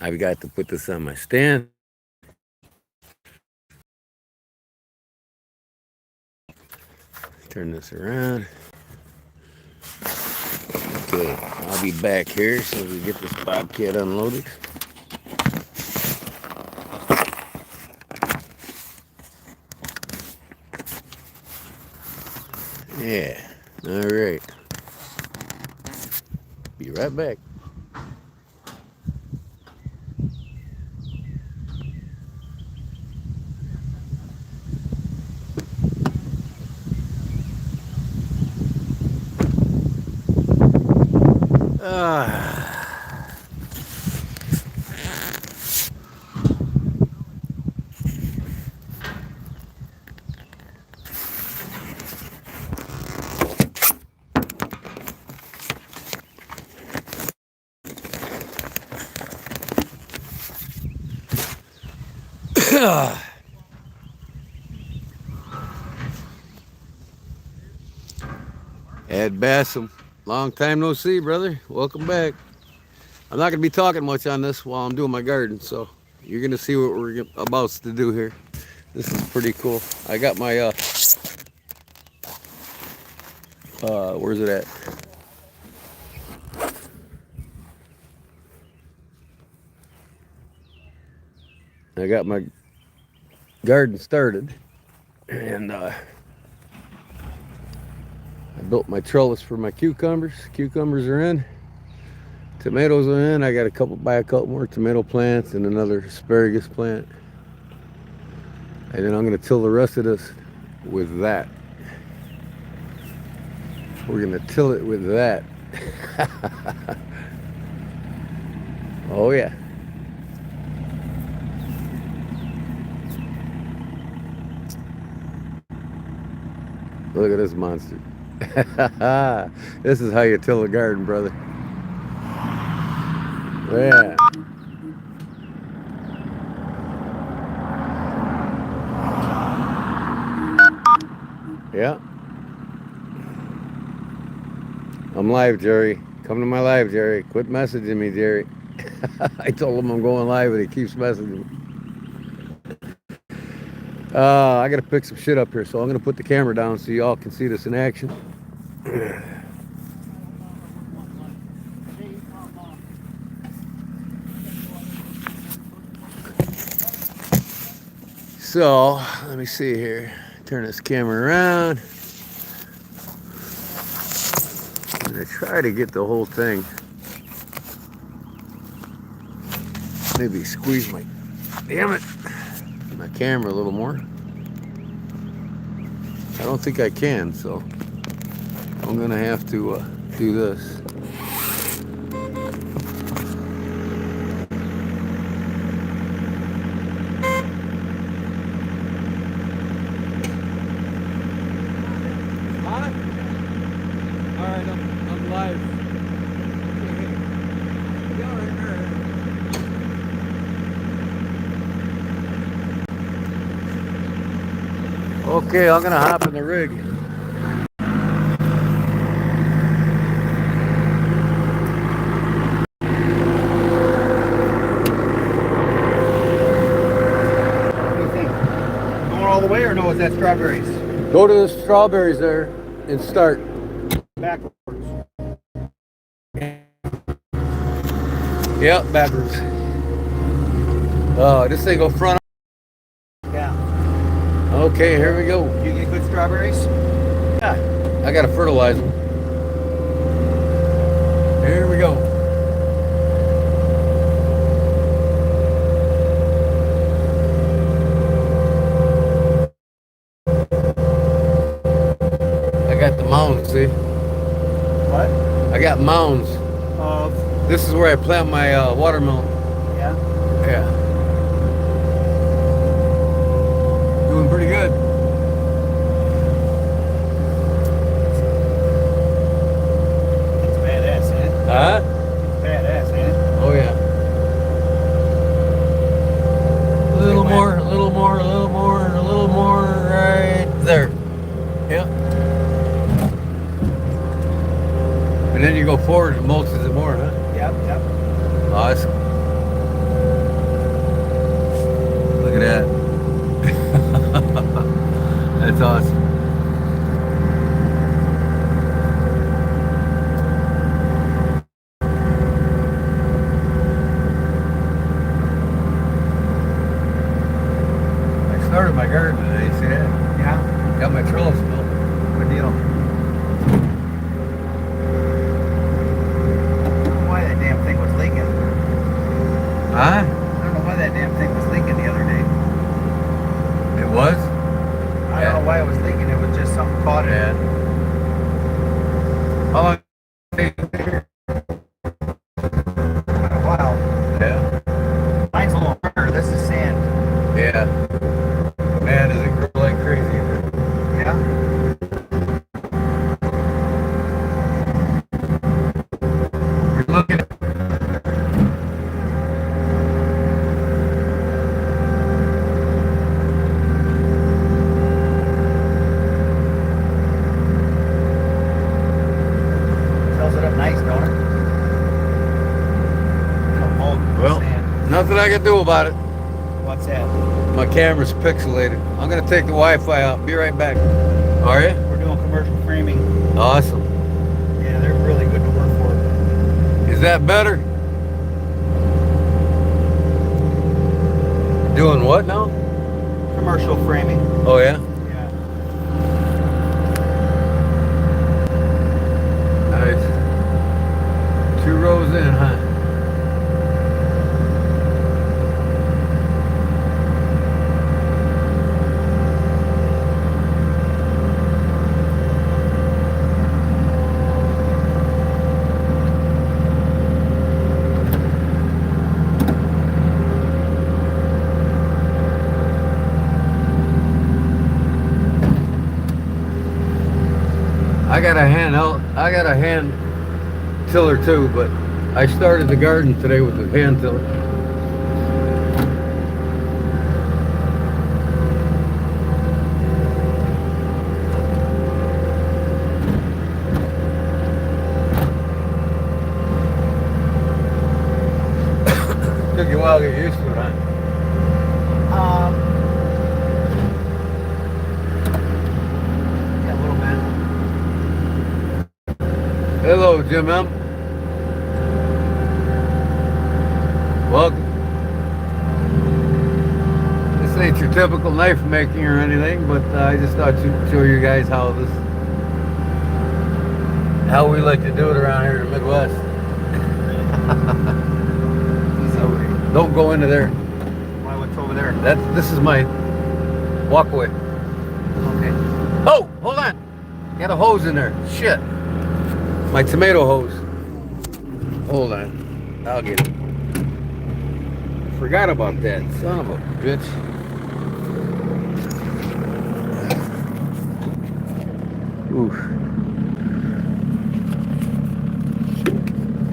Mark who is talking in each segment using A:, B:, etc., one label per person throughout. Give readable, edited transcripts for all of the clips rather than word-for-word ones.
A: I've got to put this on my stand. Turn this around. Okay, I'll be back here so we get this bobcat unloaded. Yeah, all right. Be right back. Ah. Ed Bassam, long time no see, brother. Welcome back. I'm not going to be talking much on this while I'm doing my garden, so you're going to see what we're about to do here. This is pretty cool. I got my, where's it at? I got my garden started, and I built my trellis for my cucumbers. Cucumbers are in. Tomatoes are in. I got a couple more tomato plants and another asparagus plant. And then I'm going to till the rest of this with that. We're going to till it with that. Oh yeah. Look at this monster. This is how you till a garden, brother. Yeah. Yeah. I'm live, Jerry. Come to my live, Jerry. Quit messaging me, Jerry. I told him I'm going live, and he keeps messaging me. I got to pick some shit up here, so I'm going to put the camera down so y'all can see this in action. So, let me see here. Turn this camera around. I'm going to try to get the whole thing. Maybe squeeze my, damn it, my camera a little more. I don't think I can, so I'm going to have to do this. Okay, I'm gonna hop in the rig.
B: What do you think? Going all the way, or no? Is that strawberries?
A: Go to the strawberries there and start.
B: Backwards.
A: Yep, backwards. This thing go front.
B: Yeah.
A: Okay, here we go.
B: You get good strawberries?
A: Yeah. I gotta fertilize them. Here we go. I got the mounds, see?
B: What?
A: I got mounds.
B: Of?
A: This is where I plant my watermelon.
B: Yeah.
A: Yeah. Doing pretty good.
B: It's badass, man.
A: Huh?
B: Badass, man.
A: Oh yeah. A little more, a little more, a little more, a little more right there. Yep. And then you go forward and mulches it more, huh?
B: Yep, yep.
A: Awesome. Huh?
B: I don't know why that damn thing was leaking the other day.
A: It was?
B: I don't know why it was leaking. It was just something caught in it.
A: How long?
B: Quite a while.
A: Yeah.
B: Mine's a little harder. This is sand.
A: Yeah. Man, does it grow like crazy?
B: Yeah.
A: We're looking at
B: Fills it up nice, don't it?
A: well,
B: Sand.
A: nothing I can do about it.
B: What's that?
A: My camera's pixelated. I'm gonna take the Wi-Fi out. Be right back. Are you?
B: We're doing commercial framing.
A: Awesome.
B: Yeah, they're really good to work for.
A: Is that better? Doing what now?
B: Commercial framing.
A: Oh yeah?
B: Yeah.
A: Nice. 2 rows in, huh? I got a hand tiller too, but I started the garden today with the hand tiller. Took you a while to get used to it, huh?
B: Yeah, a little bit.
A: Hello, Jim M. Welcome. This ain't your typical knife making or anything, but I just thought to show you guys how we like to do it around here in the Midwest. So don't go into there.
B: Why, what's over there?
A: This is my walkway.
B: Okay.
A: Oh, hold on. Got a hose in there. Shit. My tomato hose. Hold on. I'll get it. Forgot about that. Son of a bitch. Oof.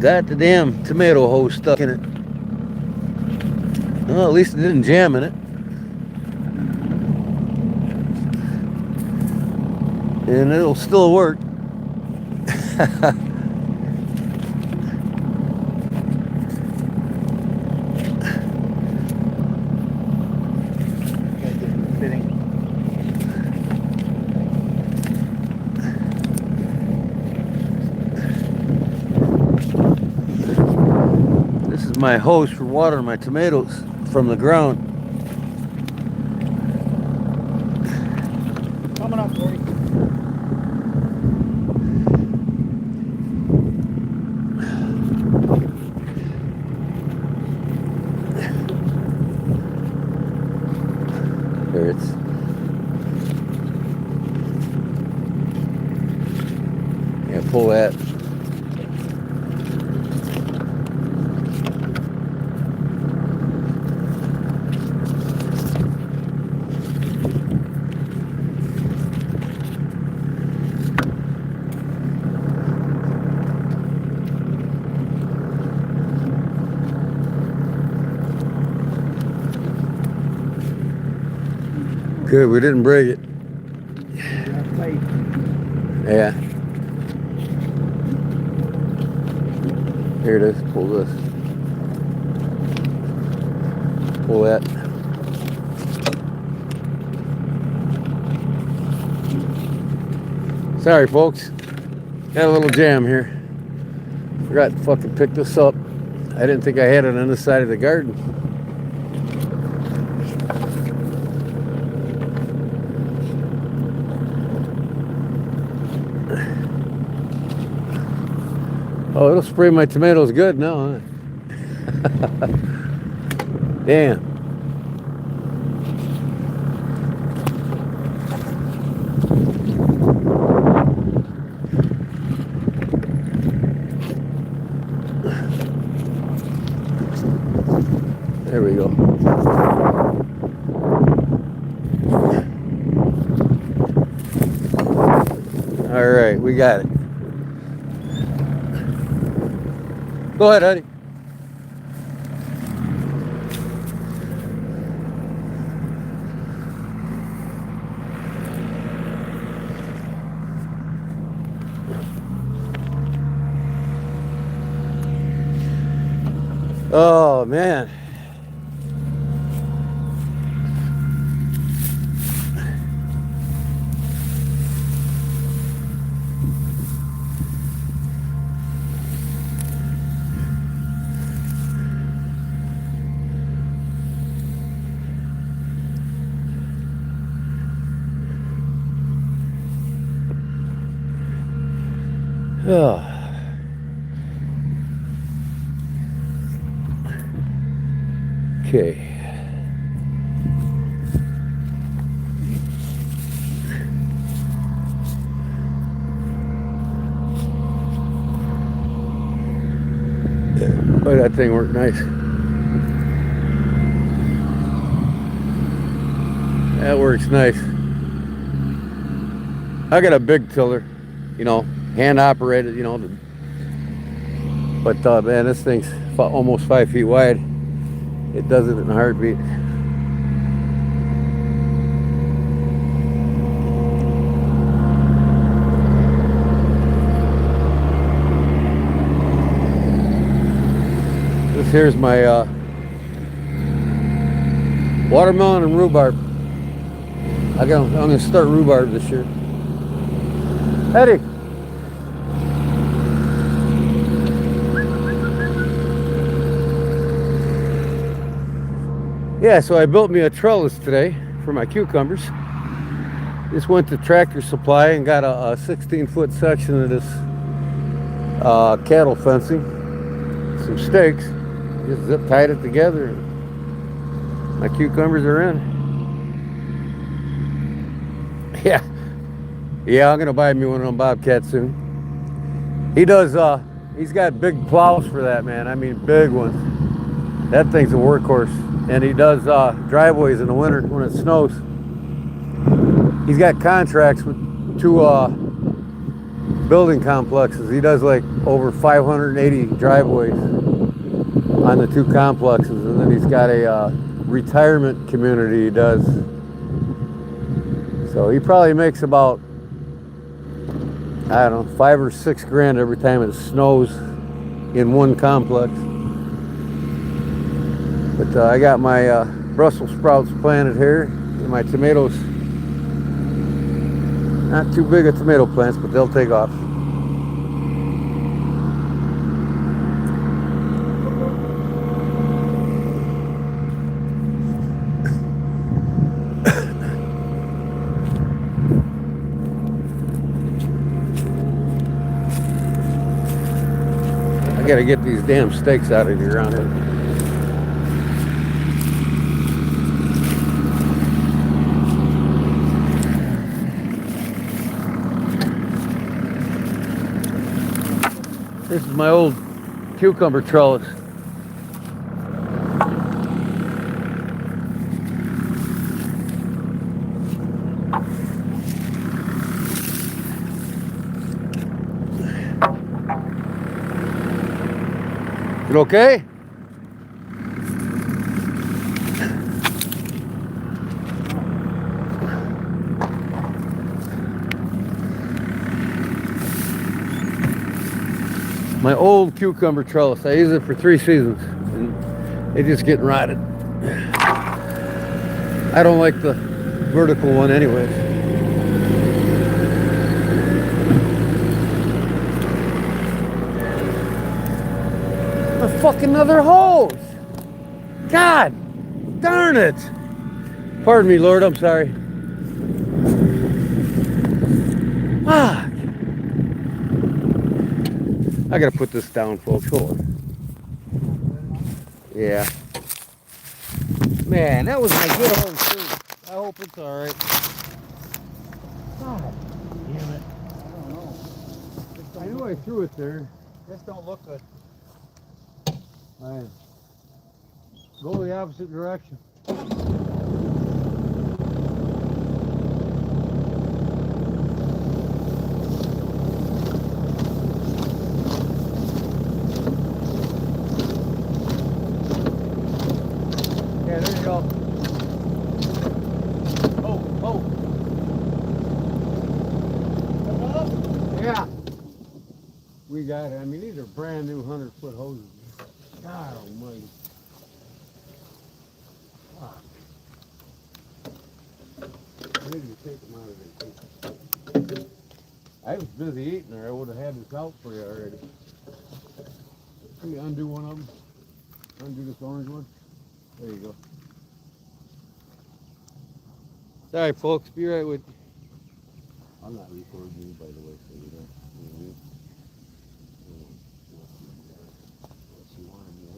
A: Got the damn tomato hose stuck in it. Well, at least it didn't jam in it. And it'll still work. This is my hose for watering my tomatoes from the ground.
B: Coming up, Corey.
A: There it's. Yeah, pull that. Good, we didn't break it. Yeah. Here it is. Pull this. Pull that. Sorry, folks. Got a little jam here. Forgot to fucking pick this up. I didn't think I had it on this side of the garden. Oh, it'll spray my tomatoes good now, huh? Damn. There we go. All right, we got it. Go ahead, honey. Oh, man. Oh. Okay. Boy, that thing worked nice. That works nice. I got a big tiller, you know, hand operated, you know, but man, this thing's almost 5 feet wide. It does it in a heartbeat. This here's my watermelon and rhubarb. I'm gonna start rhubarb this year. Eddie. Yeah, so I built me a trellis today for my cucumbers. Just went to Tractor Supply and got a 16-foot section of this cattle fencing, some stakes. Just zip tied it together, and my cucumbers are in. Yeah, I'm gonna buy me one of them Bobcats soon. He does. He's got big plows for that, man. I mean, big ones. That thing's a workhorse. And he does driveways in the winter when it snows. He's got contracts with 2 building complexes. He does like over 580 driveways on the 2 complexes, and then he's got a retirement community he does. So he probably makes about, I don't know, 5 or 6 grand every time it snows in one complex. But I got my Brussels sprouts planted here, and my tomatoes. Not too big of tomato plants, but they'll take off. I gotta get these damn stakes out of the ground here. This is my old cucumber trellis. Is it okay? My old cucumber trellis. I use it for 3 seasons, and it's just getting rotted. I don't like the vertical one anyways. A fucking another hose. God darn it. Pardon me, Lord, I'm sorry. Fuck. I gotta put this down, folks. Hold on. Yeah. Man, that was my good hose too. I hope it's all right.
B: God damn it. I don't know.
A: I knew I threw it there.
B: This don't look good.
A: Man. Go the opposite direction. Yeah, there you go. Oh. Yeah. We got it. I mean, these are brand new 100-foot hoses. God almighty. Wow. I need to take them out of there. I was busy eating there. I would have had this out for you already. Let me undo one of them. Undo this orange one. There you go. Sorry, folks. Be right with you. I'm not recording you, by the way, so you don't. You know what I mean? Unless you wanted me.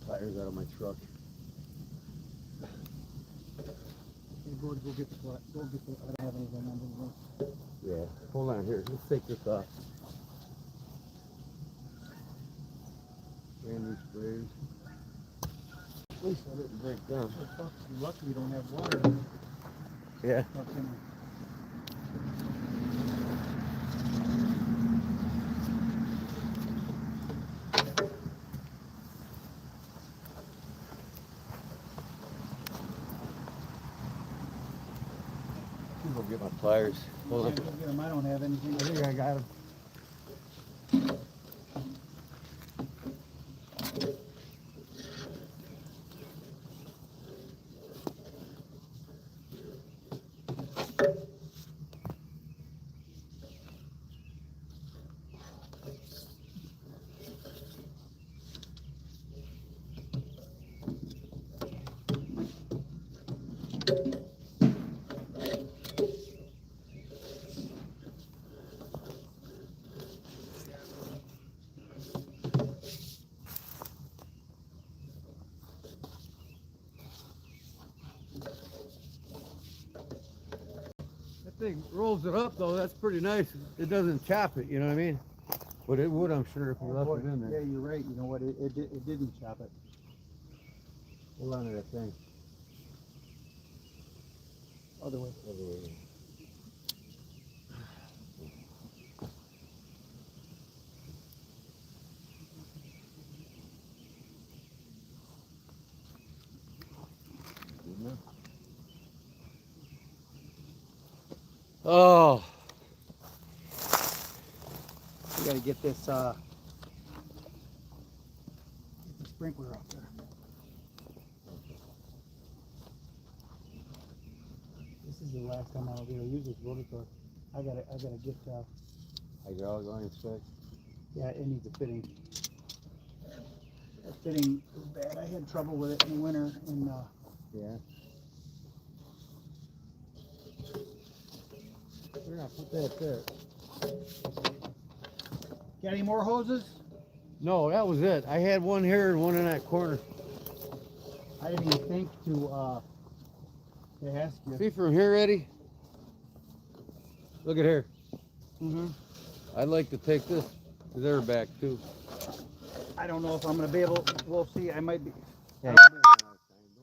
A: Tires out of my truck.
B: Go get the flat. Go get the. I don't have anything on this.
A: Yeah. Hold on here. Let's take this off. Brand new sprays. At least I didn't break down.
B: You're lucky you don't have water.
A: Yeah. I'm gonna get my pliers. Hold on.
B: Go get them. I don't have anything.
A: I think I got them. Thing rolls it up though. That's pretty nice. It doesn't chop it, you know what I mean? But it would, I'm sure, if you left it in there.
B: Yeah, you're right. You know what? It didn't chop it.
A: Hold on to that thing.
B: Other way.
A: Other way. Oh.
B: We gotta get this sprinkler up there. This is the last time I'll be able to use this rotor. I gotta get
A: hydraulic line spec.
B: yeah, it needs a fitting. That fitting is bad. I had trouble with it in the winter and
A: yeah. We're gonna put that there.
B: got any more hoses?
A: No, that was it. I had one here and one in that corner.
B: I didn't even think to ask you.
A: See from here, Eddie? Look at here. I'd like to take this to their back too.
B: I don't know if I'm gonna be able. We'll see. I might be.
A: Yeah.
B: I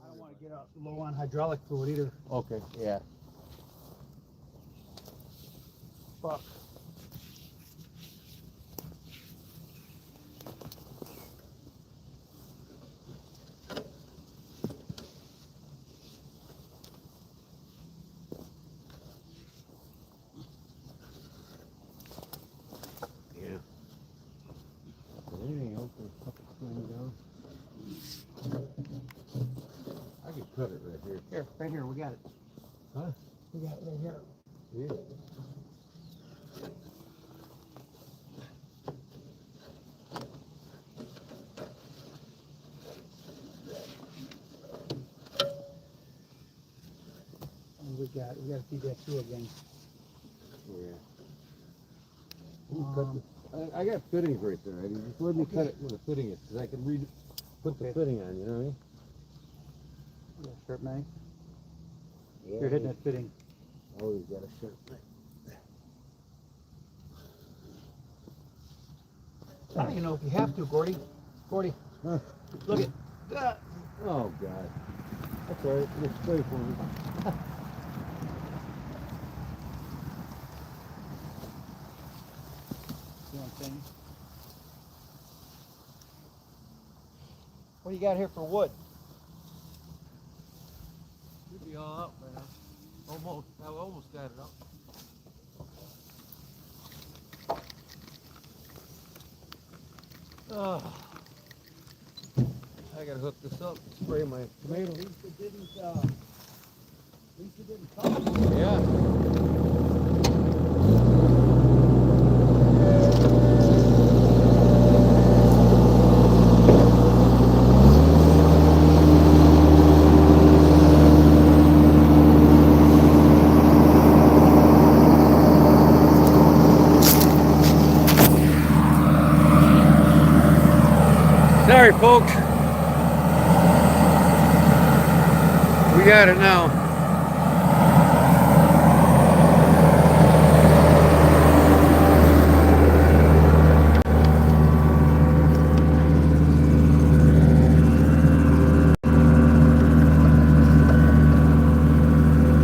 B: don't want to get low on hydraulic fluid either.
A: Okay. Yeah.
B: Fuck.
A: Yeah. Anything else to put the thing down? I could cut it right here.
B: Here, right here. We got it.
A: Huh?
B: We got it right here.
A: Yeah.
B: And we got to feed that through again.
A: Yeah. Ooh, cut this. I got fittings right there, Eddie. Just let me cut it where the fitting is, because I can put the fitting on, you know what I mean?
B: Yeah, sharp knife.
A: Yeah,
B: You're hitting that fitting.
A: always got a sharp knife.
B: I don't even know if you have to, Gordy. Gordy,
A: Huh?
B: look at that.
A: Oh, God. That's all right. Just play for me.
B: See what I'm saying? What do you got here for wood?
A: Should be all up by now. Almost. I almost got it up. Oh. I gotta hook this up, spray my tomatoes.
B: At least it didn't cost.
A: Yeah. Sorry, folks. We got it now.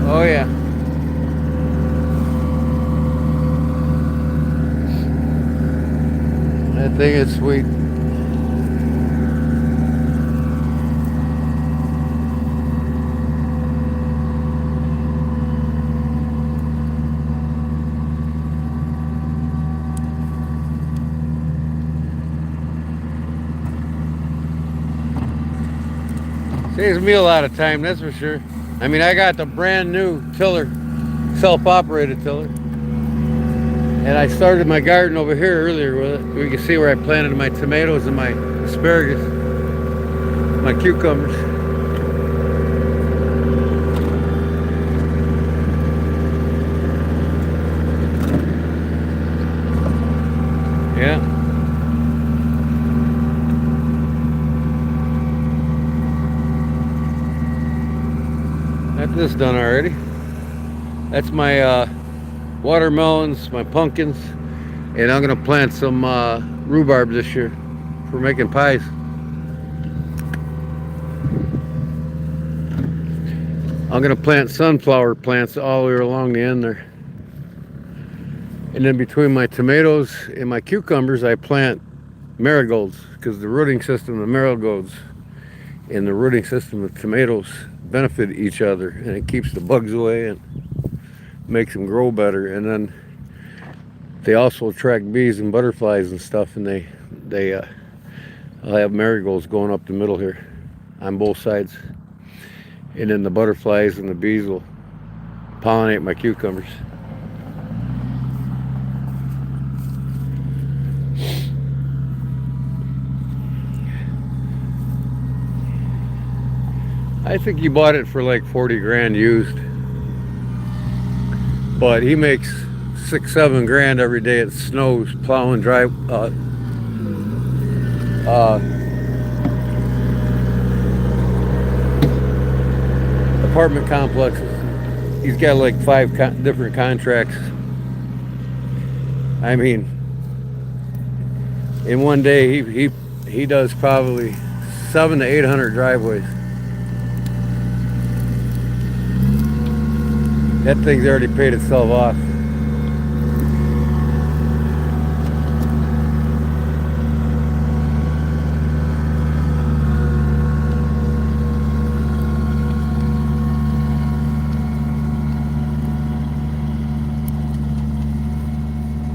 A: Oh, yeah. That thing is sweet. Saves me a lot of time, that's for sure. I mean, I got the brand new tiller, self-operated tiller. And I started my garden over here earlier with it. You can see where I planted my tomatoes and my asparagus, my cucumbers. Yeah. Got this done already. That's my watermelons, my pumpkins, and I'm gonna plant some rhubarb this year for making pies. I'm gonna plant sunflower plants all the way along the end there. And then between my tomatoes and my cucumbers, I plant marigolds, because the rooting system of marigolds and the rooting system of tomatoes benefit each other, and it keeps the bugs away and makes them grow better. And then they also attract bees and butterflies and stuff, and I'll have marigolds going up the middle here on both sides, and then the butterflies and the bees will pollinate my cucumbers. I think he bought it for like 40 grand used, but he makes 6-7 grand every day it snows plowing apartment complexes. He's got like 5 different contracts. I mean, in one day he does probably 700 to 800 driveways. That thing's already paid itself off.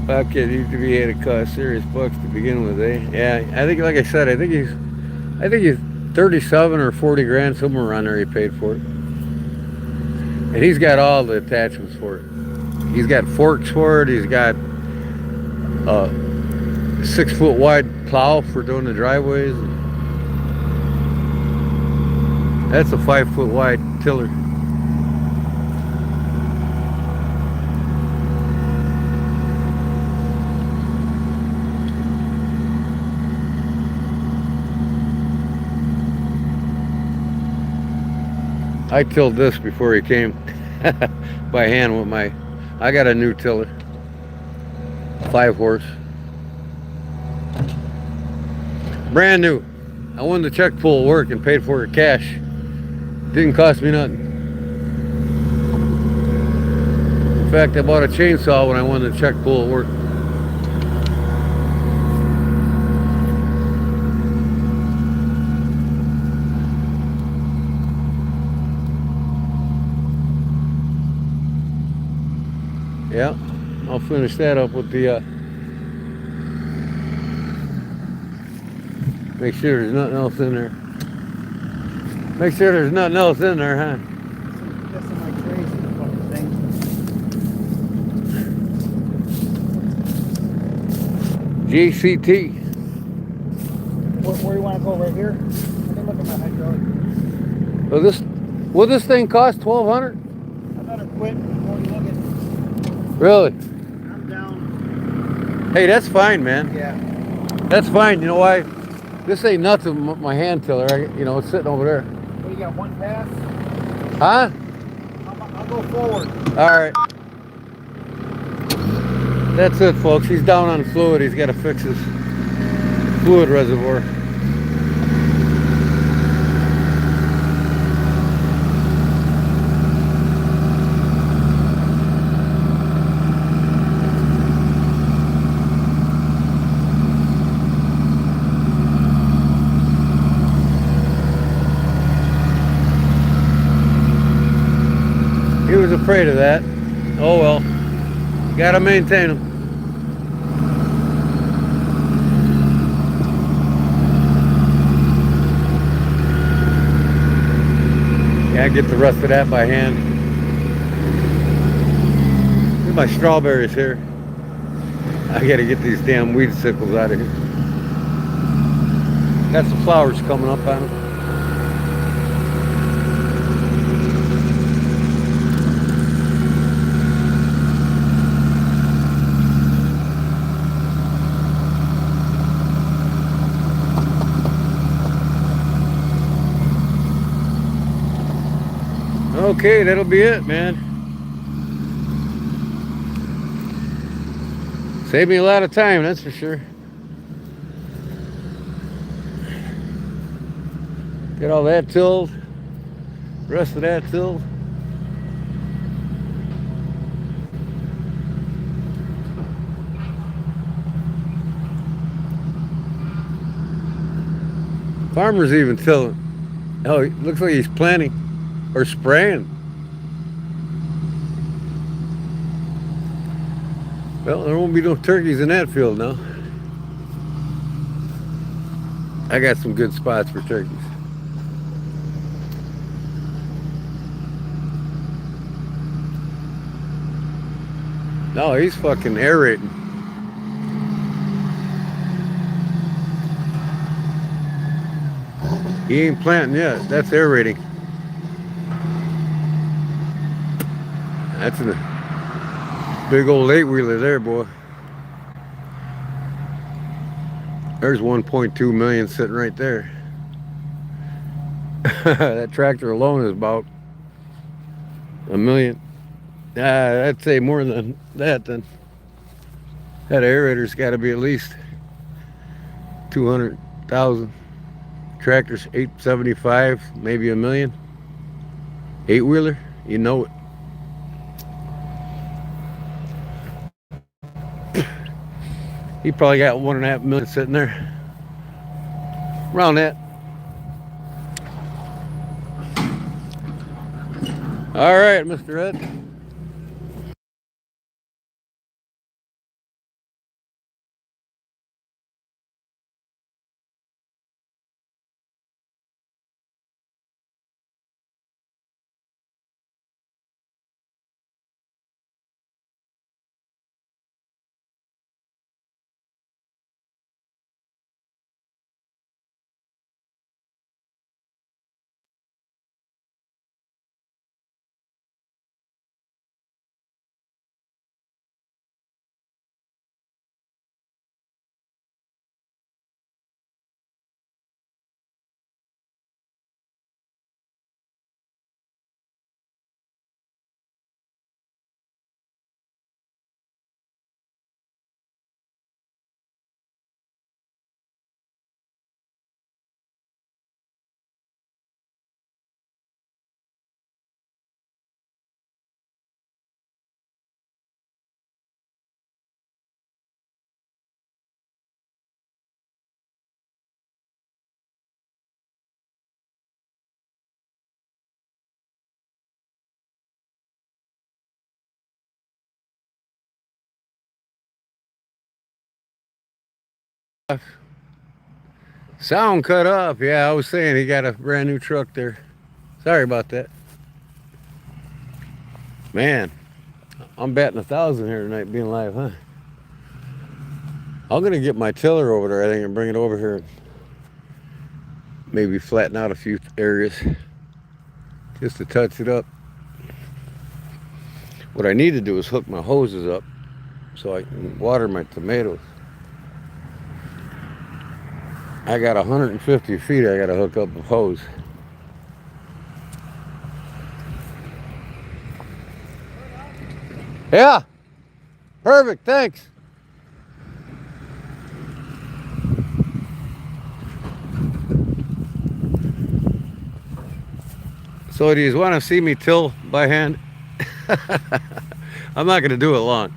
A: Bobcat used to be had to cost serious bucks to begin with, eh? Yeah, I think, like I said, I think he's 37 or 40 grand, somewhere around there he paid for it. And he's got all the attachments for it. He's got forks for it. He's got a 6-foot wide plow for doing the driveways. That's a 5-foot wide tiller. I tilled this before he came by hand with my. I got a new tiller, 5 horse, brand new. I won the check full of work and paid for it cash. Didn't cost me nothing. In fact, I bought a chainsaw when I won the check full of work. Yeah, I'll finish that up with the. Make sure there's nothing else in there. Make sure there's nothing else in there, huh?
B: That's in my trays and the fucking thing.
A: GCT.
B: Where do you want to go? Right here? Let me look at my hydraulic.
A: Will this thing cost 1,200?
B: I better quit before you look at.
A: Really?
B: I'm down.
A: Hey, that's fine, man.
B: Yeah.
A: That's fine. You know why? This ain't nothing. My hand tiller. It's sitting over there.
B: What, you got one pass?
A: Huh?
B: I'll go forward.
A: All right. That's it, folks. He's down on fluid. He's got to fix his fluid reservoir. He was afraid of that. Oh well. Gotta maintain them. Gotta get the rest of that by hand. Here's my strawberries here. I gotta get these damn weed sickles out of here. Got some flowers coming up on them. Okay, that'll be it, man. Saved me a lot of time, that's for sure. Get all that tilled. Rest of that tilled. Farmer's even tilling. Oh, it looks like he's planting or spraying. Well, there won't be no turkeys in that field now. I got some good spots for turkeys. No, he's fucking aerating. He ain't planting yet. That's aerating. That's a big old 8-wheeler there, boy. There's 1.2 million sitting right there. That tractor alone is about $1 million. I'd say more than that. Then that aerator's got to be at least 200,000. Tractor's 875, maybe $1 million. 8-wheeler, you know it. He probably got 1.5 million sitting there. Around that. All right, Mr. Ed. Sound cut off. Yeah, I was saying he got a brand new truck there. Sorry about that. Man, I'm batting 1,000 here tonight being live, huh? I'm gonna get my tiller over there, I think, and bring it over here and maybe flatten out a few areas just to touch it up. What I need to do is hook my hoses up so I can water my tomatoes. I got 150 feet I gotta hook up a hose. Yeah, perfect, thanks. So do you want to see me till by hand? I'm not going to do it long.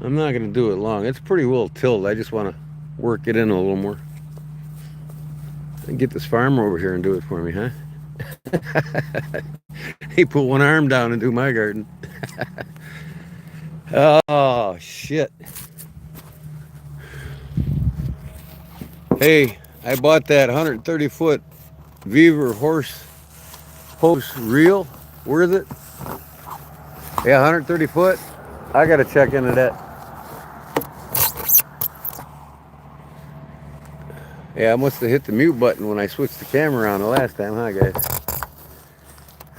A: I'm not going to do it long. It's pretty well tilled. I just want to work it in a little more. And get this farmer over here and do it for me, huh? He put one arm down and do my garden. Oh, shit. Hey, I bought that 130 foot Beaver horse hose reel. Worth it? Yeah, 130 foot. I got to check into that. Yeah, I must have hit the mute button when I switched the camera on the last time, huh, guys?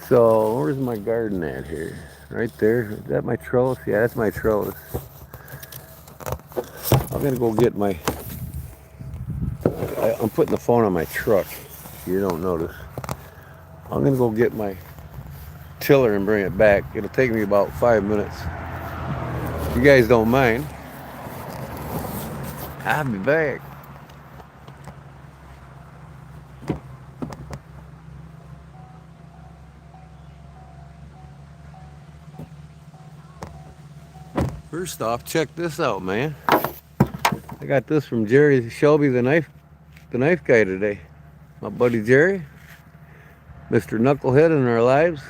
A: So, where's my garden at here? Right there. Is that my trellis? Yeah, that's my trellis. I'm gonna go get my. I'm putting the phone on my truck. If you don't notice, I'm gonna go get my tiller and bring it back. It'll take me about 5 minutes. If you guys don't mind, I'll be back. First off, check this out, man. I got this from Jerry Shelby, the knife guy today. My buddy Jerry, Mr. Knucklehead in our lives.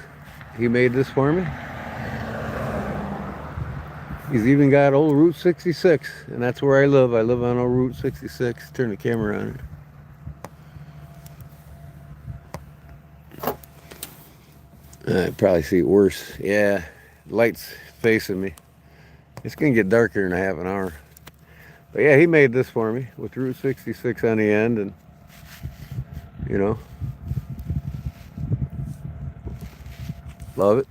A: He made this for me. He's even got old Route 66, and that's where I live. I live on old Route 66. Turn the camera on. I probably see it worse. Yeah, light's facing me. It's gonna get darker in a half an hour. But yeah, he made this for me with Route 66 on the end, and you know, love it.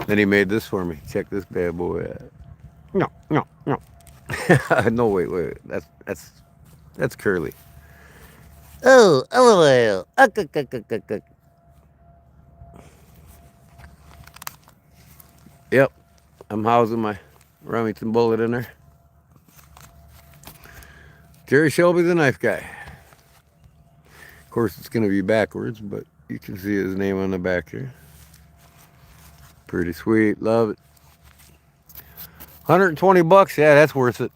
A: Then he made this for me. Check this bad boy out. No, no, no. No, wait. That's curly. Oh, LOL. Yep, I'm housing my Remington bullet in there. Jerry Shelby, the knife guy. Of course, it's going to be backwards, but you can see his name on the back here. Pretty sweet. Love it. 120 bucks. Yeah, that's worth it.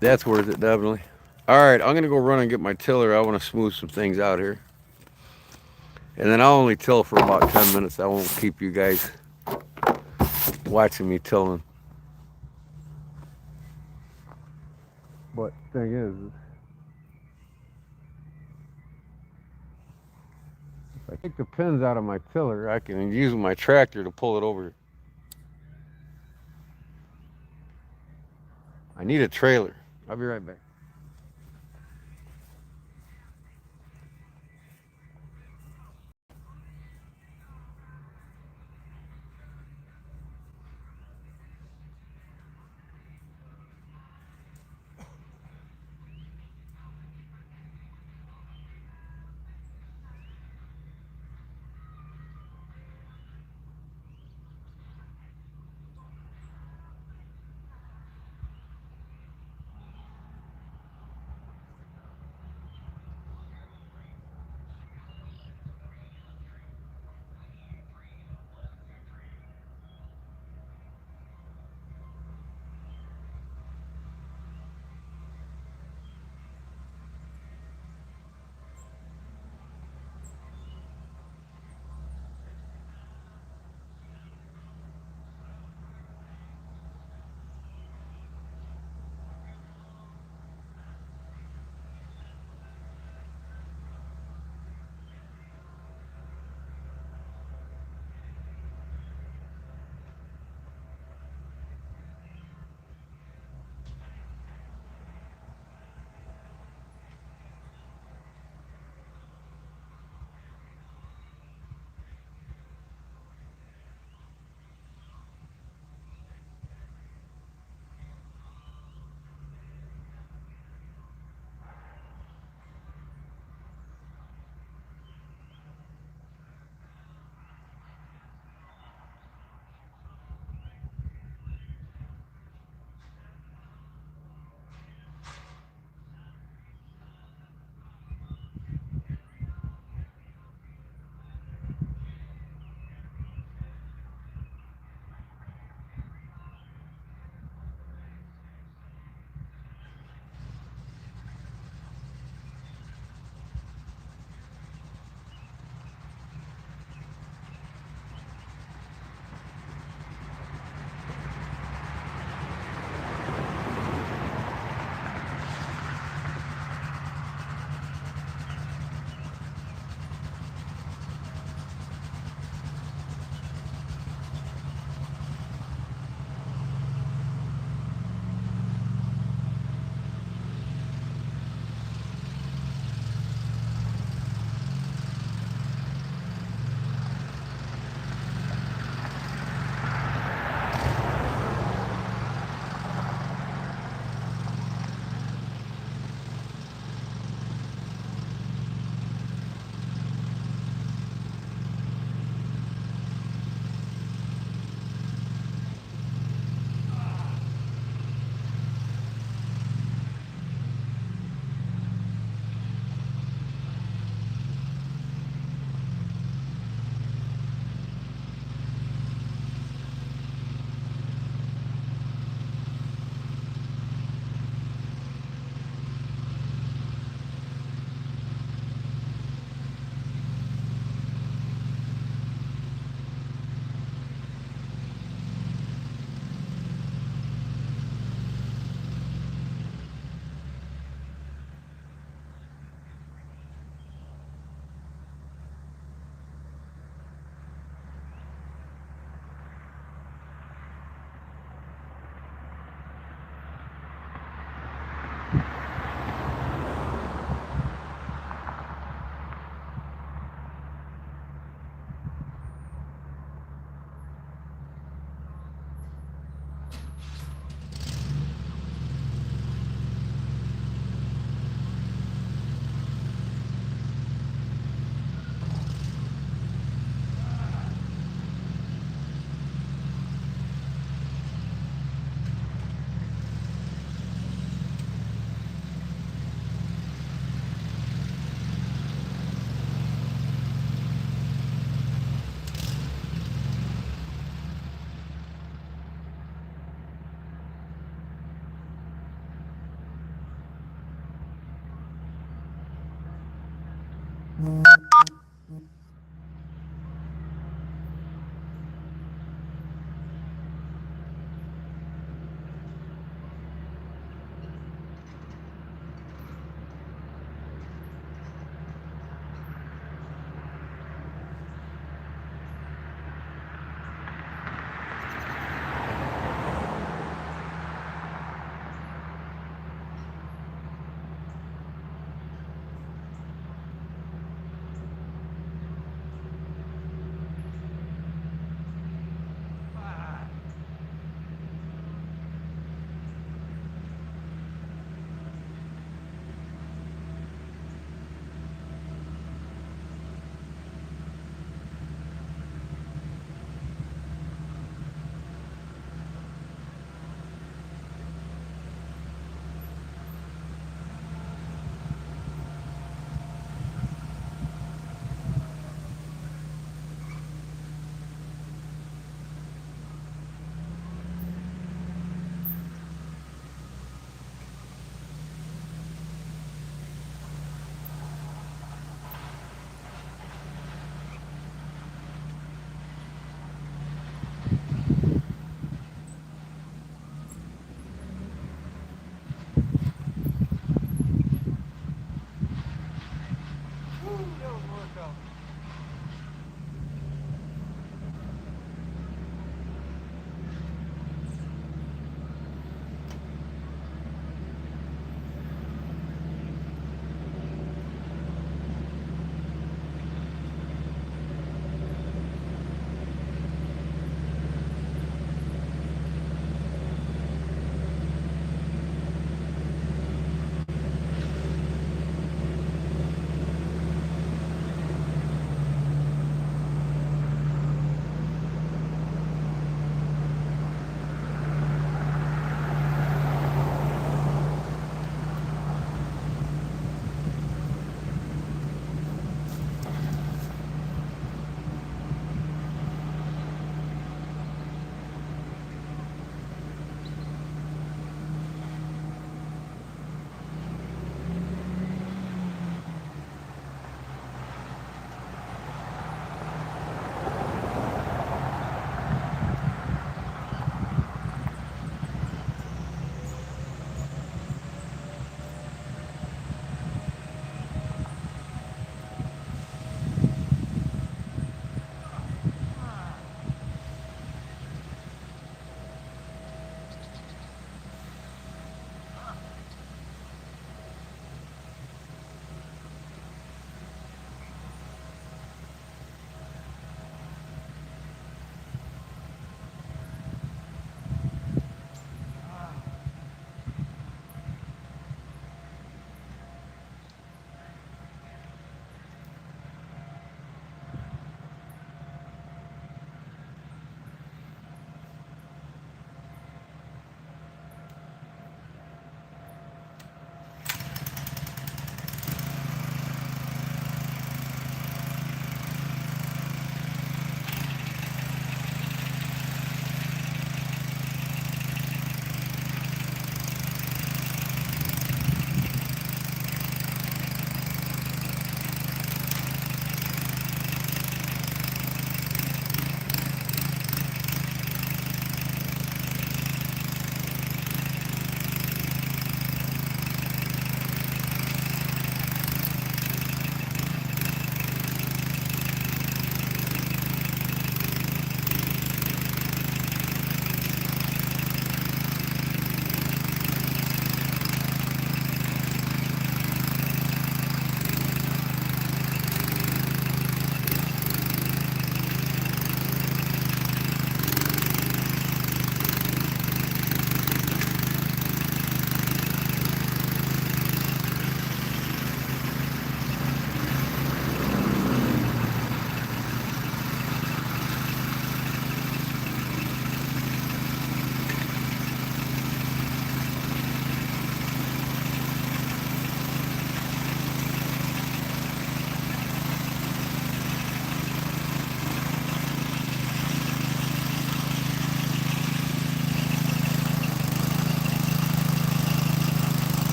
A: That's worth it, definitely. All right, I'm going to go run and get my tiller. I want to smooth some things out here. And then I'll only till for about 10 minutes. I won't keep you guys watching me tilling. But the thing is, if I take the pins out of my tiller, I can use my tractor to pull it over. I need a trailer. I'll be right back.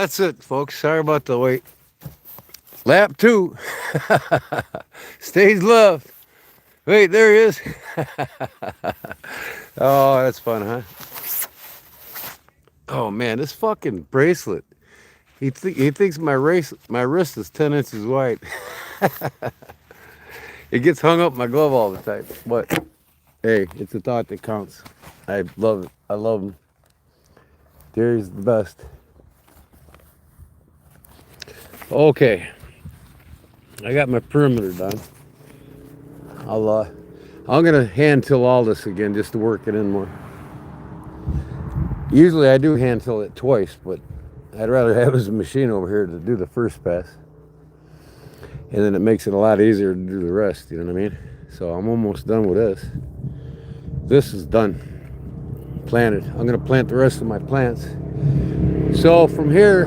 A: that's it, folks. Sorry about the wait. Lap 2. Stage left. Wait, there he is. Oh, that's fun, huh? Oh man, this fucking bracelet. He thinks my wrist is 10 inches wide. It gets hung up in my glove all the time. But hey, it's a thought that counts. I love it. I love him. Gary's the best. Okay, I got my perimeter done. I'm gonna hand till all this again just to work it in more. Usually I do hand till it twice, but I'd rather have his machine over here to do the first pass. And then it makes it a lot easier to do the rest, you know what I mean? So I'm almost done with this. This is done. Planted. I'm gonna plant the rest of my plants. So from here,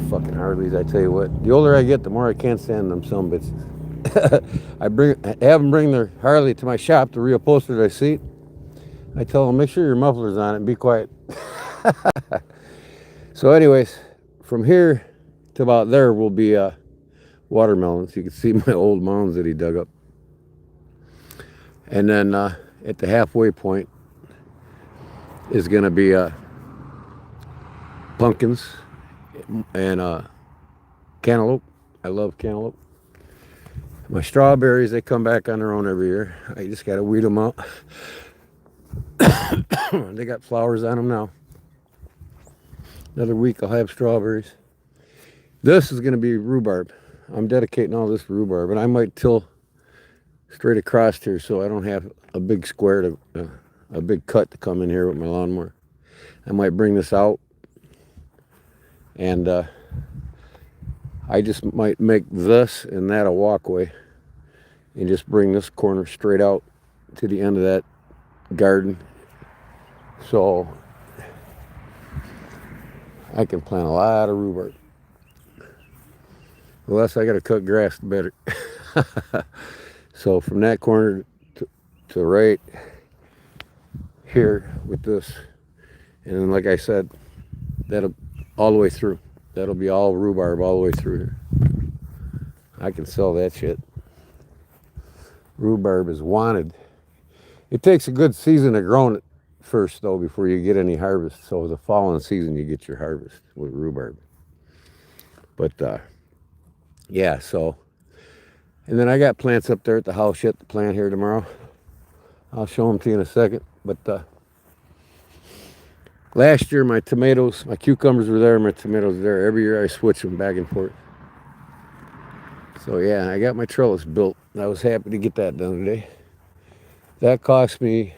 A: fucking Harleys, I tell you what. The older I get, the more I can't stand them sumbitches. I have them bring their Harley to my shop to reupholster their seat. I tell them, make sure your muffler's on it and be quiet. So anyways, from here to about there will be watermelons. You can see my old mounds that he dug up. And then at the halfway point is going to be pumpkins and cantaloupe. I love cantaloupe. My strawberries, they come back on their own every year. I just got to weed them out. They got flowers on them now. Another week I'll have strawberries. This is going to be rhubarb. I'm dedicating all this rhubarb, and I might till straight across here so I don't have a big square to a big cut to come in here with my lawnmower. I might bring this out, and I just might make this and that a walkway, and just bring this corner straight out to the end of that garden, so I can plant a lot of rhubarb. The less I got to cut grass, the better. So from that corner to right here with this, and then like I said, that'll all the way through. That'll be all rhubarb all the way through here. I can sell that shit. Rhubarb is wanted. It takes a good season of growing it first, though, before you get any harvest. So the following season, you get your harvest with rhubarb. But yeah, so, and then I got plants up there at the house yet to plant here tomorrow. I'll show them to you in a second. But last year, my tomatoes, my cucumbers were there, my tomatoes were there. Every year I switch them back and forth. So yeah, I got my trellis built. I was happy to get that done today. That cost me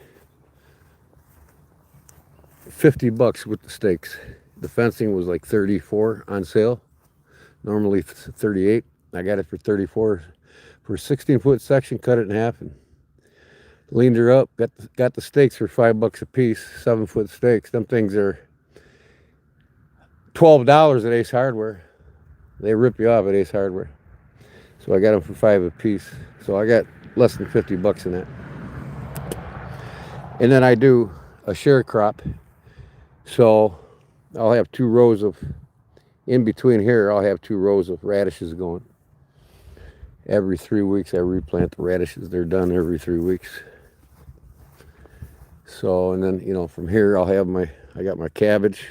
A: $50 with the stakes. The fencing was like 34 on sale. Normally 38. I got it for 34 for a 16-foot section. Cut it in half and leaned her up. Got the stakes for $5 a piece. 7-foot stakes. Them things are $12 at Ace Hardware. They rip you off at Ace Hardware. So I got them for $5 a piece. So I got less than $50 in that. And then I do a share crop. So I'll have 2 rows of, in between here, I'll have 2 rows of radishes going. Every 3 weeks I replant the radishes. They're done every 3 weeks. So, and then, you know, from here I'll have I got my cabbage,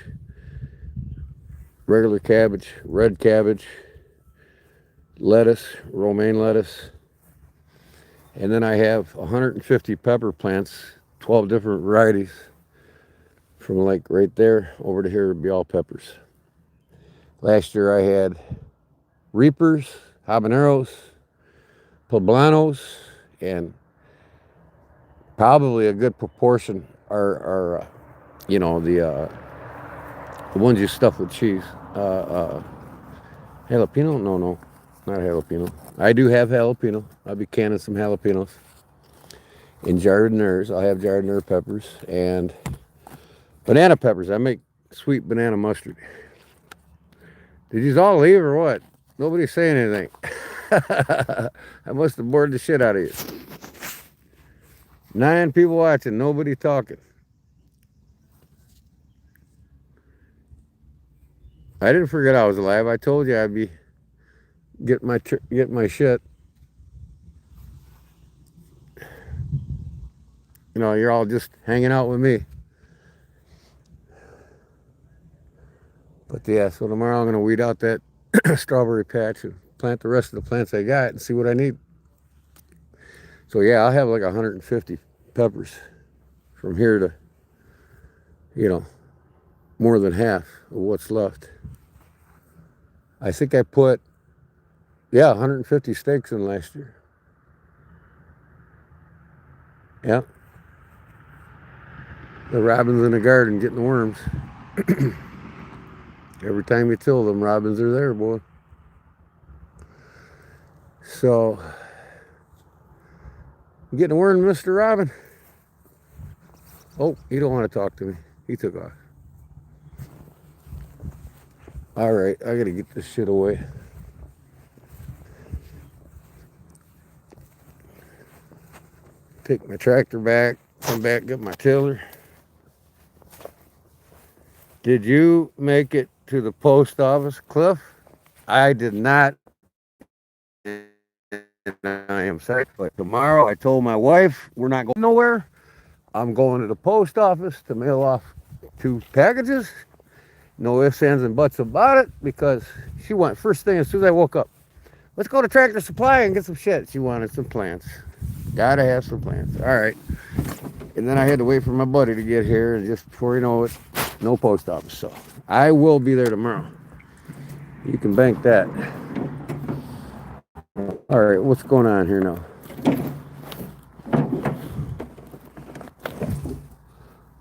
A: regular cabbage, red cabbage, lettuce, romaine lettuce. And then I have 150 pepper plants, 12 different varieties. From like right there over to here would be all peppers. Last year I had reapers, habaneros, poblanos, and probably a good proportion are you know, the ones you stuff with cheese. Jalapeno? No, not jalapeno. I do have jalapeno. I'll be canning some jalapenos. In jardinières, I'll have jardinière peppers and banana peppers. I make sweet banana mustard. Did you all leave or what? Nobody's saying anything. I must have bored the shit out of you. 9 people watching, nobody talking. I didn't forget I was alive. I told you I'd be getting my shit. You know, you're all just hanging out with me. But yeah, so tomorrow I'm gonna weed out that strawberry patch and plant the rest of the plants I got and see what I need. So yeah, I'll have like 150 peppers from here to, you know, more than half of what's left. I think I put, yeah, 150 steaks in last year. Yeah, the robins in the garden getting the worms. Every time you till them, robins are there, boy. So, you getting a worm, Mr. Robin? Oh, he don't want to talk to me. He took off. All right, I gotta get this shit away. Take my tractor back, come back, get my tiller. Did you make it to the post office, Cliff? I did not. I am sorry, but tomorrow I told my wife we're not going nowhere. I'm going to the post office to mail off 2 packages. No ifs, ands, and buts about it because she went first thing as soon as I woke up. Let's go to Tractor Supply and get some shit. She wanted some plants. Gotta have some plants. All right. And then I had to wait for my buddy to get here, and just before you know it, no post office. So I will be there tomorrow. You can bank that. All right, what's going on here now?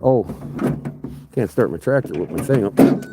A: Oh, can't start my tractor with my thing up. All right.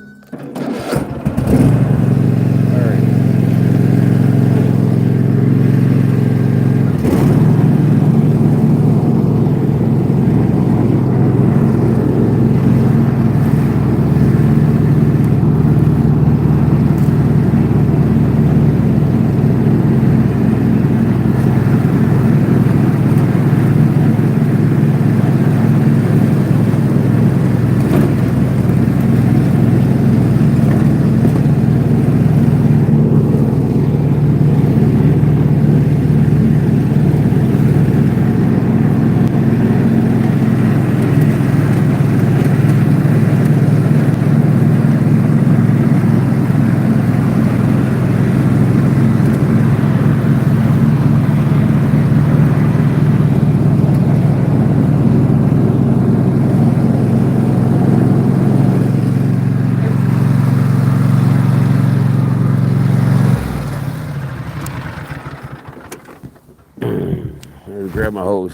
A: Grab my hose.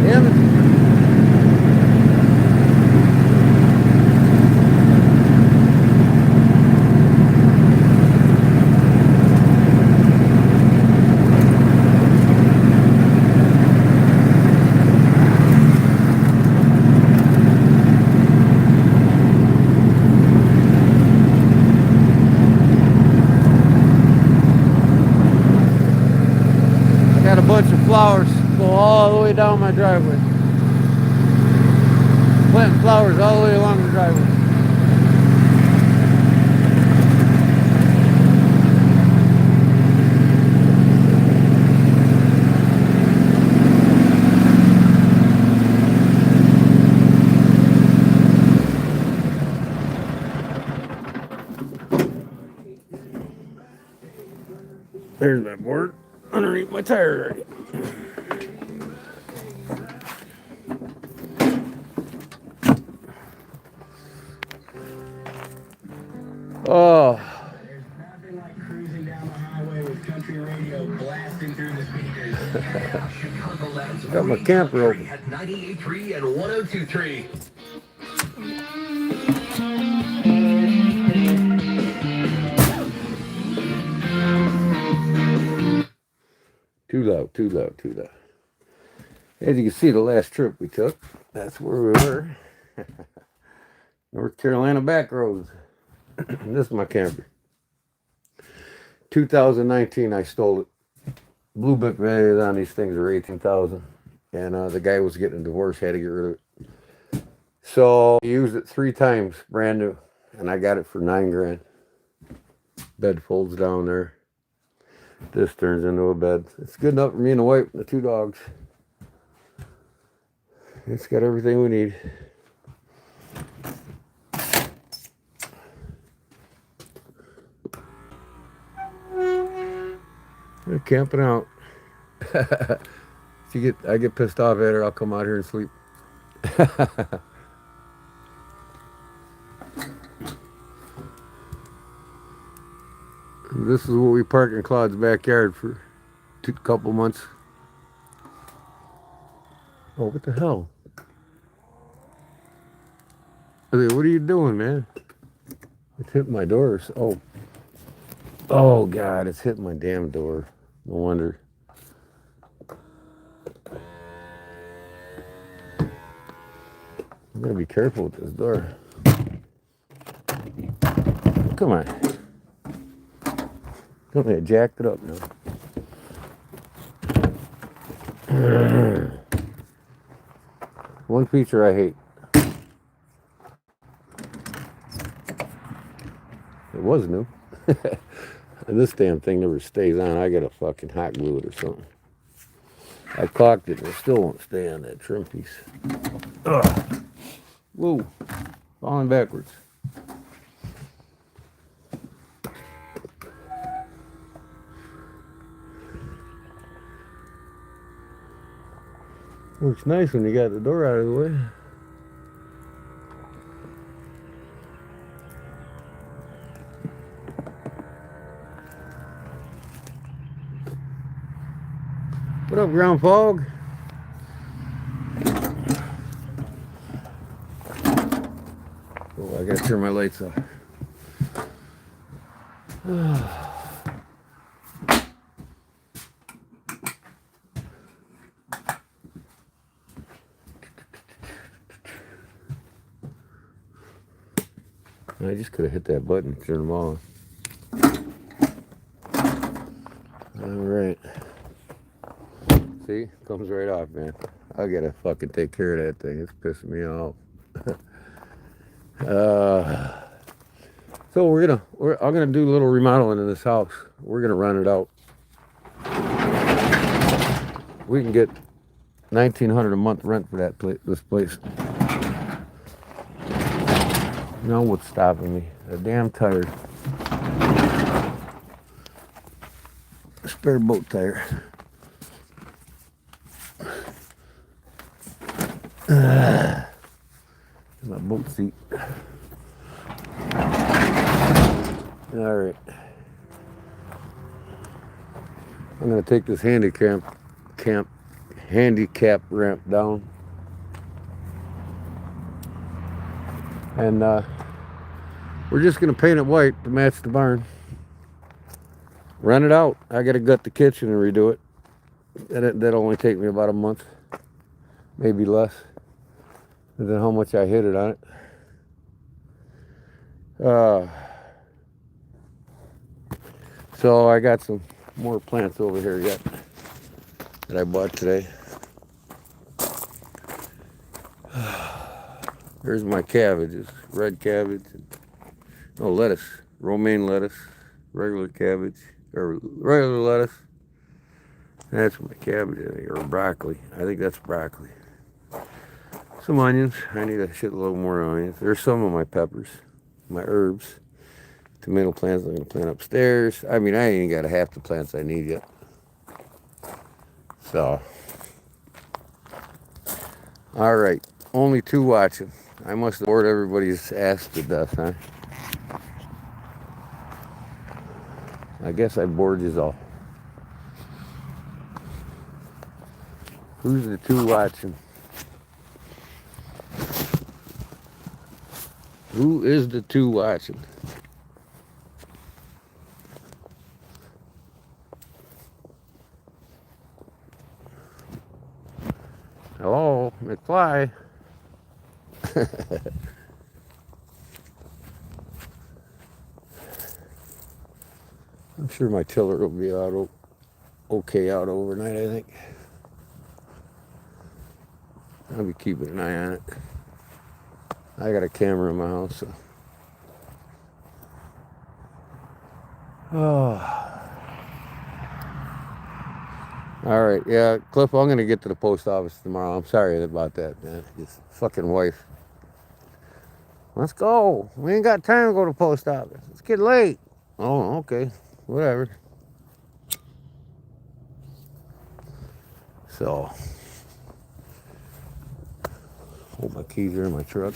A: Damn it. Got a bunch of flowers go all the way down my driveway. Planting flowers all the way along the driveway. There's my board underneath my tire already. Oh,
C: There's nothing like cruising down the highway with country radio blasting through the speakers. Chicagoland's
A: got my camper open.
C: at 98.3 and 102.3.
A: Too low, too low, too low. As you can see, the last trip we took, that's where we were. North Carolina back roads. This is my camper. 2019, I stole it. Blue book values on these things are 18,000, and the guy was getting a divorce, had to get rid of it. So he used it 3 times, brand new, and I got it for 9 grand. Bed folds down there. This turns into a bed. It's good enough for me and the wife and the 2 dogs. It's got everything we need. We're camping out. If I get pissed off at her, I'll come out here and sleep. This is what we park in Claude's backyard for a couple months. Oh, what the hell? I mean, what are you doing, man? It's hitting my doors. Oh God, it's hitting my damn door. No wonder. I'm gonna be careful with this door. Come on. Don't they jacked it up now? One feature I hate. It was new. And this damn thing never stays on. I gotta fucking hot glue it or something. I caulked it and it still won't stay on that trim piece. Ugh. Whoa. Falling backwards. Looks nice when you got the door out of the way. What up, ground fog? Oh, I gotta turn my lights off. I just could have hit that button and turned them on. All right. See, comes right off, man. I gotta fucking take care of that thing. It's pissing me off. So I'm gonna do a little remodeling in this house. We're gonna rent it out. We can get $1,900 a month rent for this place. You know what's stopping me? A damn tire. A spare boat tire. My boat seat. All right. I'm gonna take this handicap ramp down, and we're just gonna paint it white to match the barn. Run it out. I gotta gut the kitchen and redo it. That'll only take me about a month, maybe less, than how much I hit it on it. So I got some more plants over here yet that I bought today. There's my cabbages, red cabbage, lettuce, romaine lettuce, regular cabbage, or regular lettuce. That's my cabbage, or broccoli. I think that's broccoli. Some onions. I need a shitload more onions. There's some of my peppers, my herbs. Tomato plants I'm going to plant upstairs. I mean, I ain't got half the plants I need yet. So, all right. Only 2 watching. I must have bored everybody's ass to death, huh? I guess I bored you all. Who's the 2 watching? Who is the 2 watching? Hello, McFly. I'm sure my tiller will be out okay out overnight, I think. I'll be keeping an eye on it. I got a camera in my house, so. Oh. All right, yeah, Cliff, I'm gonna get to the post office tomorrow. I'm sorry about that, man. His fucking wife. Let's go. We ain't got time to go to the post office. It's getting late. Oh, okay. Whatever. So, hope my keys are in my truck.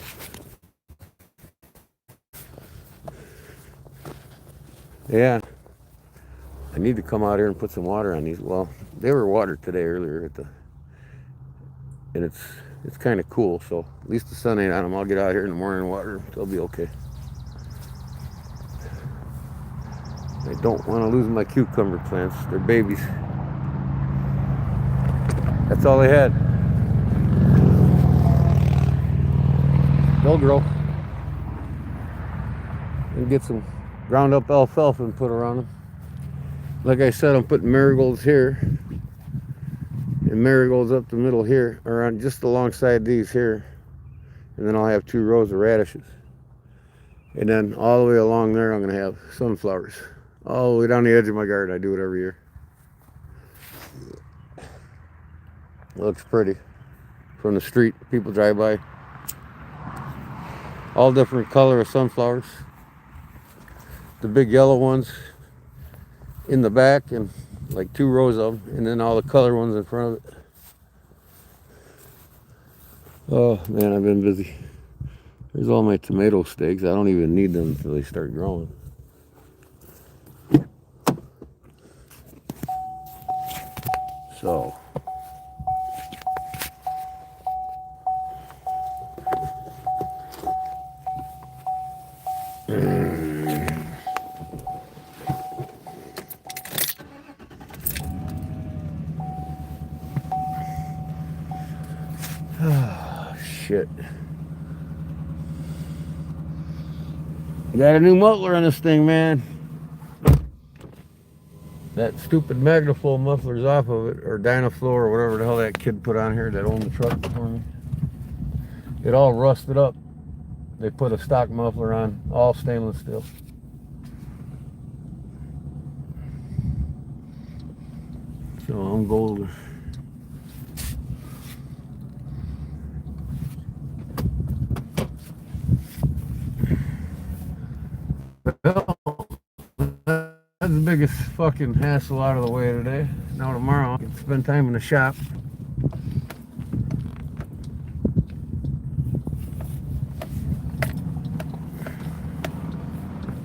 A: Yeah. I need to come out here and put some water on these. Well, they were watered today earlier and it's kind of cool, so at least the sun ain't on them. I'll get out here in the morning and water them. They'll be okay. I don't want to lose my cucumber plants. They're babies. That's all they had. They'll grow. And get some ground up alfalfa and put around them. Like I said, I'm putting marigolds here and marigolds up the middle here, or on just alongside these here, and then I'll have 2 rows of radishes, and then all the way along there I'm going to have sunflowers all the way down the edge of my garden. I do it every year. It looks pretty from the street. People drive by, all different color of sunflowers, the big yellow ones in the back and like 2 rows of them, and then all the color ones in front of it. Oh man, I've been busy. There's all my tomato stakes. I don't even need them until they start growing. So shit. I got a new muffler on this thing, man. That stupid Magnaflow muffler's off of it, or Dynaflow, or whatever the hell that kid put on here that owned the truck for me. It all rusted up. They put a stock muffler on, all stainless steel. So I'm golden. Well, that's the biggest fucking hassle out of the way today. Now tomorrow I can spend time in the shop.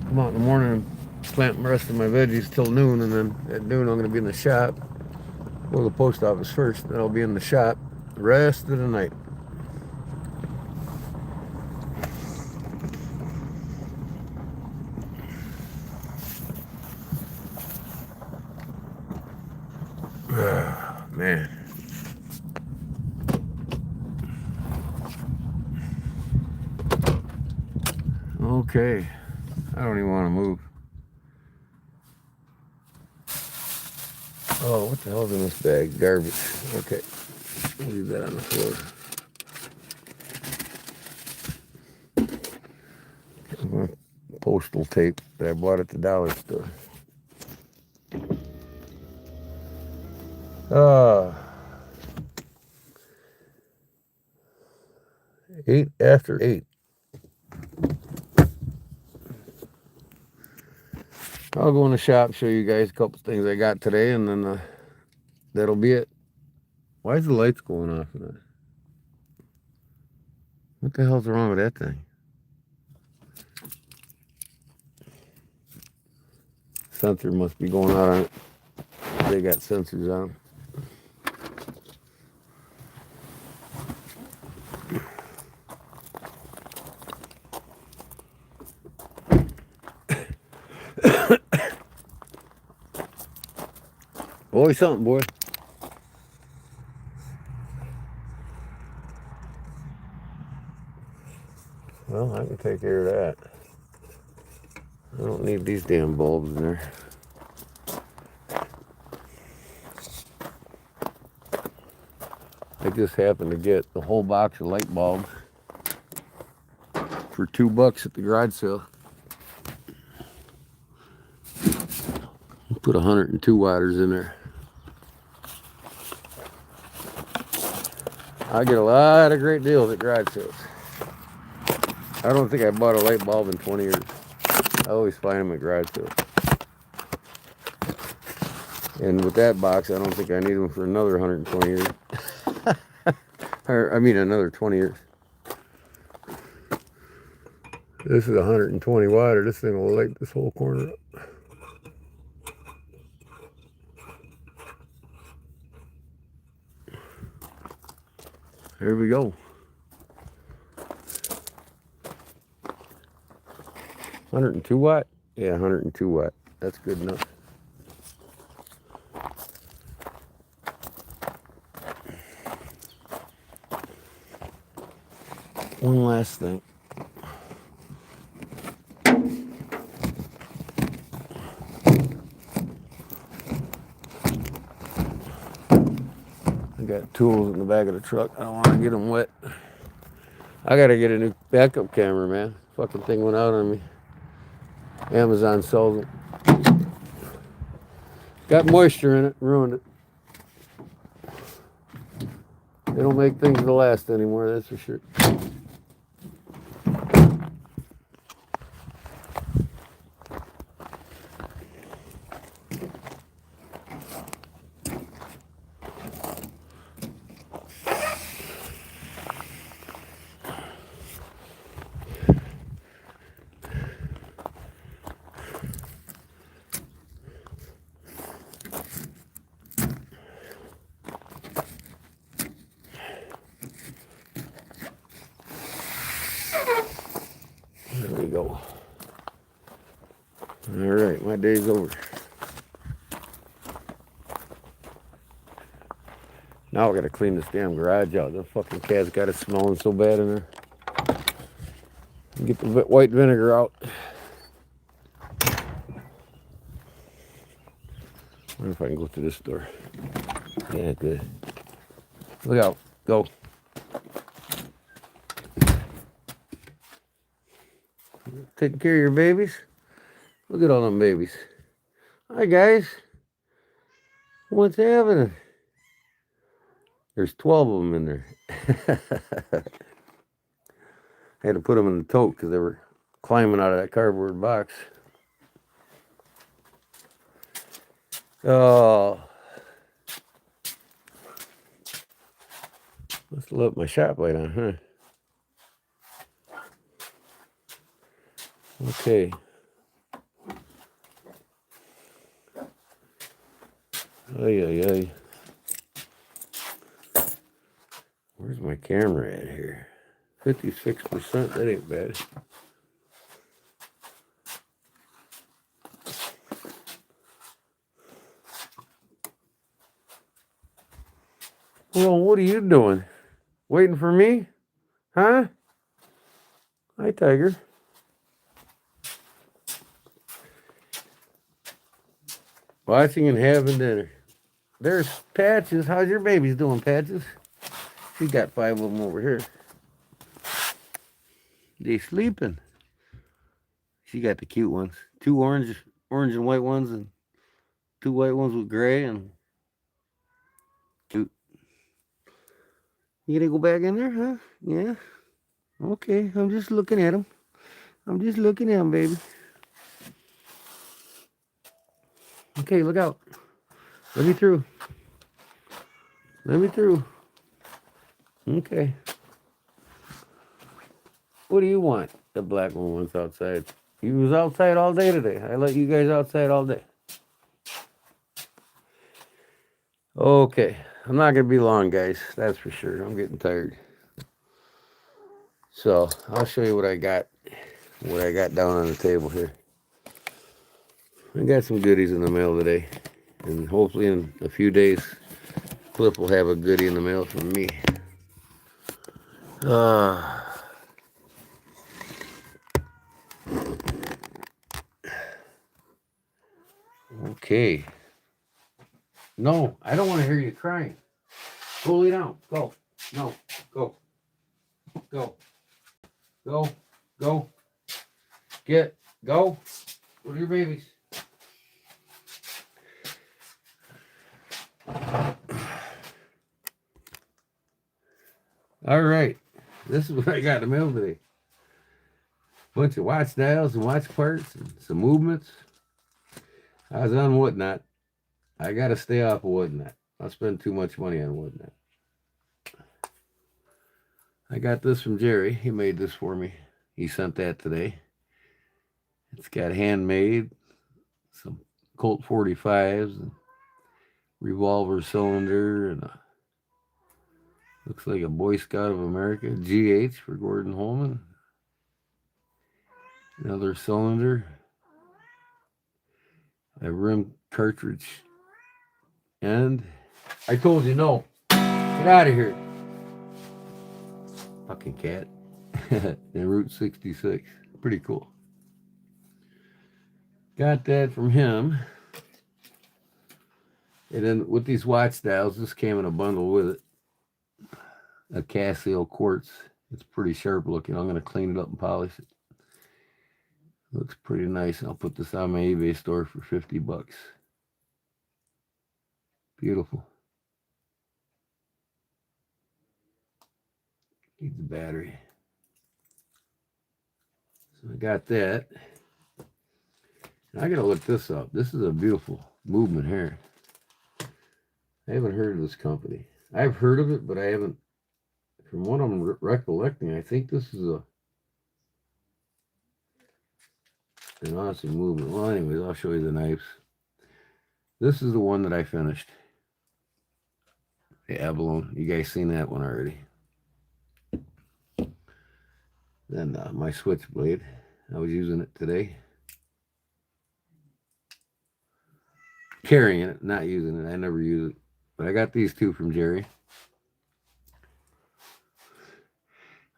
A: Come out in the morning and plant the rest of my veggies till noon, and then at noon I'm going to be in the shop. Go to the post office first, then I'll be in the shop the rest of the night. Man. Okay. I don't even want to move. Oh, what the hell's in this bag? Garbage. Okay. I'll leave that on the floor. Postal tape that I bought at the dollar store. 8 after 8. I'll go in the shop, show you guys a couple things I got today, and then that'll be it. Why is the lights going off in that? What the hell's wrong with that thing? Sensor must be going out on it. They got sensors on them. Always something, boy. Well, I can take care of that. I don't need these damn bulbs in there. I just happened to get the whole box of light bulbs for $2 at the garage sale. Put 102 watters in there. I get a lot of great deals at garage sales. I don't think I bought a light bulb in 20 years. I always find them at garage sales. And with that box, I don't think I need them for another 120 years. Or, I mean, another 20 years. This is 120 watt. This thing will light this whole corner up. There we go. 102 watt? Yeah, 102 watt. That's good enough. One last thing. I got tools in the back of the truck. I don't want to get them wet. I got to get a new backup camera, man. Fucking thing went out on me. Amazon sold it. Got moisture in it, ruined it. They don't make things to last anymore, that's for sure. There we go. All right, my day's over. Now I gotta clean this damn garage out. The fucking cat's got it smelling so bad in there. Get the white vinegar out. I wonder if I can go through this door. Yeah, good. Look out. Go. Taking care of your babies? Look at all them babies. Hi, guys. What's happening? There's 12 of them in there. I had to put them in the tote because they were climbing out of that cardboard box. Oh. Let's let my shop light on, huh? Okay. Ay, ay, ay. Where's my camera at here? 56%, that ain't bad. Well, what are you doing? Waiting for me? Huh? Hi, Tiger. Watching and having dinner. There's Patches. How's your babies doing, Patches? She got 5 of them over here. They sleeping. She got the cute ones. 2 orange and white ones, and 2 white ones with gray, and cute. You gonna go back in there, huh? Yeah. Okay, I'm just looking at them. I'm just looking at them, baby. Okay, look out. Let me through. Let me through. Okay. What do you want? The black one wants outside. He was outside all day today. I let you guys outside all day. Okay. I'm not going to be long, guys. That's for sure. I'm getting tired. So, I'll show you what I got. What I got down on the table here. I got some goodies in the mail today. And hopefully in a few days, Cliff will have a goodie in the mail from me. Okay. No, I don't want to hear you crying. Go lay down. Go. No. Go. Go. Go. Go. Get. Go. Go to your babies. All right. This is what I got in the mail today. Bunch of watch dials and watch parts and some movements. I was on Whatnot. I got to stay off of Whatnot. I spend too much money on Whatnot. I got this from Jerry. He made this for me. He sent that today. It's got handmade, some Colt 45s, and revolver cylinder, and looks like a Boy Scout of America, GH for Gordon Holman. Another cylinder, a rim cartridge, and I told you no. Get out of here. Fucking cat. And Route 66. Pretty cool. Got that from him. And then with these watch dials, this came in a bundle with it. A Casio quartz. It's pretty sharp looking. I'm going to clean it up and polish it. Looks pretty nice. I'll put this on my eBay store for $50. Beautiful. Needs a battery. So I got that. And I got to look this up. This is a beautiful movement here. I haven't heard of this company. I've heard of it, but I haven't. From what I'm recollecting, I think this is an awesome movement. Well, anyways, I'll show you the knives. This is the one that I finished. The abalone. You guys seen that one already. Then my switchblade. I was using it today. Carrying it, not using it. I never use it. But I got these two from Jerry.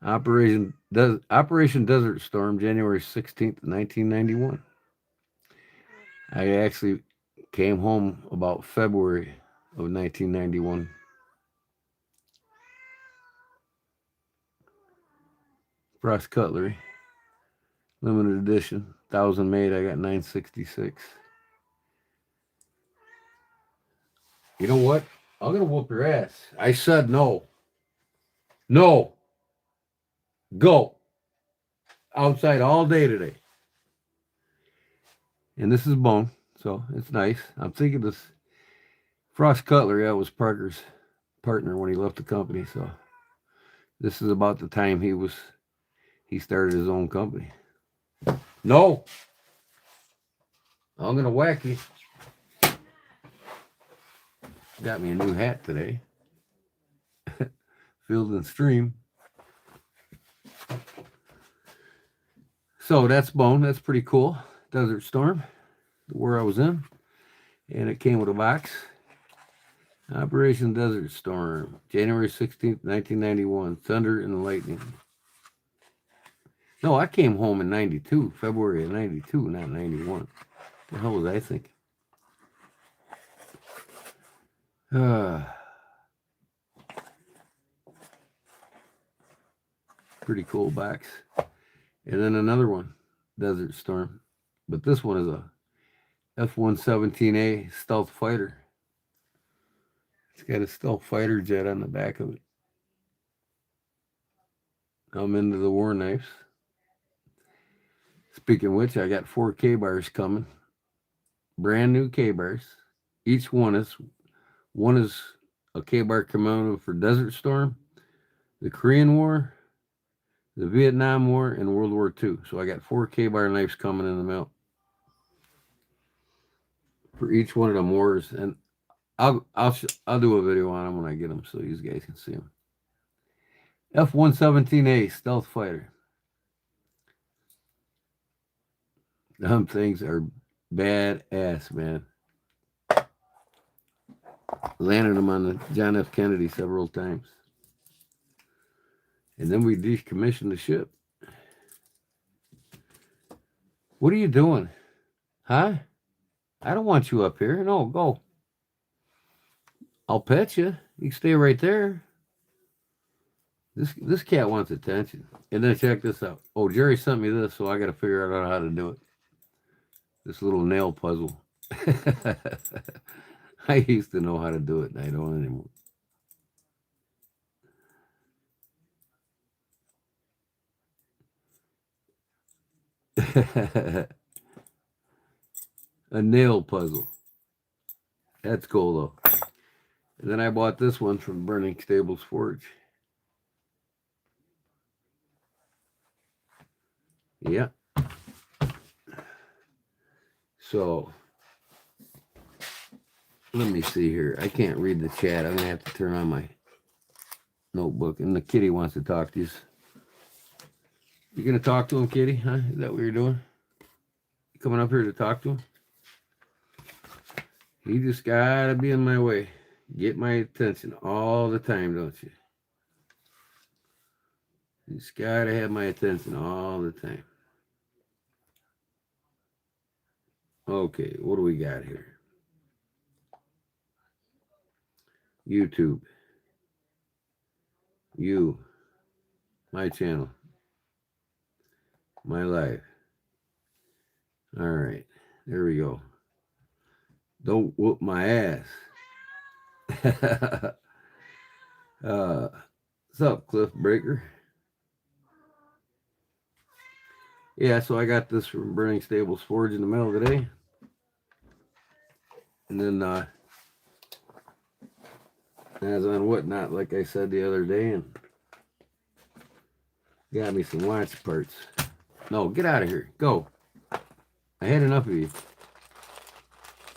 A: Operation Desert Storm, January 16th, 1991. I actually came home about February of 1991. Frost Cutlery, limited edition, 1,000 made. I got 966. You know what? I'm gonna whoop your ass. I said no. No. Go. Outside all day today. And this is bone, so it's nice. I'm thinking this Frost Cutlery, that was Parker's partner when he left the company, so this is about the time he started his own company. No. I'm gonna whack you. Got me a new hat today. Field and Stream. So that's bone. That's pretty cool. Desert Storm, where I was in. And it came with a box. Operation Desert Storm, January 16th, 1991. Thunder and Lightning. No, I came home in 92. February of 92, not 91. The hell was I thinking? Pretty cool box. And then another one, Desert Storm. But this one is a F-117A stealth fighter. It's got a stealth fighter jet on the back of it. I'm into the war knives. Speaking of which, I got 4 K-bars coming. Brand new K-bars. Each one is a K-bar commemorative for Desert Storm, the Korean War, the Vietnam War, and World War II. So I got 4 K-bar knives coming in the mail for each one of them wars, and I'll do a video on them when I get them so you guys can see them. F-117A stealth fighter. Them things are badass, man. Landed them on the John F. Kennedy several times. And then we decommissioned the ship. What are you doing? Huh? I don't want you up here. No, go. I'll pet you. You can stay right there. This cat wants attention. And then check this out. Oh, Jerry sent me this, so I got to figure out how to do it. This little nail puzzle. I used to know how to do it, and I don't anymore. A nail puzzle. That's cool though. And then I bought this one from Burning Stables Forge. Yeah. So let me see here. I can't read the chat. I'm gonna have to turn on my notebook. And the kitty wants to talk to you. You gonna talk to him, kitty? Huh? Is that what you're doing? You coming up here to talk to him? He just gotta be in my way. Get my attention all the time, don't you? You just gotta have my attention all the time. Okay, what do we got here? YouTube. You. My channel. My life. All right. There we go. Don't whoop my ass. What's up, Cliff Breaker? Yeah, so I got this from Burning Stables Forge in the mail today. And then as on Whatnot, like I said the other day, and got me some watch parts. No, get out of here. Go. I had enough of you.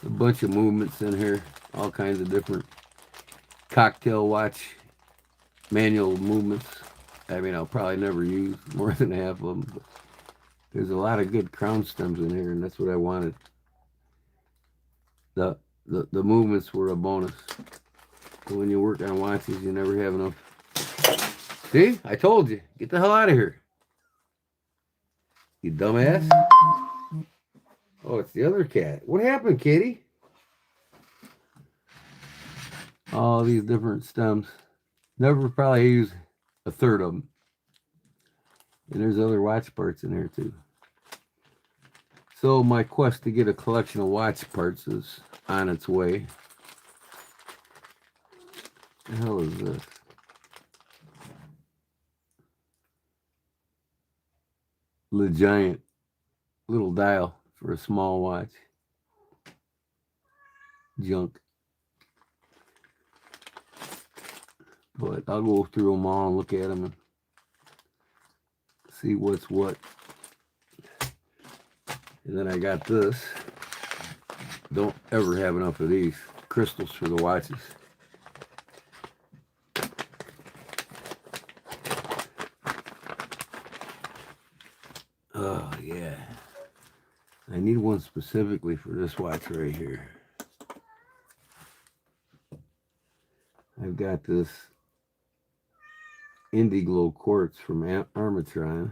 A: A bunch of movements in here. All kinds of different cocktail watch manual movements. I mean, I'll probably never use more than half of them. But there's a lot of good crown stems in here, and that's what I wanted. The movements were a bonus. So when you work on watches, you never have enough. See? I told you. Get the hell out of here. You dumbass. Oh, it's the other cat. What happened, kitty? All these different stems. Never probably use a third of them. And there's other watch parts in there too. So my quest to get a collection of watch parts is on its way. What the hell is this? Le Giant little dial for a small watch. Junk. But I'll go through them all and look at them and see what's what. And then I got this. Don't ever have enough of these crystals for the watches. Oh, yeah. I need one specifically for this watch right here. I've got this Indiglo quartz from Armatron.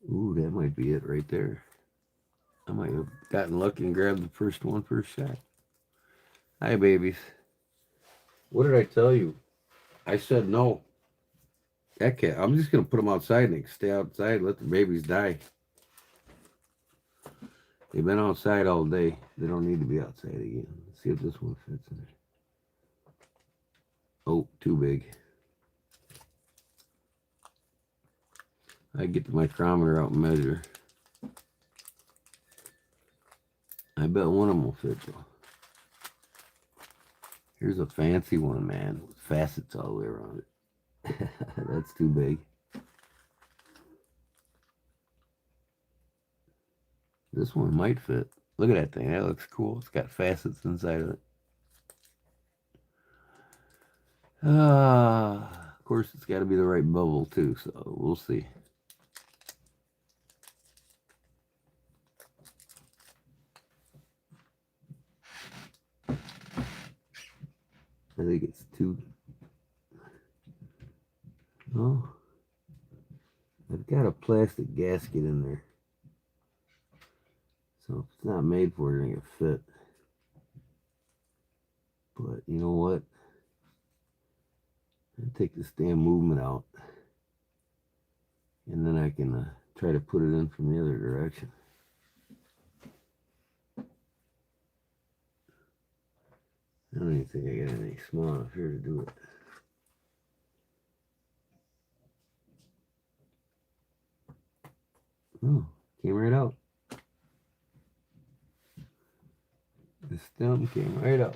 A: Ooh, that might be it right there. I might have gotten lucky and grabbed the first one first shot. Hi, babies. What did I tell you? I said no. That cat, I'm just going to put them outside and they can stay outside and let the babies die. They've been outside all day. They don't need to be outside again. Let's see if this one fits in there. Oh, too big. I get the micrometer out and measure. I bet one of them will fit though. Here's a fancy one, man, with facets all the way around it. That's too big. This one might fit. Look at that thing. That looks cool. It's got facets inside of it. Of course, it's got to be the right bevel too, so we'll see. I think it's two. Oh, I've got a plastic gasket in there. So if it's not made for it, it ain't gonna fit. But you know what? I take this damn movement out, and then I can try to put it in from the other direction. I don't even think I got anything small enough here to do it. Oh, came right out. The stem came right out.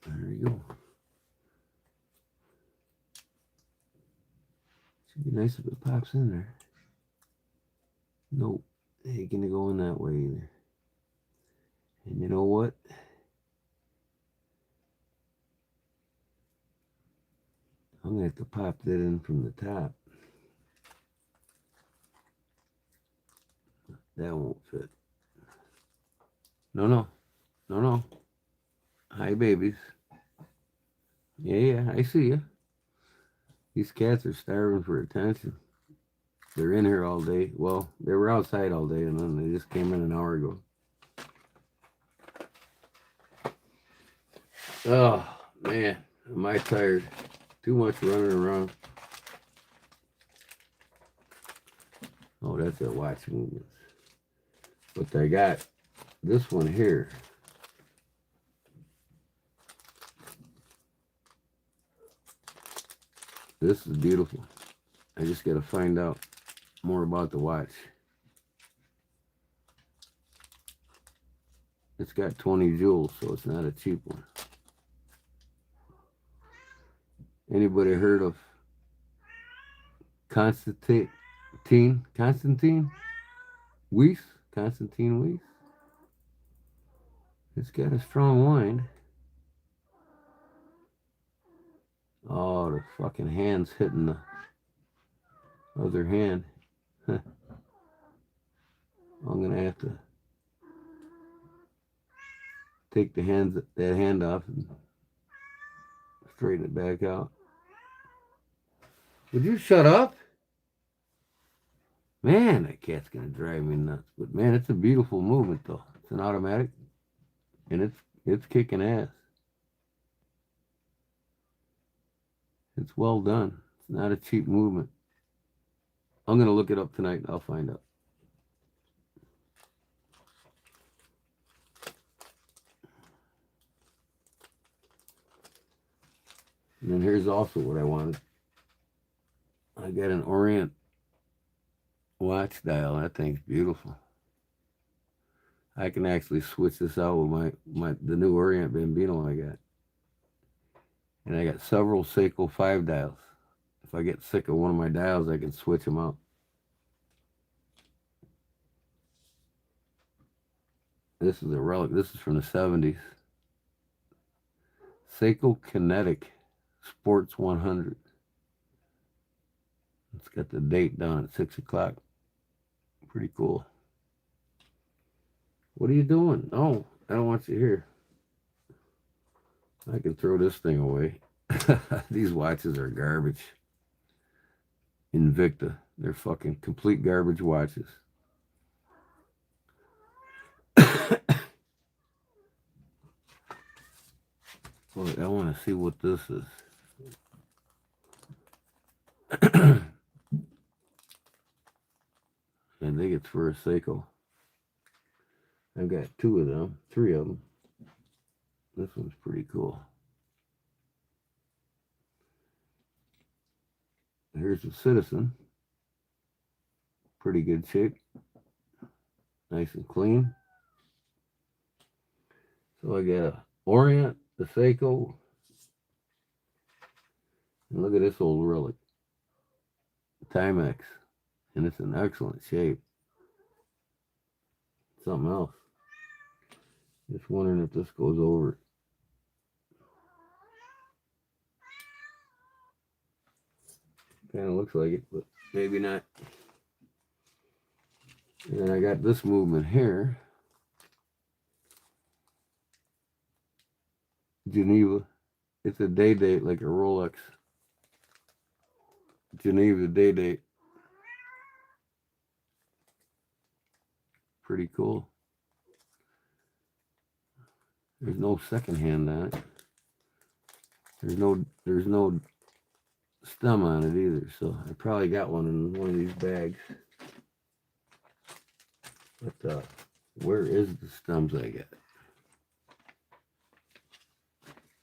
A: There you go. Should be nice if it pops in there. Nope, ain't gonna go in that way either. And you know what? I'm gonna have to pop that in from the top. That won't fit. No. Hi, babies. Yeah, I see you. These cats are starving for attention. They're in here all day. Well, they were outside all day, and then they just came in an hour ago. Oh, man. Am I tired? Too much running around. Oh, that's it. Watch movements. But I got this one here. This is beautiful. I just got to find out more about the watch. It's got 20 jewels, so it's not a cheap one. Anybody heard of Constantine Weiss? Constantine Weiss? It's got a strong wind. Oh, the fucking hand's hitting the other hand. I'm gonna have to take that hand off and straighten it back out. Would you shut up? Man, that cat's gonna drive me nuts. But man, it's a beautiful movement though. It's an automatic, and it's kicking ass. It's well done. It's not a cheap movement. I'm gonna look it up tonight and I'll find out. And then here's also what I wanted. I got an Orient watch dial. That thing's beautiful. I can actually switch this out with the new Orient Bambino I got. And I got several Seiko 5 dials. If I get sick of one of my dials, I can switch them out. This is a relic. This is from the 70s. Seiko Kinetic Sports 100. It's got the date down at 6 o'clock. Pretty cool. What are you doing? Oh, I don't want you here. I can throw this thing away. These watches are garbage. Invicta. They're fucking complete garbage watches. Boy, I want to see what this is. I think it's for a Seiko. I've got 2 of them, 3 of them. This one's pretty cool. Here's a Citizen. Pretty good shape. Nice and clean. So I got a Orient, a Seiko. And look at this old relic. Timex. And it's in excellent shape. Something else. Just wondering if this goes over. Kind of looks like it, but maybe not. And then I got this movement here. Geneva. It's a day date like a Rolex. Geneva day date. Pretty cool. There's no second hand on it. There's no stem on it either, so I probably got one in one of these bags. But where is the stems I got?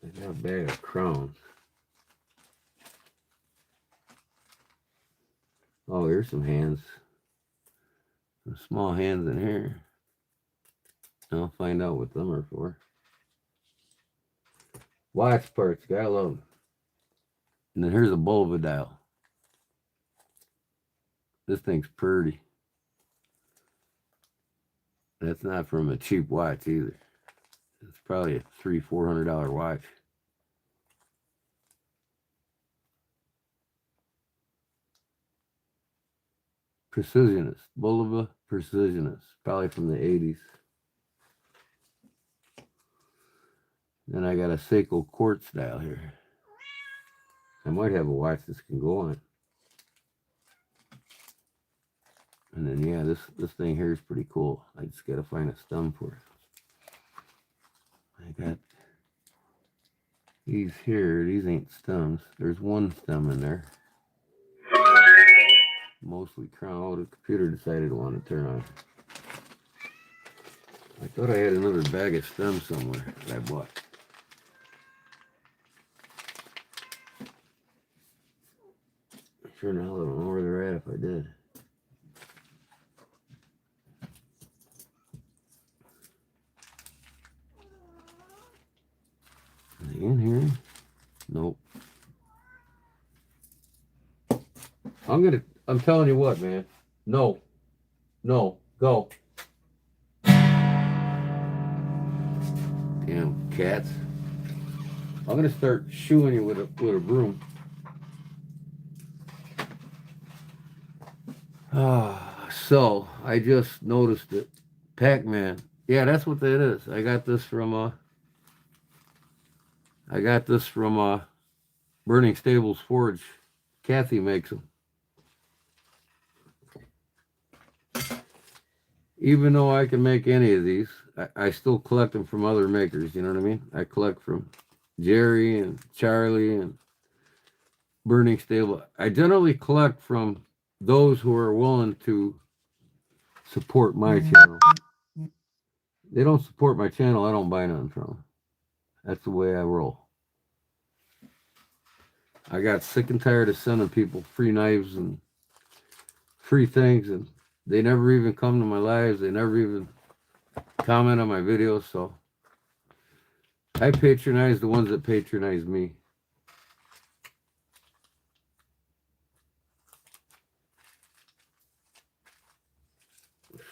A: I got a bag of crowns. Oh, here's some hands. Some small hands in here. I'll find out what them are for. Watch parts, gotta love them. And then here's a Bulba dial. This thing's pretty. That's not from a cheap watch either. It's probably a $300-400 watch. Precisionist, Bulba Precisionist, probably from the 80s. Then I got a Seiko quartz dial here. I might have a watch this can go on. And then yeah, this thing here is pretty cool. I just gotta find a stem for it. I got these here. These ain't stems. There's one stem in there. Mostly crown. Oh, the computer decided it wanted to turn on. I thought I had another bag of stems somewhere that I bought. Sure now I don't know where they're at if I did. Are they in here? Nope. I'm telling you what, man. No. No. Go. Damn cats. I'm gonna start shooing you with a broom. So I just noticed it. Pac-Man. Yeah, that's what that is. I got this from Burning Stables Forge. Kathy makes them. Even though I can make any of these, I still collect them from other makers, you know what I mean? I collect from Jerry and Charlie and Burning Stable. I generally collect from those who are willing to support my channel. They don't support my channel, I don't buy none from them. That's the way I roll. I got sick and tired of sending people free knives and free things, and they never even come to my lives. They never even comment on my videos, so I patronize the ones that patronize me.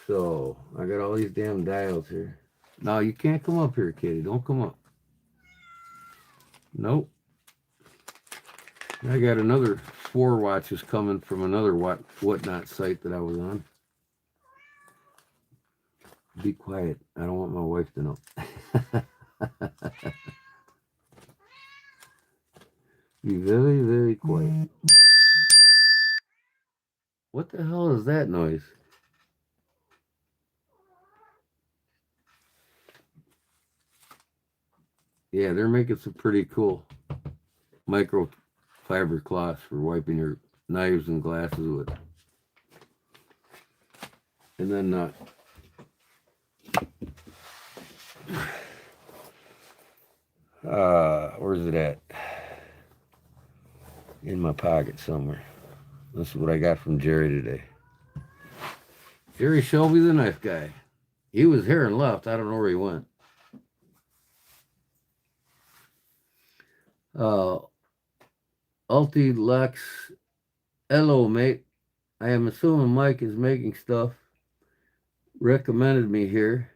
A: So I got all these damn dials here. No, you can't come up here, kitty. Don't come up. Nope. I got another 4 watches coming from another whatnot site that I was on. Be quiet. I don't want my wife to know. Be very, very quiet. What the hell is that noise? Yeah, they're making some pretty cool microfiber cloths for wiping your knives and glasses with. And then where's it at? In my pocket somewhere. This is what I got from Jerry today. Jerry Shelby, the knife guy. He was here and left. I don't know where he went. Ulti Lex. Hello, mate. I am assuming Mike is making stuff. Recommended me here.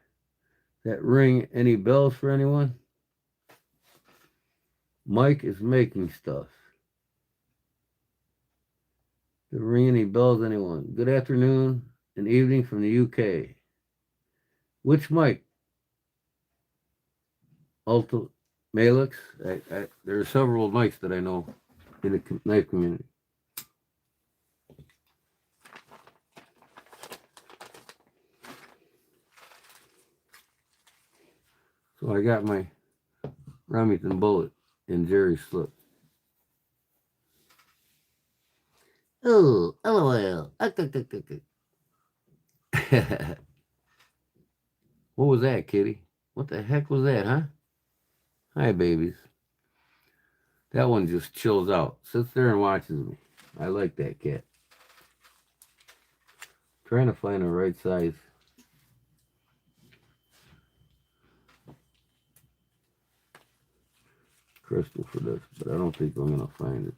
A: That ring any bells for anyone? Mike is making stuff. That ring any bells anyone? Good afternoon and evening from the UK. Which Mike? Ulta Malix? There are several Mikes that I know in the knife community. So I got my Remington bullet in Jerry's slip. Oh, LOL. What was that, kitty? What the heck was that, huh? Hi, babies. That one just chills out. Sits there and watches me. I like that cat. Trying to find the right size crystal for this, but I don't think I'm going to find it.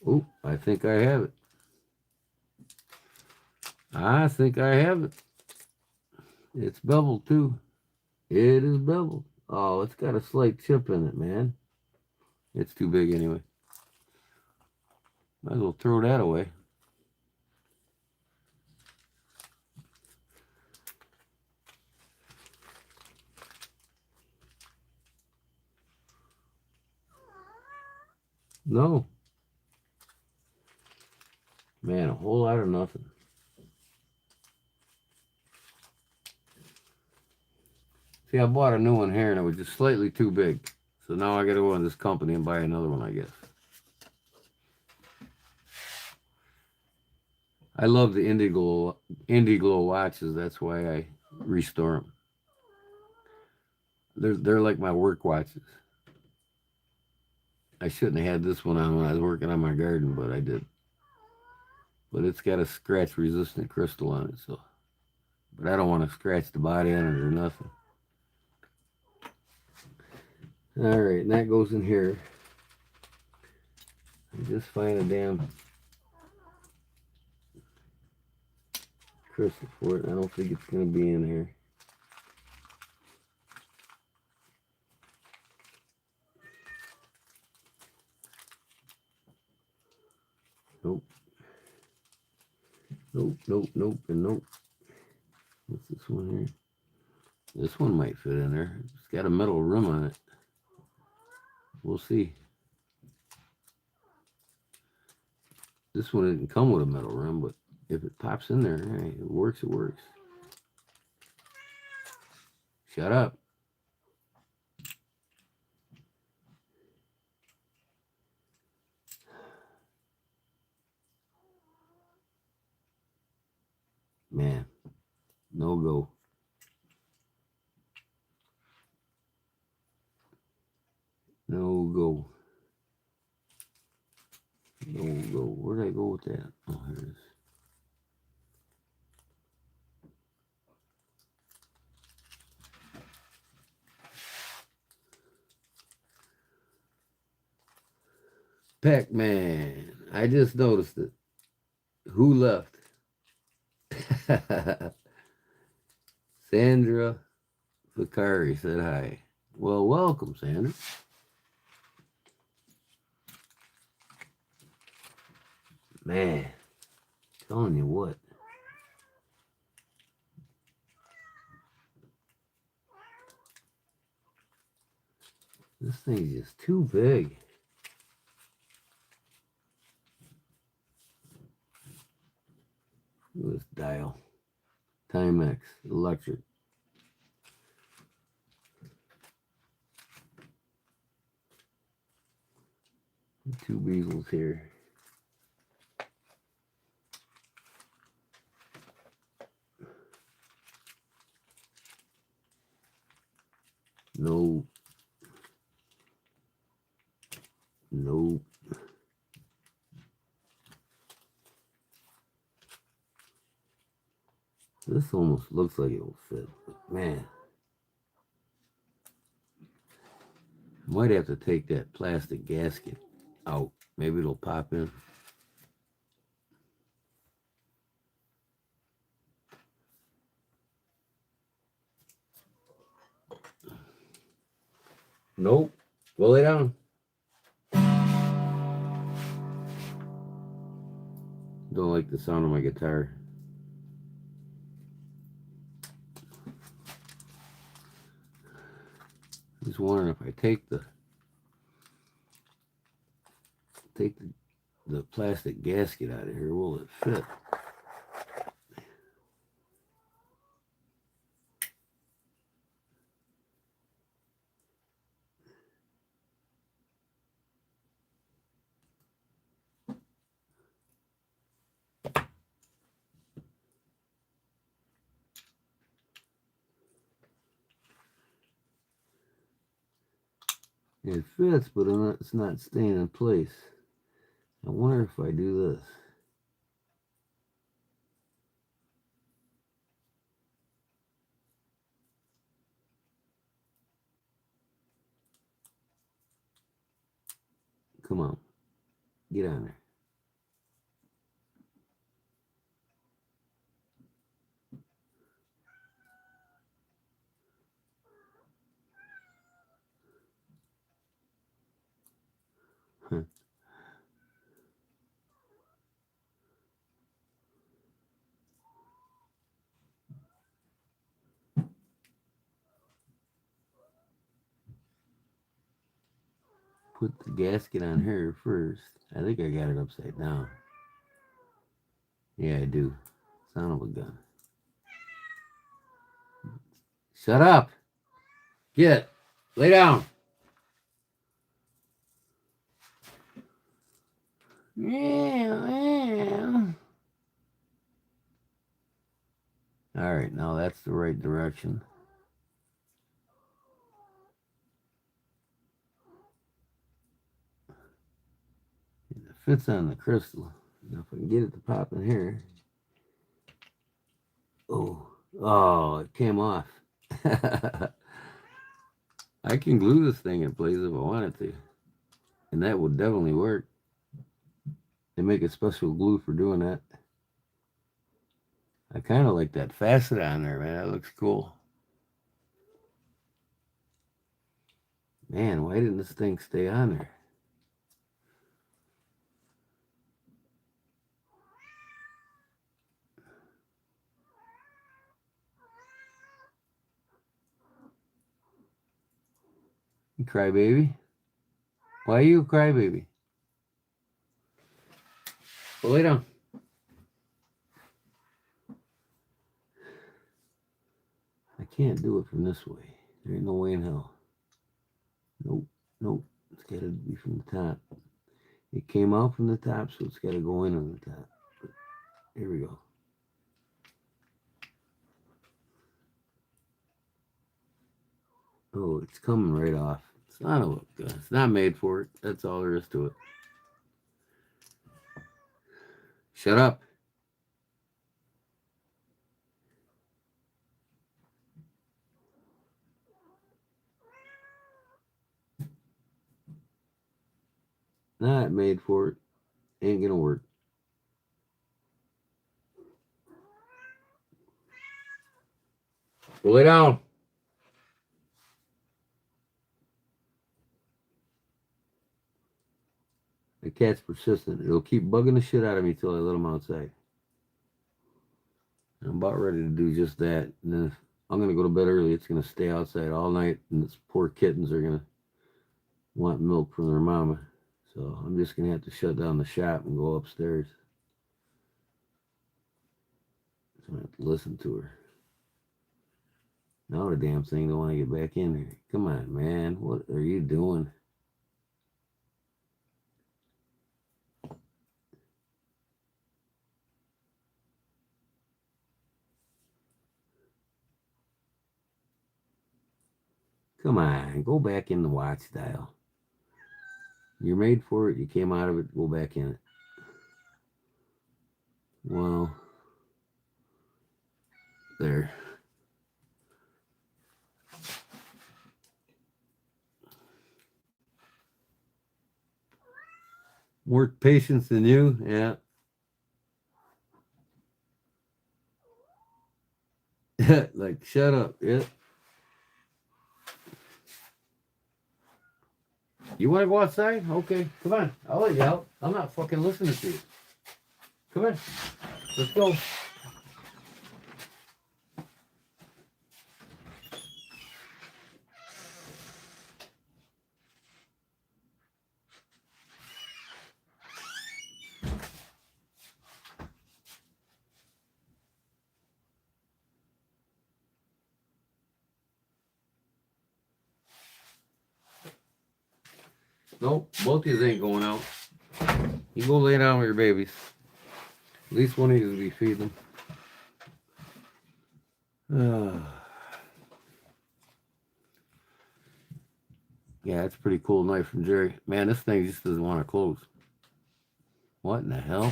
A: Oh, I think I have it. I think I have it. It's beveled too. It is beveled. Oh, it's got a slight chip in it, man. It's too big anyway. Might as well throw that away. No. Man, a whole lot of nothing. See, I bought a new one here and it was just slightly too big. So now I gotta go in this company and buy another one, I guess. I love the Indiglo watches. That's why I restore them. They're like my work watches. I shouldn't have had this one on when I was working on my garden, but I did. But it's got a scratch-resistant crystal on it, so. But I don't want to scratch the body on it or nothing. All right, and that goes in here. I just find a damn crystal for it. I don't think it's going to be in here. Nope. Nope, nope, nope, and nope. What's this one here? This one might fit in there. It's got a metal rim on it. We'll see. This one didn't come with a metal rim, but if it pops in there, hey, it works, it works. Shut up. Man, no go. No go. No go. Where'd I go with that? Oh, here it is. Pac-Man. I just noticed it. Who left? Sandra Vicari said hi. Well, welcome, Sandra. Man, telling you what. This thing's just too big. Look at this dial. Timex electric. Two bezels here. No. Nope. This almost looks like it will fit, but man. I might have to take that plastic gasket out. Maybe it'll pop in. Nope. Go lay down. Don't like the sound of my guitar. Just wondering if I take the plastic gasket out of here, will it fit? It fits, but it's not staying in place. I wonder if I do this. Come on, get on there. Put the gasket on her first. I think I got it upside down. Yeah, I do. Son of a gun. Shut up. Get. Lay down. Yeah. All right, now that's the right direction. It fits on the crystal. Now if I can get it to pop in here. Oh, it came off. I can glue this thing in place if I wanted to. And that would definitely work. They make a special glue for doing that. I kind of like that facet on there, man. That looks cool. Man, why didn't this thing stay on there? You crybaby. Why are you a crybaby? Well, lay down. I can't do it from this way. There ain't no way in hell. Nope, nope. It's got to be from the top. It came out from the top, so it's got to go in on the top. But here we go. Oh, it's coming right off. It's not it's not made for it. That's all there is to it. Shut up. Not made for it. Ain't gonna work. Well, lay down. The cat's persistent. It'll keep bugging the shit out of me till I let him outside. I'm about ready to do just that. And then if I'm gonna go to bed early, it's gonna stay outside all night, and its poor kittens are gonna want milk from their mama. So I'm just gonna have to shut down the shop and go upstairs. So I have to listen to her. Now the damn thing don't want to get back in here. Come on, man. What are you doing? Come on, go back in the watch dial. You're made for it. You came out of it. Go back in it. Well, there. More patience than you, yeah. Like, shut up, yeah. You want to go outside? Okay, come on. I'll let you out. I'm not fucking listening to you. Come on. Let's go. Nope, both of you ain't going out. You go lay down with your babies. At least one of you will be feeding them. Yeah, it's a pretty cool knife from Jerry. Man, this thing just doesn't want to close. What in the hell?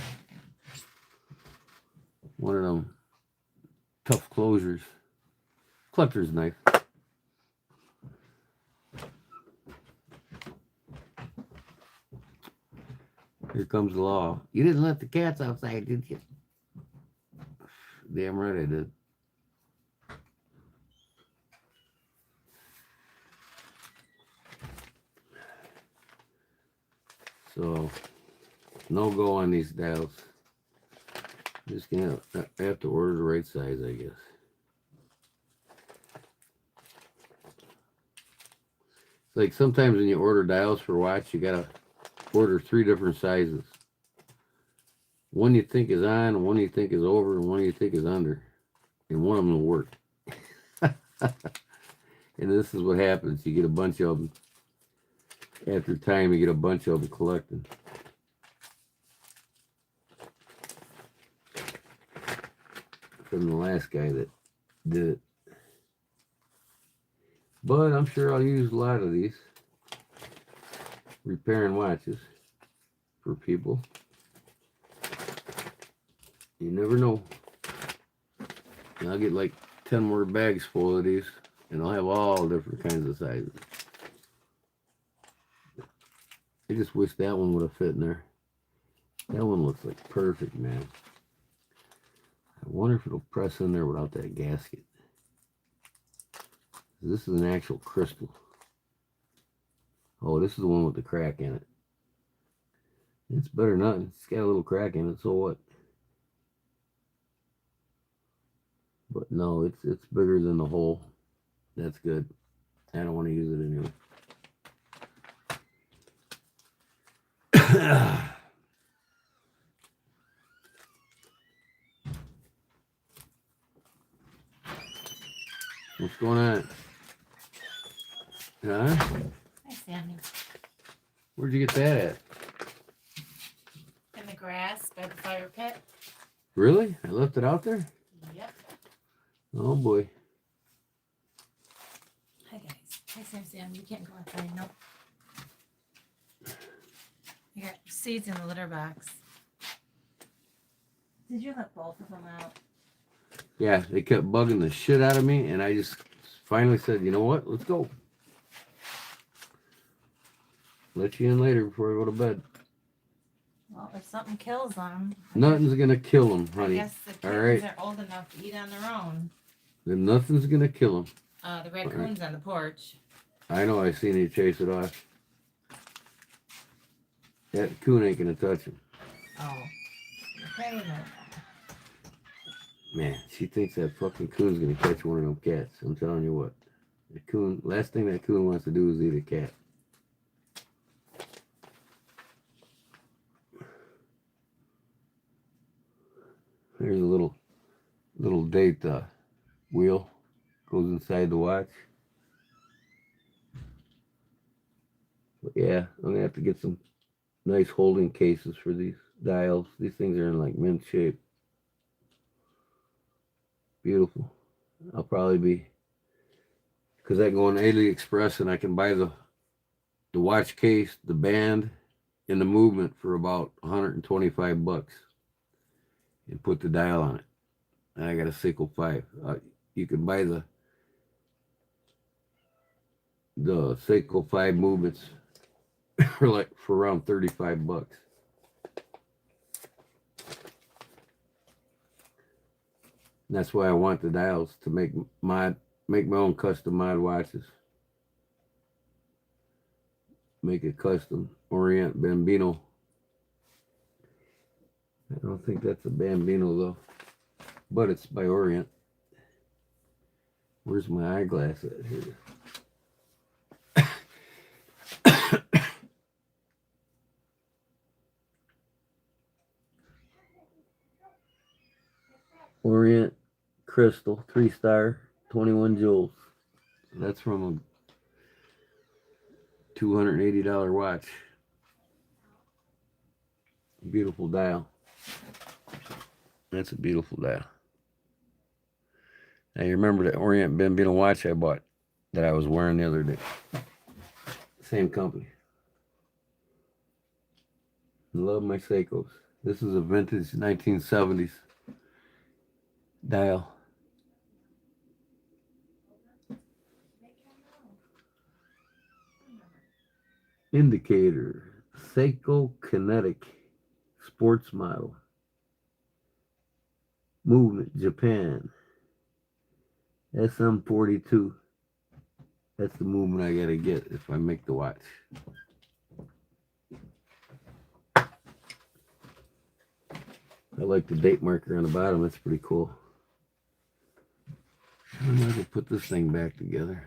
A: One of them tough closures. Collector's knife. Here comes the law. You didn't let the cats outside, did you? Damn right I did. So, no go on these dials. Just gonna have to order the right size, I guess. It's like sometimes when you order dials for watch, you gotta order 3 different sizes. One you think is on, one you think is over, and one you think is under. And one of them will work. And this is what happens. You get a bunch of them. After time, you get a bunch of them collecting. From the last guy that did it. But I'm sure I'll use a lot of these. Repairing watches for people. You never know. And I'll get like 10 more bags full of these. And I'll have all different kinds of sizes. I just wish that one would have fit in there. That one looks like perfect, man. I wonder if it'll press in there without that gasket. This is an actual crystal. Oh, this is the one with the crack in it. It's better than nothing. It's got a little crack in it, so what? But no, it's bigger than the hole. That's good. I don't want to use it anyway. What's going on? Huh?
D: Hi, Sammy.
A: Where'd you get that at?
D: In the grass by the fire pit.
A: Really? I left it out there?
D: Yep.
A: Oh boy.
D: Hi, guys. Hi, Sam. You can't go outside. Nope. You got seeds in the litter box. Did you let both of them out?
A: Yeah, they kept bugging the shit out of me, and I just finally said, you know what? Let's go. Let you in later before I go to bed.
D: Well, if something kills them,
A: Nothing's gonna kill them,
D: I
A: honey.
D: guess the
A: All
D: kittens
A: right.
D: are old enough to eat on their own.
A: Then nothing's gonna kill them.
D: The raccoon's on the porch.
A: I know. I seen you chase it off. That coon ain't gonna touch him.
D: Oh. Okay, then.
A: Man, she thinks that fucking coon's gonna catch one of them cats. I'm telling you what. The coon. Last thing that coon wants to do is eat a cat. Here's a little date wheel. Goes inside the watch. But yeah, I'm gonna have to get some nice holding cases for these dials. These things are in like mint shape. Beautiful. I'll probably be, because I go on AliExpress and I can buy the watch case, the band, and the movement for about 125 bucks and put the dial on it. And I got a Seiko 5. You can buy the Seiko 5 movements for around 35 bucks. And that's why I want the dials, to make my own custom mod watches. Make a custom Orient Bambino. I don't think that's a Bambino though, but it's by Orient. Where's my eyeglass at here? Orient Crystal 3-star, 21 joules. That's from a $280 watch. Beautiful dial. That's a beautiful dial. Now you remember that Orient Bambino watch I bought that I was wearing the other day. Same company. Love my Seikos. This is a vintage 1970s dial. Indicator. Seiko Kinetic Sports Model. Movement, Japan. SM42. That's the movement I gotta get if I make the watch. I like the date marker on the bottom. That's pretty cool. I might as well put this thing back together.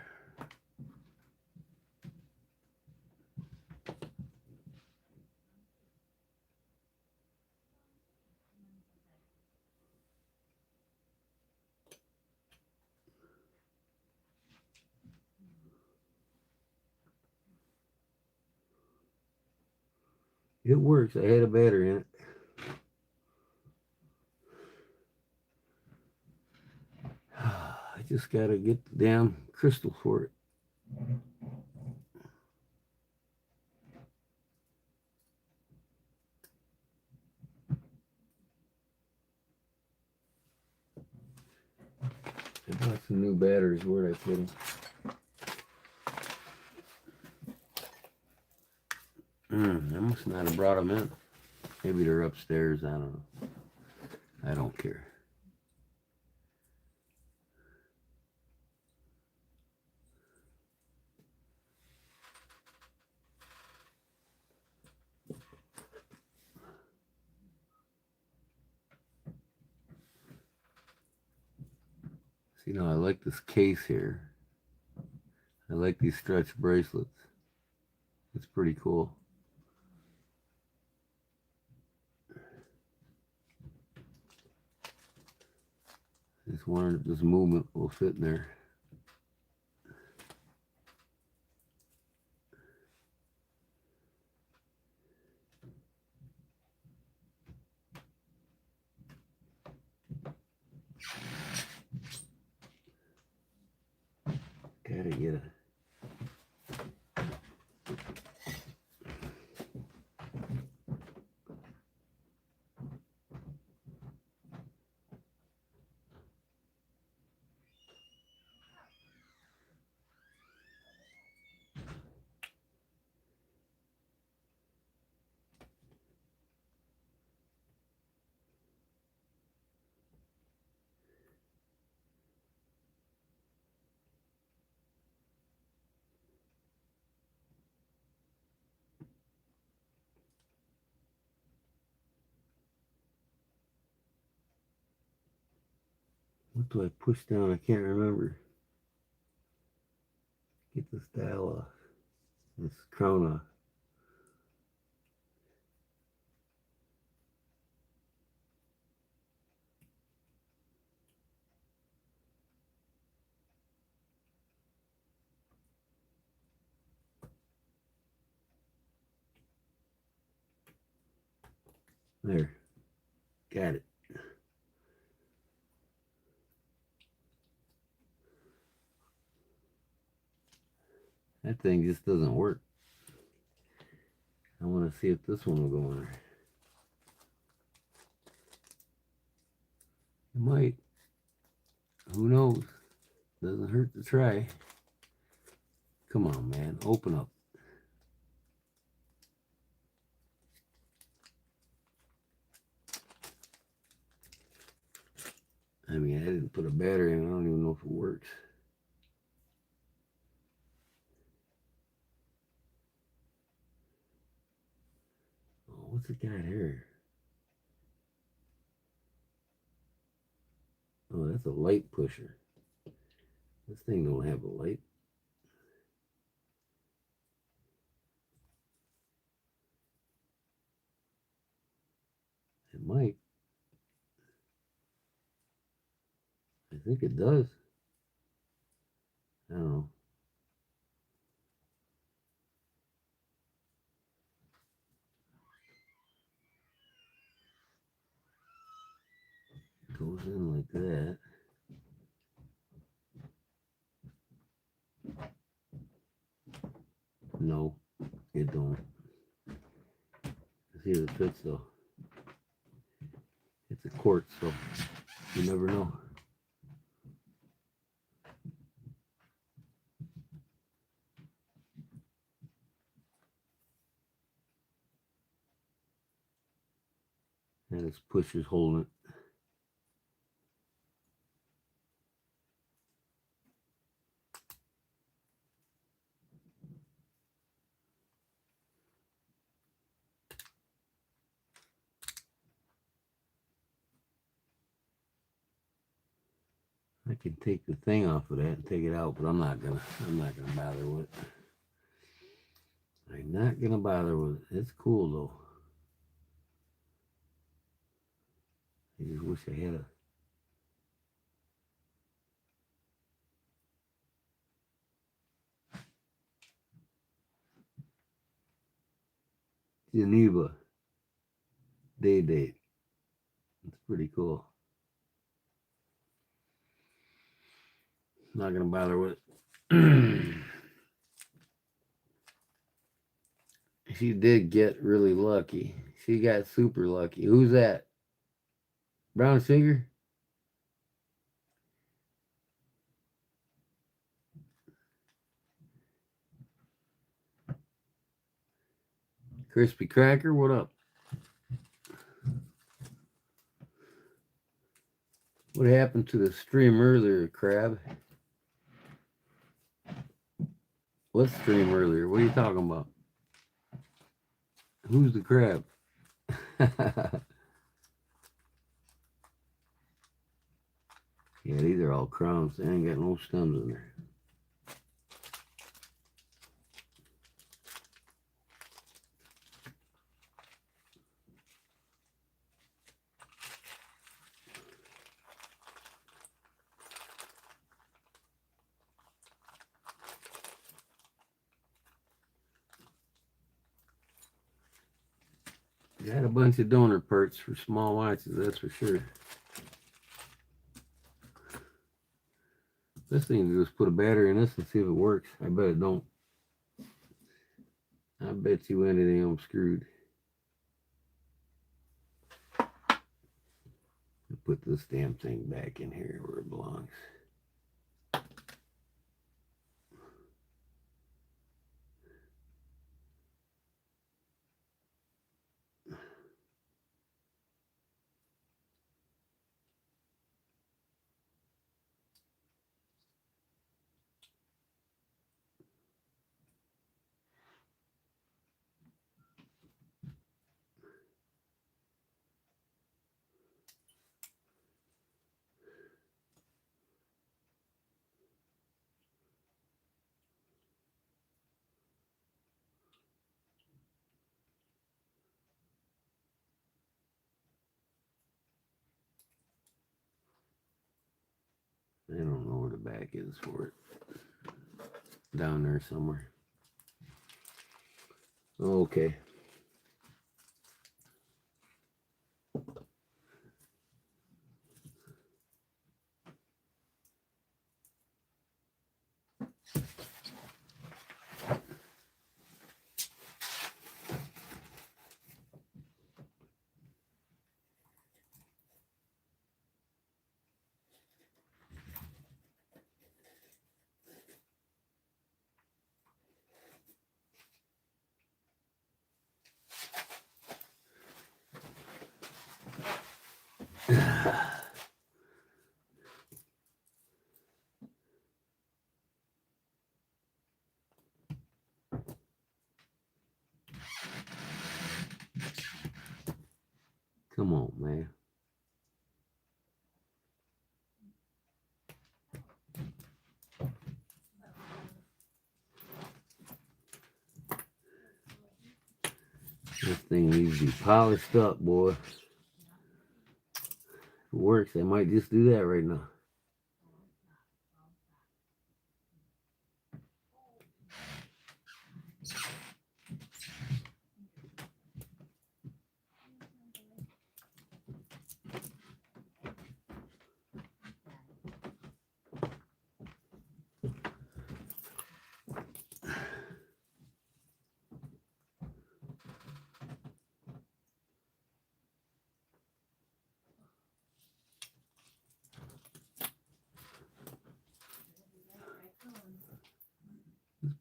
A: It works. I had a battery in it. I just gotta get the damn crystal for it. I bought some new batteries. Where'd I put them? I must not have brought them in. Maybe they're upstairs. I don't know. I don't care. See, now I like this case here. I like these stretch bracelets. It's pretty cool. Just wondering if this movement will fit in there. Gotta get it. What do I push down? I can't remember. Get this dial off. This crown off. There. Got it. That thing just doesn't work. I want to see if this one will go in there. It might. Who knows? Doesn't hurt to try. Come on, man. Open up. I mean, I didn't put a battery in. I don't even know if it works. Oh, what's it got here? Oh, that's a light pusher. This thing don't have a light. It might. I think it does. I don't know. It goes in like that. No. see if it fits though. It's a quartz, so you never know. And this push is holding it. I can take the thing off of that and take it out, but I'm not gonna bother with it. I'm not gonna bother with it. It's cool though. I just wish I had a Geneva day date. It's pretty cool. Not gonna bother with it. She did get really lucky. She got super lucky. Who's that? Brown sugar? Crispy Cracker, what up? What happened to the stream earlier, Crab? What stream earlier? What are you talking about? Who's the crab? Yeah, these are all crowns. They ain't got no stems in there. Got a bunch of donor parts for small watches, that's for sure. This thing, just put a battery in this and see if it works. I bet it don't. I bet you anything I'm screwed. Put this damn thing back in here where it belongs. I don't know where the back is for it. Down there somewhere. Okay. Come on, man. This thing needs to be polished up, boy. If it works, I might just do that right now.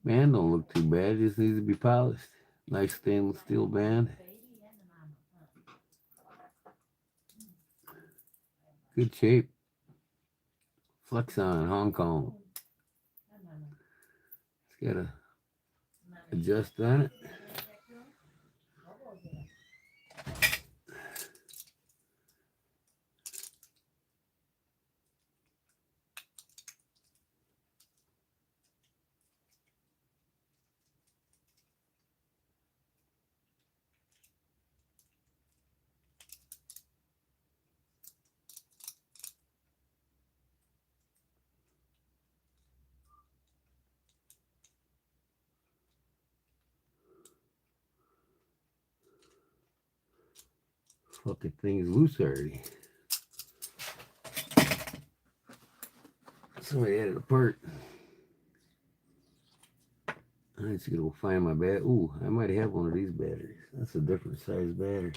A: Band don't look too bad. It just needs to be polished. Nice stainless steel band. Good shape. Flexon, Hong Kong. It's got a adjust on it. Fucking thing's loose already. Somebody had it apart. I just gotta go find my bat. Ooh, I might have one of these batteries. That's a different size battery.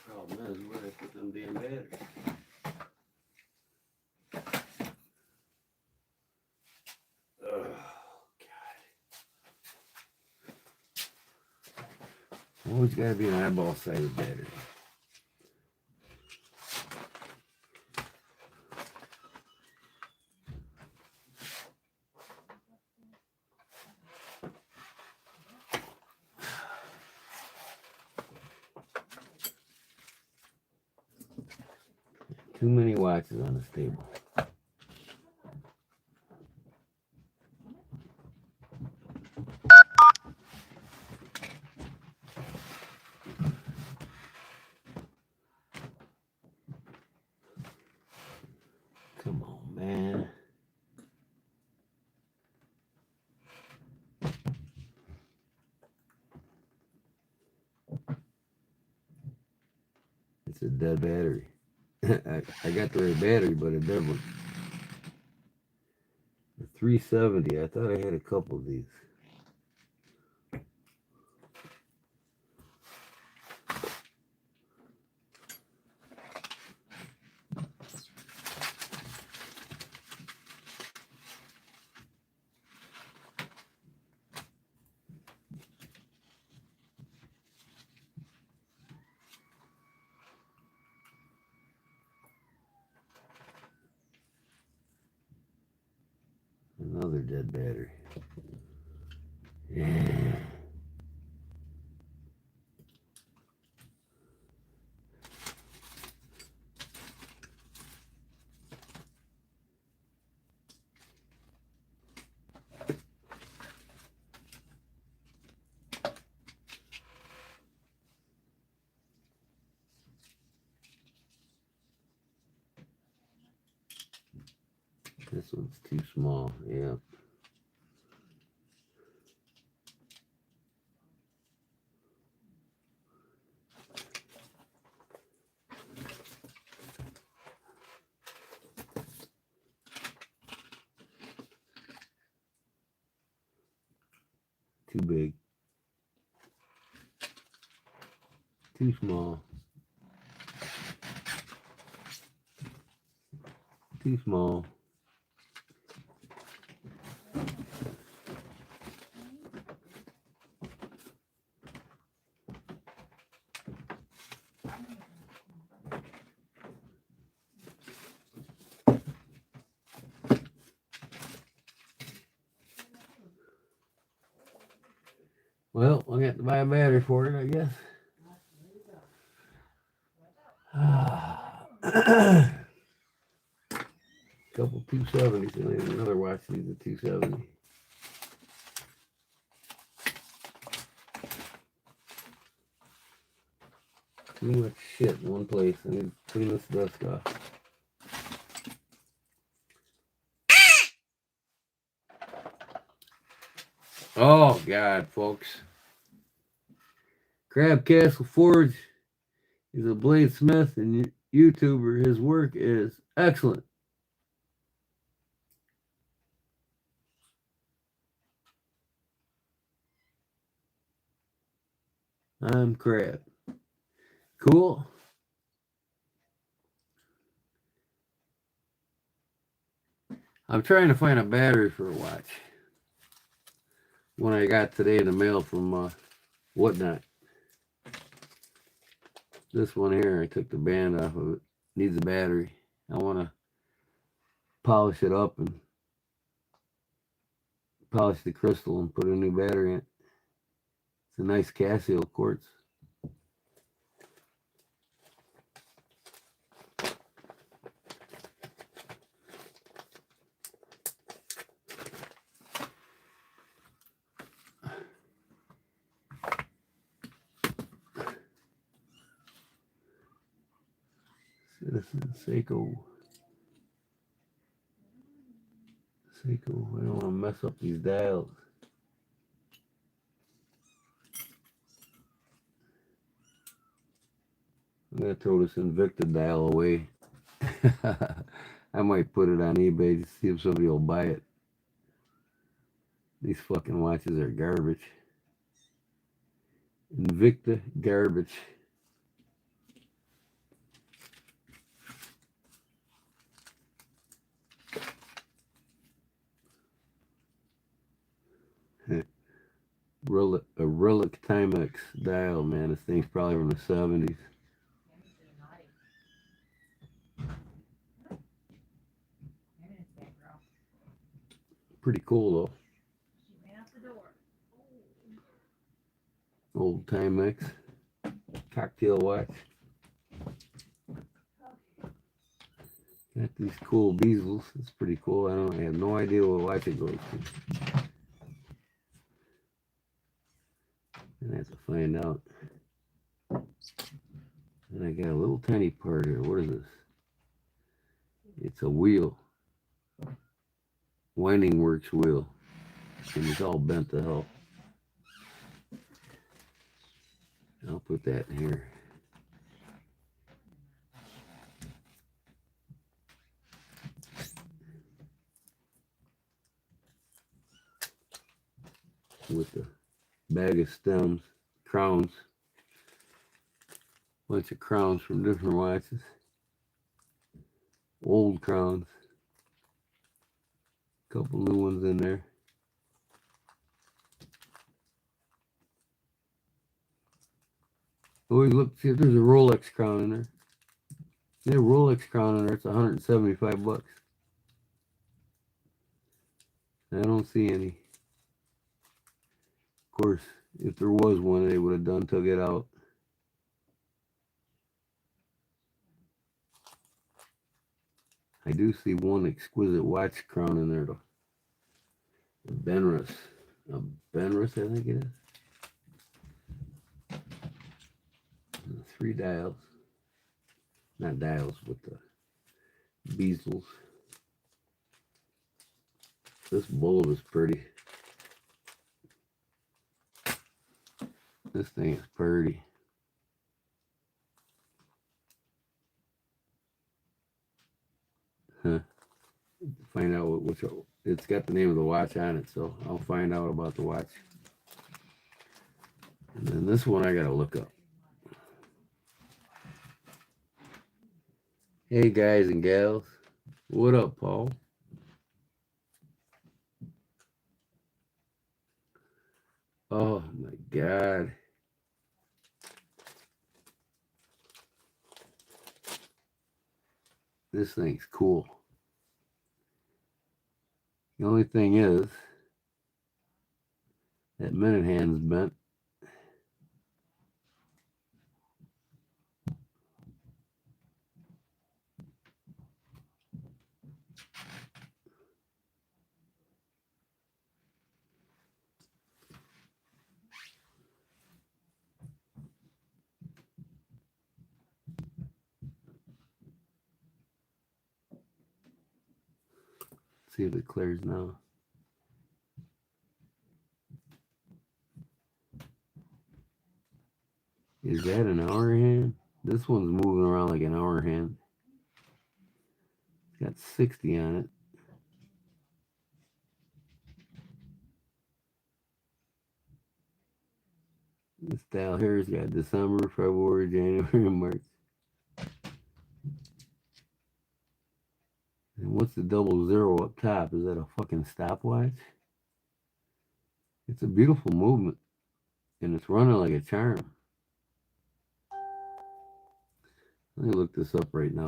A: Problem is, where I put them damn batteries? Oh, God. Always gotta be an eyeball-sized battery. Too many watches on this table. Come on, man. It's a dead battery. I got the right battery, but a dead one. The 370. I thought I had a couple of these. Another dead battery. Yeah. This one's too small. Yeah. Too big. Too small. Too small. Well, I got to buy a battery for it, I guess. Couple 270s, and another watch needs a 270. Too much shit in one place. I need to clean this dust off. Oh, God, folks. Crab Castle Forge is a bladesmith and YouTuber. His work is excellent. I'm Crab. Cool. I'm trying to find a battery for a watch. One I got today in the mail from Whatnot. This one here, I took the band off of it. Needs a battery. I want to polish it up and polish the crystal and put a new battery in it. It's a nice Casio quartz. Citizen Seiko. I don't want to mess up these dials. I'm going to throw this Invicta dial away. I might put it on eBay to see if somebody will buy it. These fucking watches are garbage. Invicta garbage. A relic Timex dial, man. This thing's probably from the 70s. Pretty cool, though. Old Timex. Cocktail watch. Got these cool bezels. It's pretty cool. I have no idea what watch it goes to. I have to find out. And I got a little tiny part here. What is this? It's a wheel. Winding Works wheel. And it's all bent to hell. I'll put that in here. With the bag of stems, crowns. Bunch of crowns from different watches. Old crowns. Couple new ones in there. Always look, see if there's a Rolex crown in there. There's a Rolex crown in there. It's $175. I don't see any. Of course, if there was one, they would have took it out. I do see one exquisite watch crown in there, though. A Benrus. A Benrus, I think it is. 3 dials. Not dials, but the bezels. This bulb is pretty. This thing is pretty. Huh. Find out which it's got the name of the watch on it, so I'll find out about the watch. And then this one I gotta look up. Hey guys and gals, what up, Paul? Oh my God. This thing's cool. The only thing is, that minute hand's bent See if it clears now. Is that an hour hand? This one's moving around like an hour hand. It's got 60 on it. This dial here's got December, February, January, March. And what's the 00 up top? Is that a fucking stopwatch? It's a beautiful movement. And it's running like a charm. Let me look this up right now.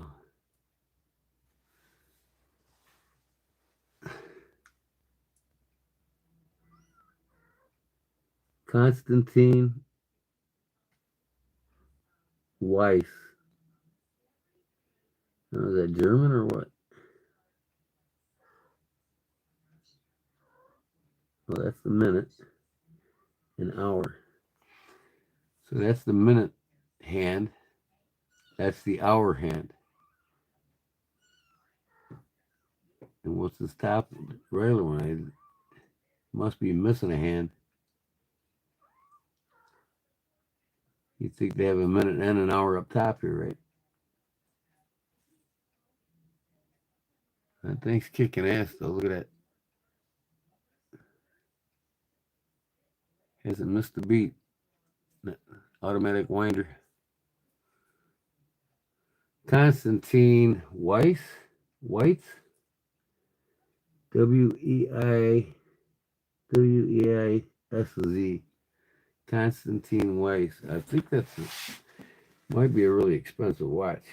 A: Konstantin Weiss. Now, is that German or what? Well, that's the minute. An hour. So that's the minute hand. That's the hour hand. And what's this top regular one? I must be missing a hand. You'd think they have a minute and an hour up top here, right? That thing's kicking ass, though. Look at that. Hasn't missed a beat. Automatic winder. Konstantin Weiss. Weiss. Weiss. Konstantin Weiss. I think might be a really expensive watch.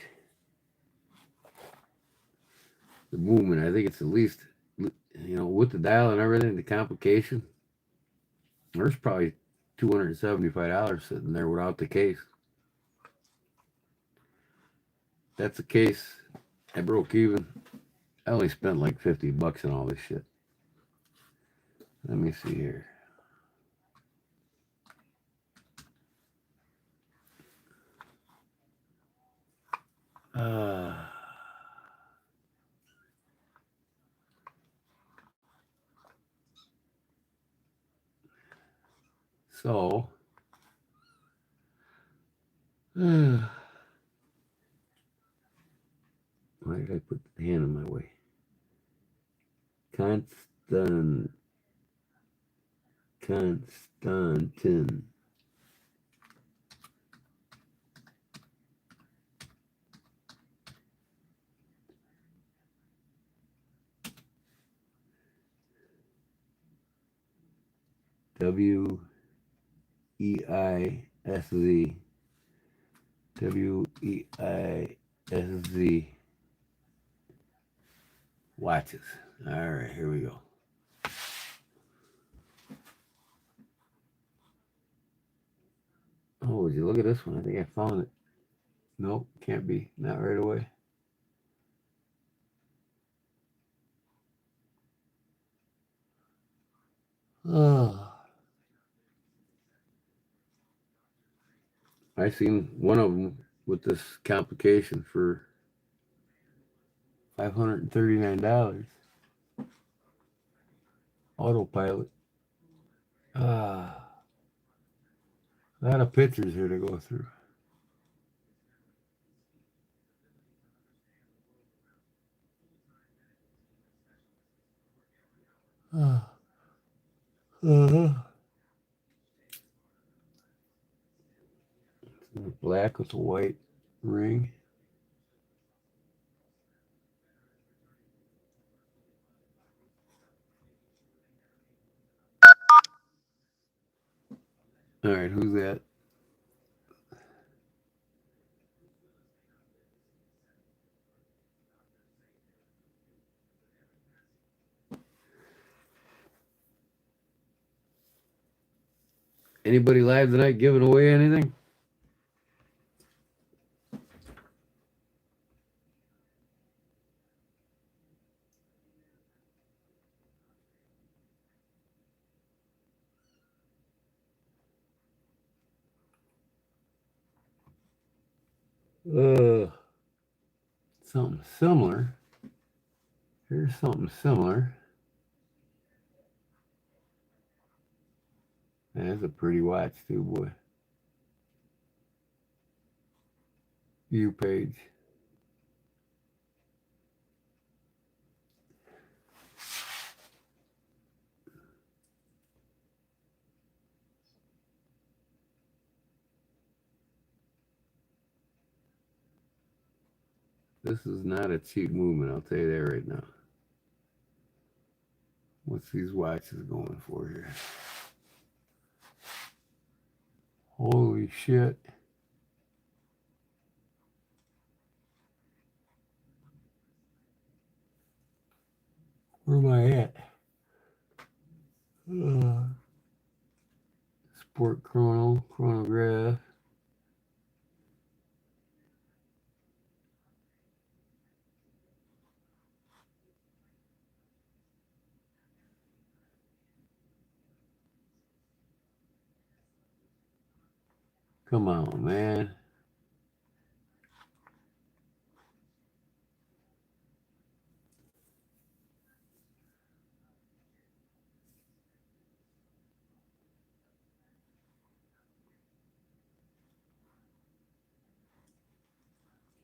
A: The movement, I think it's at least, with the dial and everything, the complication, there's probably $275 sitting there without the case. That's the case. I broke even. I only spent like $50 on all this shit. Let me see here. So, why did I put the hand in my way? Konstantin. Weiss. Weiss. Watches. All right, here we go. Oh, would you look at this one? I think I found it. Nope, can't be. Not right away. Oh. I seen one of them with this complication for $539. Autopilot. A lot of pictures here to go through. Black with a white ring. All right, who's that? Anybody live tonight giving away anything? Something similar. Here's something similar. That's a pretty watch too, boy. View page. This is not a cheap movement, I'll tell you that right now. What's these watches going for here? Holy shit. Where am I at? Sport chronograph. Come on, man.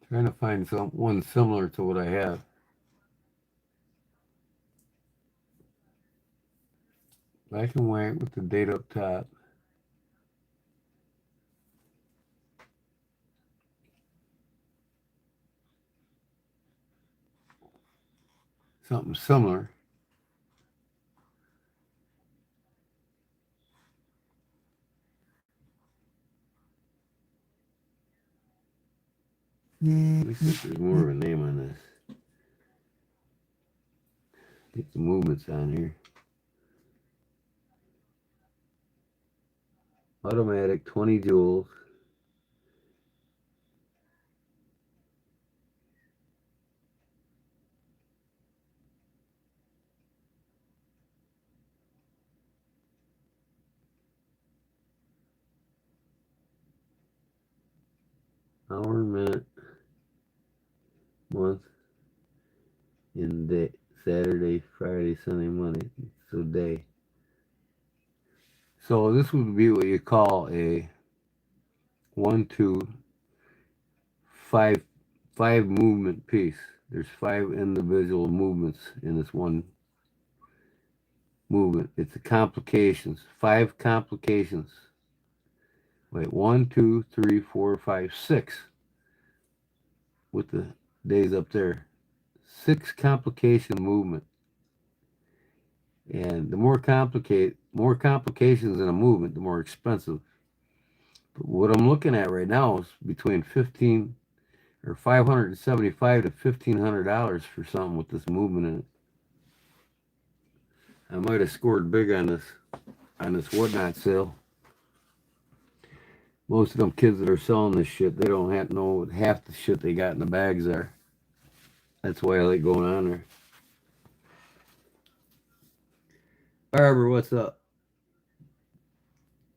A: Trying to find one similar to what I have. Black and white with the date up top. Something similar. Let me see if there's more of a name on this. Get the movements on here. Automatic 20 joules. Hour, minute, month, and day. Saturday, Friday, Sunday, Monday. So day. So this would be what you call a 1, 2, 5, 5 movement piece. There's 5 individual movements in this one movement. It's the complications. 5 complications. Wait, 1, 2, 3, 4, 5, 6. With the days up there. 6 complication movement. And the more complications in a movement, the more expensive. But what I'm looking at right now is between $15 or $575 to $1,500 for something with this movement in it. I might have scored big on this whatnot sale. Most of them kids that are selling this shit, they don't have to know what half the shit they got in the bags are. That's why I like going on there. Barbara, what's up?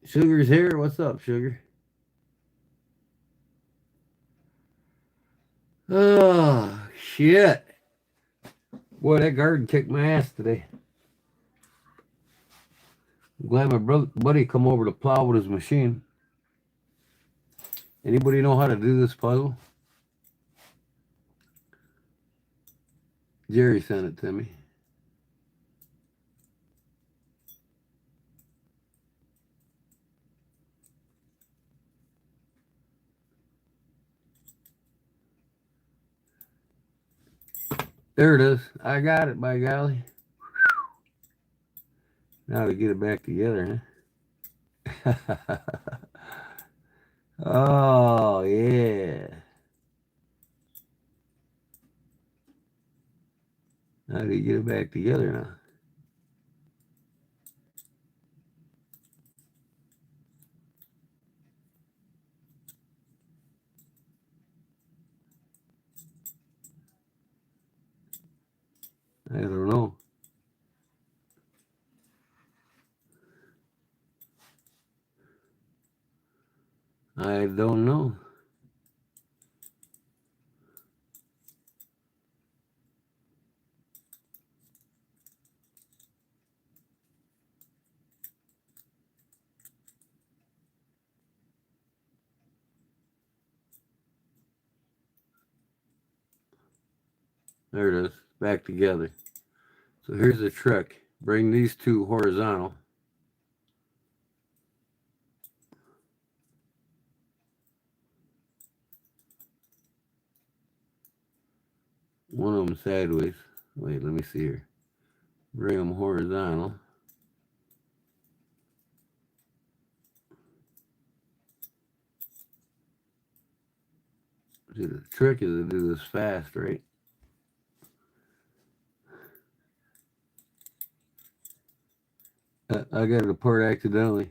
A: Sugar's here. What's up, Sugar? Oh, shit. Boy, that garden kicked my ass today. I'm glad my buddy come over to plow with his machine. Anybody know how to do this puzzle? Jerry sent it to me. There it is. I got it, by golly. Now to get it back together, huh? Oh, yeah. How do you get it back together now? I don't know. I don't know. There it is, back together. So here's the trick. Bring these two horizontal. One of them sideways. Wait, let me see here. Bring them horizontal. See, the trick is to do this fast, right? I got it apart accidentally.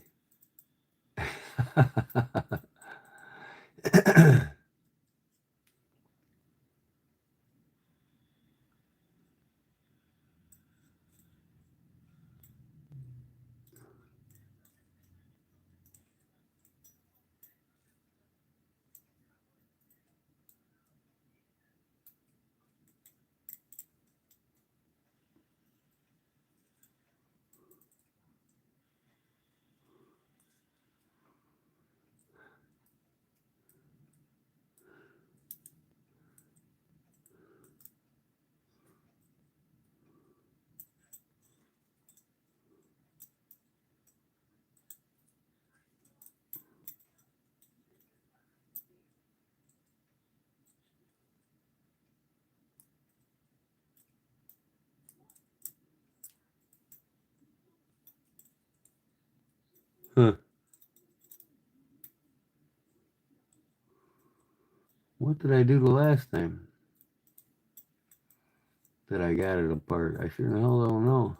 A: Huh. What did I do the last time that I got it apart? I sure in the hell don't know.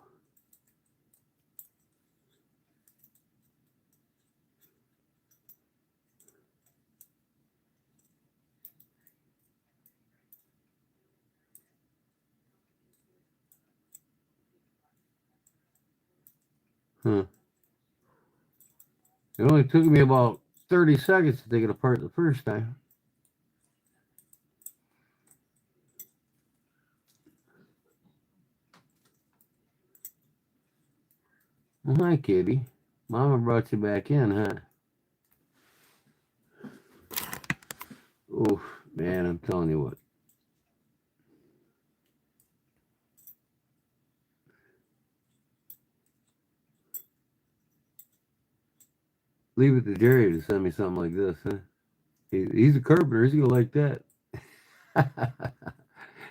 A: Huh. It only took me about 30 seconds to take it apart the first time. Well, hi, kitty. Mama brought you back in, huh? Oh, man, I'm telling you what. Leave it to Jerry to send me something like this, huh? He's a carpenter. He's going to like that.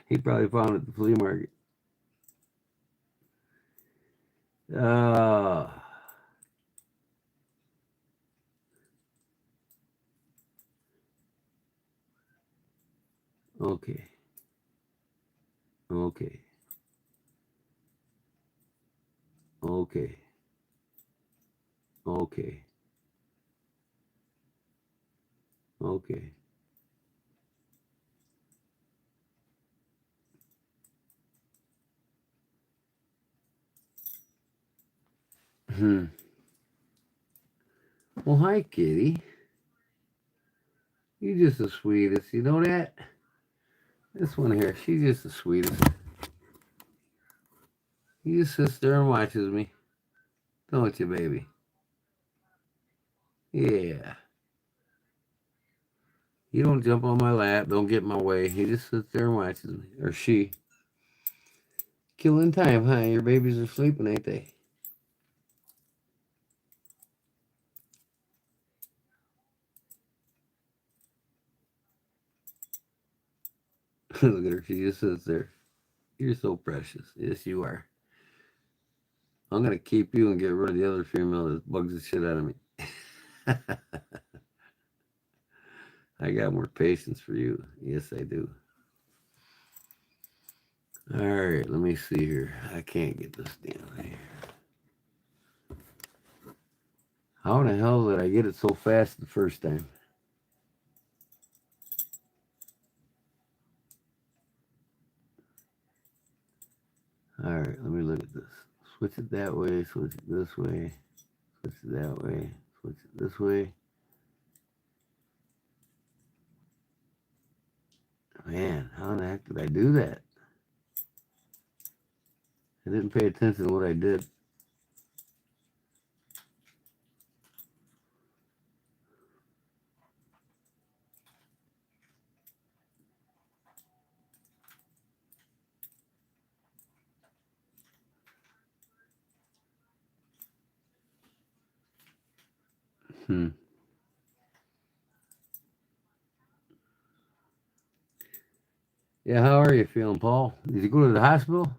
A: He probably found it at the flea market. Uh, okay. Okay. Okay. Okay. Okay. Hmm. Well, hi, kitty. You're just the sweetest. You know that? This one here, she's just the sweetest. He just sits there and watches me. Don't you, baby? Yeah. You don't jump on my lap. Don't get in my way. He just sits there and watches me. Or she. Killing time, huh? Your babies are sleeping, ain't they? Look at her. She just sits there. You're so precious. Yes, you are. I'm going to keep you and get rid of the other female that bugs the shit out of me. I got more patience for you. Yes, I do. All right, let me see here. I can't get this down here. How in the hell did I get it so fast the first time? All right, let me look at this. Switch it that way, switch it this way, switch it that way, switch it this way. Man, how in the heck did I do that? I didn't pay attention to what I did. Hmm. Yeah, how are you feeling, Paul? Did you go to the hospital?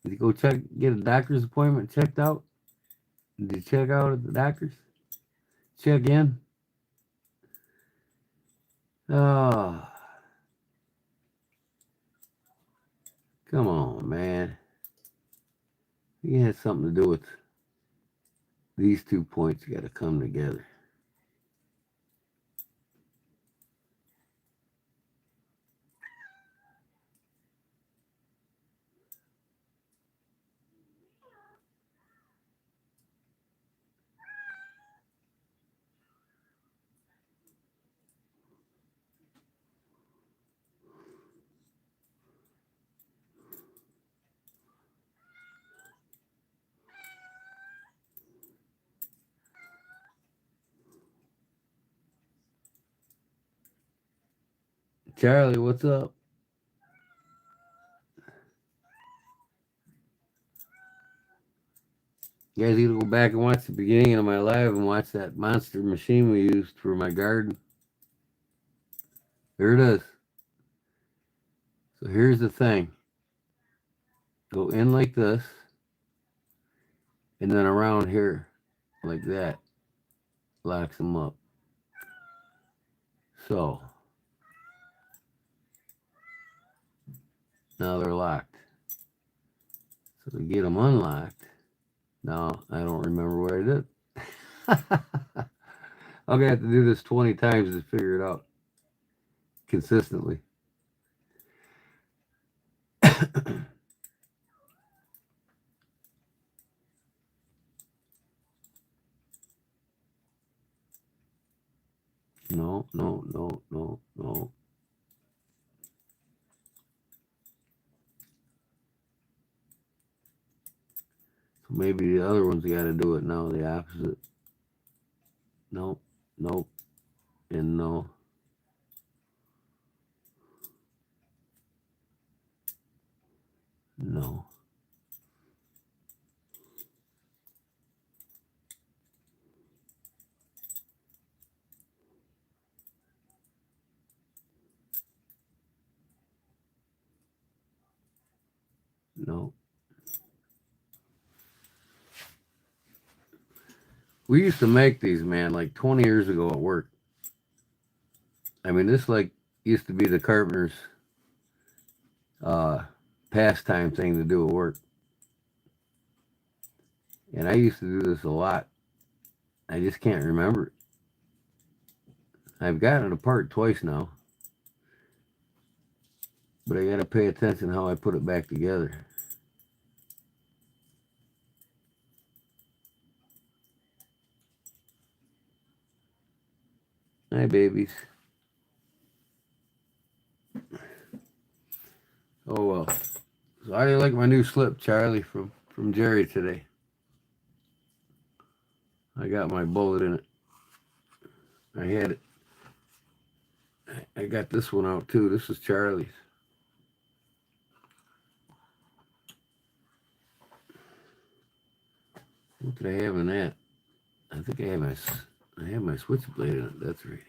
A: Did you go get a doctor's appointment checked out? Did you check out at the doctor's? Check in? Oh, come on, man. You had something to do with these 2 points got to come together. Charlie, what's up? You guys need to go back and watch the beginning of my live and watch that monster machine we used for my garden. There it is. So here's the thing. Go in like this, and then around here, like that, locks them up. So, now they're locked. So to get them unlocked, now I don't remember what I did. I'm going to have to do this 20 times to figure it out consistently. No, no, no, no, no. So maybe the other one's got to do it now, the opposite. No, no, and no. No. No. We used to make these, man, like 20 years ago at work. I mean, this like used to be the carpenter's uh, pastime thing to do at work. And I used to do this a lot. I just can't remember it. I've gotten it apart twice now. But I got to pay attention how I put it back together. Hi, babies. Oh, well. So how do you like my new slip, Charlie, from Jerry today? I got my bullet in it. I had it. I got this one out, too. This is Charlie's. What did I have in that? I think I have my switchblade in it. That's right.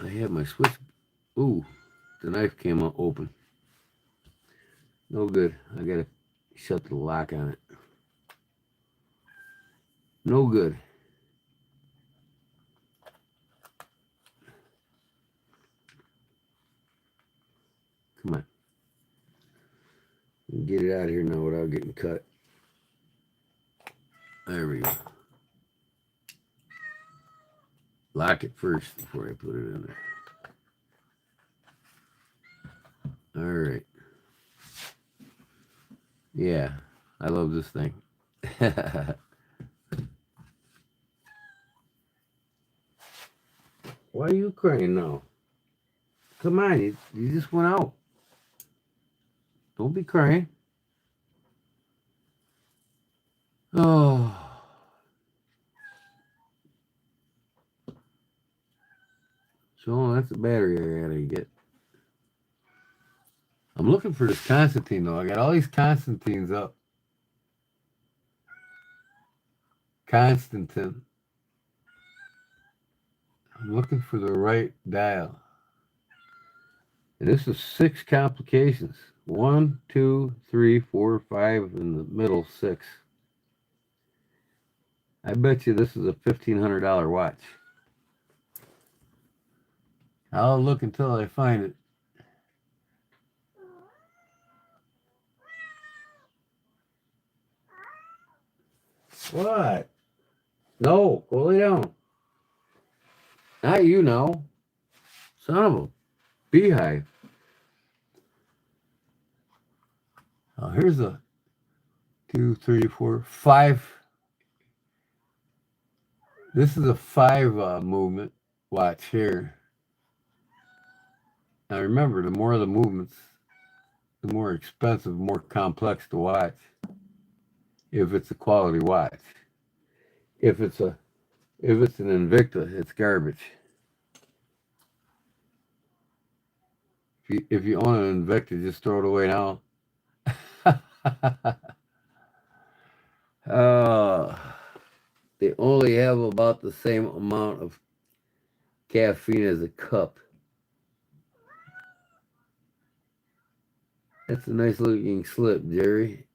A: I have my switch. Ooh, the knife came out open. No good. I gotta shut the lock on it. No good. Come on. Get it out of here now without getting cut. There we go. Lock it first before I put it in there. All right. Yeah, I love this thing. Why are you crying now? Come on, you just went out. Don't be crying. Oh. So that's the battery I gotta get. I'm looking for this Constantine though. I got all these Constantines up. Constantine. I'm looking for the right dial. And this is 6 complications. 1, 2, 3, 4, 5, in the middle 6. I bet you this is a $1,500 watch. I'll look until I find it. What? No, go lay down. Not you now. Son of a beehive. Oh, here's a 2, 3, 4, 5. This is a 5 movement watch here. Now remember, the more the movements, the more expensive, more complex the watch. If it's a quality watch. If it's an Invicta, it's garbage. If you own an Invicta, just throw it away now. They only have about the same amount of caffeine as a cup. That's a nice looking slip, Jerry.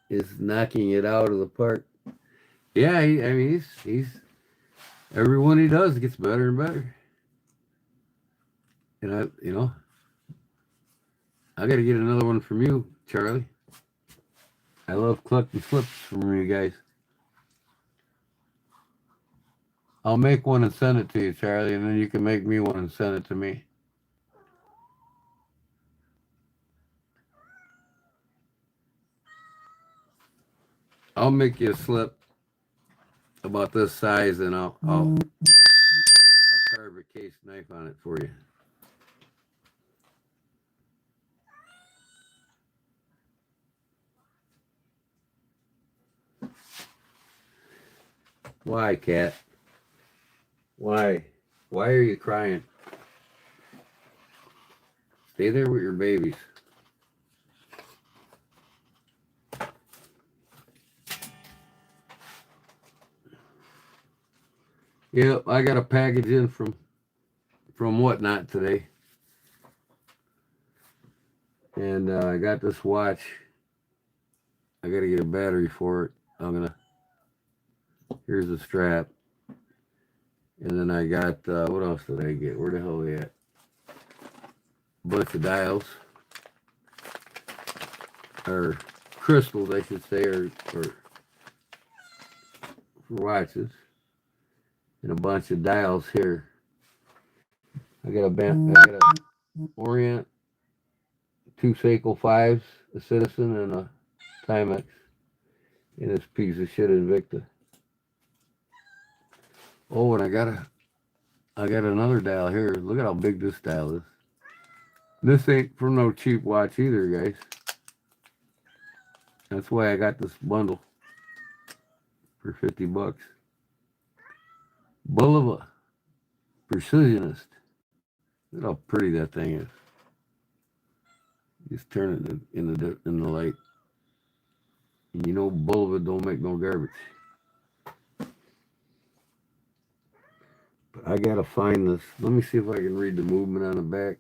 A: Is knocking it out of the park. Yeah, he's every one he does gets better and better. And I got to get another one from you, Charlie. I love collecting slips from you guys. I'll make one and send it to you, Charlie, and then you can make me one and send it to me. I'll make you a slip about this size, and I'll carve a case knife on it for you. Why, cat? Why? Why are you crying? Stay there with your babies. Yep, I got a package in from Whatnot today. And I got this watch. I got to get a battery for it. Here's the strap. And then I got, what else did I get? Where the hell are they at? A bunch of dials. Or crystals, I should say, or for watches. And a bunch of dials here. I got a Orient, 2 Seiko 5s, a Citizen, and a Timex. And this piece of shit Invicta. Oh, and I got another dial here. Look at how big this dial is. This ain't from no cheap watch either, guys. That's why I got this bundle for $50. Bulova Precisionist. Look how pretty that thing is. Just turn it in the light. And you know Bulova don't make no garbage. But I gotta find this. Let me see if I can read the movement on the back.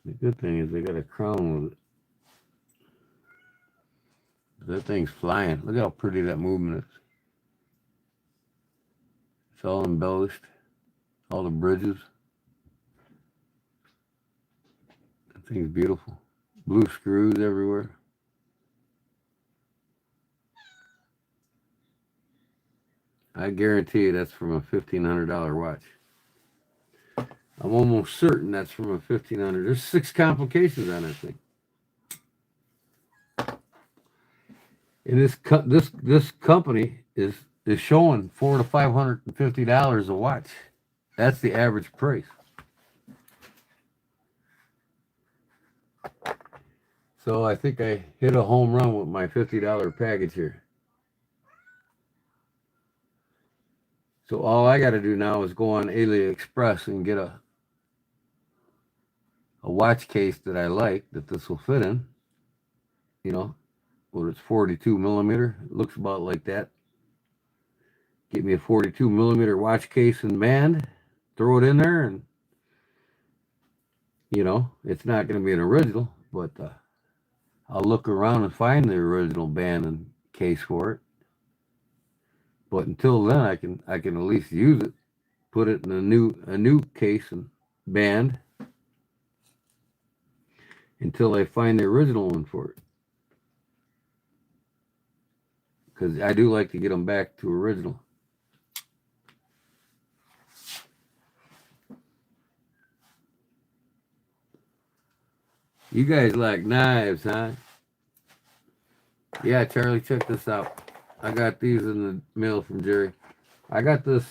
A: The good thing is they got a crown with it. That thing's flying. Look how pretty that movement is. It's all embellished. All the bridges. That thing's beautiful. Blue screws everywhere. I guarantee you that's from a $1,500 watch. I'm almost certain that's from a $1,500. There's 6 complications on that thing. And this company is is showing $400 to $550 a watch. That's the average price. So I think I hit a home run with my $50 package here. So all I got to do now is go on AliExpress and get a watch case that I like, that this will fit in. You know, where it's 42 millimeter. It looks about like that. Get me a 42 millimeter watch case and band. Throw it in there, and you know, it's not going to be an original, but I'll look around and find the original band and case for it. But until then, I can at least use it. Put it in a new case and band until I find the original one for it. Because I do like to get them back to original. You guys like knives, huh? Yeah, Charlie, check this out. I got these in the mail from Jerry. I got this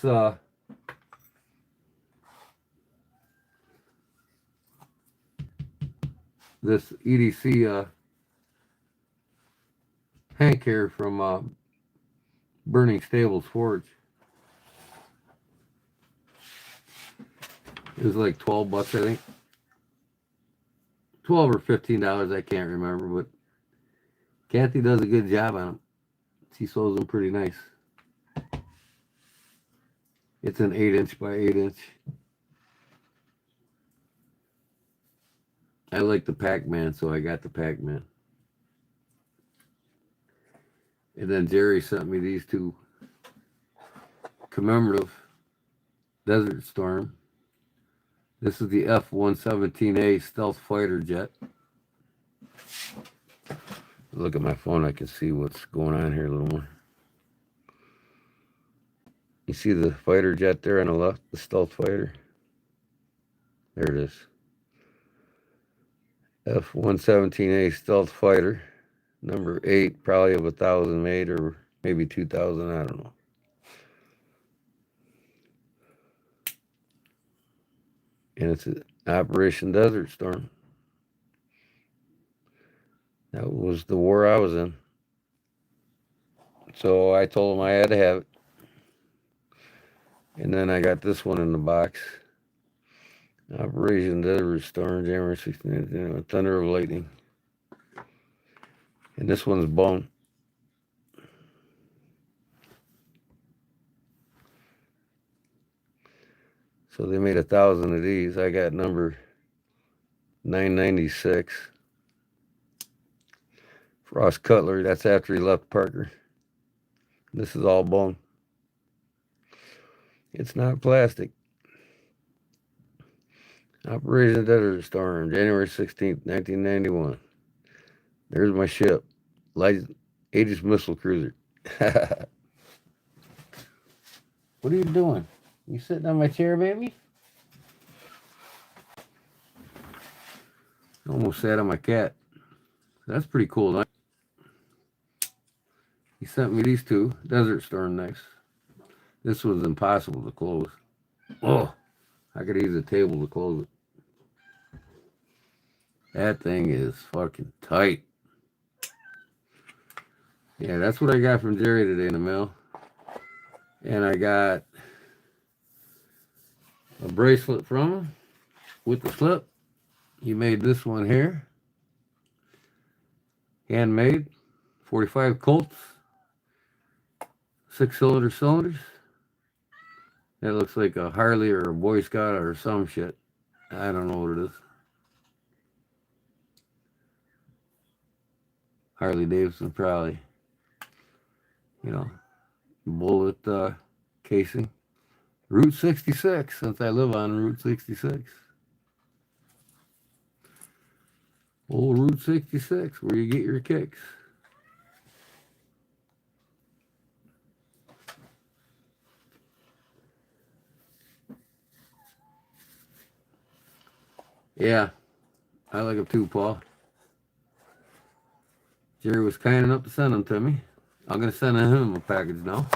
A: this EDC Hank here from Burning Stables Forge. It was like 12 bucks, I think. 12 or $15, I can't remember, but Kathy does a good job on them. She sews them pretty nice. It's an 8" by 8". I like the Pac-Man, so I got the Pac-Man. And then Jerry sent me these two commemorative Desert Storm. This is the F-117A stealth fighter jet. Look at my phone, I can see what's going on here a little more. You see the fighter jet there on the left, the stealth fighter? There it is. F-117A stealth fighter, number 8, probably of 1,000 made, or maybe 2,000, I don't know. And it's an Operation Desert Storm. That was the war I was in. So I told them I had to have it. And then I got this one in the box. Operation Desert Storm, January 16th, Thunder of Lightning. And this one's bone. So they made 1,000 of these. I got number 996. Frost Cutler, that's after he left Parker. This is all bone. It's not plastic. Operation Desert Storm, January 16th, 1991. There's my ship. Aegis missile cruiser. What are you doing? You sitting on my chair, baby? I almost sat on my cat. That's pretty cool. Huh? He sent me these two Desert Storm knives. This was impossible to close. Oh, I could use a table to close it. That thing is fucking tight. Yeah, that's what I got from Jerry today in the mail. And I got a bracelet from him with the slip. He made this one here. Handmade. 45 Colts. 6-cylinder cylinders. That looks like a Harley or a Boy Scout or some shit. I don't know what it is. Harley Davidson probably. You know, bullet casing. Route 66, since I live on Route 66. Old Route 66, where you get your kicks. Yeah, I like them too, Paul. Jerry was kind enough to send them to me. I'm going to send him a package now.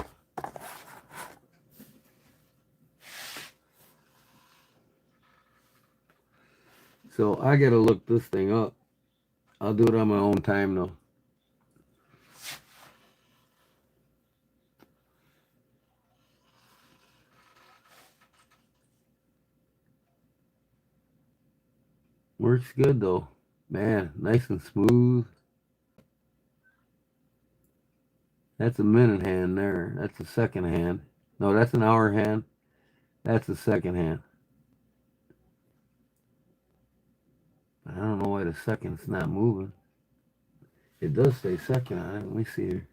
A: So I gotta look this thing up. I'll do it on my own time though. Works good though. Man, nice and smooth. That's a minute hand there. That's a second hand. No, that's an hour hand. That's a second hand. I don't know why the second's not moving. It does say second on it. Let me see here.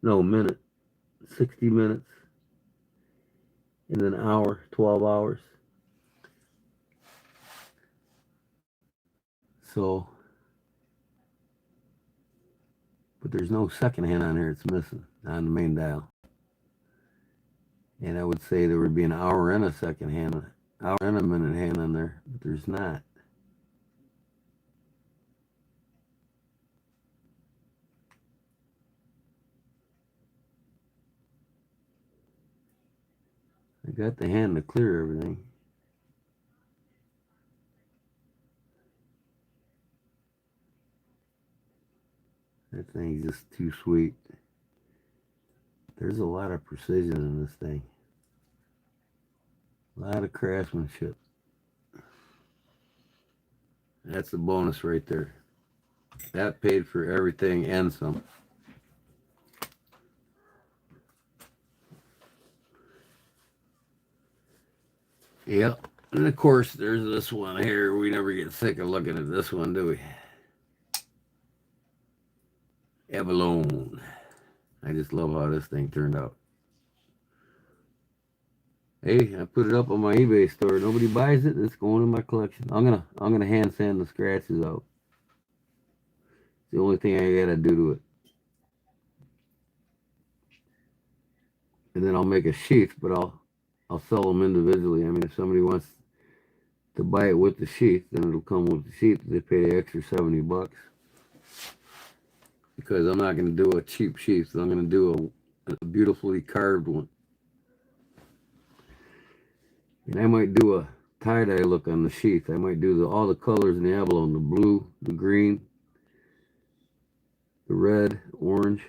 A: No, minute. 60 minutes. And then hour, 12 hours. So, but there's no second hand on here. It's missing on the main dial. And I would say there would be an hour and a second hand, an hour and a minute hand on there, but there's not. I got the hand to clear everything. That thing's just too sweet. There's a lot of precision in this thing. A lot of craftsmanship. That's a bonus right there. That paid for everything and some. Yep. And of course, there's this one here. We never get sick of looking at this one, do we? Abalone. I just love how this thing turned out. Hey, I put it up on my eBay store. Nobody buys it. It's going in my collection. I'm gonna hand sand the scratches out. It's the only thing I gotta do to it. And then I'll make a sheath, but I'll sell them individually. I mean, if somebody wants to buy it with the sheath, then it'll come with the sheath. They pay the extra $70 because I'm not gonna do a cheap sheath. I'm gonna do a beautifully carved one. And I might do a tie-dye look on the sheath. I might do all the colors in the abalone, the blue, the green, the red, orange,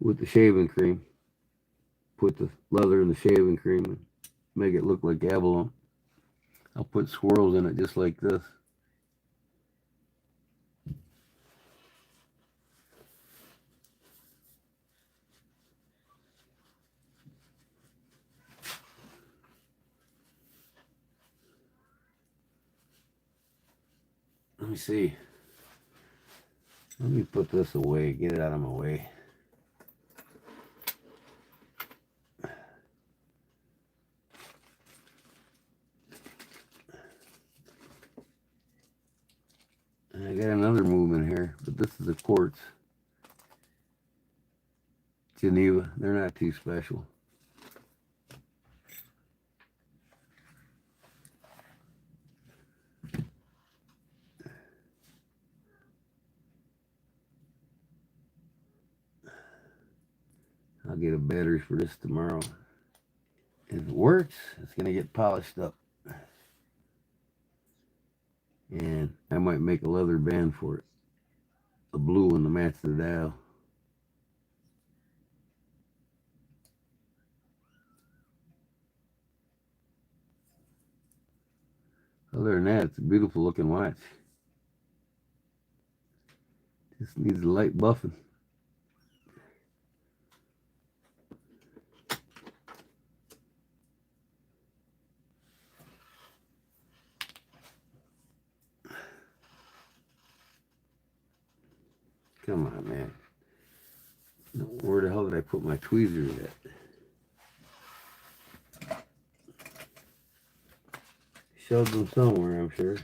A: with the shaving cream. Put the leather in the shaving cream and make it look like abalone. I'll put swirls in it just like this. Let me see. Let me put this away, get it out of my way. And I got another movement here, but this is a quartz. Geneva, they're not too special. I'll get a battery for this tomorrow. If it works, it's going to get polished up. And I might make a leather band for it. A blue one to match the dial. Other than that, it's a beautiful looking watch. Just needs a light buffing. Come on, man. Where the hell did I put my tweezers at? Shoved them somewhere, I'm sure.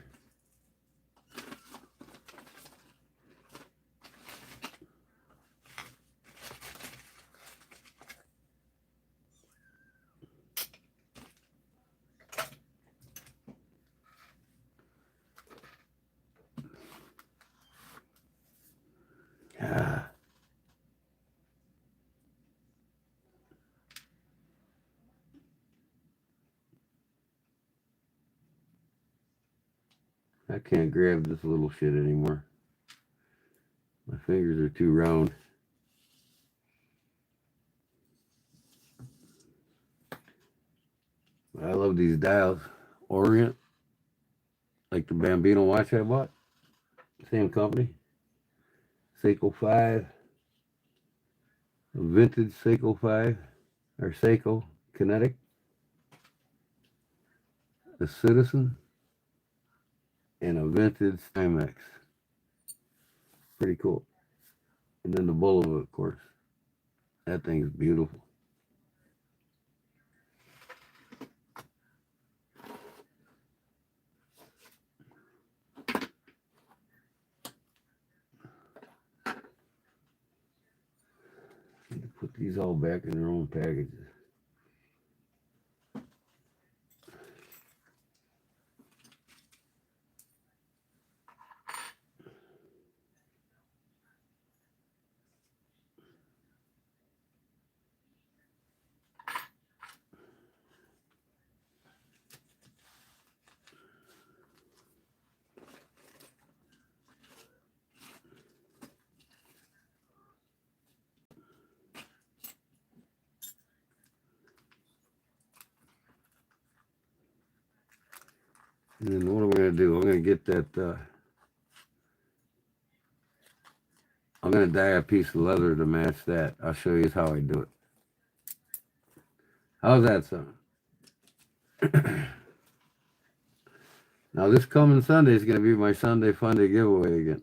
A: Ah. I can't grab this little shit anymore. My fingers are too round. I love these dials. Orient, like the Bambino watch I bought. Same company. Seiko 5. A vintage Seiko 5. Or Seiko Kinetic. A Citizen. And a vintage Timex. Pretty cool. And then the Bulova, of course. That thing's beautiful. Need to put these all back in their own packages. And then what am I going to do? I'm going to get that, I'm going to dye a piece of leather to match that. I'll show you how I do it. How's that sound? Now this coming Sunday is going to be my Sunday Funday giveaway again.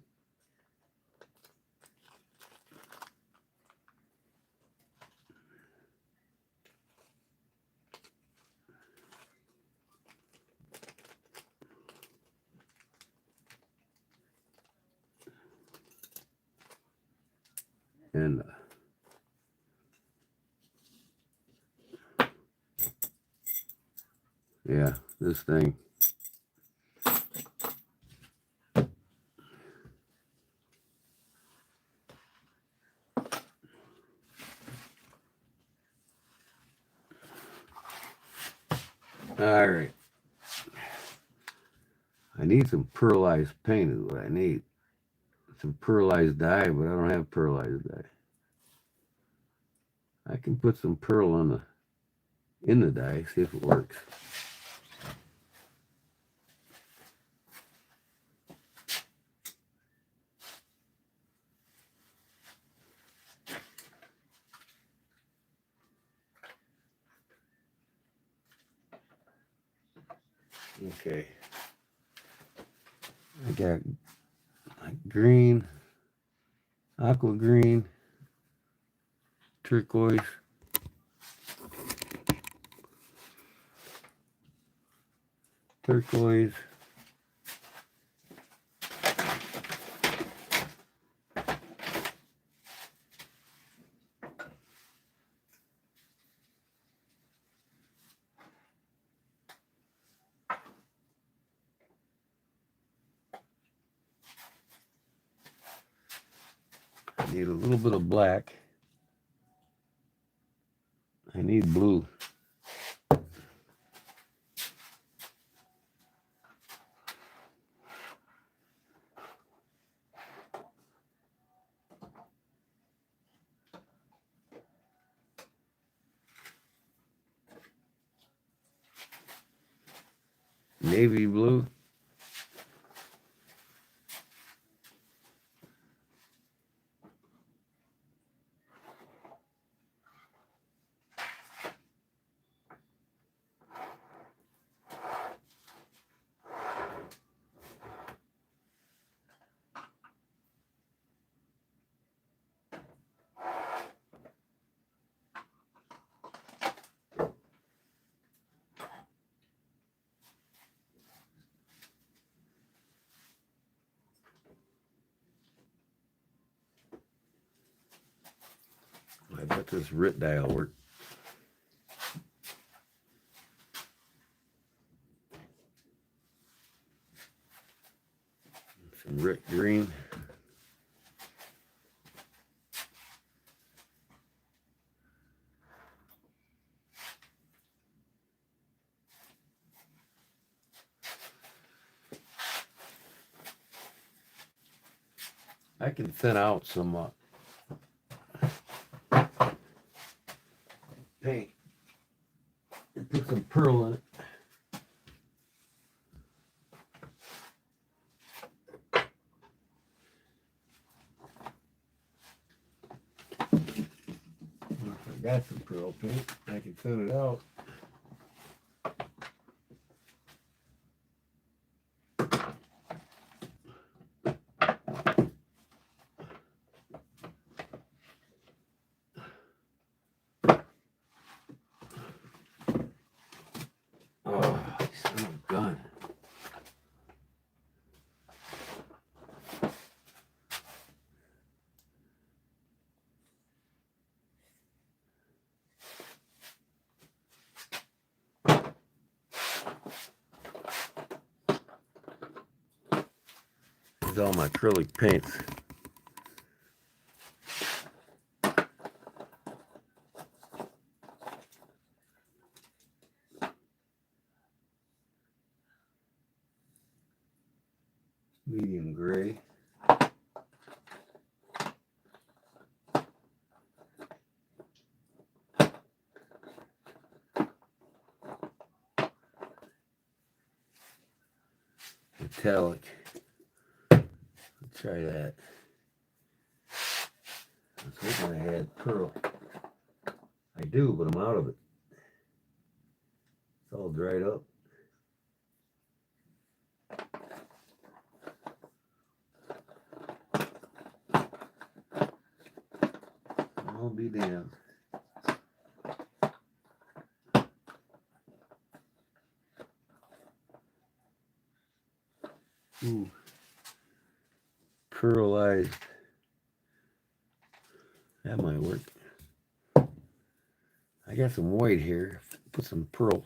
A: And yeah, this thing. All right. I need some pearlized paint is what I need. Some pearlized dye, but I don't have pearlized dye. I can put some pearl on in the dye, see if it works. Okay. I got green, aqua green, turquoise, turquoise, I need a little bit of black. I need blue. Navy blue. I bet this RIT dye will work. Some RIT green. I can thin out some paint and put some pearl in it. If I got some pearl paint, I can thin it out. Oh, son of a gun. There's all my acrylic paints. Medium gray. Metallic. Let's try that. I was hoping I had pearl. I do, but I'm out of it. It's all dried up. I'll be damned. Ooh. Pearlized. That might work. I got some white here. Put some pearl.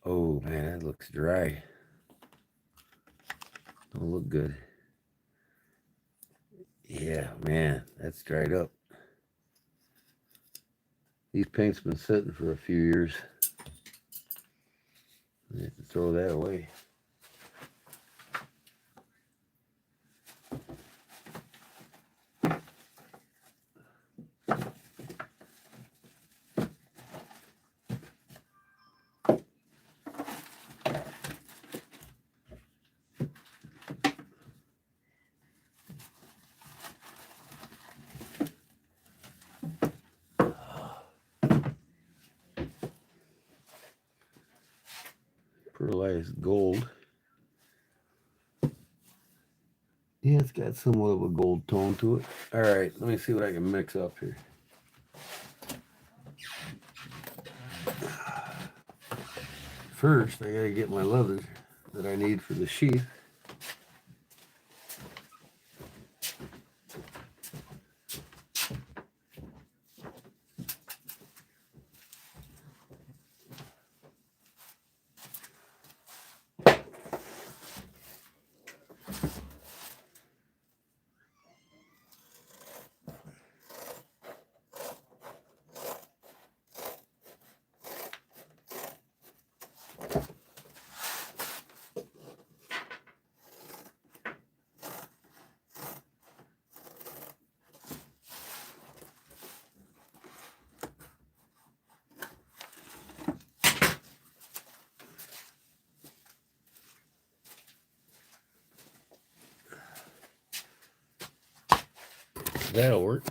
A: Oh man, that looks dry. Don't look good. Yeah, man, that's dried up. These paints been sitting for a few years. I have to throw that away. Pearlized gold. Yeah, it's got somewhat of a gold tone to it. All right, let me see what I can mix up here. First, I gotta get my leather that I need for the sheath. That'll work.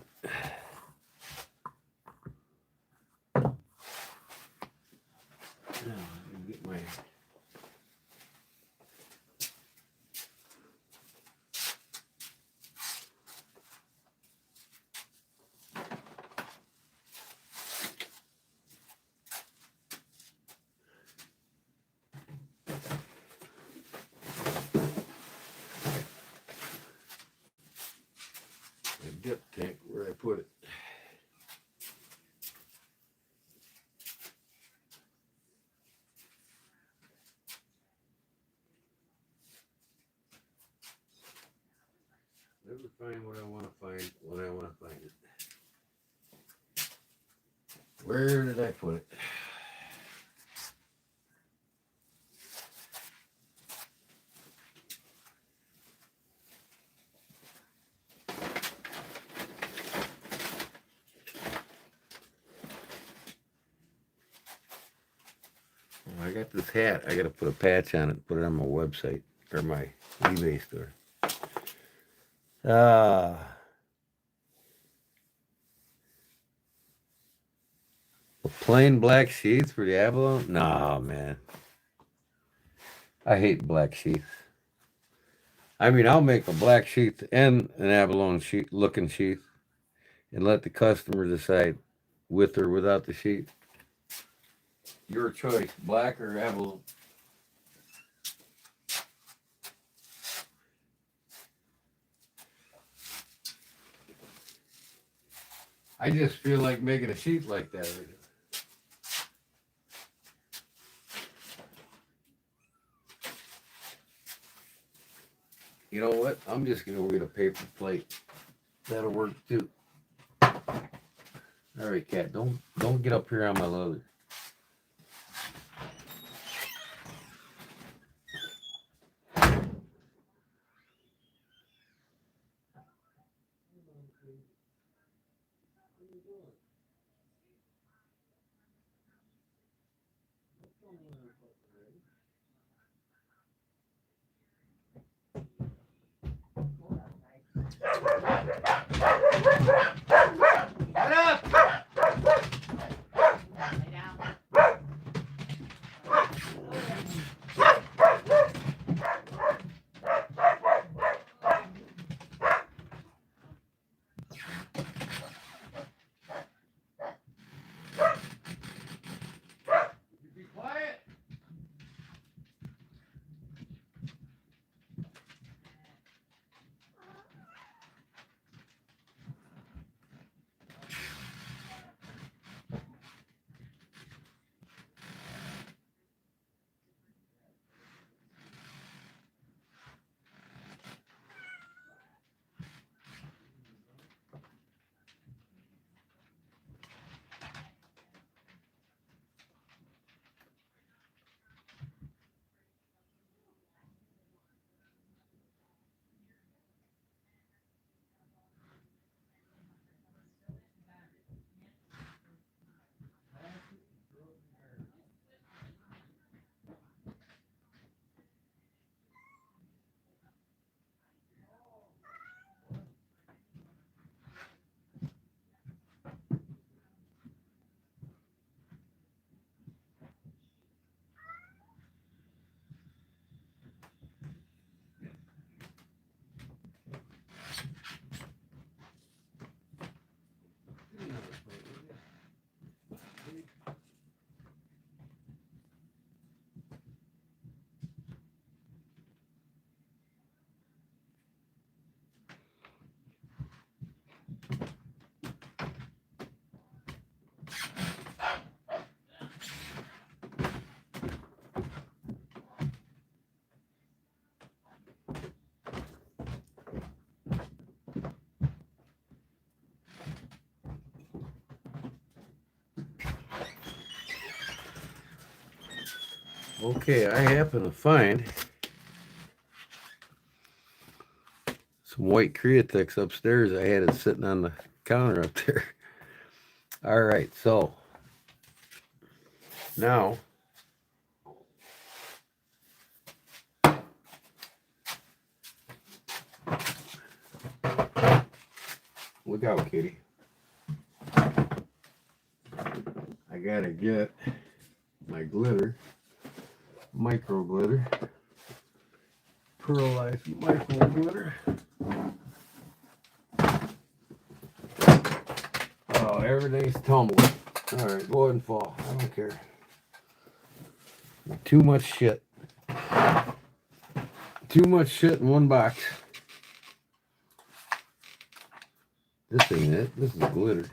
A: Now, let me get my dip tank where I put it. Never find what I want to find when I want to find it. Where did I put it? I got this hat. I got to put a patch on it, put it on my website or my eBay store. Ah, a plain black sheath for the abalone? Nah, man. I hate black sheath. I mean, I'll make a black sheath and an abalone sheath looking sheath and let the customer decide with or without the sheath. Your choice, black or abalone. I just feel like making a sheet like that. You know what? I'm just gonna get a paper plate. That'll work too. All right, cat. Don't get up here on my leather. Get up!
D: Lay down.
A: Be quiet. Okay, I happen to find some white Createx upstairs. I had it sitting on the counter up there. All right, so now look out, kitty. I gotta get my glitter, micro glitter, pearlized micro glitter. Oh, everything's tumbling. All right, go ahead and fall. I don't care. Too much shit. Too much shit in one box. This ain't it. This is glitter.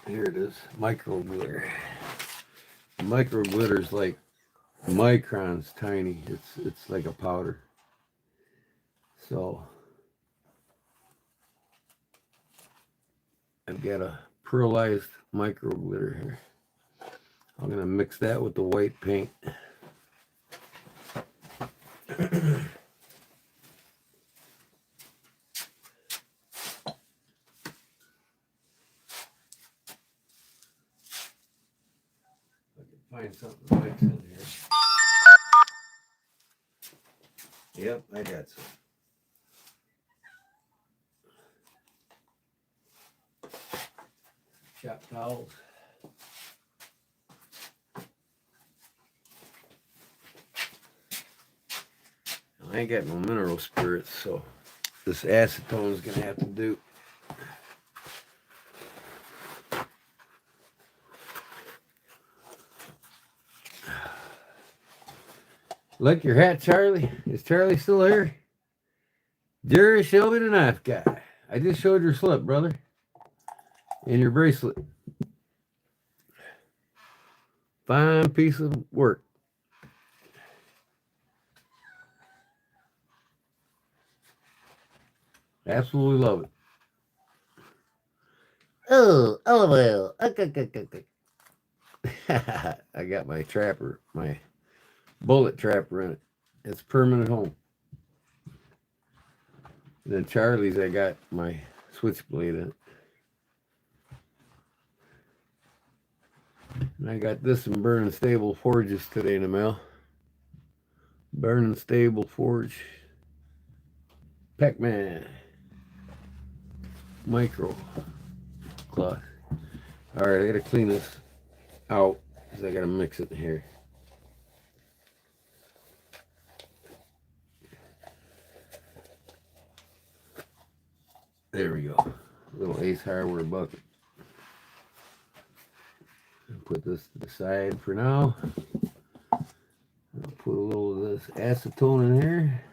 A: Here it is. Micro glitter. Micro glitter is like microns tiny. It's like a powder. So I've got a pearlized micro glitter here. I'm gonna mix that with the white paint. find something to mix in here. Yep, I got some. Shop towels. I ain't got no mineral spirits, so this acetone is gonna have to do. Like your hat, Charlie? Is Charlie still here? Jerry Shelby, the knife guy. I just showed your slip, brother. And your bracelet. Fine piece of work. Absolutely love it. Oh, olive oil. Okay. I got my trapper, my bullet trapper in it. It's permanent home. And then Charlie's, I got my switchblade in it. And I got this in Burn and Stable Forges today in the mail. Burn and Stable Forge. Pac-Man. Micro cloth. Alright, I gotta clean this out because I gotta mix it in here. There we go. Little Ace Hardware bucket. I'll put this to the side for now. I'll put a little of this acetone in here.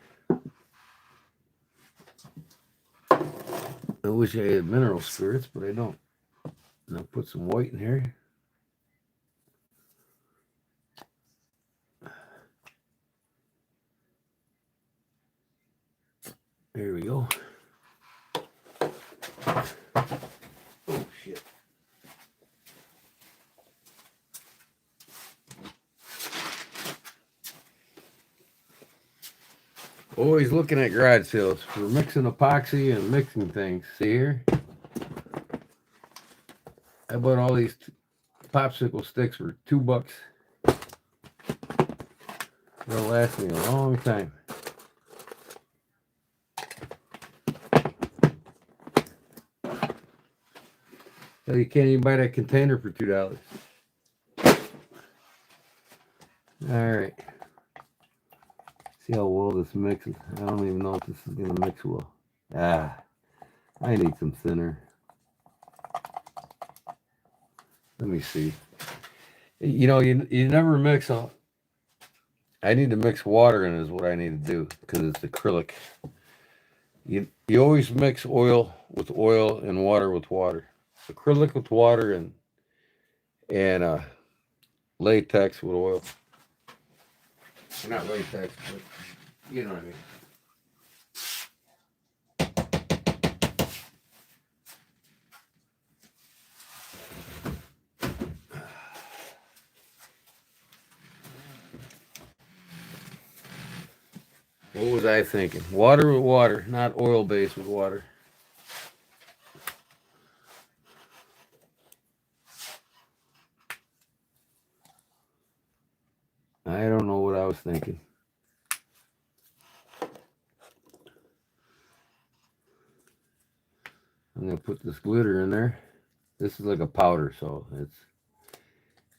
A: I wish I had mineral spirits, but I don't. And I'll put some white in here. There we go. Oh, shit. Always looking at garage sales for mixing epoxy and mixing things. See here? I bought all these popsicle sticks for $2. They'll last me a long time. So you can't even buy that container for $2. Alright. See how well this mixes. I don't even know if this is going to mix well. I need some thinner. Let me see. You know, you never mix on. I need to mix water in is what I need to do because it's acrylic. You always mix oil with oil and water with water. Acrylic with water and latex with oil. Not latex, but you know what I mean. What was I thinking? Water with water, not oil based with water. I don't know what I was thinking. I'm gonna put this glitter in there. This is like a powder, so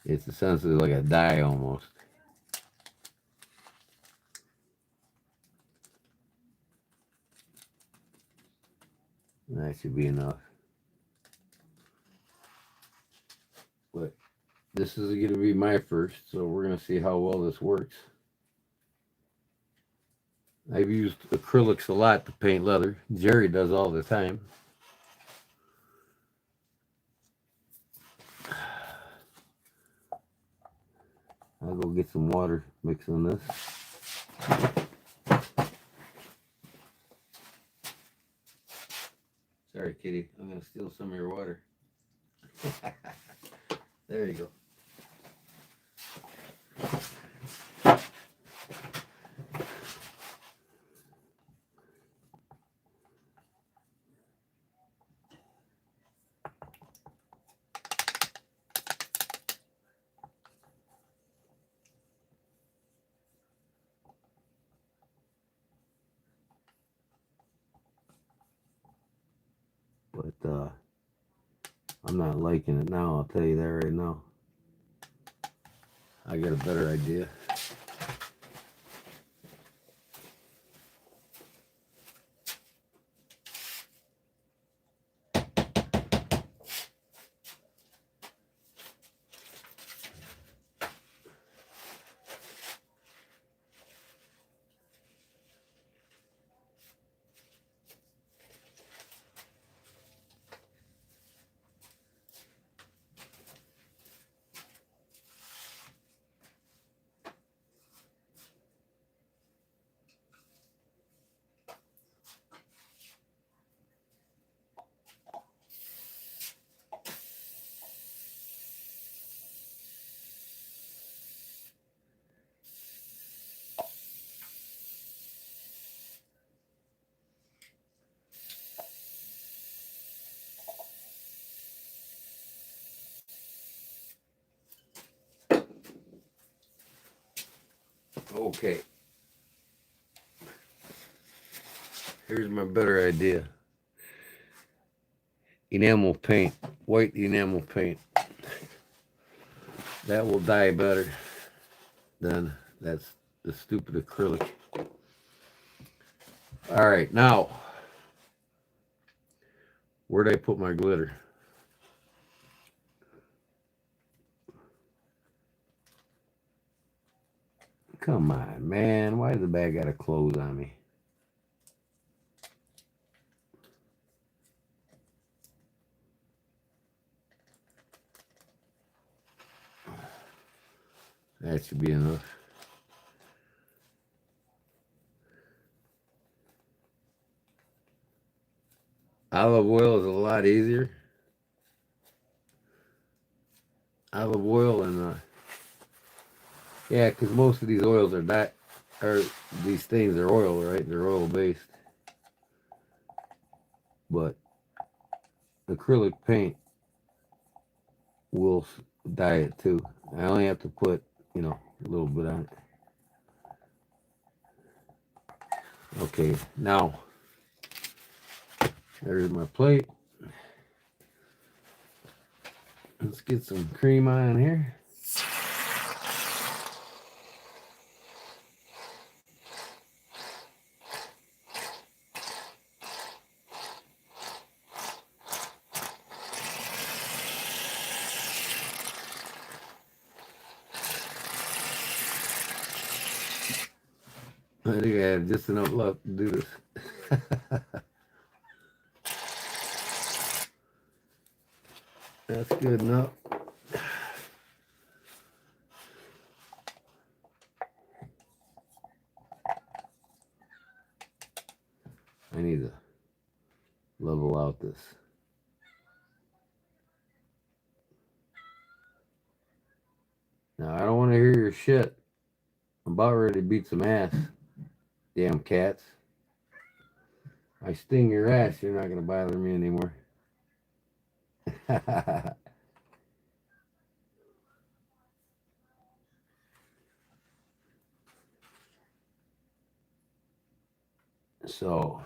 A: it's essentially like a dye almost. That should be enough. But this is going to be my first, so we're going to see how well this works. I've used acrylics a lot to paint leather. Jerry does all the time. I'll go get some water, mix on this. Sorry, kitty. I'm going to steal some of your water. There you go. I'm not liking it now, I'll tell you that right now. I got a better idea. Okay. Here's my better idea. Enamel paint. White enamel paint. That will dye better than that's the stupid acrylic. Alright, now, where'd I put my glitter? Come on, man. Why does the bag gotta close on me? That should be enough. Olive oil is a lot easier. Olive oil and yeah, because most of these oils are that, or these things are oil, right? They're oil based. But acrylic paint will dye it too. I only have to put, a little bit on it. Okay, now there's my plate. Let's get some cream on here. I think I have just enough left to do this. That's good enough. I need to level out this. Now, I don't want to hear your shit. I'm about ready to beat some ass. Damn cats. I sting your ass, you're not going to bother me anymore. So,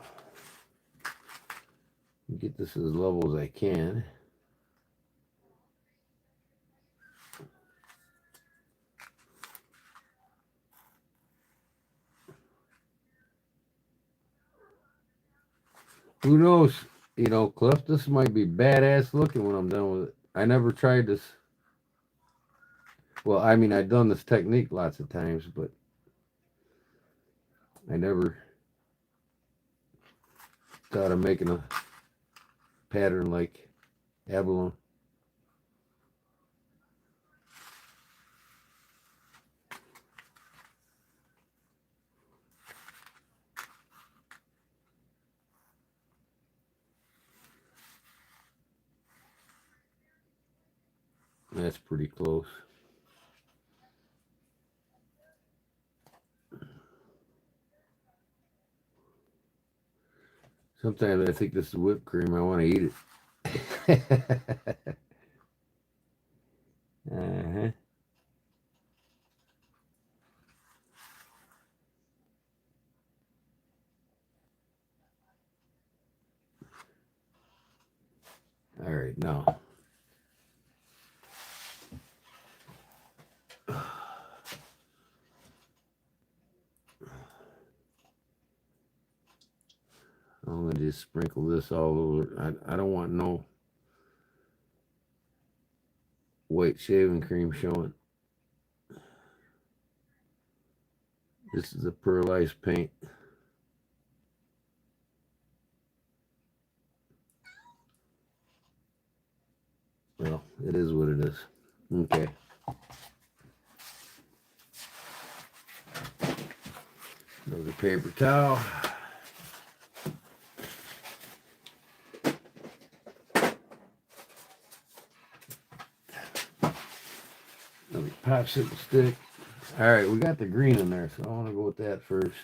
A: get this as level as I can. Who knows? Cliff, this might be badass looking when I'm done with it. I never tried this. Well, I mean, I've done this technique lots of times, but I never thought of making a pattern like abalone. That's pretty close. Sometimes I think this is whipped cream. I want to eat it. Uh-huh. All right, now. I'm gonna just sprinkle this all over. I don't want no white shaving cream showing. This is a pearlized paint. Well, it is what it is. Okay. Another paper towel. Another popsicle stick. All right, we got the green in there, so I want to go with that first.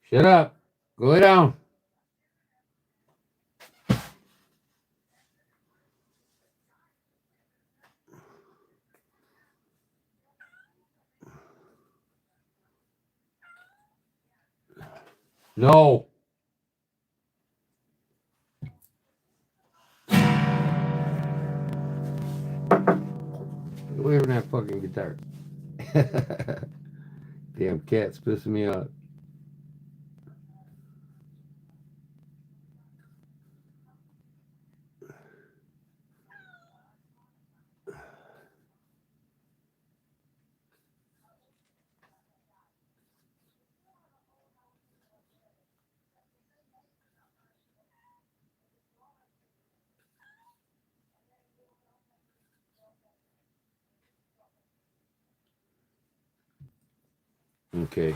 A: Shut up. Go lay down. No. Get away from that fucking guitar. Damn cat's pissing me off. Okay.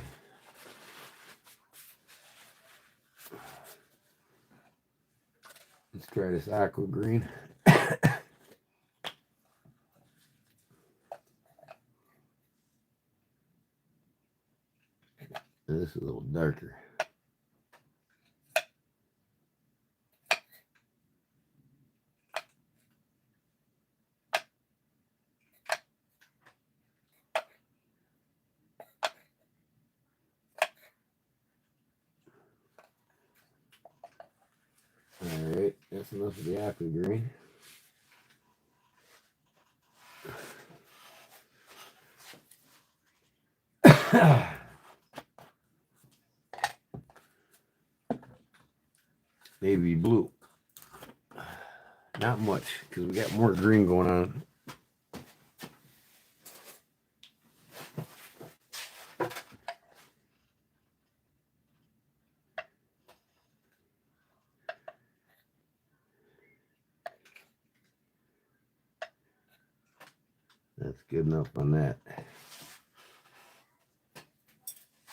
A: Let's try this aqua green. This is a little darker. Alright, that's enough of the aqua green. Navy blue. Not much, because we got more green going on. That's good enough on that.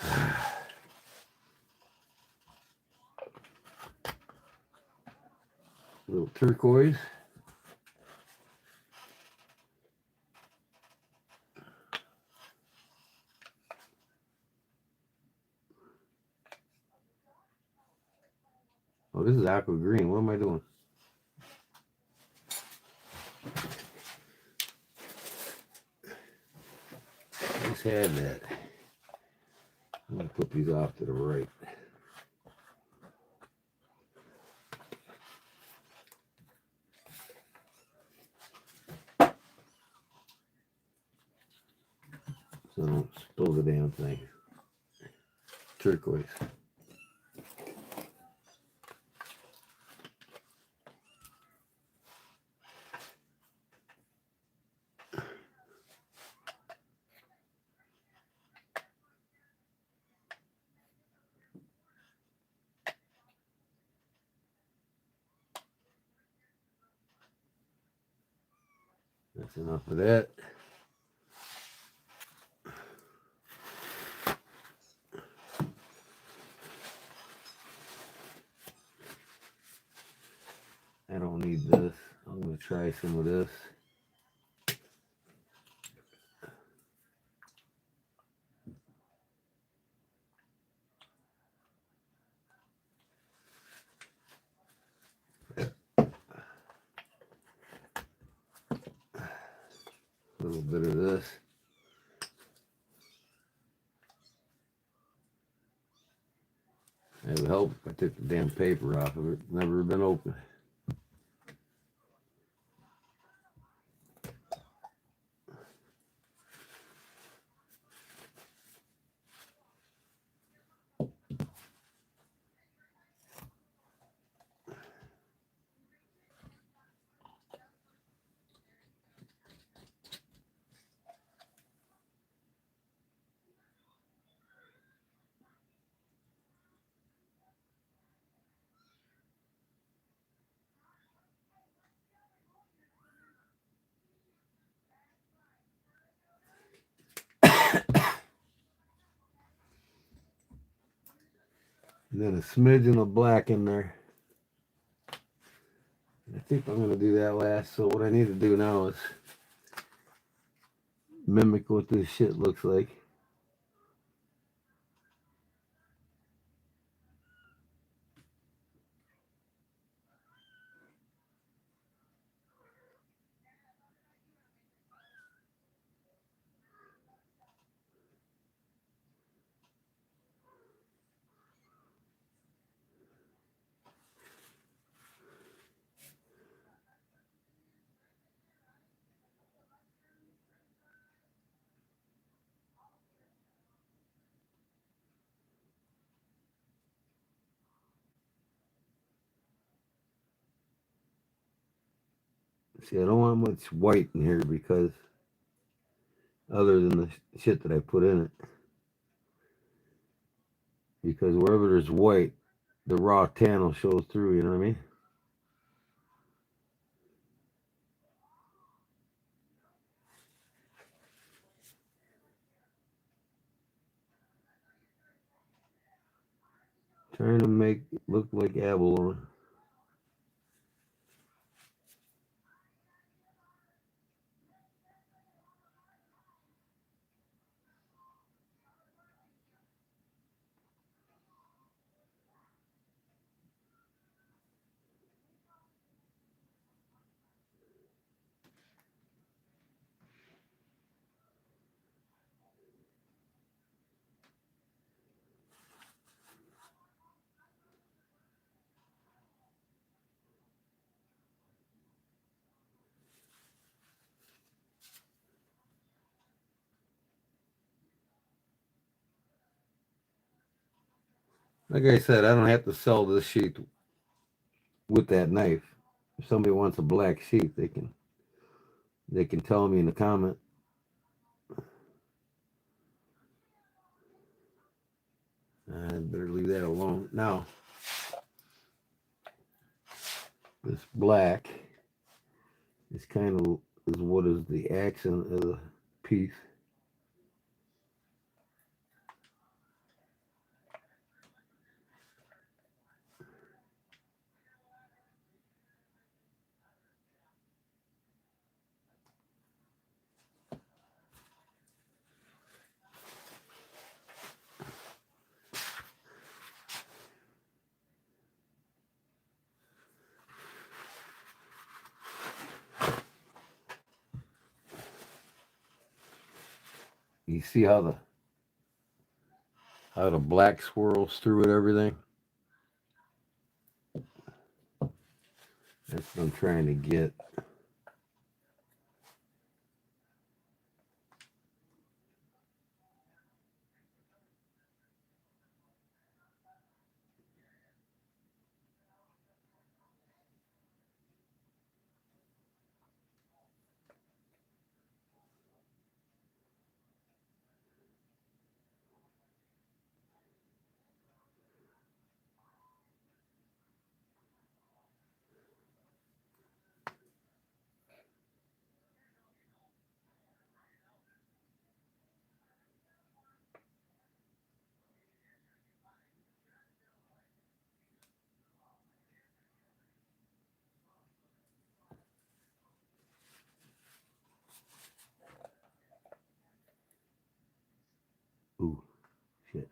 A: A little turquoise. Oh, this is aqua green. What am I doing? I just had that. I'm going to put these off to the right. So I don't spill the damn thing. Turquoise. That's enough of that. I don't need this. I'm gonna try some of this. A little bit of this. It would help if I took the damn paper off of it. Never been open. And then a smidgen of black in there. I think I'm going to do that last. So what I need to do now is mimic what this shit looks like. See, I don't want much white in here because other than the shit that I put in it. Because wherever there's white, the raw tan will show through, you know what I mean? Trying to make it look like abalone. Like I said, I don't have to sell this sheath with that knife. If somebody wants a black sheath, they can tell me in the comment. I better leave that alone. Now, this black is kind of is what is the accent of the piece. You see how the black swirls through it, everything. That's what I'm trying to get. it.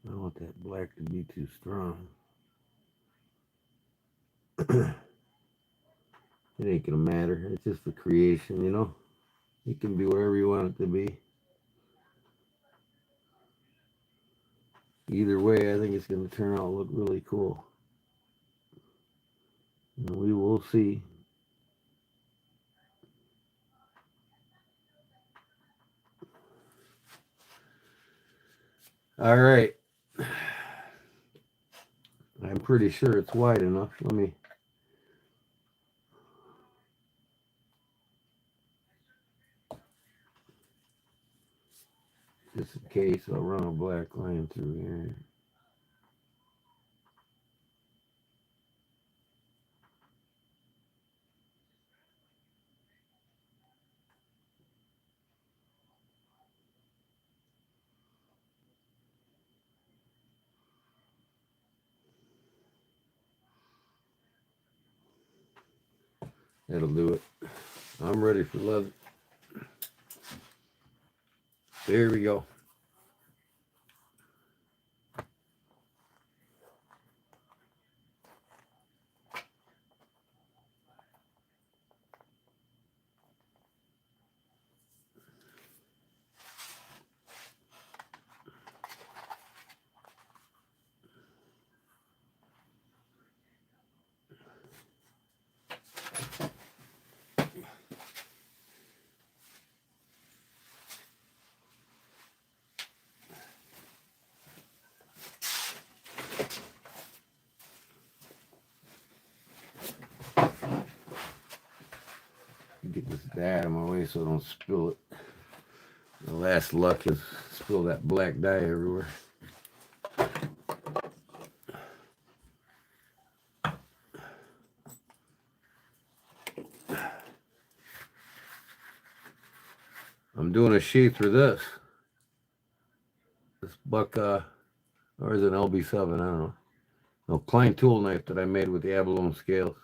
A: I don't want that black to be too strong. It ain't gonna matter. It's just a creation, you know? It can be whatever you want it to be. Either way, I think it's gonna turn out look really cool. And we will see. All right. I'm pretty sure it's wide enough. Let me. Just in case, I'll run a black line through here. That'll do it. I'm ready for leather. There we go. Get this dye out of my way so I don't spill it. The last luck is spill that black dye everywhere. I'm doing a sheath for this. This buck, or is it an LB7? I don't know. No, Klein tool knife that I made with the abalone scales.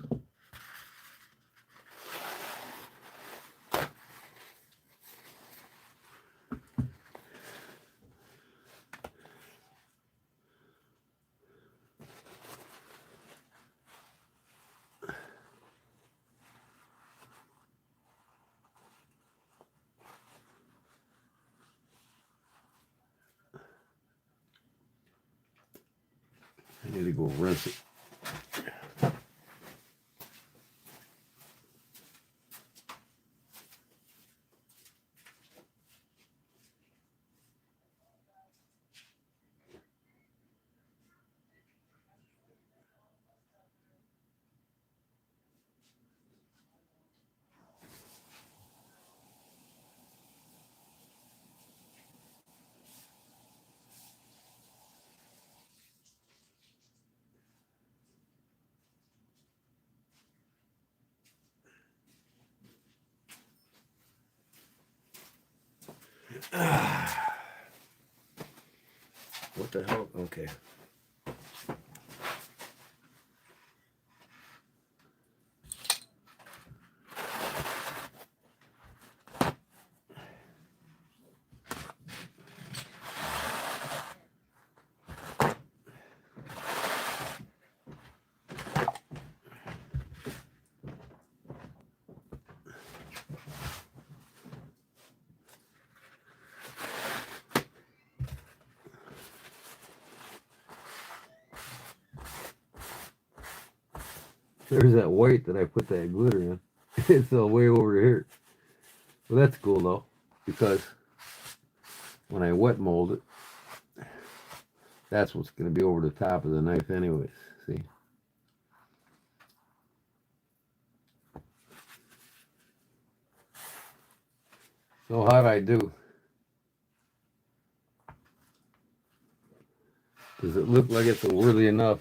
A: I need to go rinse it. What the hell? Okay. There's that white that I put that glitter in. It's way over here. Well, that's cool though, because when I wet mold it, that's what's going to be over the top of the knife anyways. See? So how'd I do? Does it look like it's a worthy enough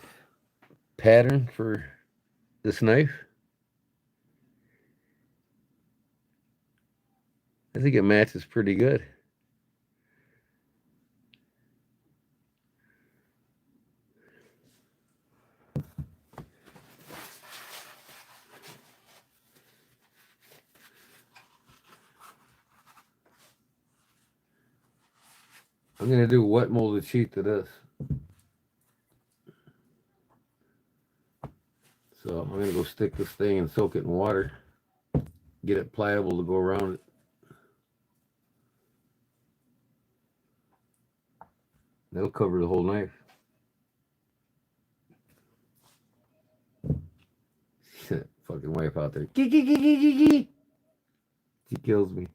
A: pattern for this knife? I think it matches pretty good. I'm going to do wet molded sheath to this. So I'm going to go stick this thing and soak it in water. Get it pliable to go around it. That'll cover the whole knife. Fucking wife out there. She kills me.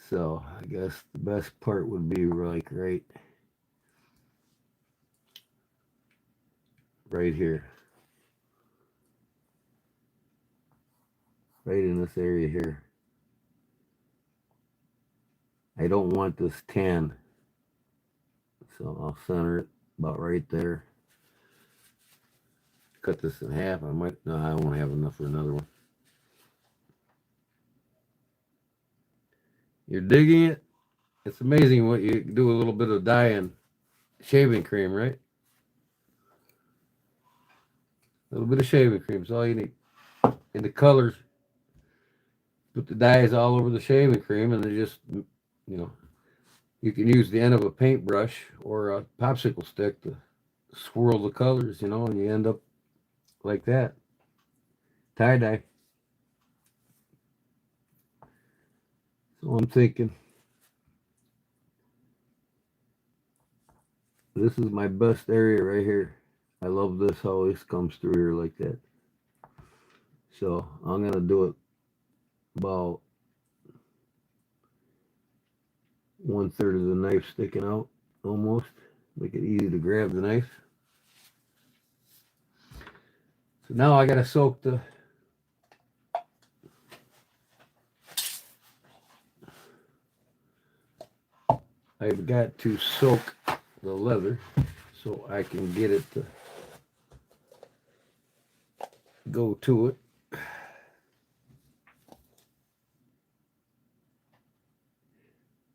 A: So I guess the best part would be like right here. Right in this area here. I don't want this tan. So I'll center it about right there. Cut this in half. I won't have enough for another one. You're digging it? It's amazing what you do a little bit of dye and shaving cream, right? A little bit of shaving cream is all you need. And the colors, put the dyes all over the shaving cream, and they just, you can use the end of a paintbrush or a popsicle stick to swirl the colors, and you end up like that. Tie-dye. So I'm thinking, this is my best area right here. I love this, how this comes through here like that. So I'm going to do it about 1/3 of the knife sticking out, almost. Make it easy to grab the knife. So now I got to soak the I've got to soak the leather so I can get it to go to it.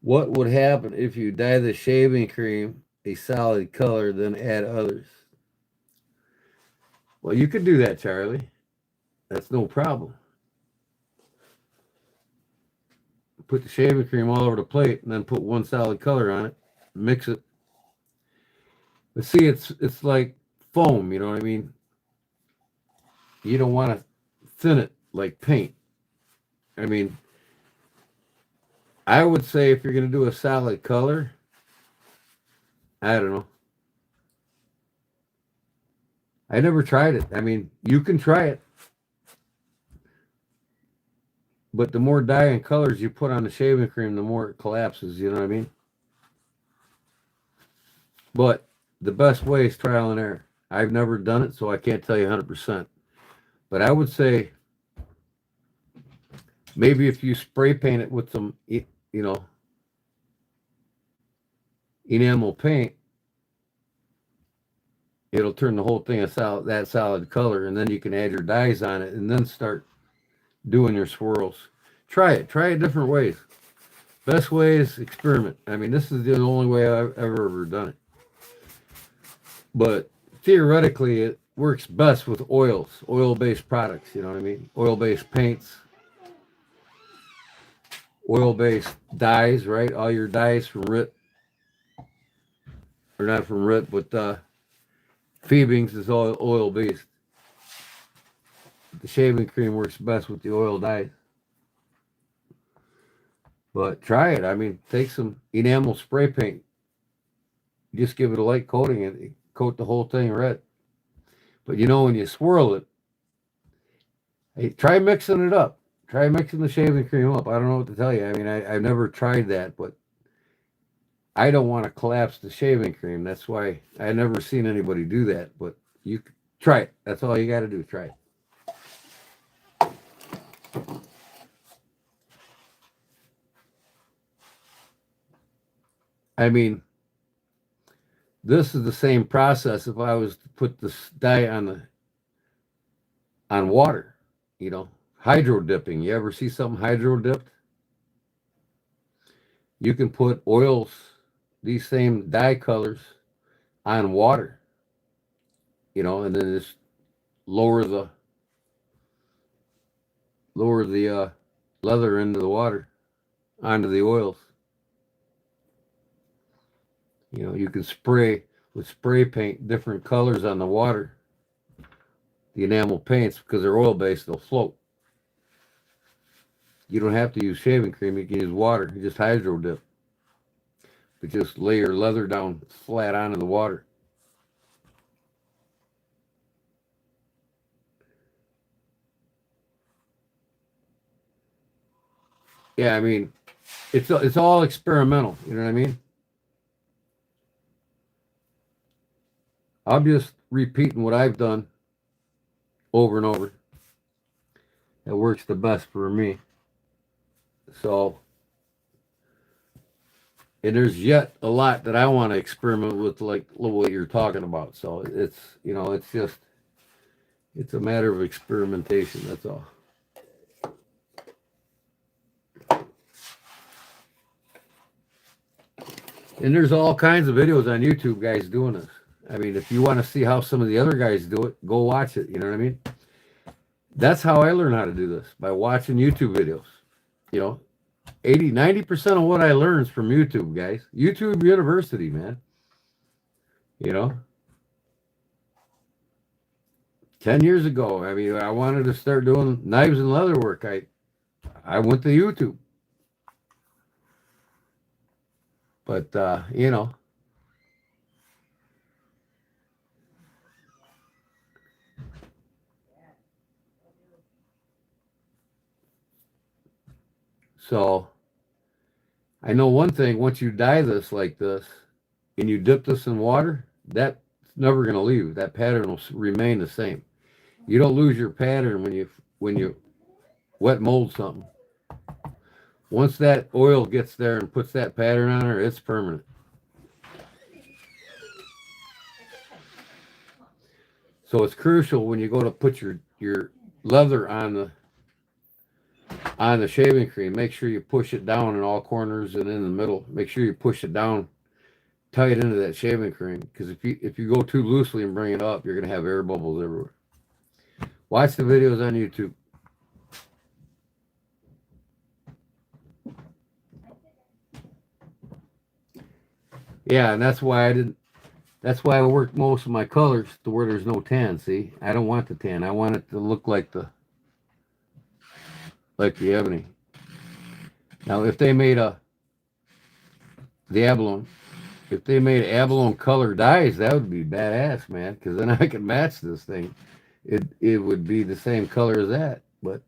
A: What would happen if you dye the shaving cream a solid color, then add others? Well, you could do that, Charlie. That's no problem. Put the shaving cream all over the plate and then put one solid color on it. Mix it. But see, it's like foam, you know what I mean? You don't want to thin it like paint. I mean, I would say if you're going to do a solid color, I don't know. I never tried it. I mean, you can try it. But the more dye and colors you put on the shaving cream, the more it collapses, you know what I mean? But the best way is trial and error. I've never done it, so I can't tell you 100%. But I would say maybe if you spray paint it with some, enamel paint, it'll turn the whole thing that solid color, and then you can add your dyes on it and then start doing your swirls. Try it different ways. Best way is experiment. I mean, this is the only way I've ever done it. But theoretically, it works best with oil-based products, you know what I mean? Oil-based paints, oil-based dyes, right? All your dyes from RIT, or not from RIT, but Phoebings is all oil-based. The shaving cream works best with the oil dyes. But try it. I mean, take some enamel spray paint. Just give it a light coating and coat the whole thing red. But you know, when you swirl it, hey, try mixing it up. Try mixing the shaving cream up. I don't know what to tell you. I mean, I've never tried that, but I don't want to collapse the shaving cream. That's why I never seen anybody do that. But you try it. That's all you got to do. Try it. I mean, this is the same process if I was to put this dye on water, you know, hydro dipping. You ever see something hydro dipped? You can put oils, these same dye colors, on water, you know, and then just lower the leather into the water, onto the oils. You know, you can spray with spray paint different colors on the water, the enamel paints, because they're oil based, they'll float. You don't have to use shaving cream, you can use water. You just hydro dip. But just lay your leather down flat onto the water. Yeah, I mean, it's all experimental. You know what I mean? I'm just repeating what I've done over and over. It works the best for me. So, and there's yet a lot that I want to experiment with, like what you're talking about. So it's, you know, it's a matter of experimentation. That's all. And there's all kinds of videos on YouTube, guys, doing this. I mean, if you want to see how some of the other guys do it, go watch it. You know what I mean? That's how I learn how to do this, by watching YouTube videos. You know, 90% of what I learn is from YouTube, guys. YouTube University, man. You know, 10 years ago, I mean, I wanted to start doing knives and leather work. I went to YouTube. But, you know, so I know one thing, once you dye this like this and you dip this in water, that's never going to leave. That pattern will remain the same. You don't lose your pattern when you wet mold something. Once that oil gets there and puts that pattern on her, it's permanent. So it's crucial when you go to put your leather on the shaving cream, make sure you push it down in all corners and in the middle. Make sure you push it down tight into that shaving cream, because if you go too loosely and bring it up, you're going to have air bubbles everywhere. Watch the videos on YouTube. Yeah, and that's why I worked most of my colors to where there's no tan. See, I don't want the tan. I want it to look like the ebony. Now, if they made the abalone, if they made abalone color dyes, that would be badass, man. Because then I could match this thing. It would be the same color as that, but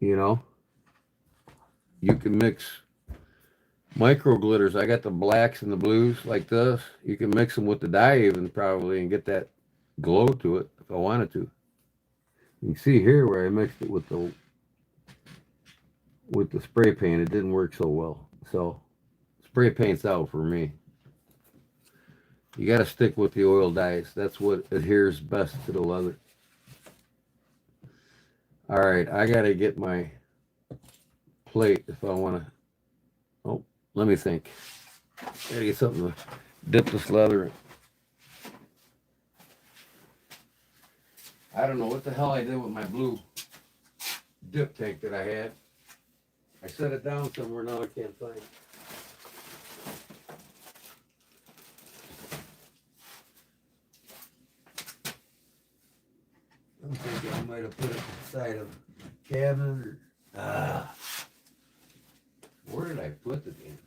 A: you know, you can mix micro glitters. I got the blacks and the blues like this. You can mix them with the dye even probably and get that glow to it if I wanted to. You can see here where I mixed it with the spray paint. It didn't work so well. So spray paint's out for me. You got to stick with the oil dyes. That's what adheres best to the leather. All right, I got to get my plate if I want to. Oh, let me think. Gotta get something to dip this leather in. I don't know what the hell I did with my blue dip tank that I had. I set it down somewhere, now I can't find it. I'm thinking I might have put it inside of the cabinet or where did I put the damn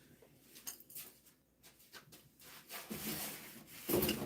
A: thing?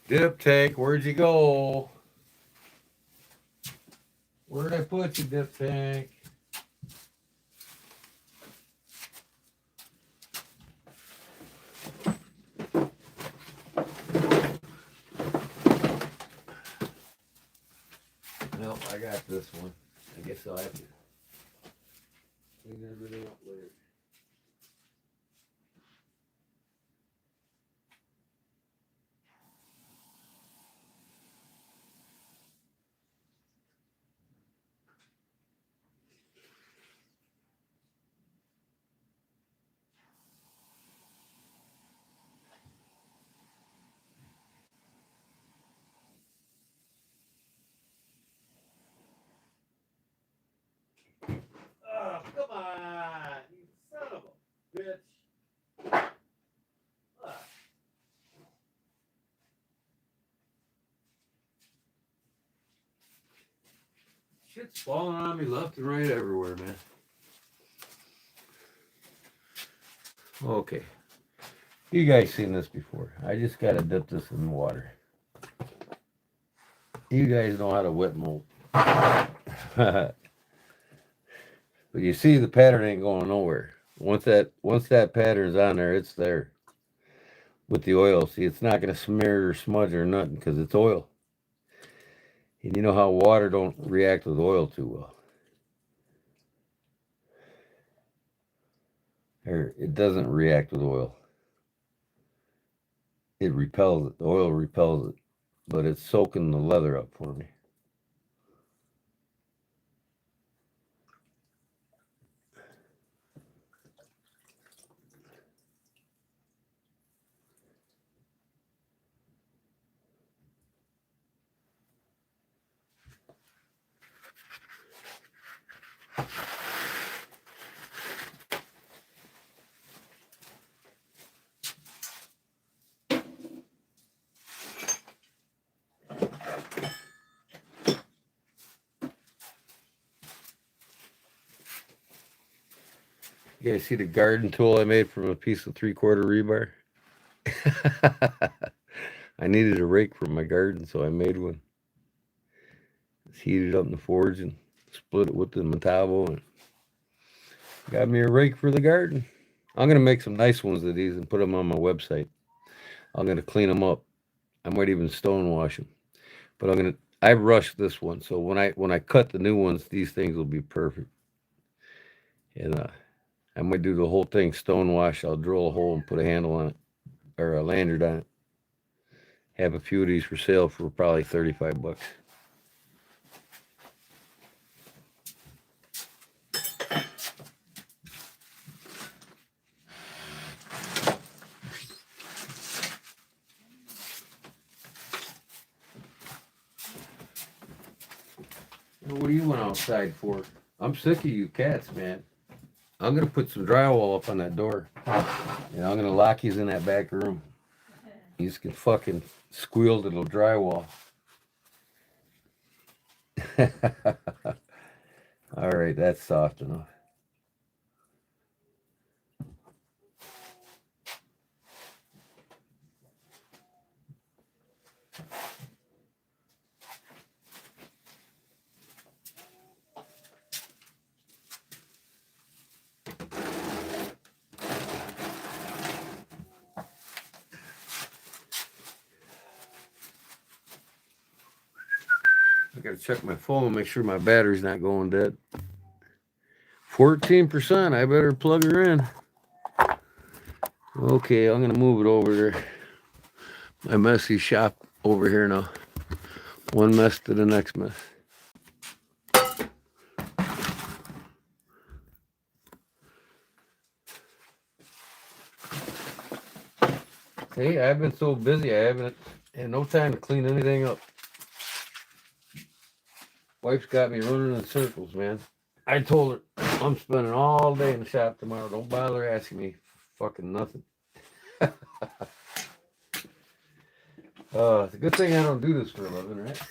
A: Dip tank, where'd you go? Where'd I put you, dip tank? No, I got this one. I guess I'll have to clean everything up later. Oh, come on, you son of a bitch. Ah. Shit's falling on me left and right everywhere, man. Okay. You guys seen this before. I just gotta dip this in water. You guys know how to wet mold. But you see the pattern ain't going nowhere. Once that pattern's on there, it's there. With the oil, see, it's not gonna smear or smudge or nothing because it's oil. And you know how water don't react with oil too well. Or it doesn't react with oil. It repels it. The oil repels it. But it's soaking the leather up for me. You guys see the garden tool I made from a piece of 3/4 rebar? I needed a rake for my garden, so I made one. Just heated it up in the forge and split it with the Metabo and got me a rake for the garden. I'm gonna make some nice ones of these and put them on my website. I'm gonna clean them up. I might even stone wash them. But I rushed this one, so when I cut the new ones, these things will be perfect. And I might do the whole thing stone wash. I'll drill a hole and put a handle on it or a lanyard on it. Have a few of these for sale for probably $35. What do you want outside for? I'm sick of you cats, man. I'm gonna put some drywall up on that door. And I'm gonna lock you in that back room. You can fucking squeal to the drywall. All right, that's soft enough. I gotta check my phone, make sure my battery's not going dead. 14%, I better plug her in. Okay, I'm gonna move it over there. My messy shop over here now. One mess to the next mess. Hey, I've been so busy I haven't had no time to clean anything up. Wife's got me running in circles, man. I told her I'm spending all day in the shop tomorrow. Don't bother asking me fucking nothing. It's a good thing I don't do this for a living, right?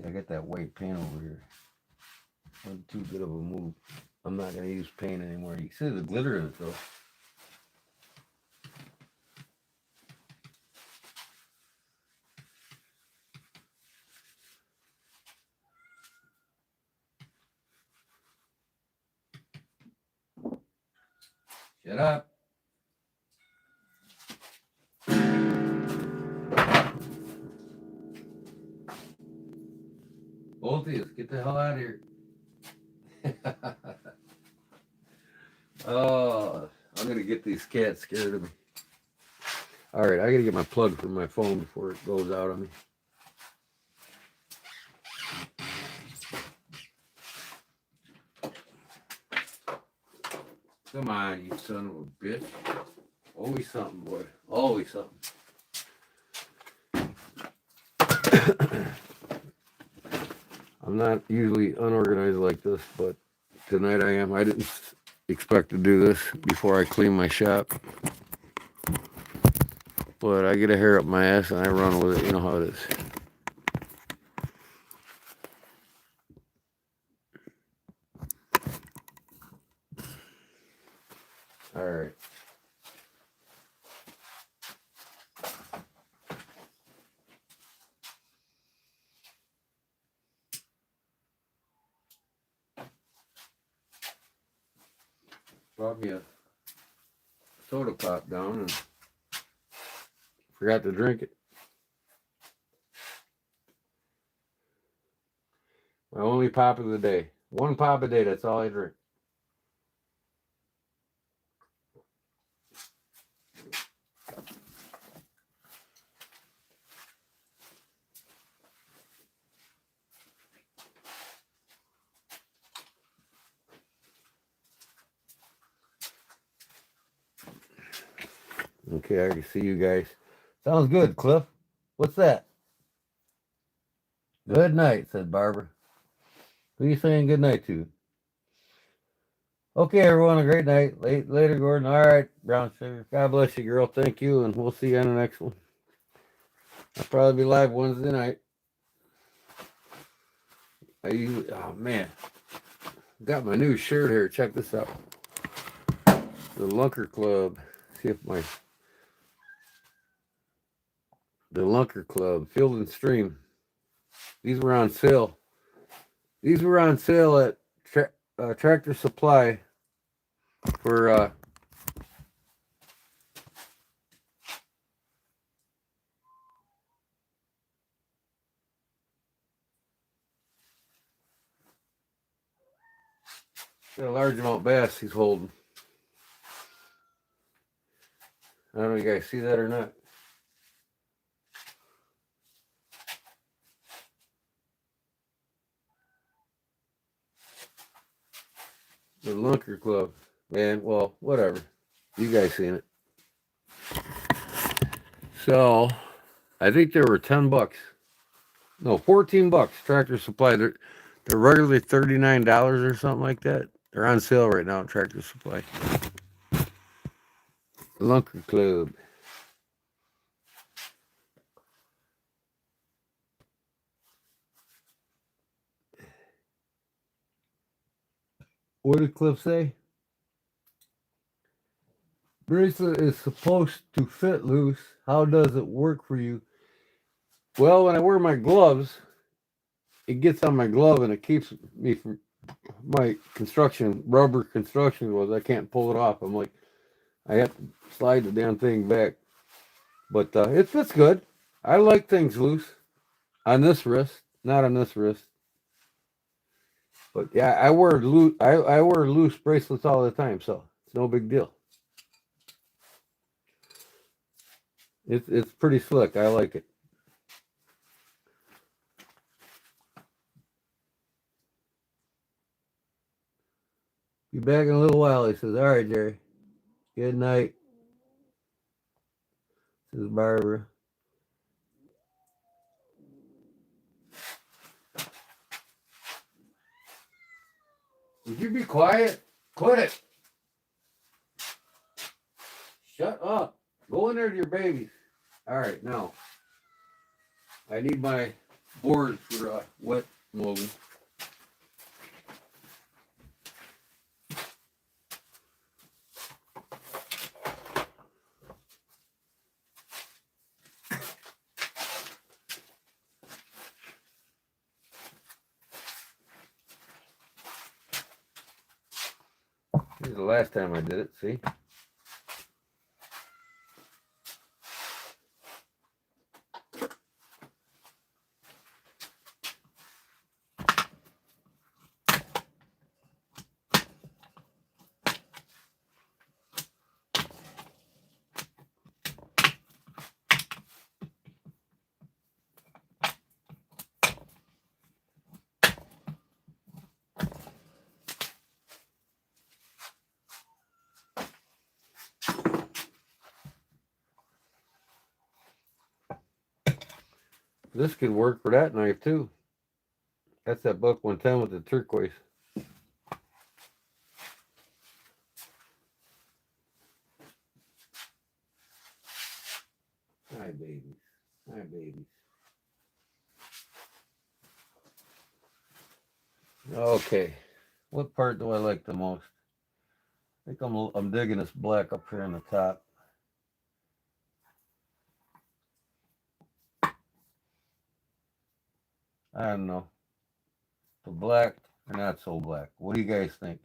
A: I got that white paint over here. Wasn't too good of a move. I'm not gonna use paint anymore. You see the glitter in it though. Shut up. Both of you, get the hell out of here. Oh, I'm gonna get these cats scared of me. All right, I gotta get my plug for my phone before it goes out on me. Come on, you son of a bitch. Always something, boy. Always something. I'm not usually unorganized like this, but tonight I am. I didn't expect to do this before I clean my shop. But I get a hair up my ass and I run with it. You know how it is. All right. Brought me a soda pop down and forgot to drink it. My only pop of the day. One pop a day, that's all I drink. Okay, I can see you guys. Sounds good, Cliff. What's that? Good night, said Barbara. Who are you saying good night to? Okay, everyone, a great night. Later, Gordon. All right, Brown Sugar. God bless you, girl. Thank you, and we'll see you on the next one. I'll probably be live Wednesday night. Oh man, got my new shirt here. Check this out. The Lunker Club. See if the Lunker Club, Field and Stream. These were on sale. These were on sale at Tractor Supply for got a large amount bass he's holding. I don't know if you guys see that or not. The Lunker Club. Man, well, whatever. You guys seen it. So, I think there were $10. No, $14. Tractor Supply. They're regularly $39 or something like that. They're on sale right now at Tractor Supply. Lunker Club. What did Cliff say? Bracelet is supposed to fit loose. How does it work for you? Well, when I wear my gloves, it gets on my glove and it keeps me from my rubber construction gloves. I can't pull it off. I'm like, I have to slide the damn thing back. But it fits good. I like things loose on this wrist, not on this wrist. But yeah, I wear loose bracelets all the time, so it's no big deal. It's pretty slick. I like it. Be back in a little while, he says. All right, Jerry. Good night. This is Barbara. Would you be quiet? Quit it. Shut up. Go in there to your babies. All right, now. I need my boards for wet molding. This is the last time I did it, see? This could work for that knife too. That's that buck 110 with the turquoise. Hi, babies. Hi, babies. Okay. What part do I like the most? I think I'm digging this black up here on the top. I don't know. The black or not so black. What do you guys think?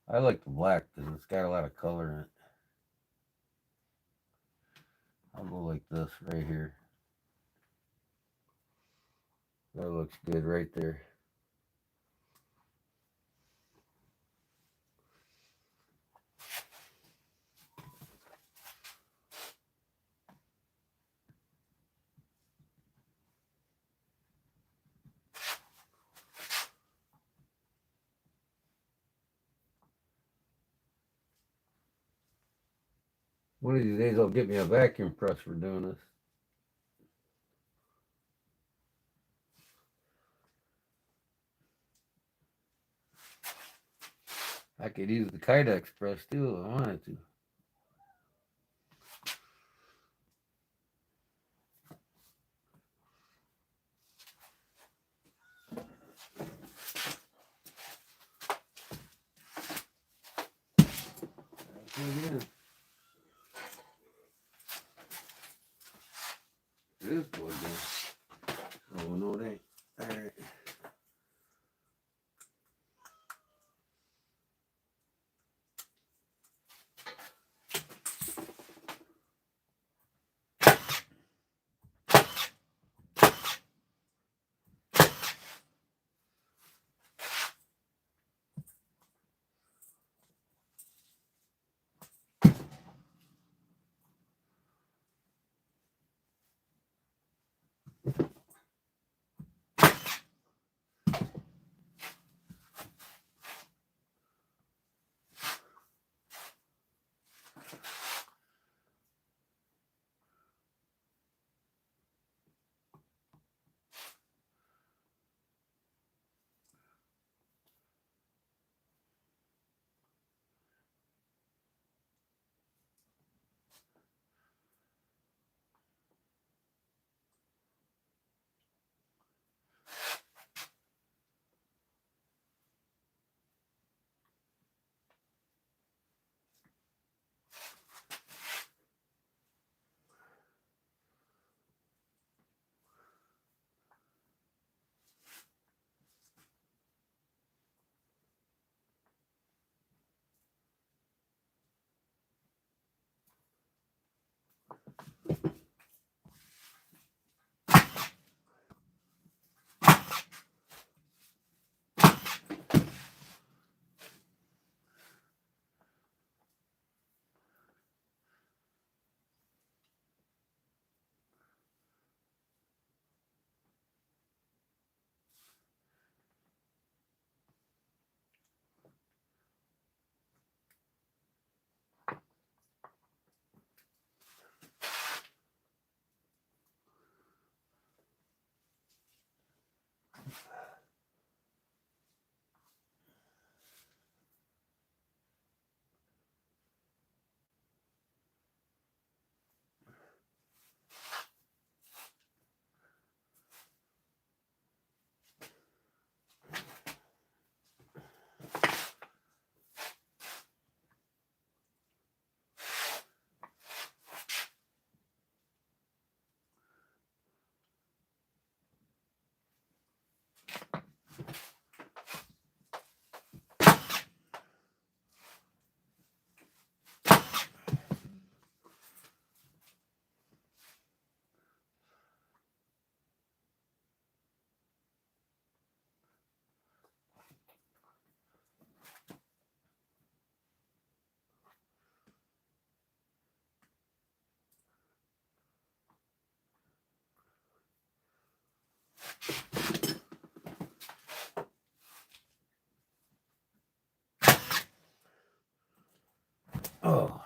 A: I like the black because it's got a lot of color in it. I'll go like this right here. That looks good right there. One of these days I'll get me a vacuum press for doing this. I could use the Kydex press too if I wanted to. Again. It is plugged in. Oh no, it ain't. Alright. Oh.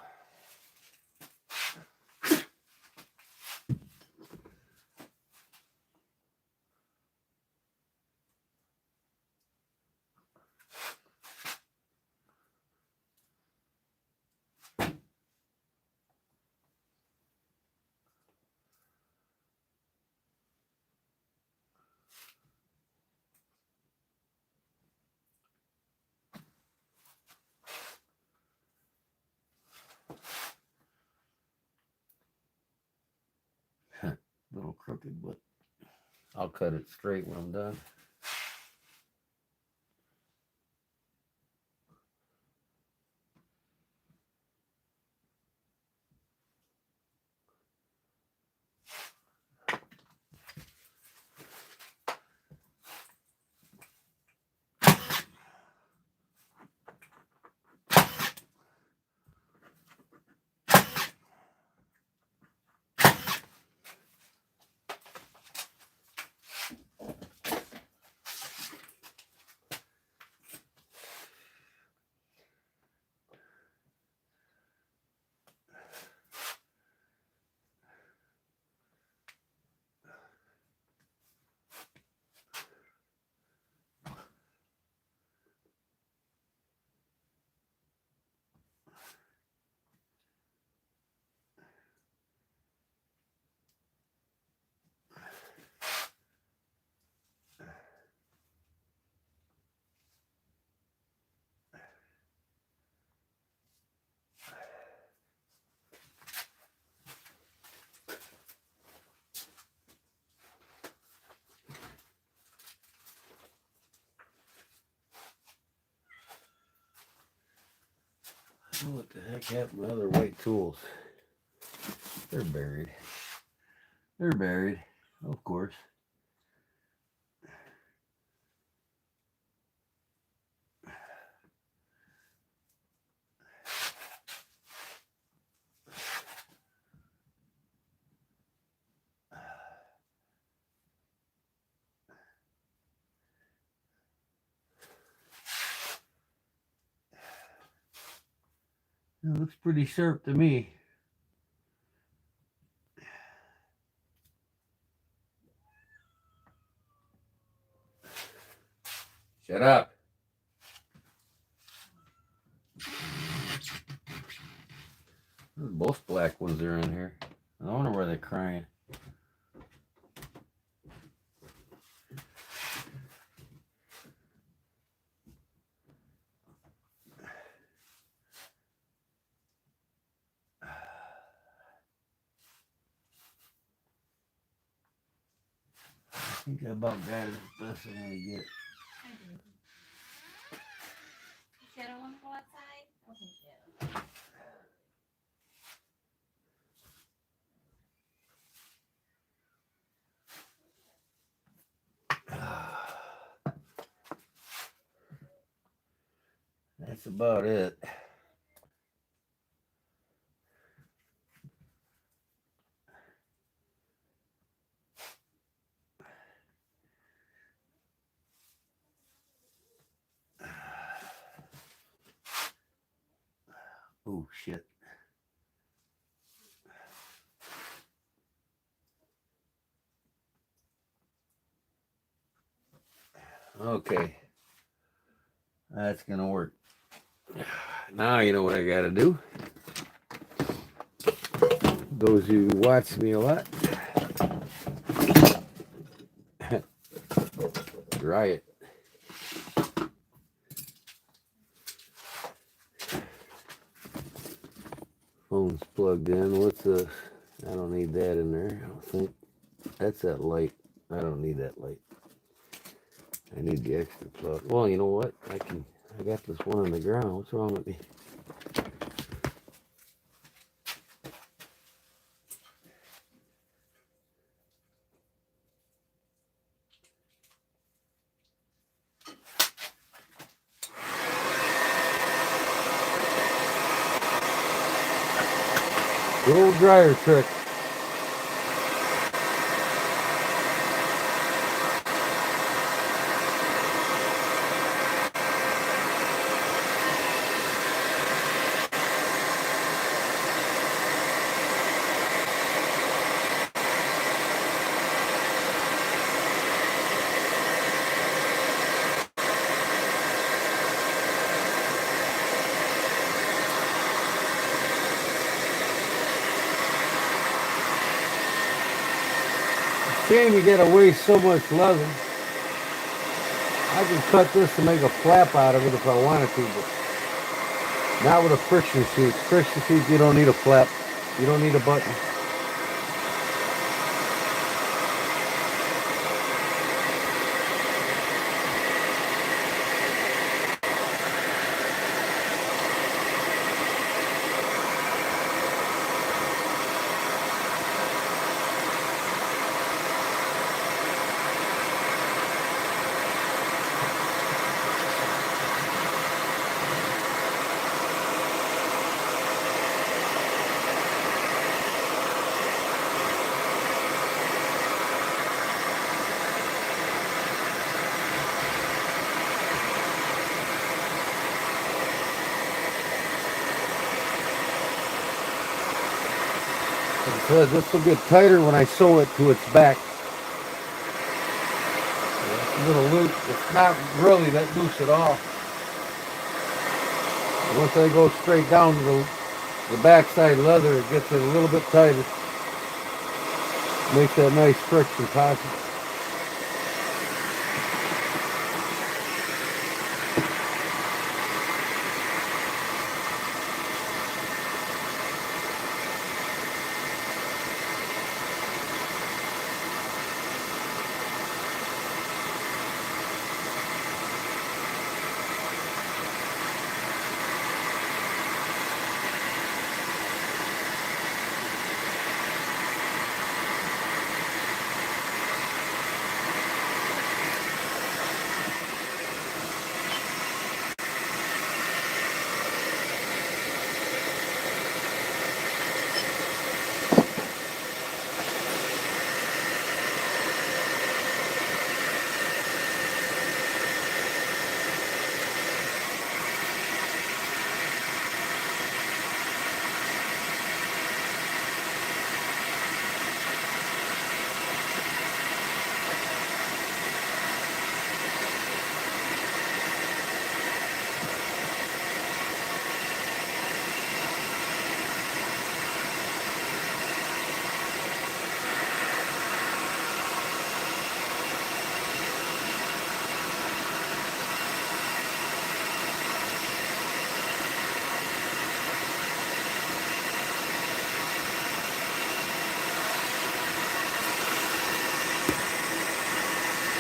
A: Little crooked, but I'll cut it straight when I'm done. What the heck happened to other white tools? They're buried. They're buried, of course. It looks pretty sharp to me. Shut up. Both black ones are in here. I wonder where they're crying. I think I about got it as best I'm gonna get.
D: You sure I don't want to go outside? Okay, yeah.
A: That's about it. Oh shit. Okay. That's gonna work. Now you know what I gotta do. Those who watch me a lot, dry it. Phone's plugged in. What's the? I don't need that in there. I don't think. That's that light. I don't need that light. I need the extra plug. Well, you know what? I got this one on the ground. What's wrong with me? Good old dryer trick. Shame you gotta waste so much leather. I could cut this to make a flap out of it if I wanted to, but not with a friction sheath. Friction sheath, you don't need a flap. You don't need a button. Because this will get tighter when I sew it to its back. It's a little loose. It's not really that loose at all. Once I go straight down to the backside leather, it gets it a little bit tighter. Makes that nice friction pocket.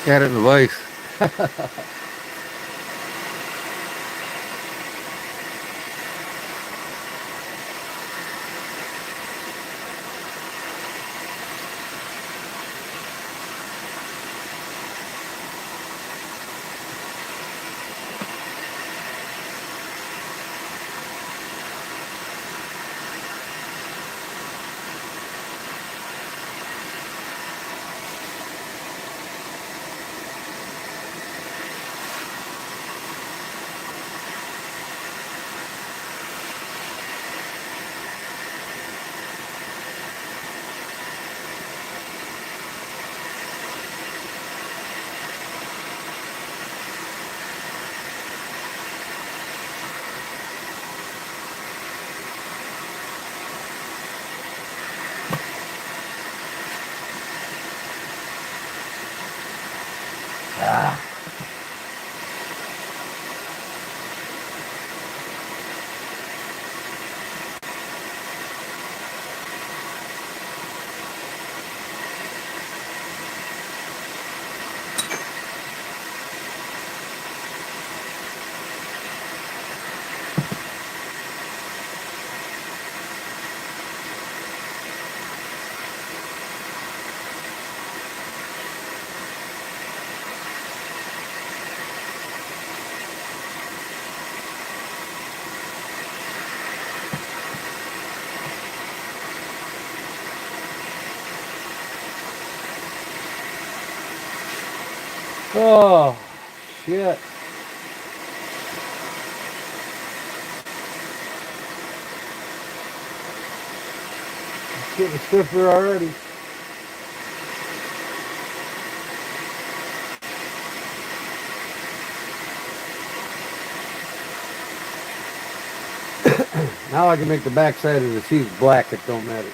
A: Got it in the vise. Oh, shit. It's getting stiffer already. Now I can make the backside of the sheath black. It don't matter.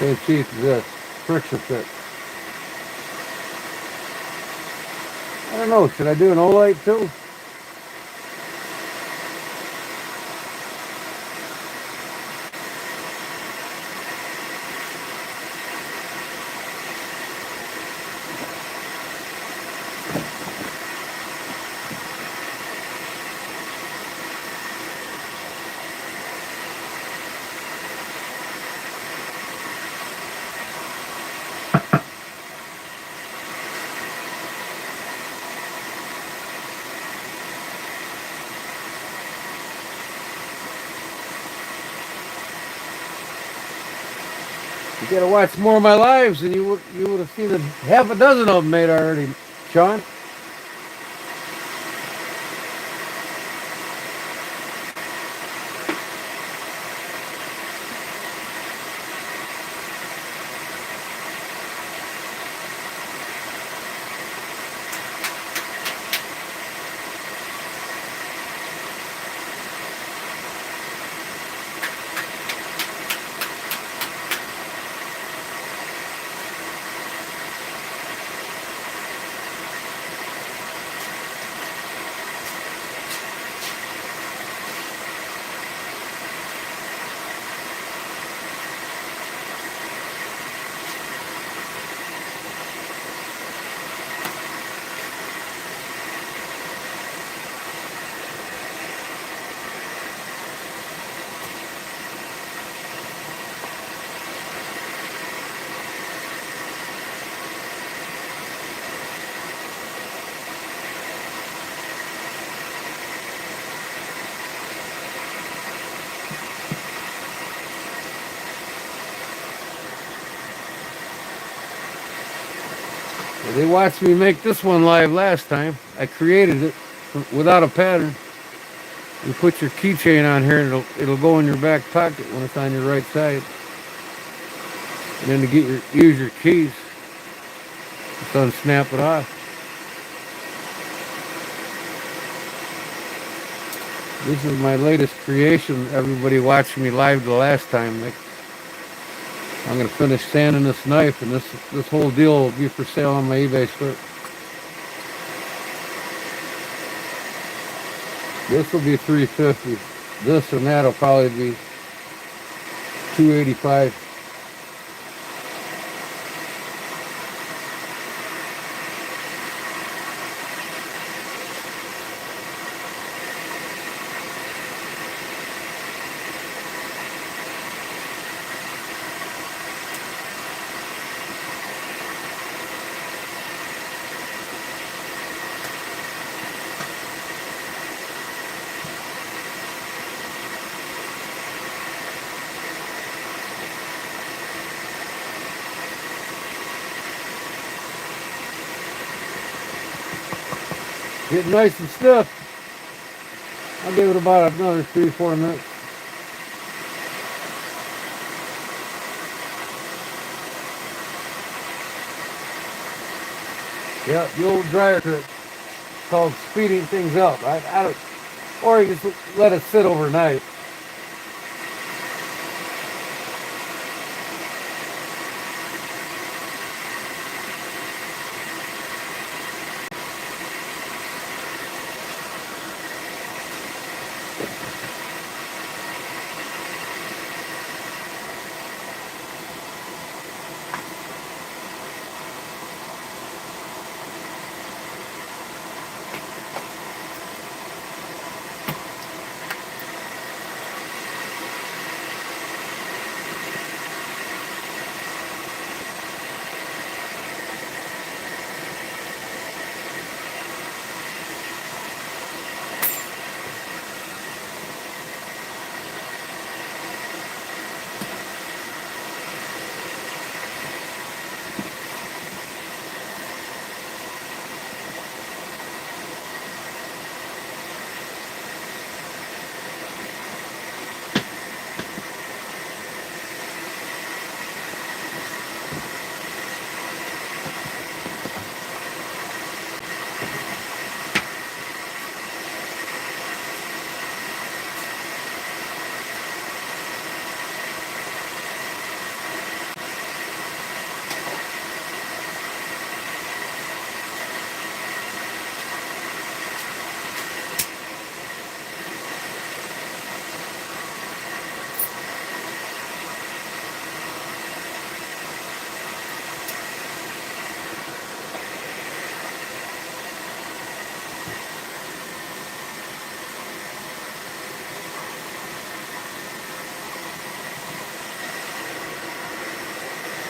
A: Same sheath as this. Friction fit. I don't know, should I do an Olight too? You gotta watch more of my lives and you would have seen half a dozen of them made already, Sean. They watched me make this one live last time. I created it without a pattern. You put your keychain on here and it'll go in your back pocket when it's on your right side. And then to use your keys, just unsnap it off. This is my latest creation. Everybody watched me live the last time. I'm gonna finish sanding this knife, and this whole deal will be for sale on my eBay store. This will be $350. This and that will probably be $285. Getting nice and stiff. I'll give it about another 3-4 minutes. Yeah, the old dryer trick called speeding things up. I don't, or you just let it sit overnight.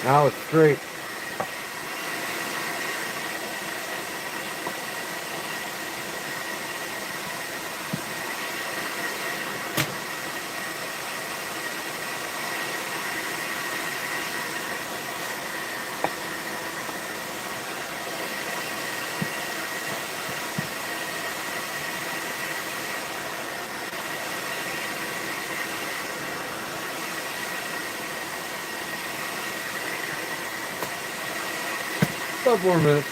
A: Now it's straight. About 4 minutes.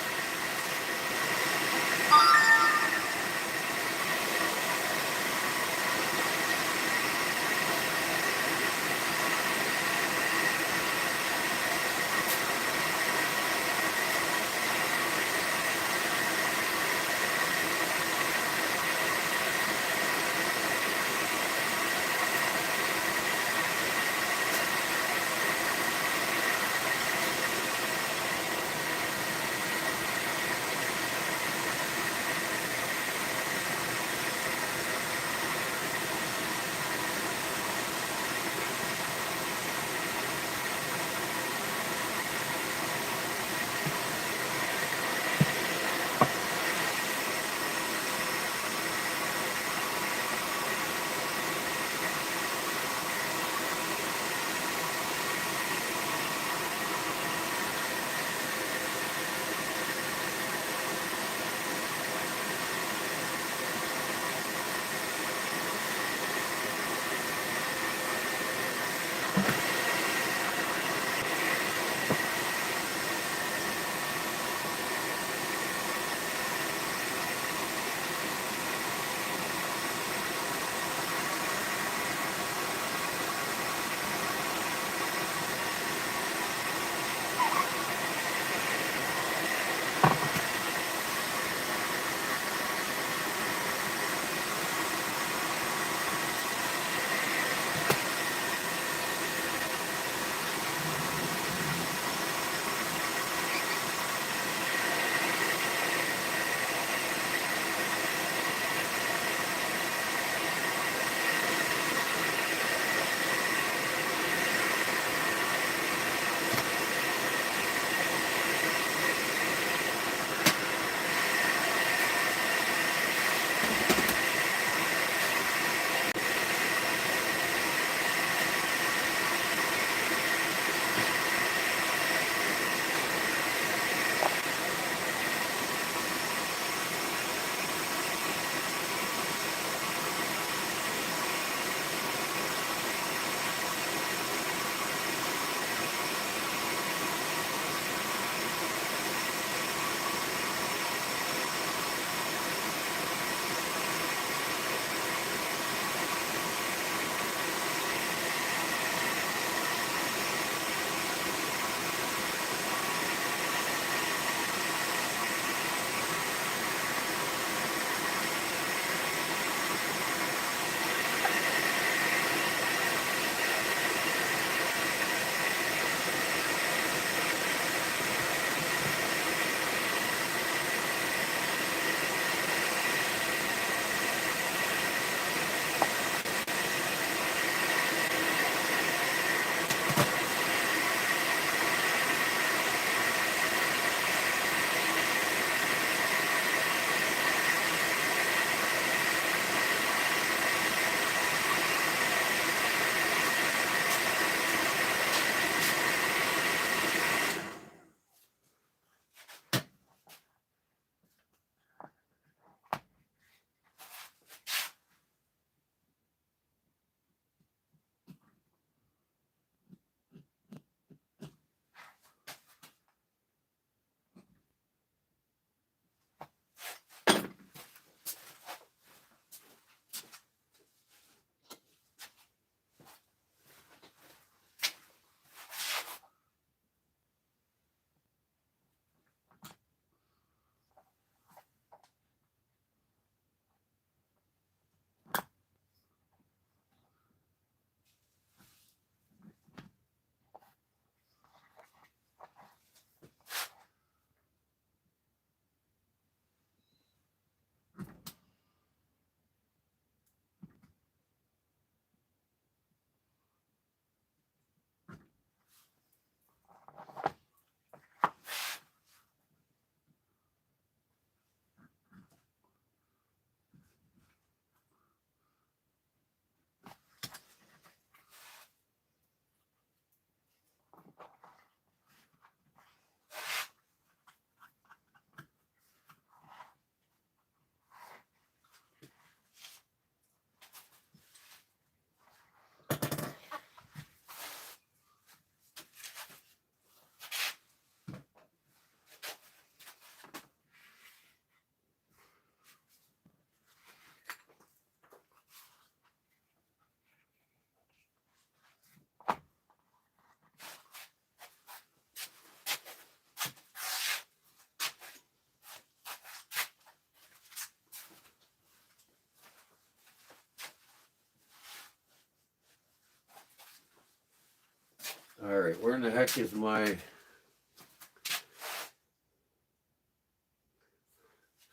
A: All right, where in the heck is my...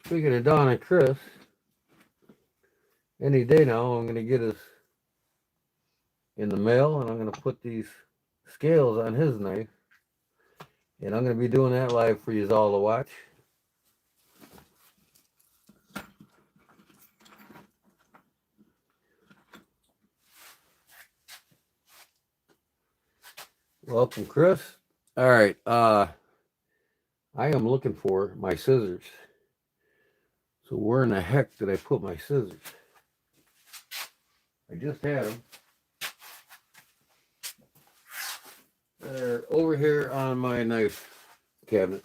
A: Speaking of Don and Chris, any day now I'm going to get his in the mail, and I'm going to put these scales on his knife, and I'm going to be doing that live for you all to watch. Welcome, Chris. All right, I am looking for my scissors. So where in the heck did I put my scissors? I just had them. They're over here on my knife cabinet.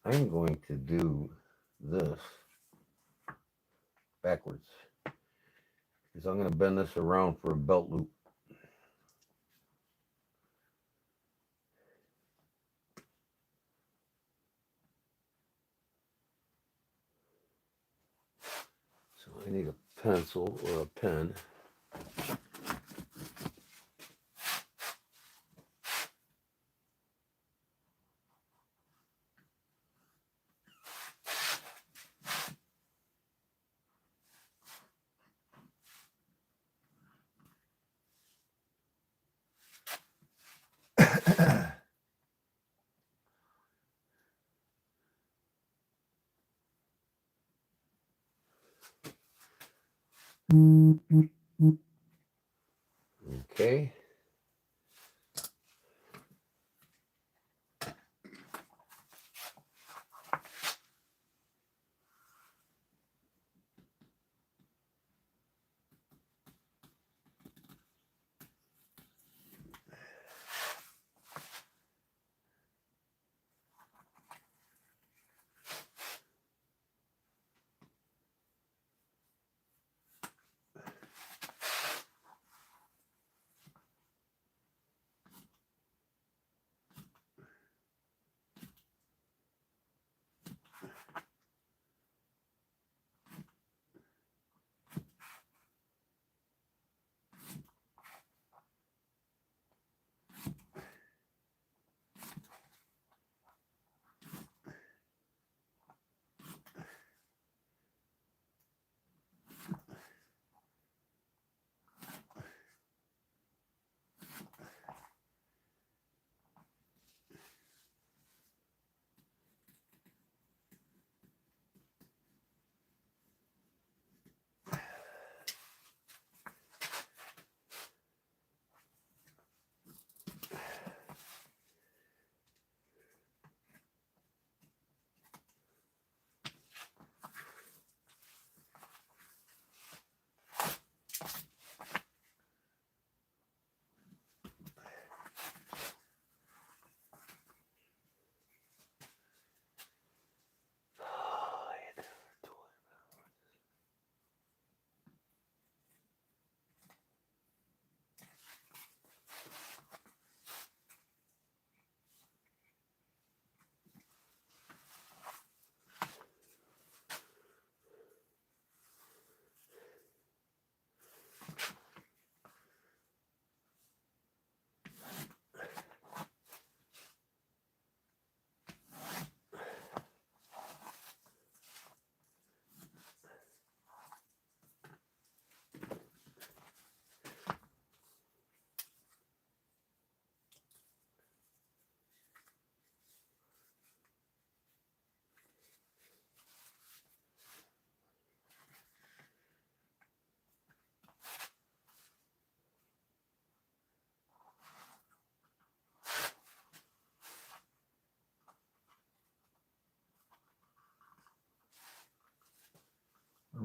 A: I'm going to do this backwards because I'm going to bend this around for a belt loop. So I need a pencil or a pen. Okay.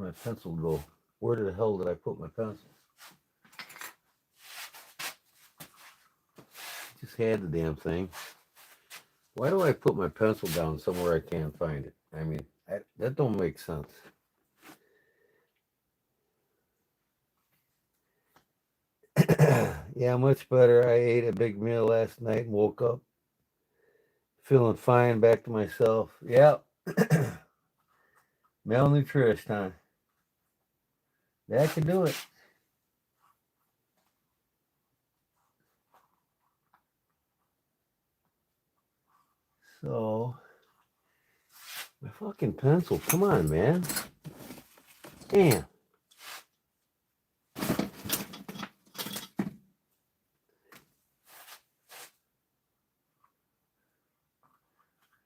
A: my pencil go? Where the hell did I put my pencil? Just had the damn thing. Why do I put my pencil down somewhere I can't find it? I mean, that don't make sense. Yeah, much better. I ate a big meal last night and woke up feeling fine, back to myself. Yeah. Malnourished, huh? That can do it. So, my fucking pencil. Come on, man. Damn.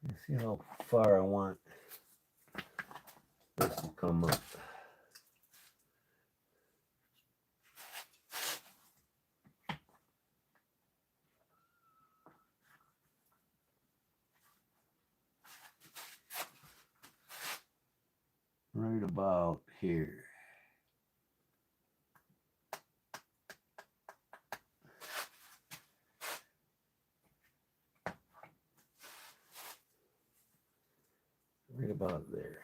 A: Let's see how far I want this to come up. Right about here. Right about there.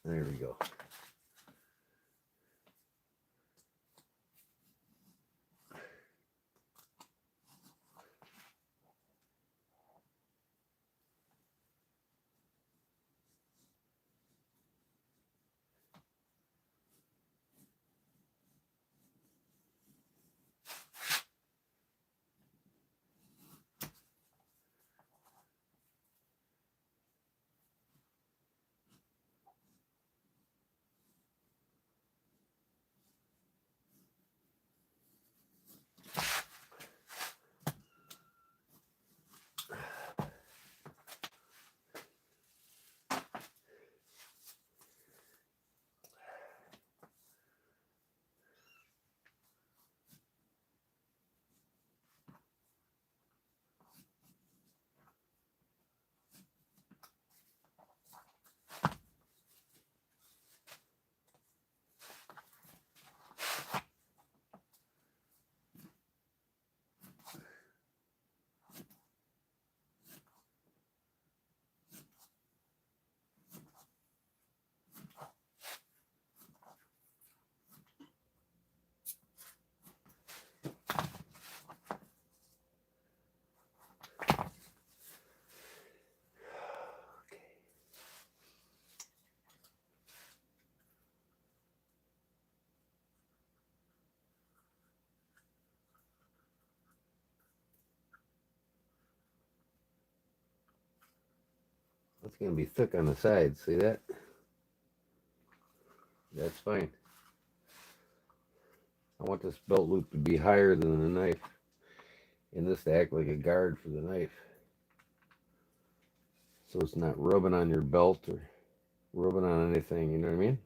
A: There we go. It's going to be thick on the sides. See that? That's fine. I want this belt loop to be higher than the knife, and this to act like a guard for the knife. So it's not rubbing on your belt or rubbing on anything, you know what I mean?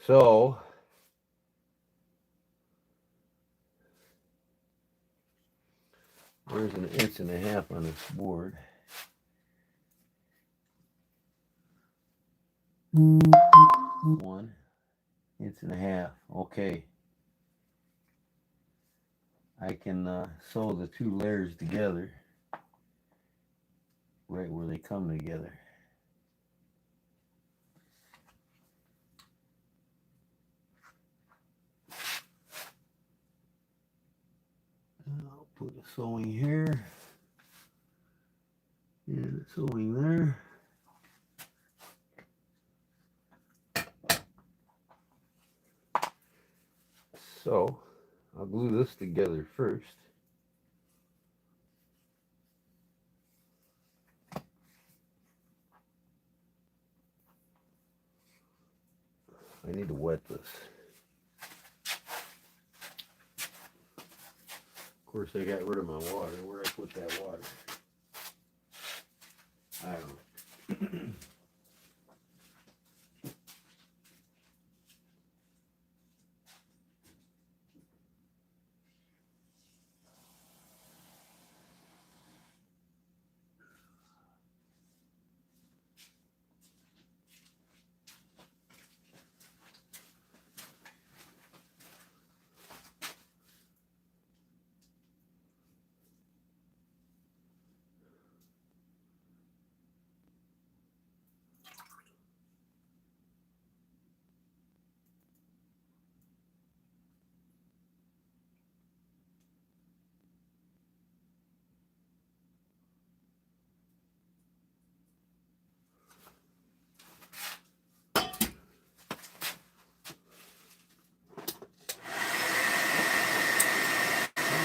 A: So, there's 1.5 inches on this board. One, 1.5 inches. Okay. I can sew the two layers together right where they come together. I'll put a sewing here and a sewing there. So I'll glue this together first. I need to wet this. Of course, I got rid of my water. Where I put that water? I don't know.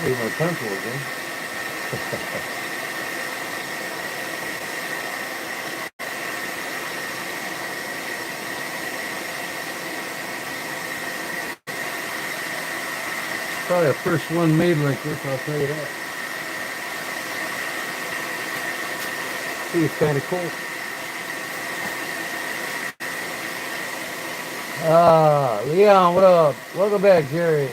A: Leave my pencil again. Probably the first one made like this, I'll tell you that. See, it's kind of cool. Ah, Leon, what up? Welcome back, Jerry.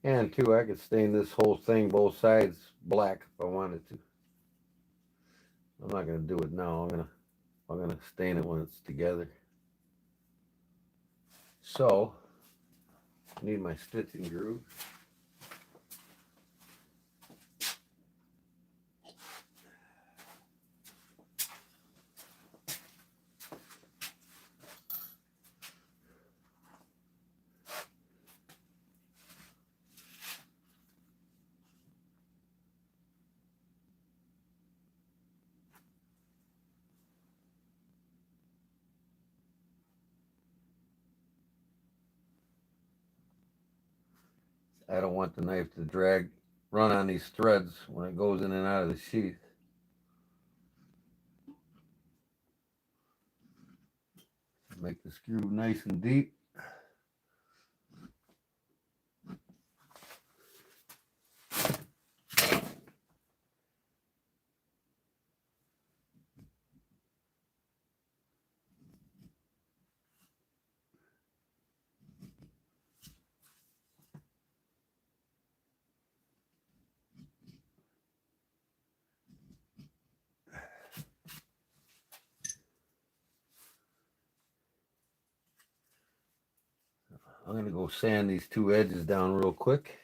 A: And too, I could stain this whole thing, both sides, black if I wanted to. I'm not gonna do it now. I'm gonna stain it when it's together. So, I need my stitching groove. I don't want the knife to run on these threads when it goes in and out of the sheath. Make the screw nice and deep. I'm going to go sand these two edges down real quick.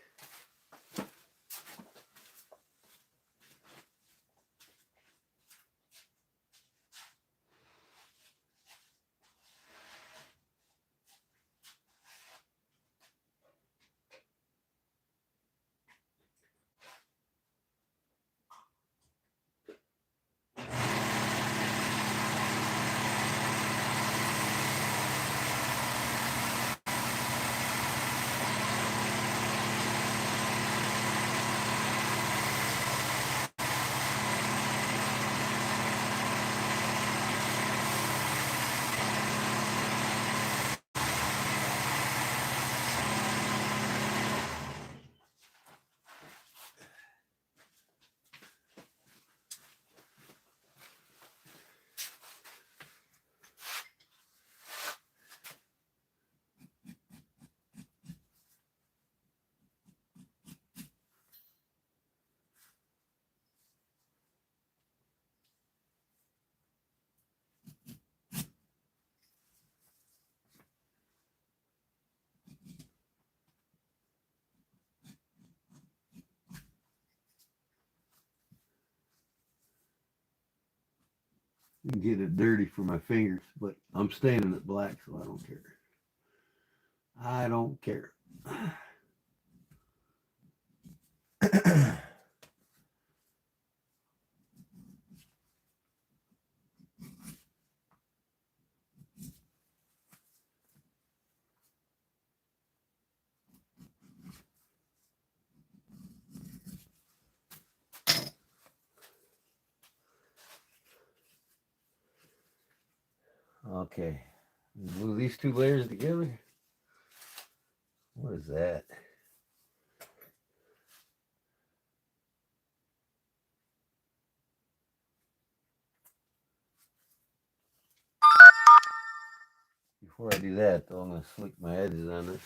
A: and get it dirty for my fingers, but I'm staining it black, so I don't care. I don't care. Okay, glue these two layers together. What is that? Before I do that, though, I'm going to slick my edges on this.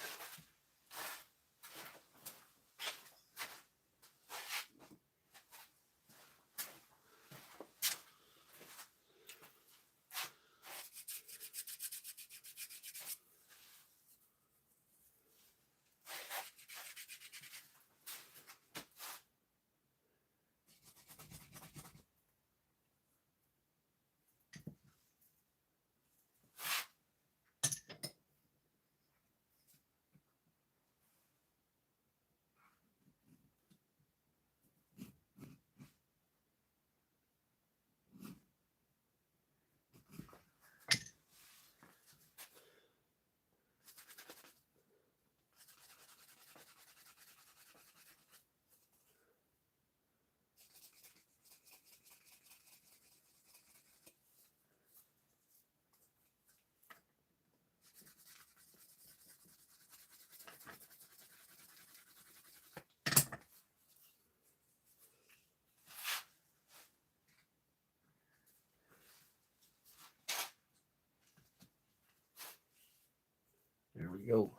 A: There we go.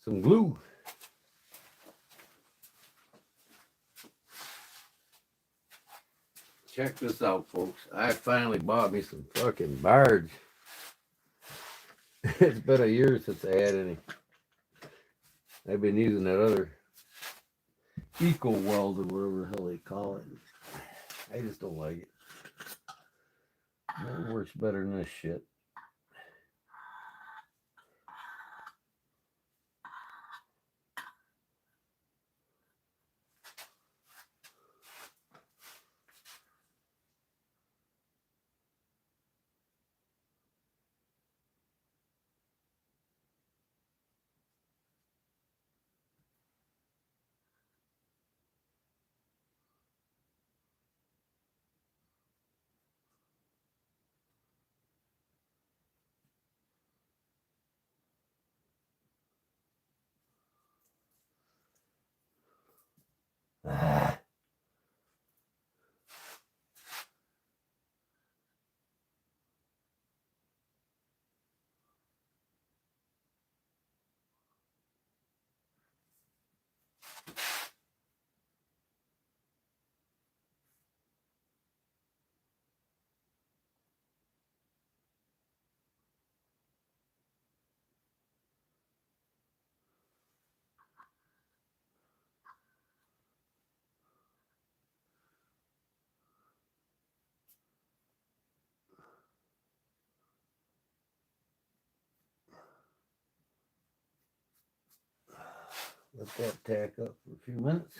A: Some glue. Check this out, folks. I finally bought me some fucking barge. It's been a year since I had any. I've been using that other Eco Weld or whatever the hell they call it. I just don't like it. It works better than this shit. Ah. Let that tack up for a few minutes.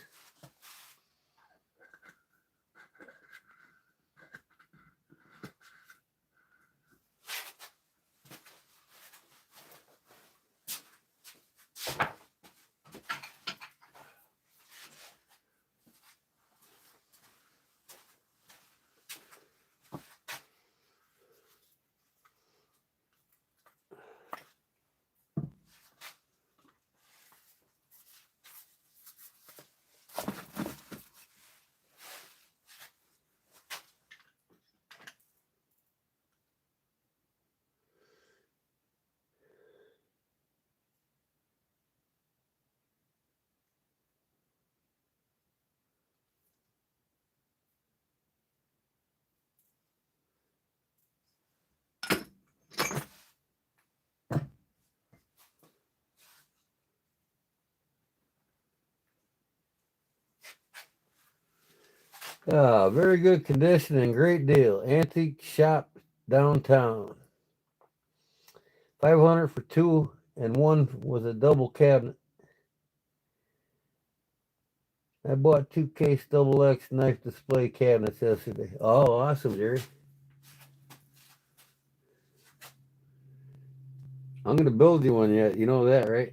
A: Very good condition and great deal. Antique shop downtown. 500 for two and one with a double cabinet. I bought 2 case double X knife display cabinets yesterday. Oh, awesome, Jerry. I'm going to build you one yet. You know that, right?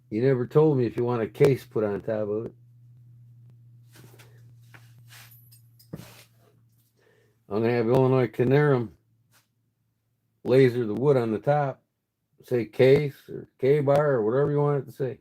A: You never told me if you want a case put on top of it. I'm going to have Illinois Canarum laser the wood on the top. Say case or K-bar or whatever you want it to say.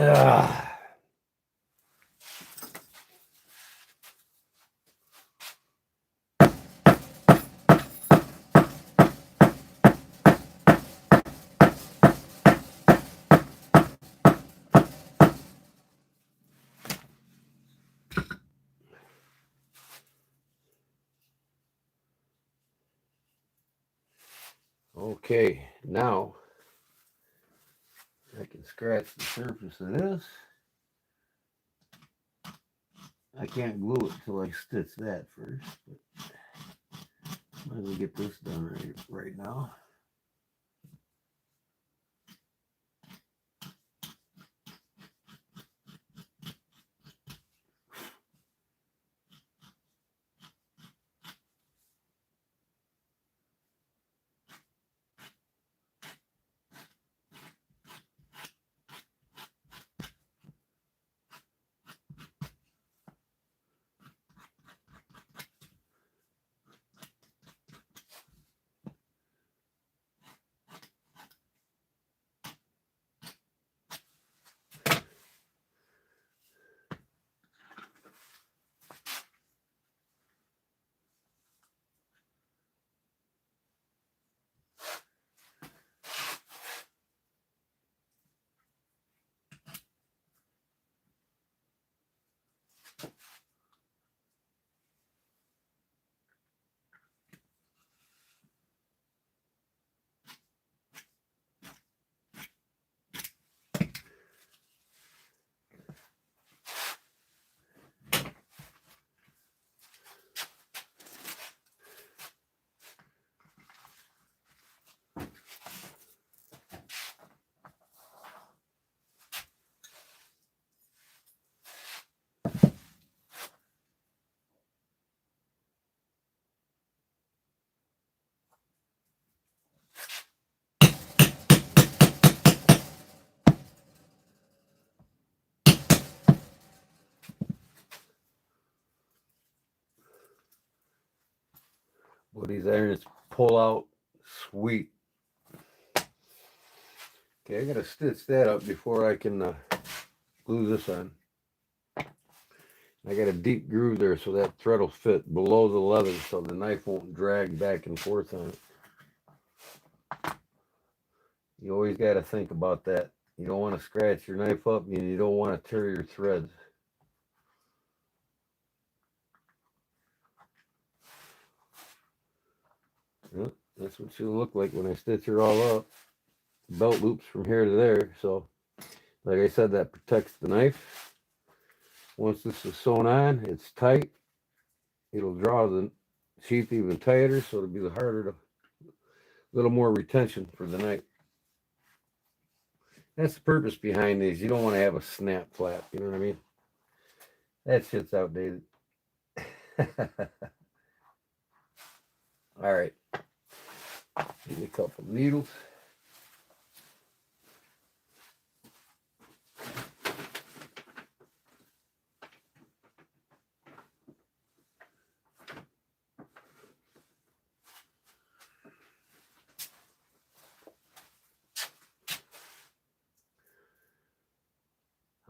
A: Ah. Okay, now I can scratch the surface of this. I can't glue it till I stitch that first, but might as well get this done right now. Well, these irons pull out sweet. Okay, I gotta stitch that up before I can glue this on. I got a deep groove there so that thread will fit below the leather so the knife won't drag back and forth on it. You always got to think about that. You don't want to scratch your knife up and you don't want to tear your threads. Yep, that's what she'll look like when I stitch her all up. Belt loops from here to there. So, like I said, that protects the knife. Once this is sewn on, it's tight. It'll draw the sheath even tighter, so it'll be harder to, a little more retention for the knife. That's the purpose behind these. You don't want to have a snap flap. You know what I mean? That shit's outdated. All right. Give me a couple needles.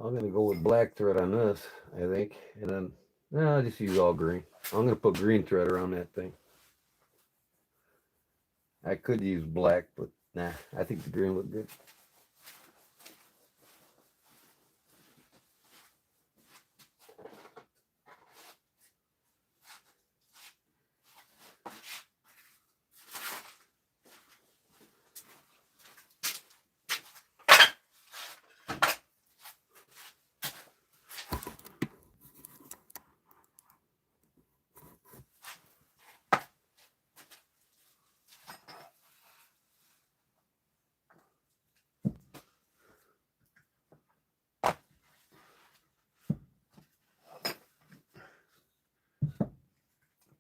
A: I'm gonna go with black thread on this, I think, and then I'll just use all green. I'm gonna put green thread around that thing. I could use black, but nah, I think the green looked good.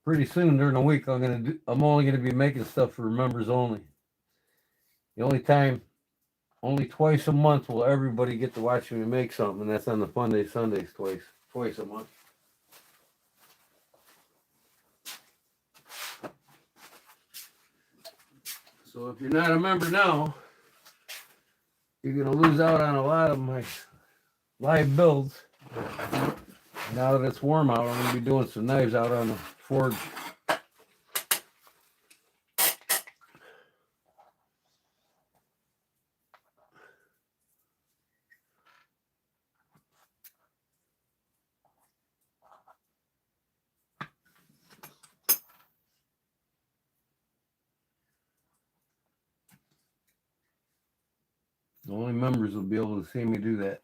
A: Pretty soon during the week, I'm only gonna be making stuff for members only. The only twice a month will everybody get to watch me make something, and that's on the Fun Day Sundays twice a month. So if you're not a member now, you're gonna lose out on a lot of my live builds. Now that it's warm out, I'm gonna be doing some knives out on the forge. Only members will be able to see me do that.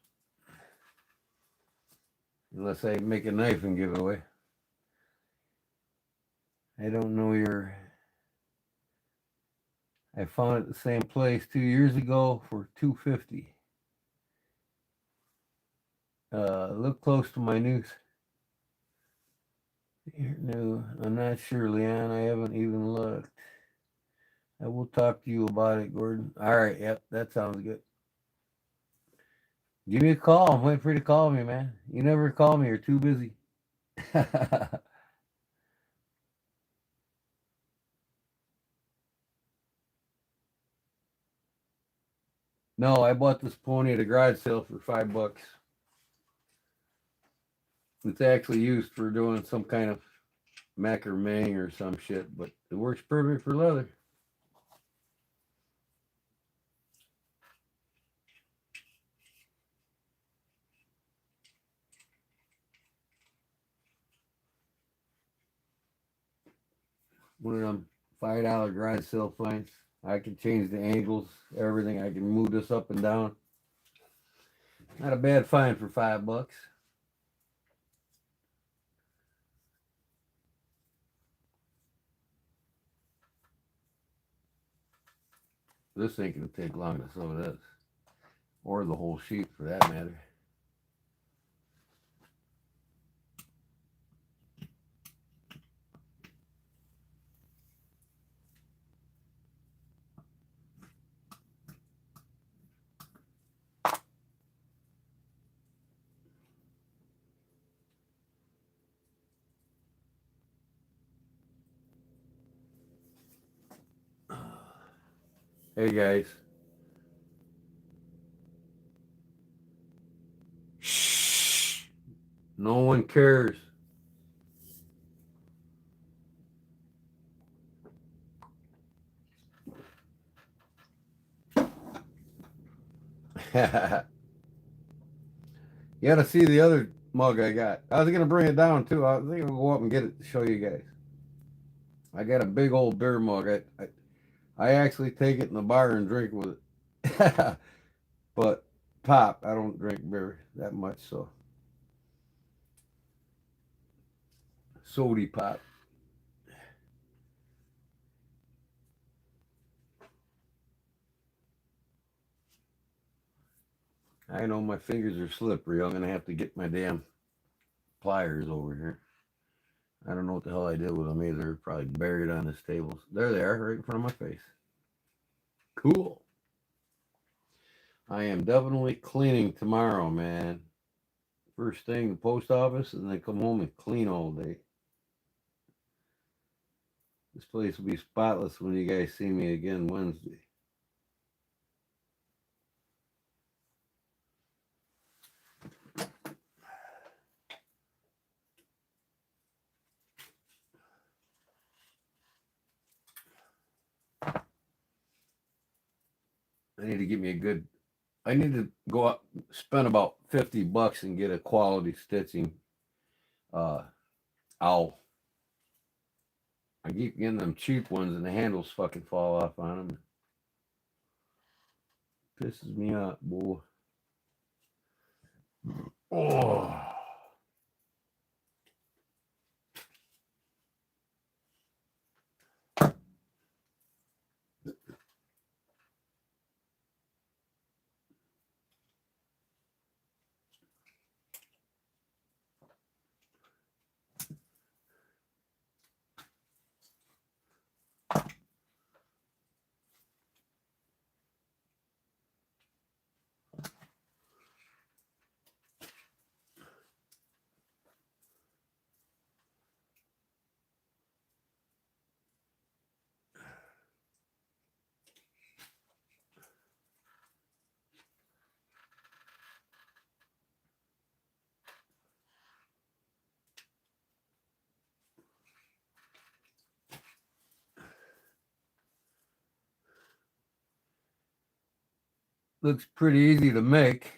A: Unless I make a knife and give it away. I don't know I found it at the same place 2 years ago for $2.50. Look close to my news. No, I'm not sure, Leon. I haven't even looked. I will talk to you about it, Gordon. All right, yep, that sounds good. Give me a call. I'm waiting for you to call me, man. You never call me. You're too busy. No, I bought this pony at a garage sale for $5. It's actually used for doing some kind of macrame or some shit, but it works perfect for leather. One of them $5 garage sale finds. I can change the angles, everything. I can move this up and down. Not a bad find for $5. This ain't gonna take long to sew this, or the whole sheet for that matter. Hey guys. Shh. No one cares. You gotta see the other mug I got. I was gonna bring it down too. I think I'll go up and get it to show you guys. I got a big old beer mug. I actually take it in the bar and drink with it. But pop, I don't drink beer that much, so sody pop. I know my fingers are slippery. I'm gonna have to get my damn pliers over here. I don't know what the hell I did with them either. They're probably buried on this table. There they are, right in front of my face. Cool. I am definitely cleaning tomorrow, man. First thing, the post office, and then come home and clean all day. This place will be spotless when you guys see me again Wednesday. I need to get me a good. I need to go up, spend about $50 and get a quality stitching uh, owl. I keep getting them cheap ones and the handles fucking fall off on them. Pisses me off, boy. Oh. Looks pretty easy to make.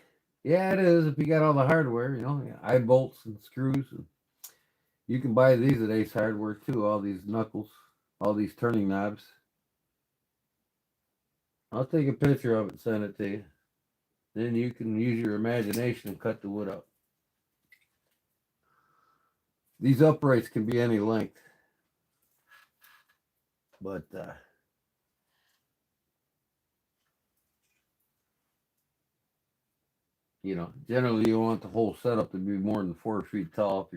A: Yeah, it is if you got all the hardware, eye bolts and screws. And you can buy these at Ace Hardware too, all these knuckles, all these turning knobs. I'll take a picture of it and send it to you. Then you can use your imagination and cut the wood up. These uprights can be any length. But generally you want the whole setup to be more than 4 feet tall.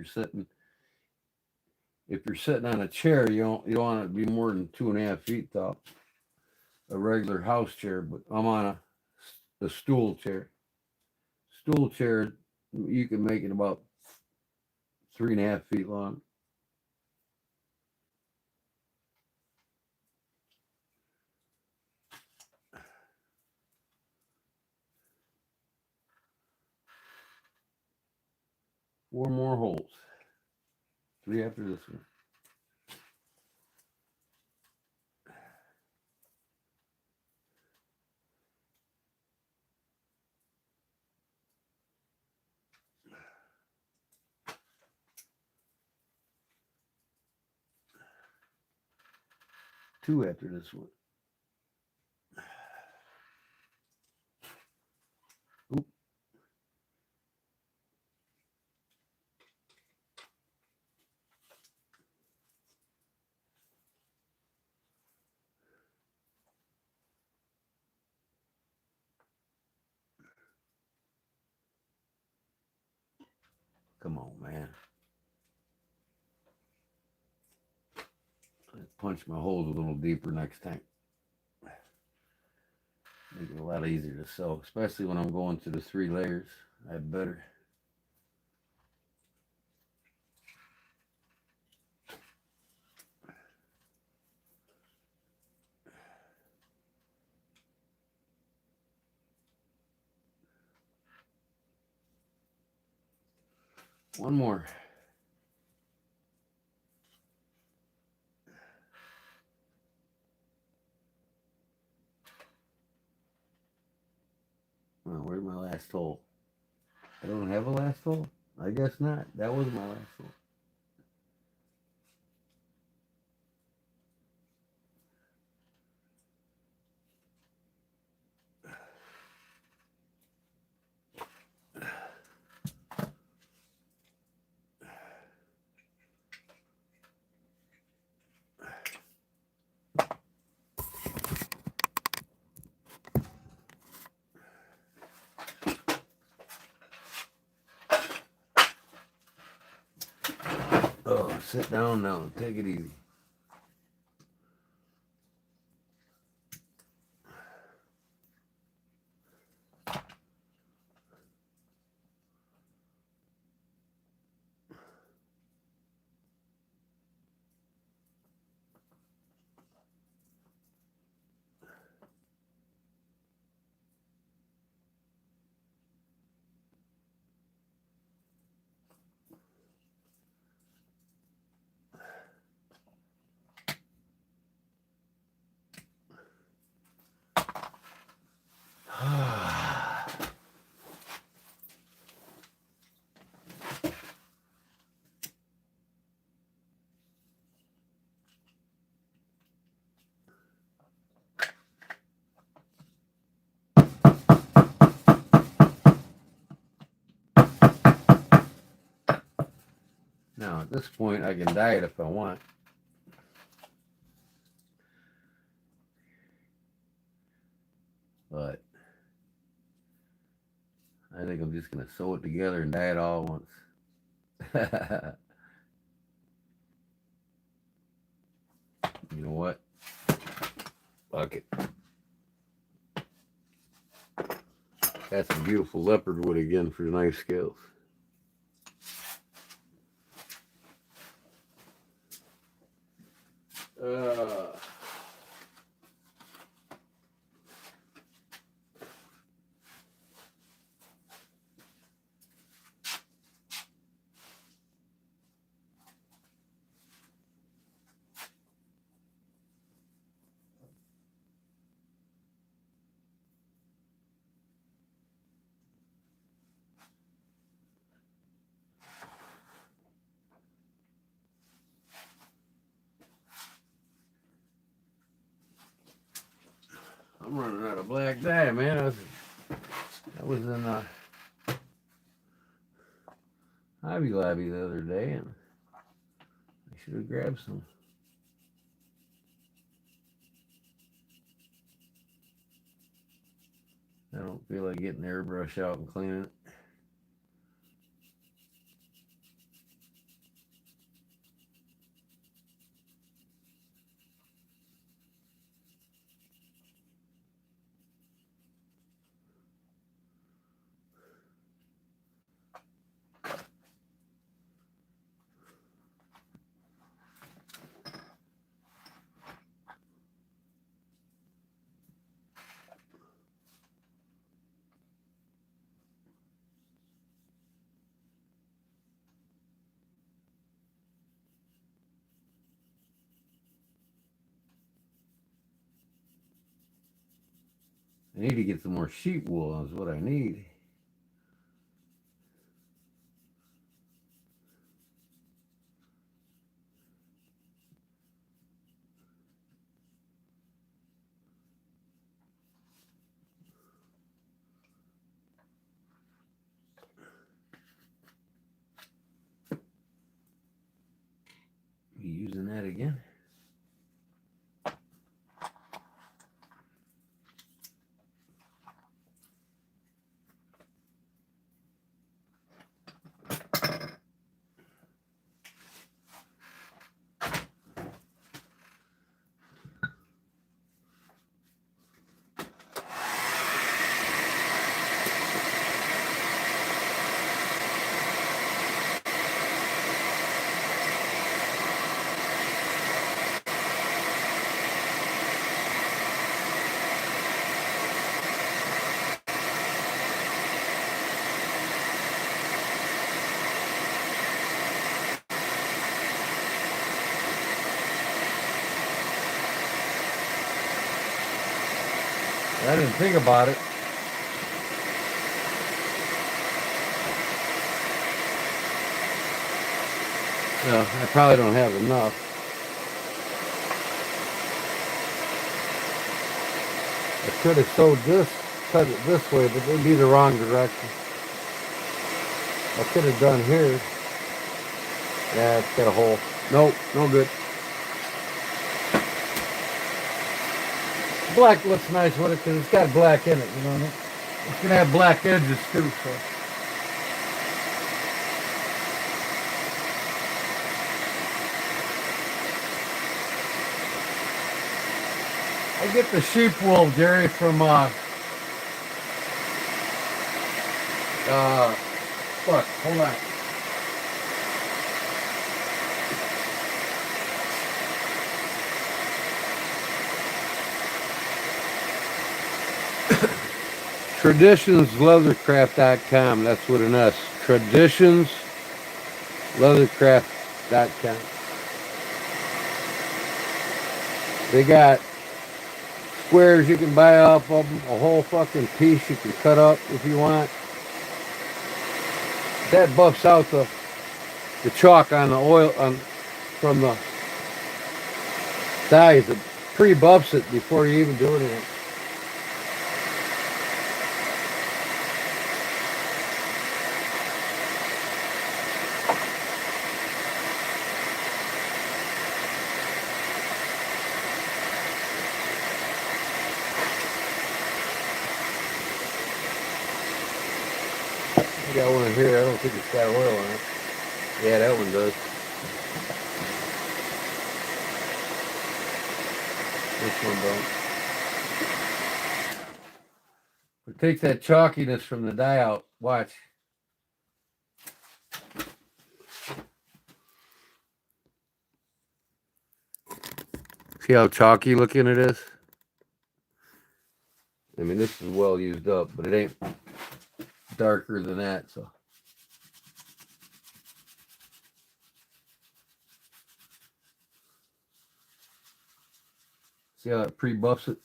A: If you're sitting on a chair, you don't want it to be more than 2.5 feet tall. A regular house chair, but I'm on a stool chair. Stool chair, you can make it about 3.5 feet long. Four more holes. 3 after this one. Two after this one. Oop. Come on, man. Let's punch my holes a little deeper next time. Make it a lot easier to sew, especially when I'm going to the 3 layers. I better. One more. Well, where's my last hole? I don't have a last hole? I guess not. That was my last hole. Oh, sit down now. Take it easy. this point, I can dye it if I want. But I think I'm just going to sew it together and dye it all at once. You know what? Fuck it. That's some beautiful leopard wood again for the knife scales. I'm running out of black dye, man. I was in Hobby Lobby the other day, and I should have grabbed some. I don't feel like getting the airbrush out and cleaning it. I need to get some more sheep wool, is what I need. Be using that again. I didn't think about it. No, I probably don't have enough. I could have sewed this, cut it this way, but it would be the wrong direction. I could have done here. Yeah, it's got a hole. Nope, no good. Black looks nice with it because it's got black in it, you know what I mean? It's gonna have black edges too, so. I get the sheep wool, Jerry, from fuck, hold on. TraditionsLeathercraft.com. That's with an S. TraditionsLeathercraft.com. They got squares you can buy off of them, a whole fucking piece you can cut up if you want. That buffs out the chalk on the oil from the dyes. It pre-buffs it before you even do anything. I got one here. I don't think it's got oil on it. Yeah, that one does. This one don't. It takes that chalkiness from the dye out. Watch. See how chalky looking it is? I mean, this is well used up, but it ain't darker than that, so. See how it pre-buffs it?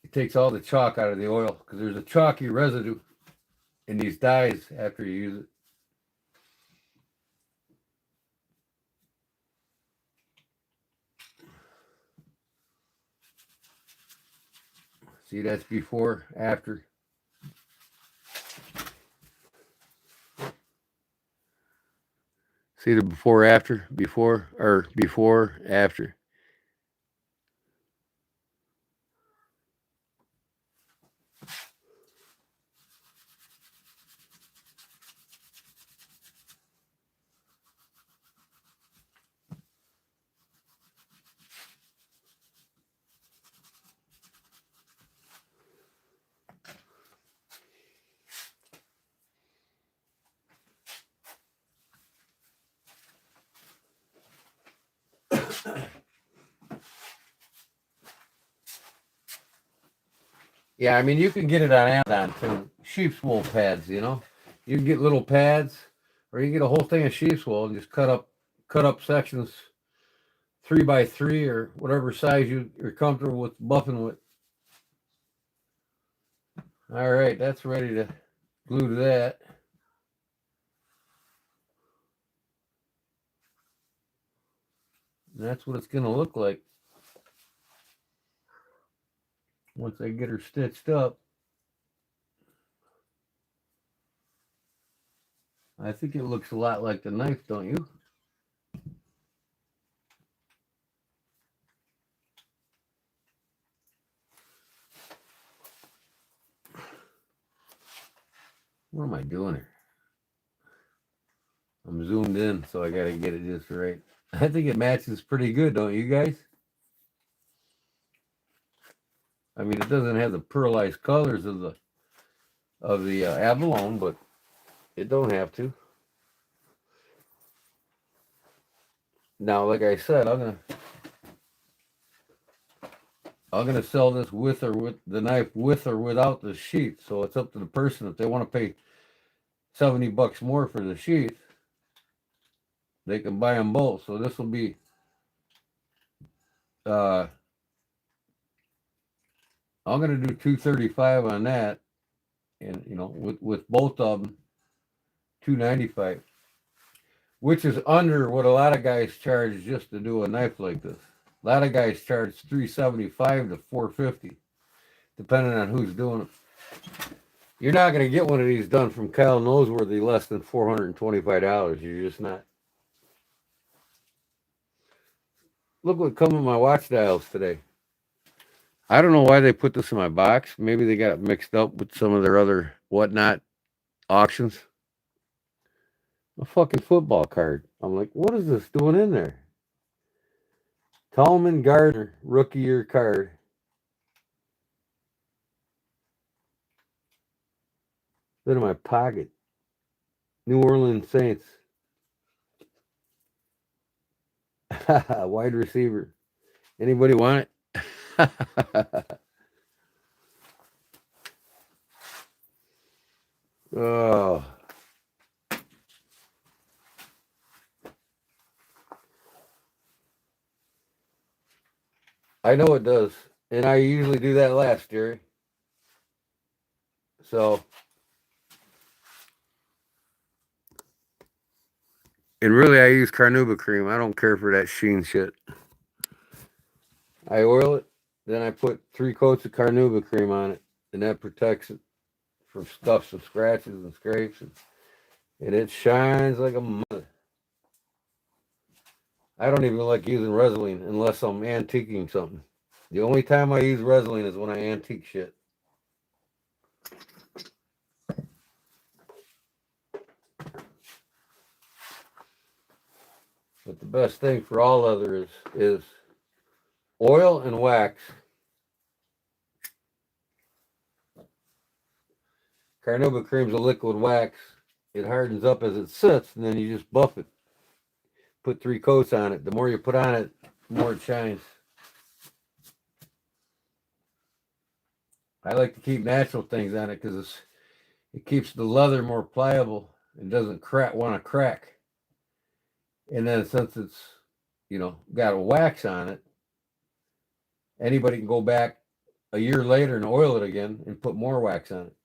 A: It takes all the chalk out of the oil because there's a chalky residue in these dyes after you use it. See, that's before, after. See the before, after, before, after. Yeah, I mean, you can get it on Amazon too. Sheep's wool pads, you know. You can get little pads, or you get a whole thing of sheep's wool and just cut up sections 3x3 or whatever size you're comfortable with buffing with. All right, that's ready to glue to that. And that's what it's going to look like once I get her stitched up. I think it looks a lot like the knife, don't you? What am I doing here? I'm zoomed in, so I got to get it just right. I think it matches pretty good, don't you guys? I mean, it doesn't have the pearlized colors of the abalone, but it don't have to. Now, like I said, I'm gonna sell this with the knife with or without the sheath. So it's up to the person if they want to pay $70 more for the sheath. They can buy them both. So this will be I'm gonna do $235 on that, and with both of them $295, which is under what a lot of guys charge just to do a knife like this. A lot of guys charge $375 to $450, depending on who's doing it. You're not going to get one of these done from Kyle Noseworthy less than $425. You're just not. Look what come in my watch dials today. I don't know why they put this in my box. Maybe they got it mixed up with some of their other whatnot auctions. A fucking football card. I'm like, what is this doing in there? Tallman Gardner rookie year card. Been in my pocket. New Orleans Saints. Wide receiver. Anybody want it? Oh. I know it does. And I usually do that last, Jerry. So. And really, I use carnauba cream. I don't care for that sheen shit. I oil it, then I put 3 coats of carnauba cream on it, and that protects it from scuffs and scratches and scrapes. And it shines like a mother. I don't even like using Resin unless I'm antiquing something. The only time I use Resin is when I antique shit. But the best thing for all leather is oil and wax. Carnauba cream's a liquid wax. It hardens up as it sits, and then you just buff it. Put 3 coats on it. The more you put on it, the more it shines. I like to keep natural things on it because it keeps the leather more pliable and doesn't want to crack. And then since it's got a wax on it, anybody can go back a year later and oil it again and put more wax on it,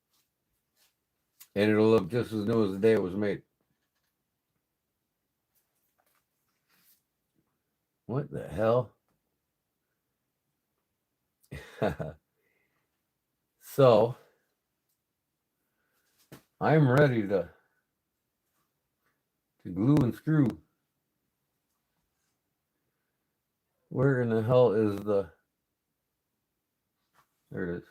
A: and it'll look just as new as the day it was made. What the hell? So I'm ready to glue and screw. Where in the hell is the... There it is.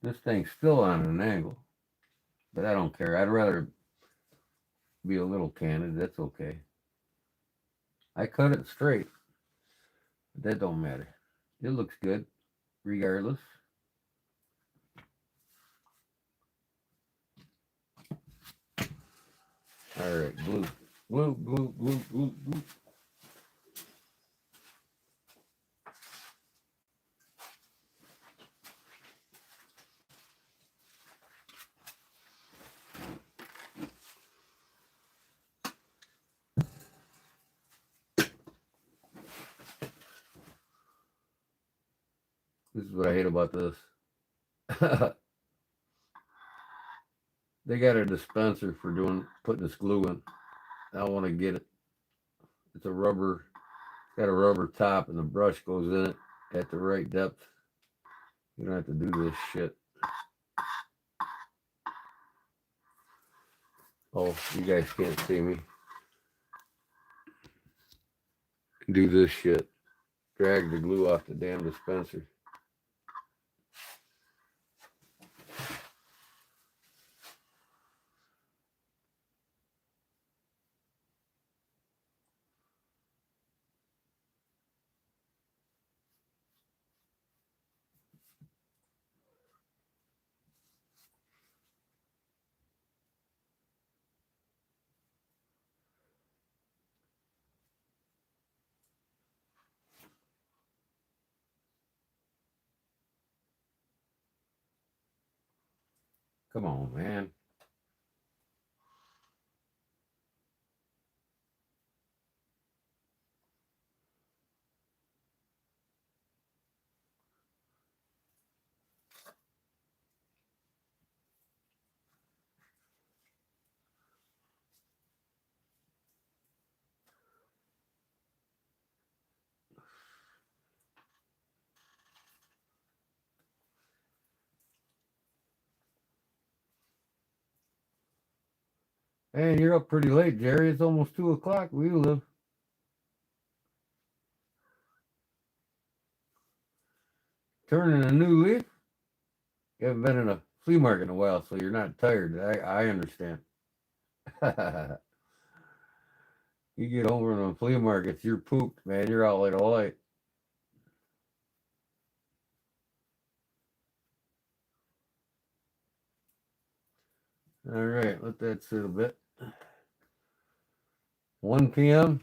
A: This thing's still on an angle, but I don't care. I'd rather be a little candid. That's okay. I cut it straight, but that don't matter. It looks good regardless. All right, glue, glue, glue, glue, glue, glue. This is what I hate about this. They got a dispenser for putting this glue in. I want to get it. It's a rubber, got a rubber top, and the brush goes in it at the right depth. You don't have to do this shit. Oh, you guys can't see me. Do this shit. Drag the glue off the damn dispenser. Come on, man. Hey, you're up pretty late, Jerry. It's almost 2 o'clock where you live. Turning a new leaf? You haven't been in a flea market in a while, so you're not tired. I understand. You get over in the flea markets, you're pooped, man. You're out like a light. All right, let that sit a bit. 1 p.m.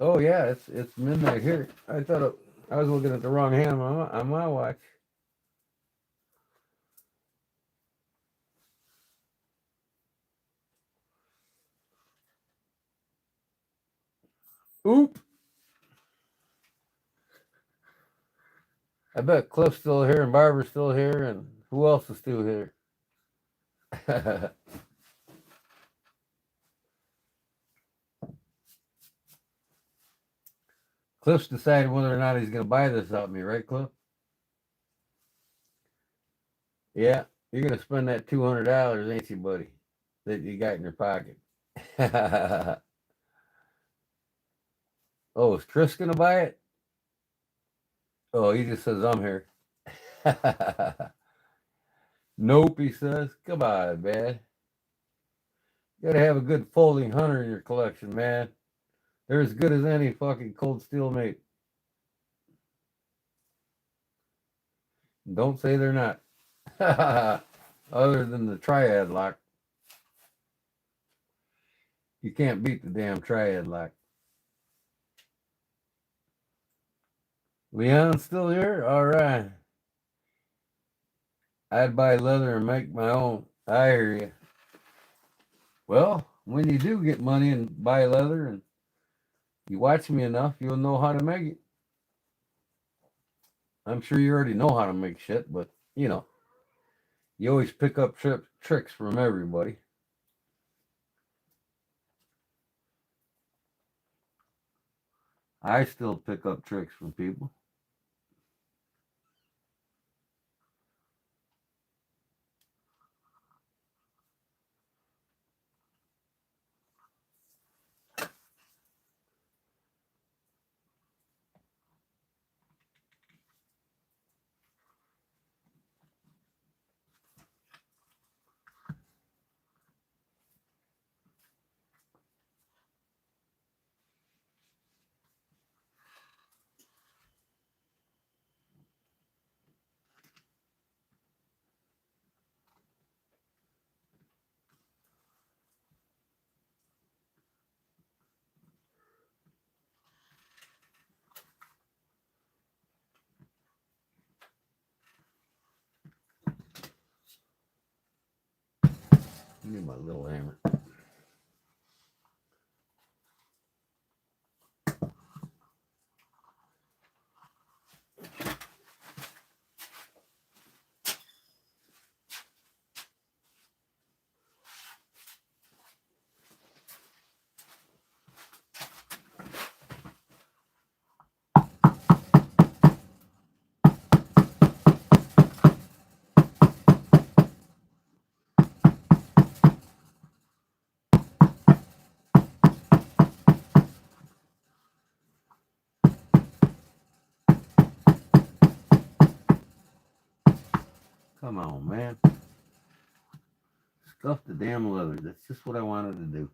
A: Oh yeah, it's midnight here. I thought I was looking at the wrong hand on my watch. Oop! I bet Cliff's still here and Barbara's still here, and who else is still here? Cliff's decided whether or not he's going to buy this out of me, right, Cliff? Yeah, you're going to spend that $200, ain't you, buddy? That you got in your pocket. Oh, is Chris gonna buy it? Oh, he just says I'm here. Nope, he says. Come on, man. You gotta have a good folding hunter in your collection, man. They're as good as any fucking cold steel mate. Don't say they're not. Other than the triad lock. You can't beat the damn triad lock. Leon's still here? All right. I'd buy leather and make my own. I hear you. Well, when you do get money and buy leather and you watch me enough, you'll know how to make it. I'm sure you already know how to make shit, but you know, you always pick up tricks from everybody. I still pick up tricks from people. Give me my little hammer. Come on, man. Stuff the damn leather. That's just what I wanted to do.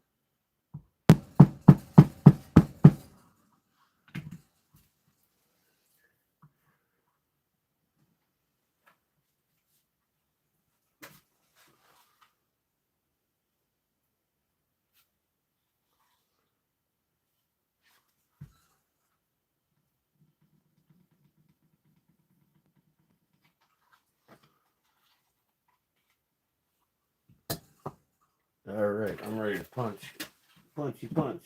A: All right, I'm ready to punch. Punchy punch.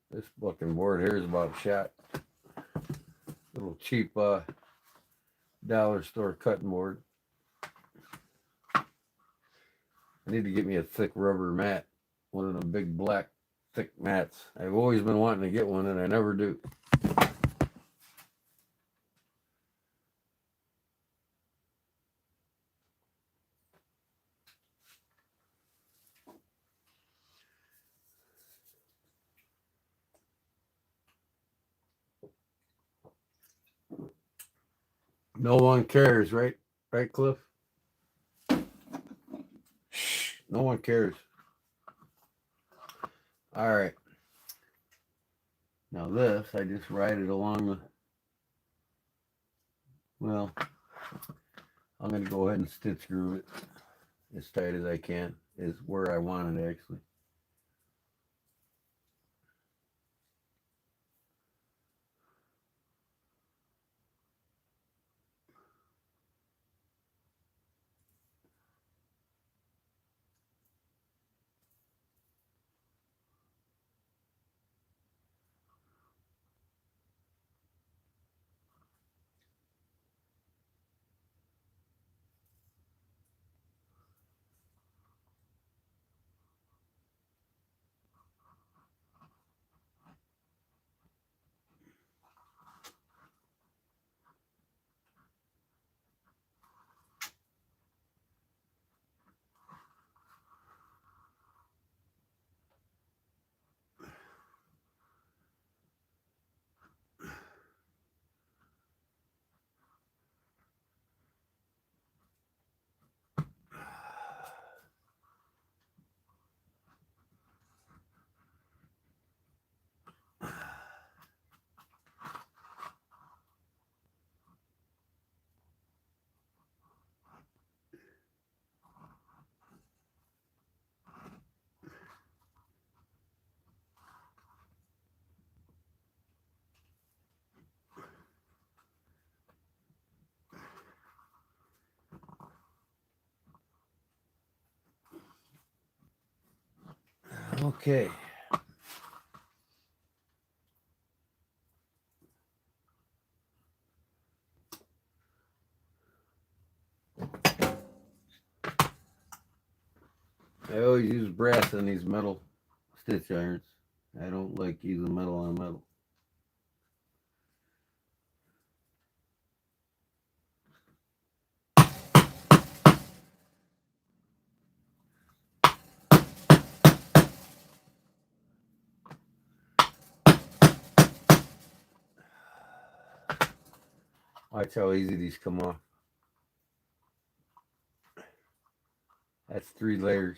A: This fucking board here is about a shot. Little cheap dollar store cutting board. I need to get me a thick rubber mat. One of them big black thick mats. I've always been wanting to get one and I never do. No one cares, right? Right, Cliff? Shh, no one cares. All right. Now this, I just ride it along the, well, I'm going to go ahead and stitch screw it as tight as I can, is where I want it actually. Okay. I always use brass on these metal stitch irons. I don't like using metal on metal. Watch how easy these come off. That's 3 layers.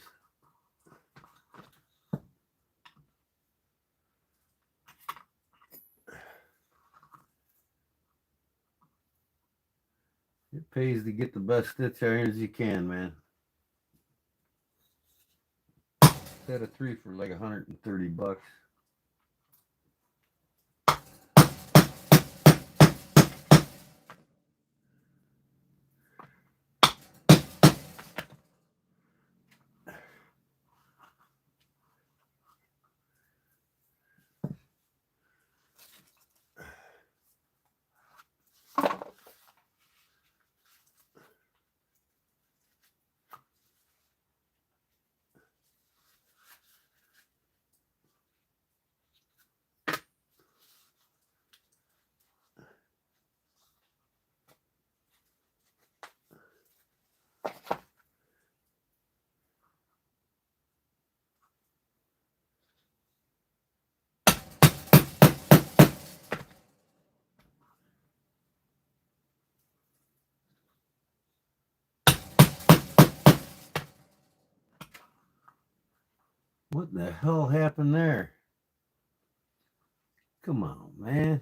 A: It pays to get the best stitch irons you can, man. Set of 3 for like $130. What the hell happened there? Come on, man.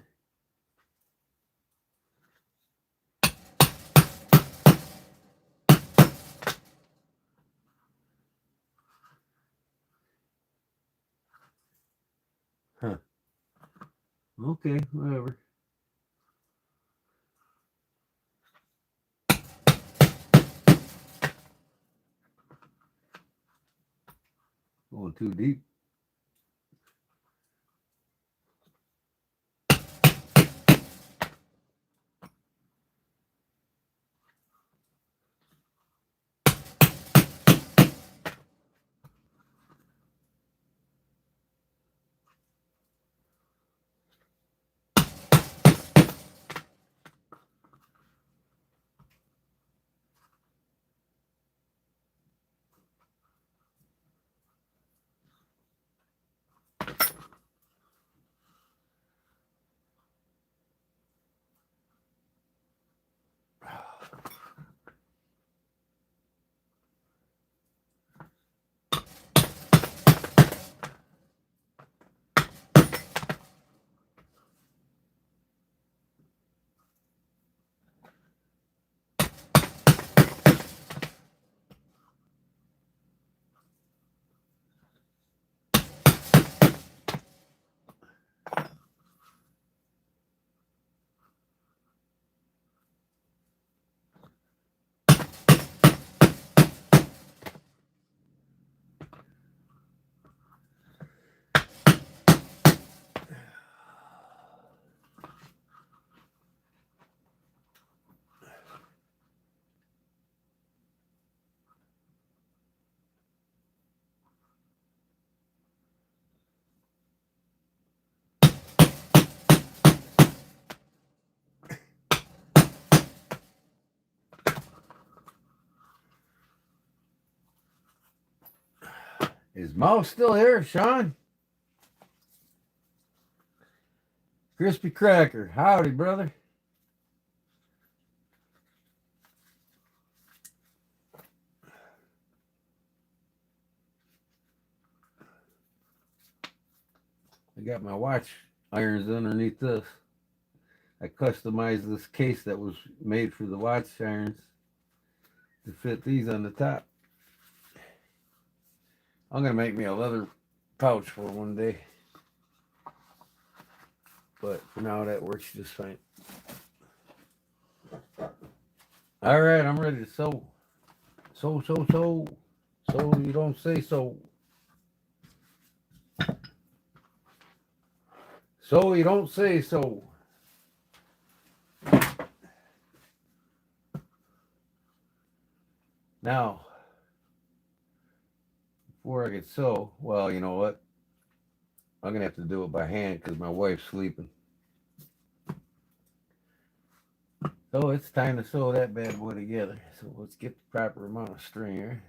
A: Huh. Okay, whatever. Going too deep. Is Mouse still here, Sean? Crispy Cracker. Howdy, brother. I got my watch irons underneath this. I customized this case that was made for the watch irons to fit these on the top. I'm going to make me a leather pouch for one day. But for now, that works just fine. All right, I'm ready to sew. So you don't say so. So you don't say so. Now, before I get sew, well, you know what? I'm gonna have to do it by hand because my wife's sleeping. So it's time to sew that bad boy together. So let's get the proper amount of string here.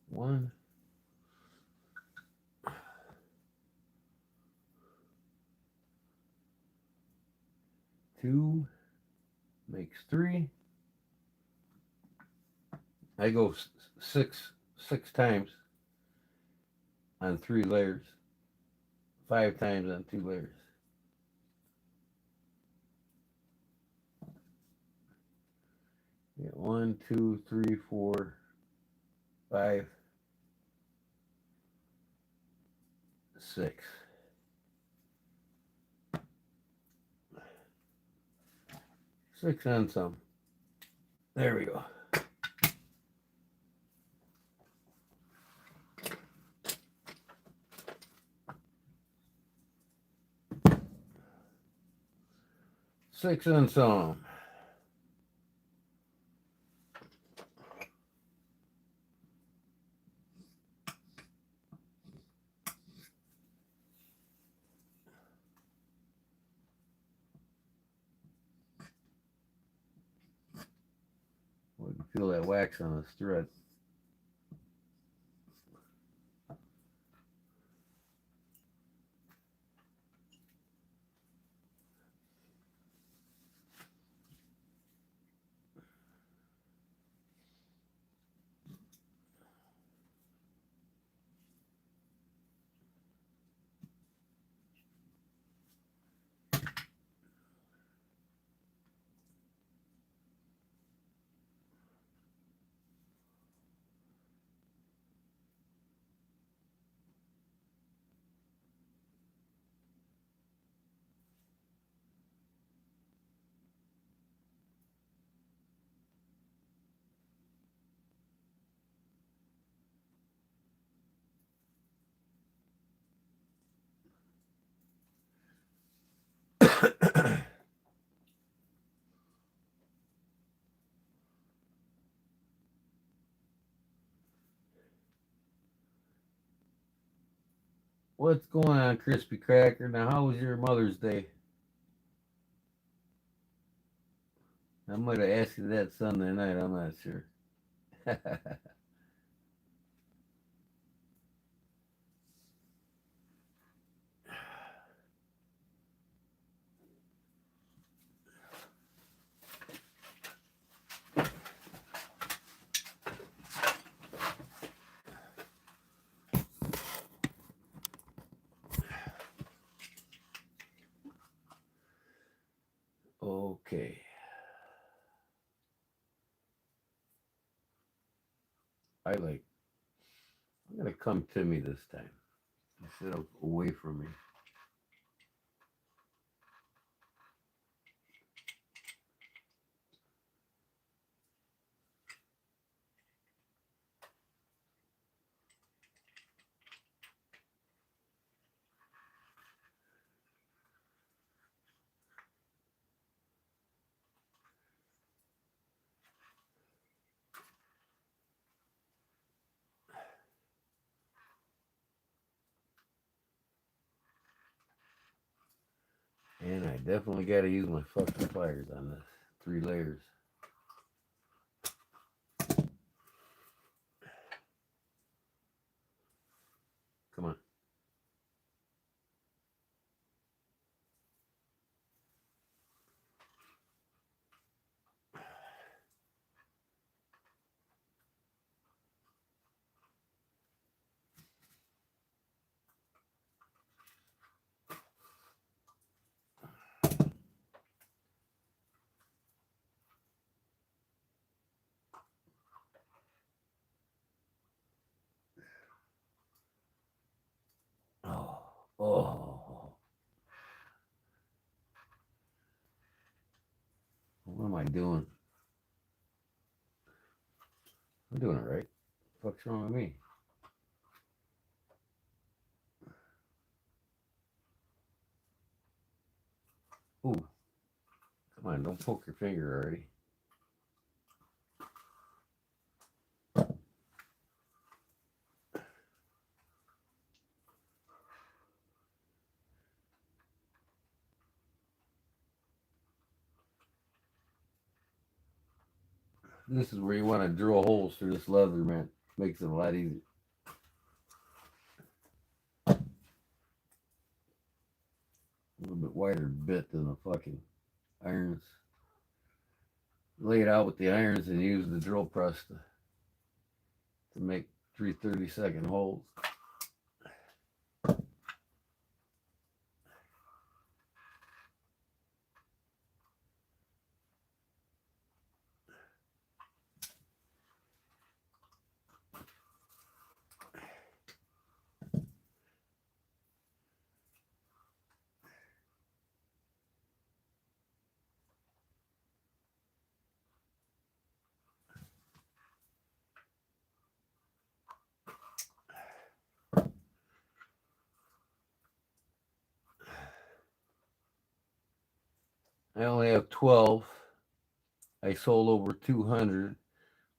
A: One, two, makes three. I go six times on 3 layers, 5 times on 2 layers. Yeah, 1, 2, 3, 4, 5, 6. 6 on some. There we go. Six on some. We can feel that wax on this thread. What's going on, Crispy Cracker? Now, how was your Mother's Day? I might have asked you that Sunday night. I'm not sure. Okay. I'm gonna come to me this time instead of away from me. And I definitely got to use my fucking pliers on this 3 layers. Come on. Oh, oh. What am doing? I'm doing it right. What's wrong with me? Ooh, come on, don't poke your finger already. This is where you want to drill holes through this leather, man. Makes it a lot easier. A little bit wider bit than the fucking irons. Lay it out with the irons and use the drill press to make 3 30-second holes. I only have 12. I sold over 200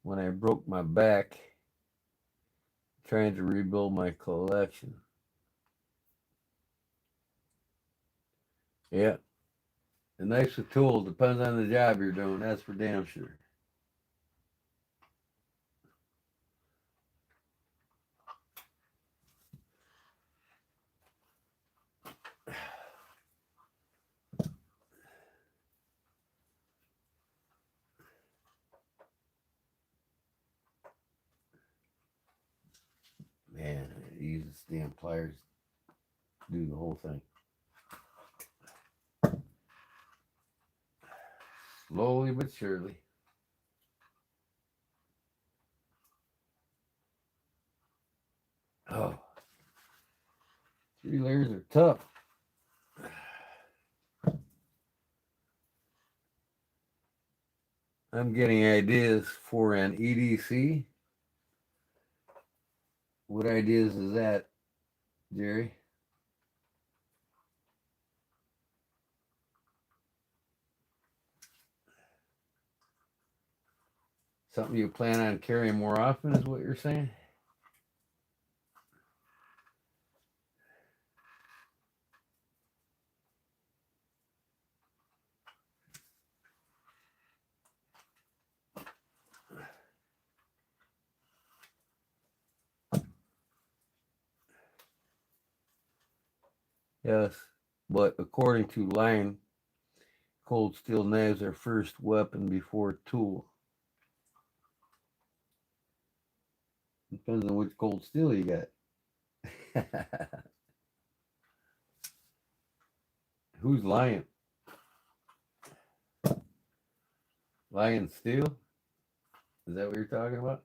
A: when I broke my back trying to rebuild my collection. Yeah. The knife's a tool. Depends on the job you're doing. That's for damn sure. Man, I use the damn pliers to do the whole thing. Slowly but surely. Oh, 3 layers are tough. I'm getting ideas for an EDC. What ideas is that, Jerry? Something you plan on carrying more often is what you're saying? Yes, but according to Line, cold steel knives are first weapon before tool. Depends on which cold steel you got. Who's lying? Lion steel? Is that what you're talking about?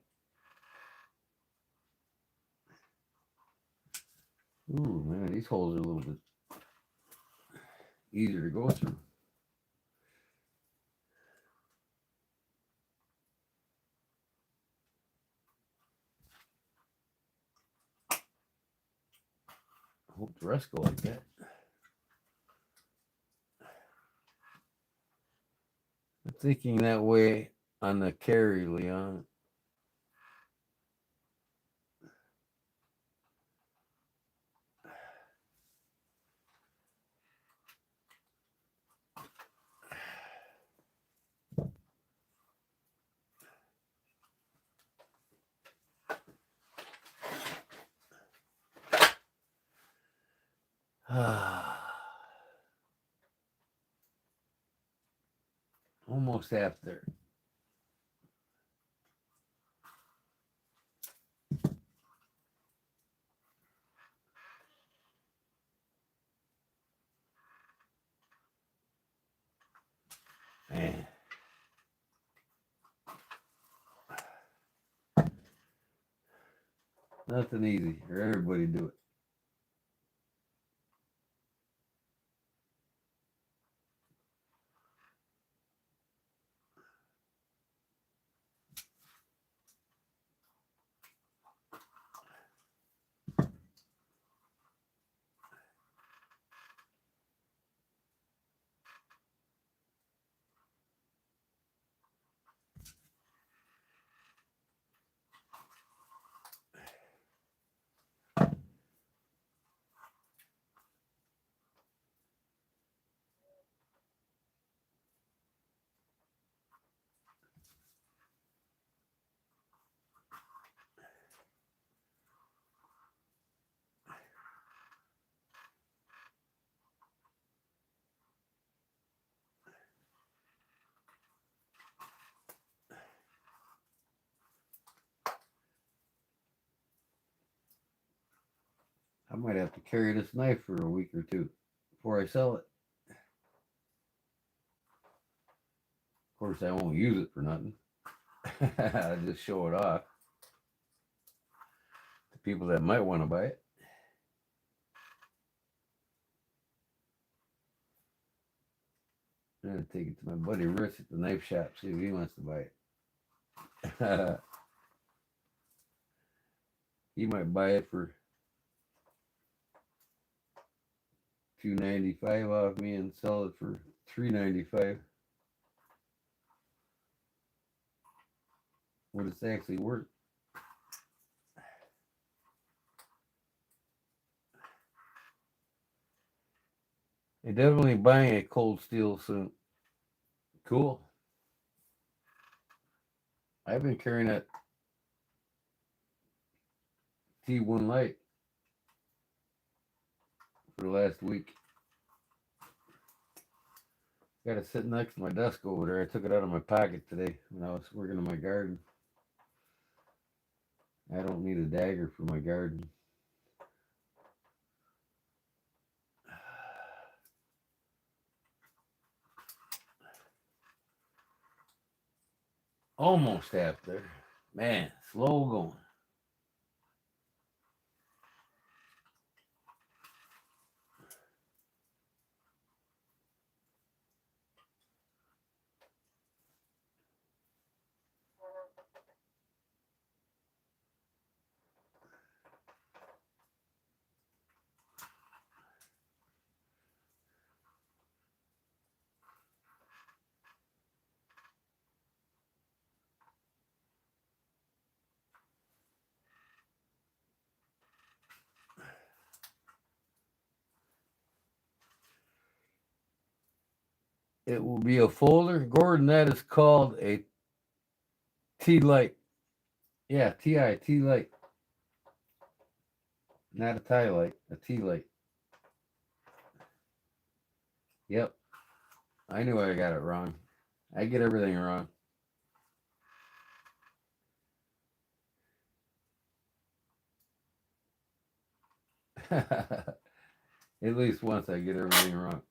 A: Ooh, man, these holes are a little bit easier to go through. I hope the rest go like that. I'm thinking that way on the carry, Leon. Almost half there. Man. Nothing easy, or everybody do it. might have to carry this knife for a week or two before I sell it. Of course, I won't use it for nothing. I'll just show it off to people that might want to buy it. I'm going to take it to my buddy Rich at the knife shop, see if he wants to buy it. He might buy it for $2.95 off me and sell it for $3.95. What it's actually worth. They're definitely buying a cold steel soon. Cool. I've been carrying that T1 light for the last week. Got it sitting next to my desk over there. I took it out of my pocket today when I was working in my garden. I don't need a dagger for my garden. Almost half there. Man, slow going. It will be a folder. Gordon, that is called a T-light. Yeah, T-I, T-light. Not a tie light, a T-light. Yep. I knew I got it wrong. I get everything wrong. At least once I get everything wrong.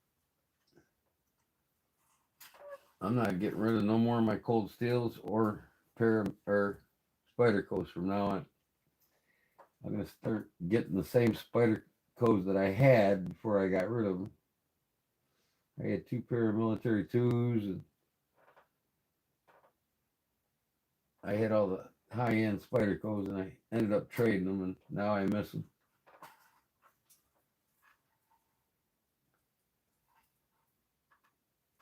A: I'm not getting rid of no more of my cold steels or spider coats from now on. I'm gonna start getting the same spider coats that I had before I got rid of them. I had 2 pair of military 2s, and I had all the high-end spider coats, and I ended up trading them, and now I miss them.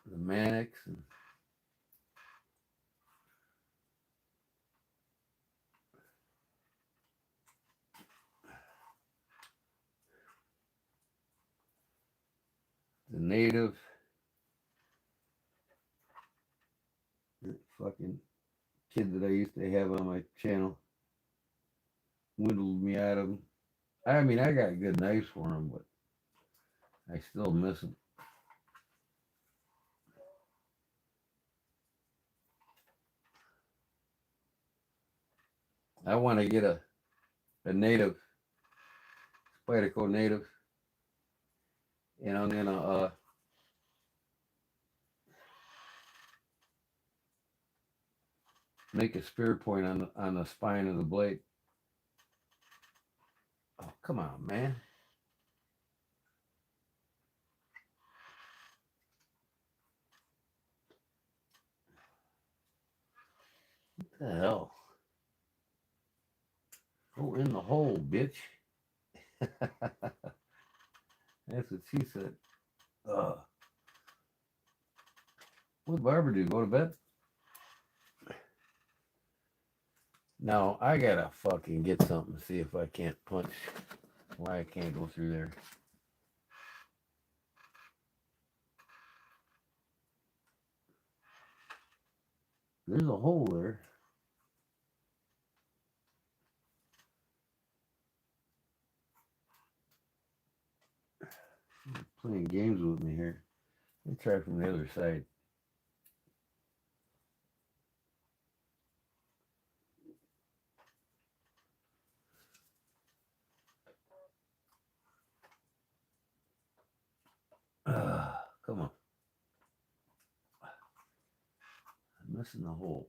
A: The Mannix and the native. That fucking kid that I used to have on my channel whittled me out of them. I mean, I got good knives for them, but I still miss them. I want to get a native, Spyderco native, and I'm gonna make a spear point on the spine of the blade. Oh, come on, man. What the hell? Go in the hole, bitch. That's what she said. What'd Barbara do? Go to bed? Now, I gotta fucking get something, see if I can't punch. Why I can't go through there. There's a hole there. She's playing games with me here. Let me try from the other side. Come on. I'm missing the hole.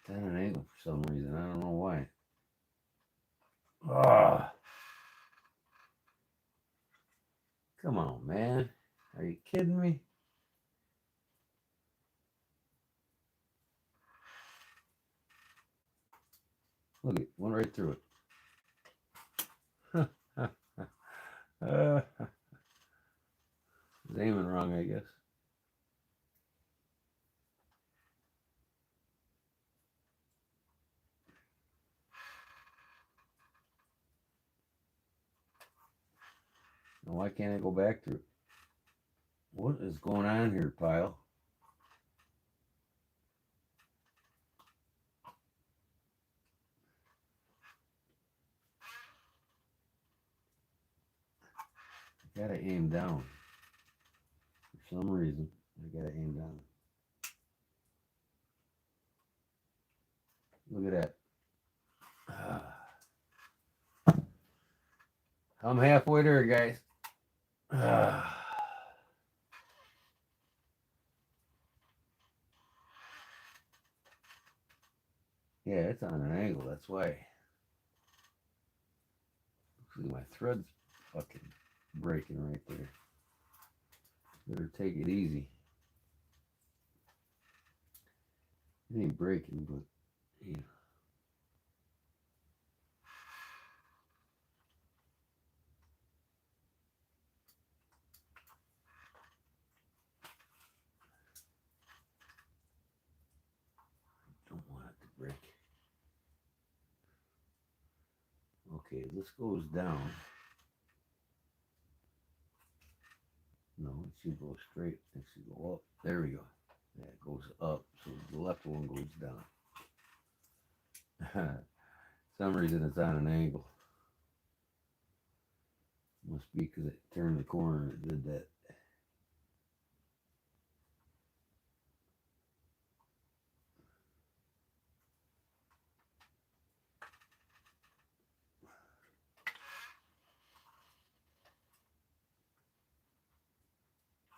A: It's at an angle for some reason. I don't know why. Ah. Come on, man. Are you kidding me? Look, it went right through it. uh, was aiming wrong, I guess. Now, why can't I go back through it? What is going on here, pile? I gotta aim down. For some reason, I gotta aim down. Look at that. I'm halfway there, guys. Yeah, it's on an angle, that's why. Looks like my thread's fucking breaking right there. Better take it easy. It ain't breaking, but you know. Don't want it to break. Okay, this goes down. No, it should go straight. It should go up. There we go. Yeah, it goes up, so the left one goes down. Some reason it's on an angle. Must be because it turned the corner and it did that.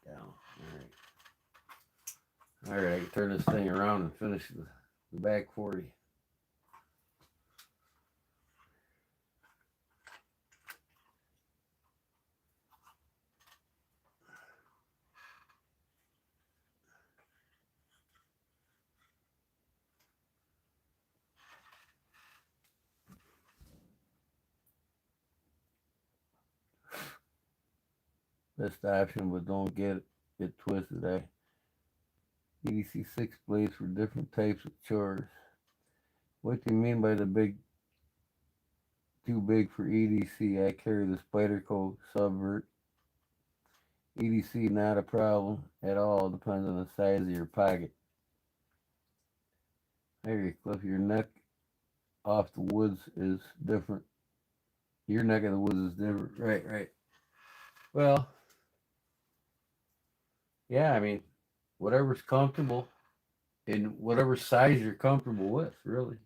A: Down. Alright, I can turn this thing around and finish the back 40. Best option, but don't get it twisted. EDC 6 blades for different types of chores. What do you mean by the too big for EDC? I carry the Spyderco Subvert. EDC not a problem at all. Depends on the size of your pocket. Hey, Cliff, your neck off the woods is different. Your neck of the woods is different. Right. Well, yeah, I mean, whatever's comfortable in whatever size you're comfortable with, really.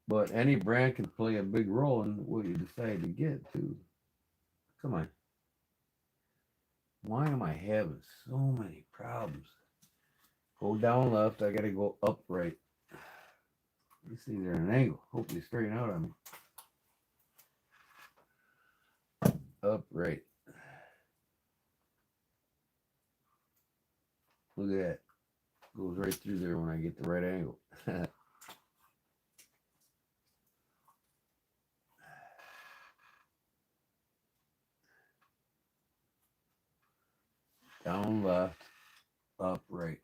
A: But any brand can play a big role in what you decide to get, too. Come on. Why am I having so many problems? Go down left, I gotta go up right. These things are at an angle. Hope they straighten out on me. Up right. Look at that. Goes right through there when I get the right angle. Down left, up right.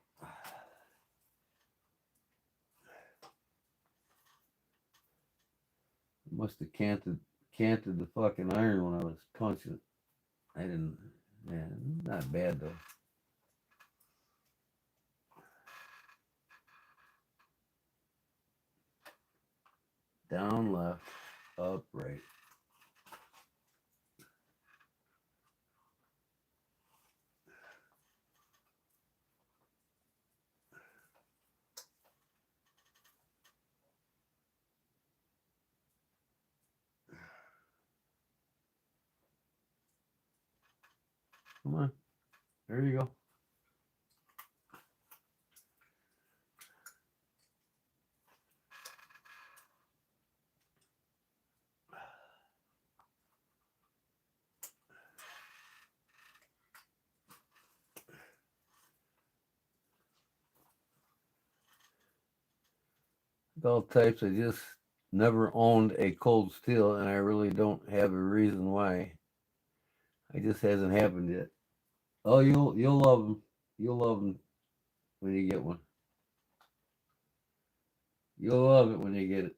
A: Must have canted the fucking iron when I was punching it. I didn't, man, not bad though. Down left, up right. Come on. There you go. All types. I just never owned a cold steel, and I really don't have a reason why. It just hasn't happened yet. Oh, you'll love them. You'll love them when you get one. You'll love it when you get it.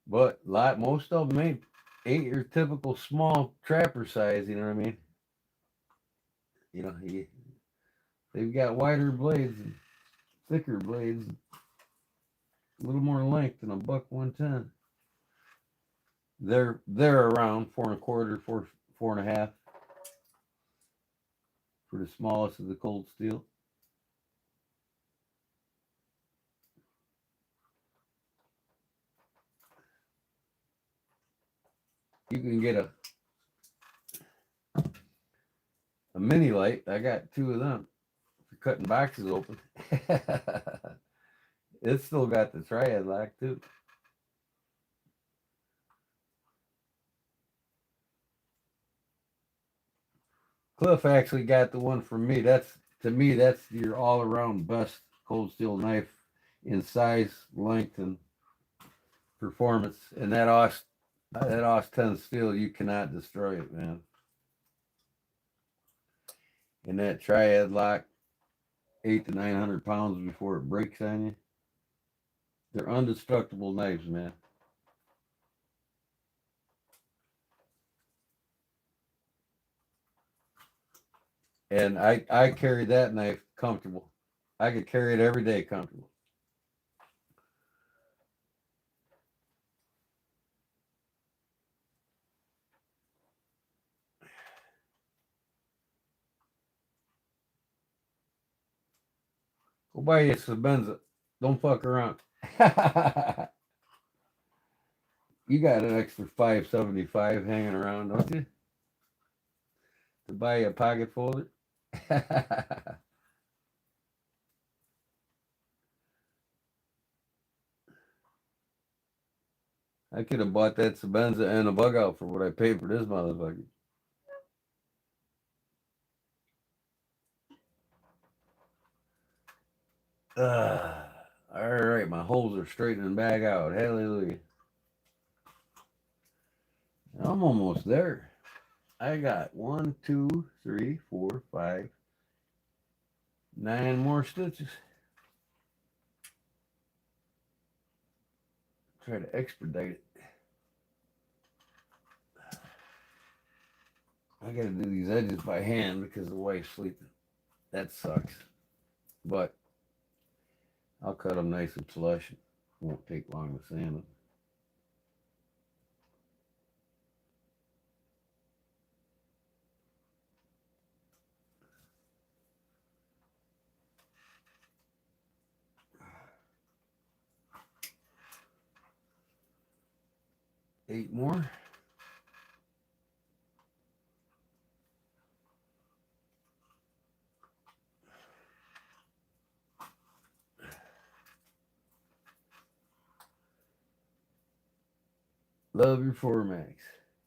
A: But most of them ain't your typical small trapper size. You know what I mean? You know, they've got wider blades and thicker blades, a little more length than a buck 110. They're around 4 1/4, four and a half for the smallest of the cold steel. You can get a mini light. I got 2 of them for cutting boxes open. It's still got the triad lock too. Cliff actually got the one from me. To me, that's your all around best cold steel knife in size, length, and performance. And that OS 10 steel, you cannot destroy it, man. And that triad lock, 800 to 900 pounds before it breaks on you. They're indestructible knives, man. And I carry that knife comfortable. I could carry it every day comfortable. Go buy you some Benza. Don't fuck around. You got an extra 575 hanging around, don't you? To buy you a pocket folder. I could have bought that Sabenza and a bug out for what I paid for this motherfucker. All right, my holes are straightening back out. Hallelujah. I'm almost there. I got 1, 2, 3, 4, 5, 9 more stitches. Try to expedite it. I gotta do these edges by hand because the wife's sleeping. That sucks. But I'll cut them nice and flush. It won't take long to sand them. Eight more. Love your 4Max.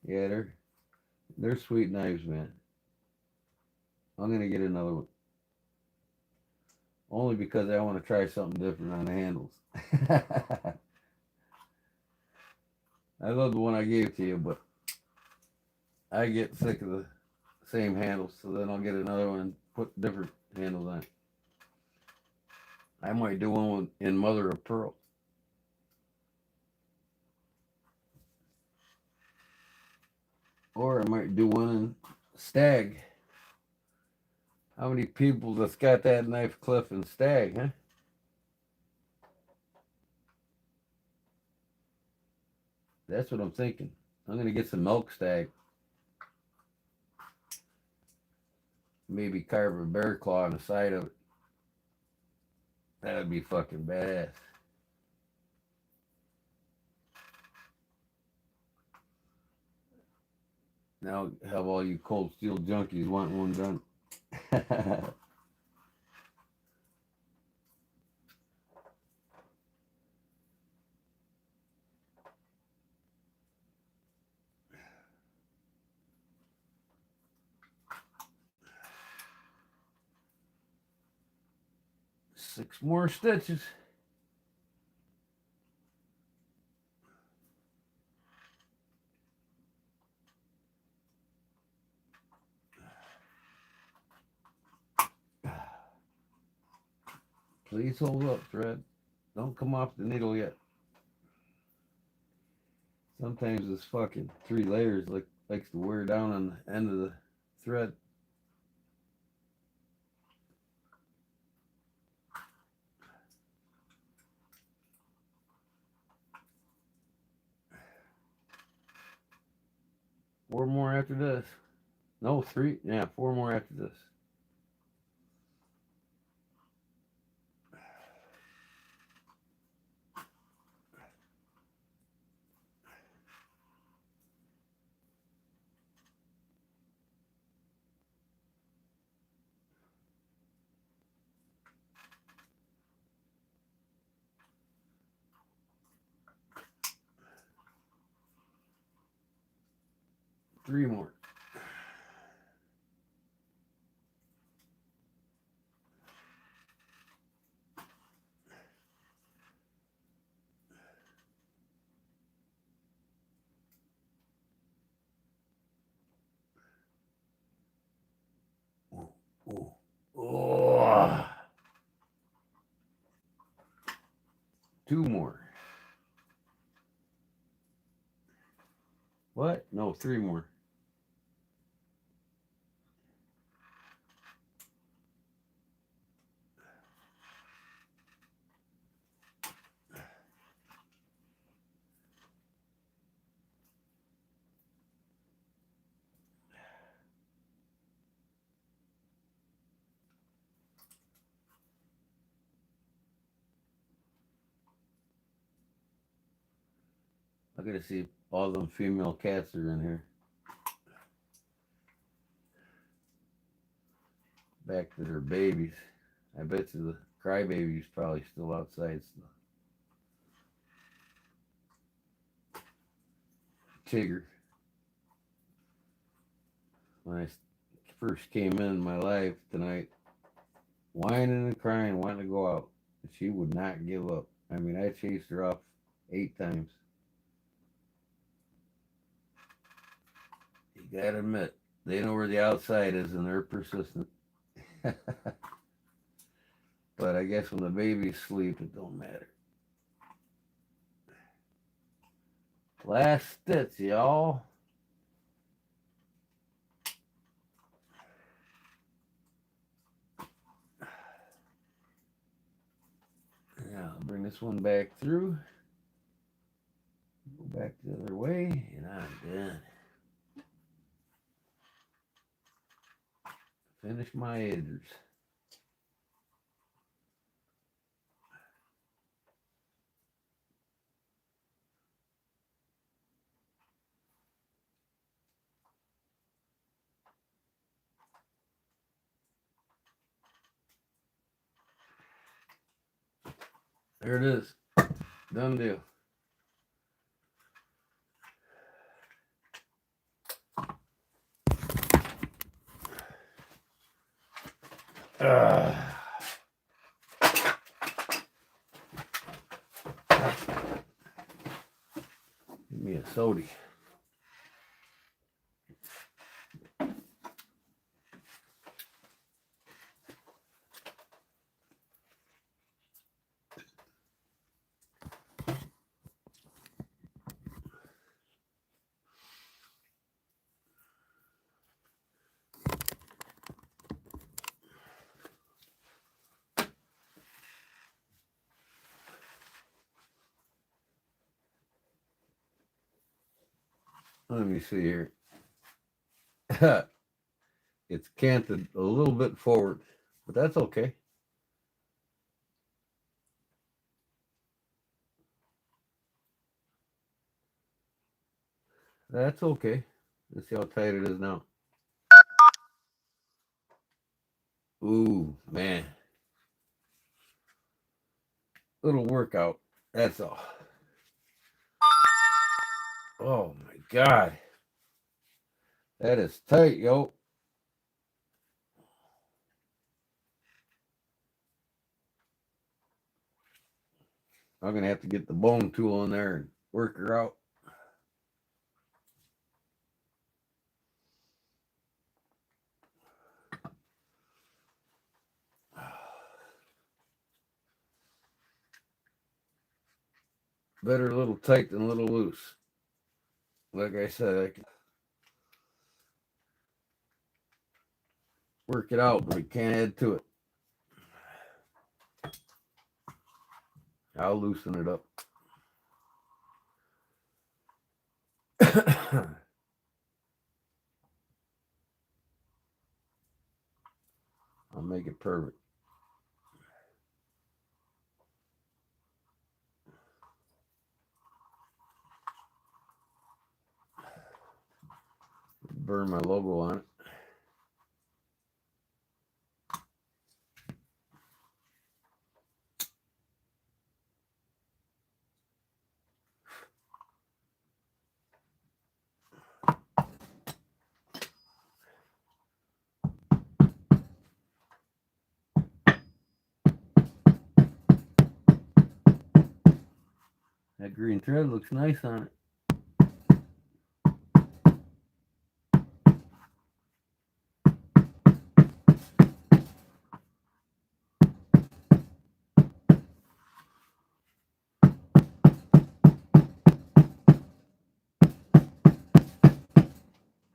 A: Yeah, they're sweet knives, man. I'm gonna get another one. Only because I want to try something different on the handles. I love the one I gave to you, but I get sick of the same handles, so then I'll get another one and put different handles on. I might do one in mother of pearl. Or I might do one in stag. How many people that's got that knife, Cliff, and stag, huh? That's what I'm thinking. I'm gonna get some milk stag. Maybe carve a bear claw on the side of it. That'd be fucking badass. Now have all you cold steel junkies wanting one done. 6 more stitches. Please hold up, thread. Don't come off the needle yet. Sometimes this fucking 3 layers likes to wear down on the end of the thread. Four more after this. No, 3. Yeah, 4 more after this. Three more. Oh, oh. 2 more. What? No, 3 more. I gotta see if all them female cats are in here. Back to their babies. I bet you the crybaby's probably still outside. Tigger. When I first came in my life tonight, whining and crying, wanting to go out. She would not give up. I mean, I chased her off 8 times. You gotta admit, they know where the outside is and they're persistent. But I guess when the babies sleep, it don't matter. Last stitch, y'all. Yeah, I'll bring this one back through. Go back the other way, and I'm done. Finish my edges. There it is. Done deal. Give me a sody. Let me see here. It's canted a little bit forward, but that's okay. That's okay. Let's see how tight it is now. Ooh, man. Little workout. That's all. Oh my God. That is tight, yo. I'm gonna have to get the bone tool in there and work her out. Better a little tight than a little loose. Like I said, I can work it out, but we can't add to it. I'll loosen it up. I'll make it perfect. Burn my logo on it. That green thread looks nice on it.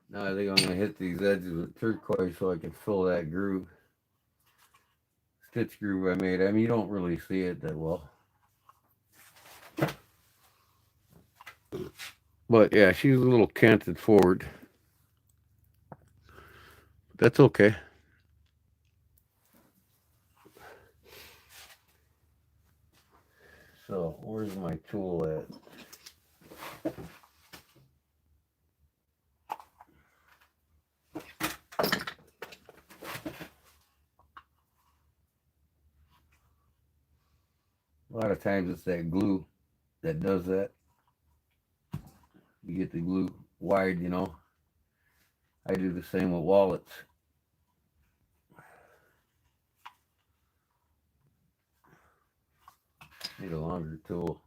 A: Now I think I'm going to hit these edges with turquoise so I can fill that groove. Stitch groove I made. I mean, you don't really see it that well. But yeah, she's a little canted forward. That's okay. So, where's my tool at? A lot of times it's that glue that does that. You get the glue wide, you know. I do the same with wallets. Need a longer tool,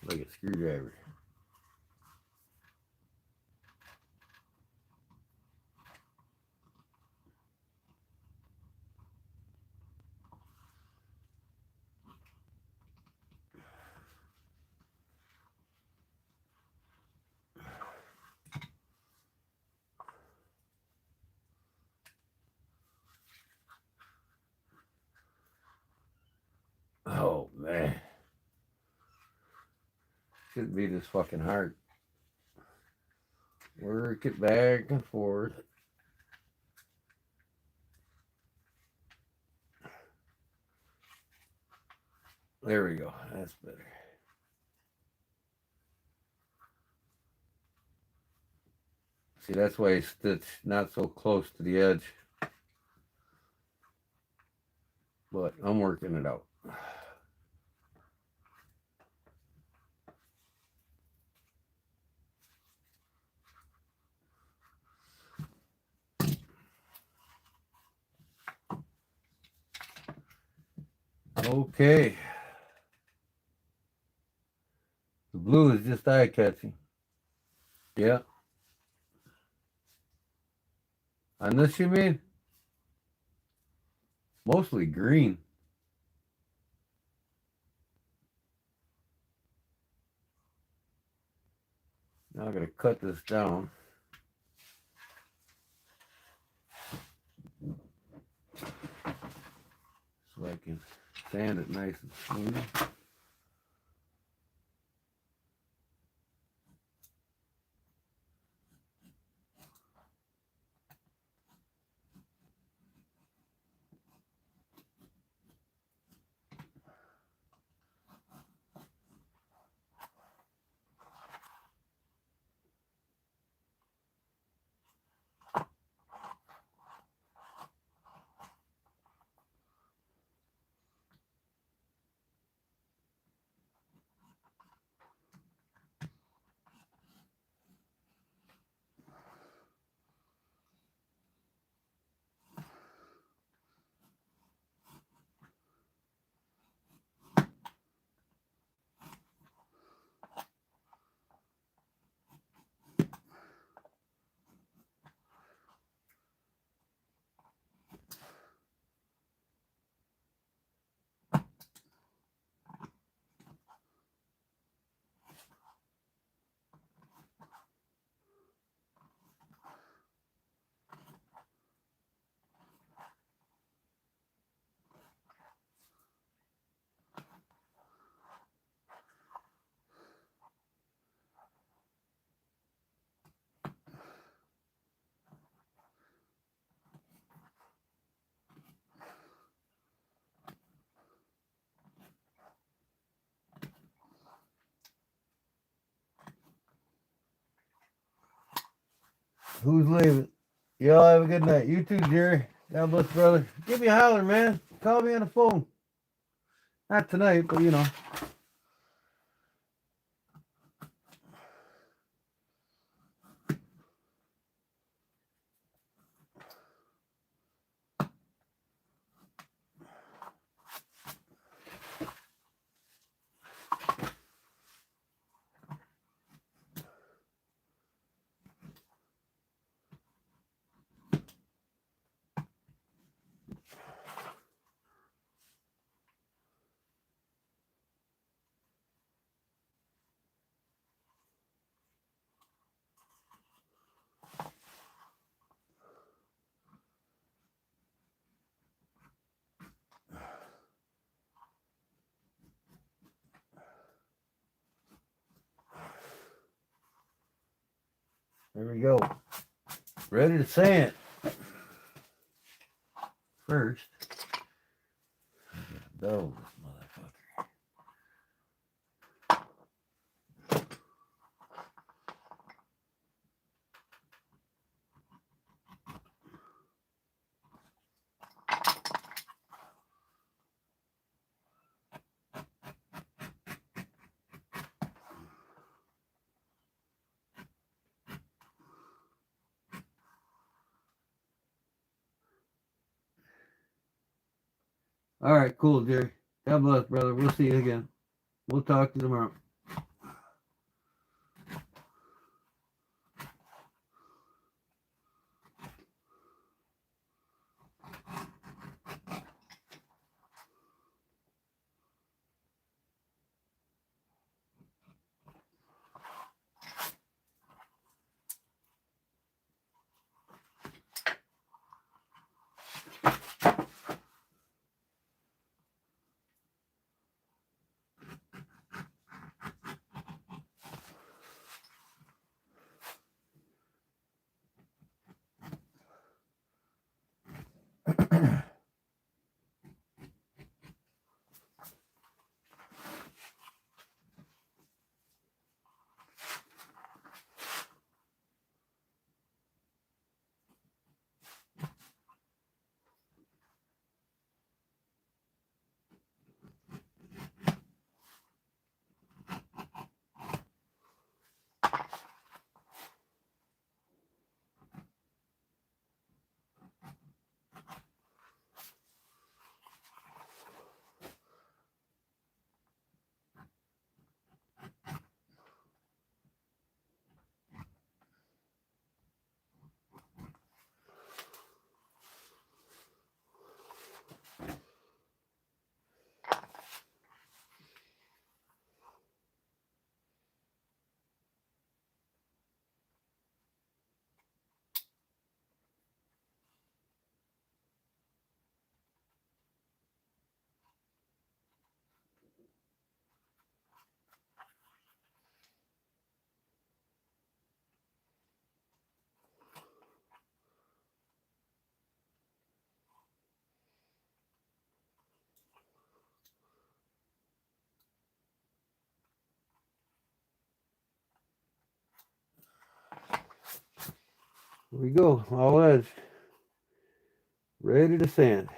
A: like a screwdriver. Oh man, shouldn't be this fucking hard. Work it back and forth. There we go. That's better. See, that's why I stitch not so close to the edge. But I'm working it out. Okay. The blue is just eye-catching. Yeah. On this, you mean? Mostly green. Now I'm going to cut this down. So I can sand it nice and smooth. Who's leaving? Y'all have a good night. You too, Jerry. God bless, brother. Give me a holler, man. Call me on the phone. Not tonight, but you know. There we go. Ready to sand. First, those motherfuckers. All right, cool, Jerry. God bless, brother. We'll see you again. We'll talk to you tomorrow. Here we go. All edged. Ready to sand.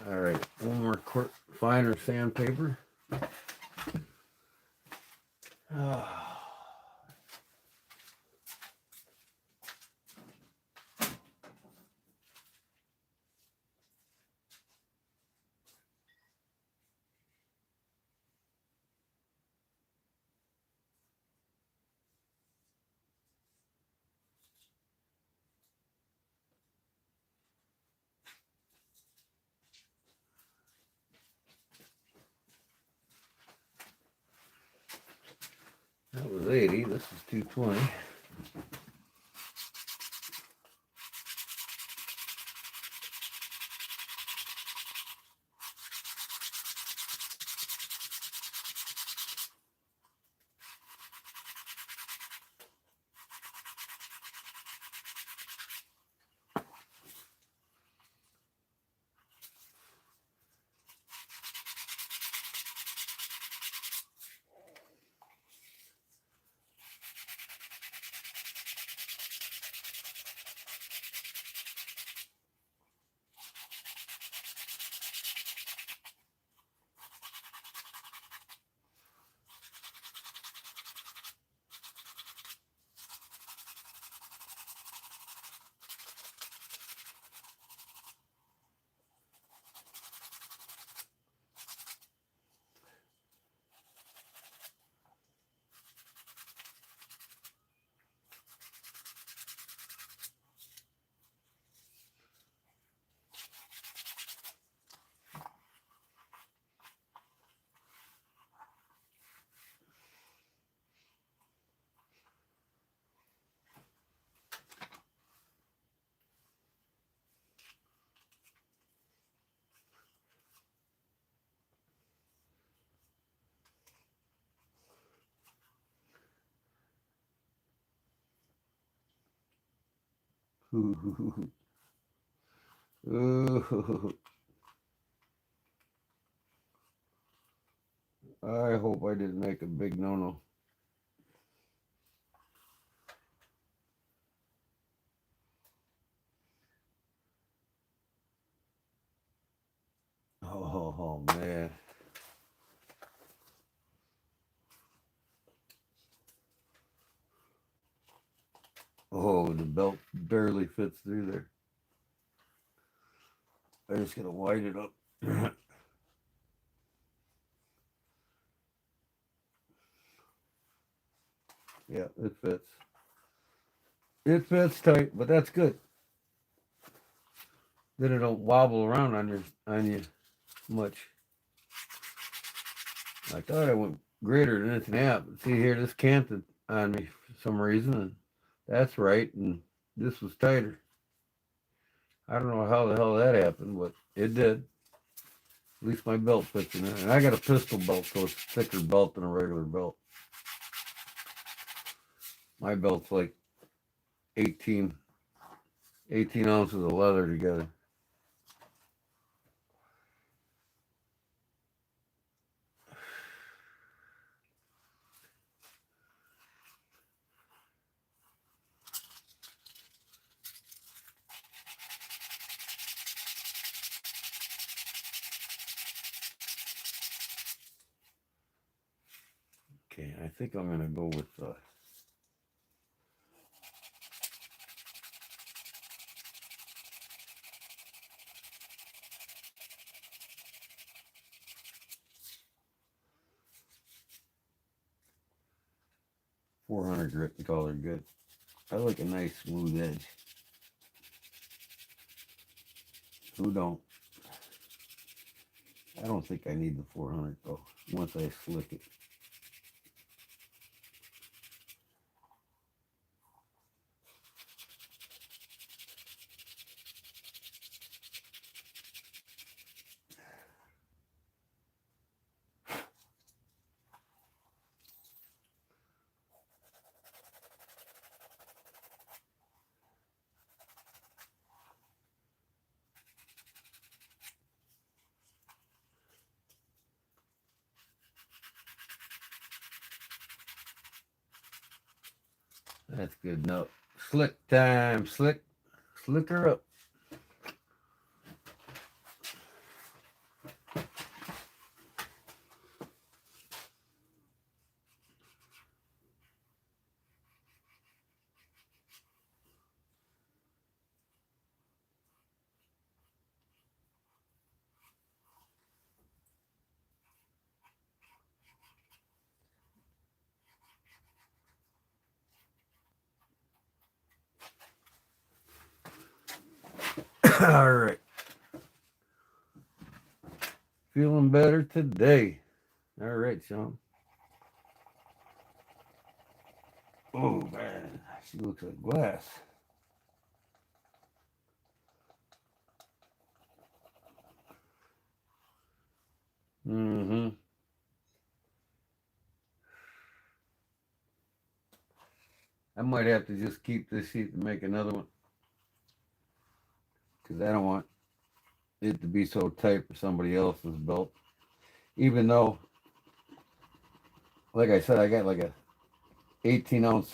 A: All right, one more finer sandpaper. That was 80. This is 220. Ooh. I hope I didn't make a big no-no. Oh, man. Oh, the belt barely fits through there. I just gotta widen it up. Yeah, it fits. It fits tight, but that's good. Then it don't wobble around on you much. I thought I went greater than this nap. See here, this canted on me for some reason, and that's right, and this was tighter. I don't know how the hell that happened, but it did. At least my belt fits in there. And I got a pistol belt, so it's a thicker belt than a regular belt. My belt's like 18 ounces of leather together. Okay, I think I'm gonna go with 400 grit and call her good. I like a nice smooth edge. Who don't? I don't think I need the 400 though, once I slick it. That's good enough. Slick time, slick her up. All right. Feeling better today. All right, Sean. Oh, man. She looks like glass. Mm-hmm. I might have to just keep this sheet and make another one. Because I don't want it to be so tight for somebody else's belt. Even though, like I said, I got like a 18-ounce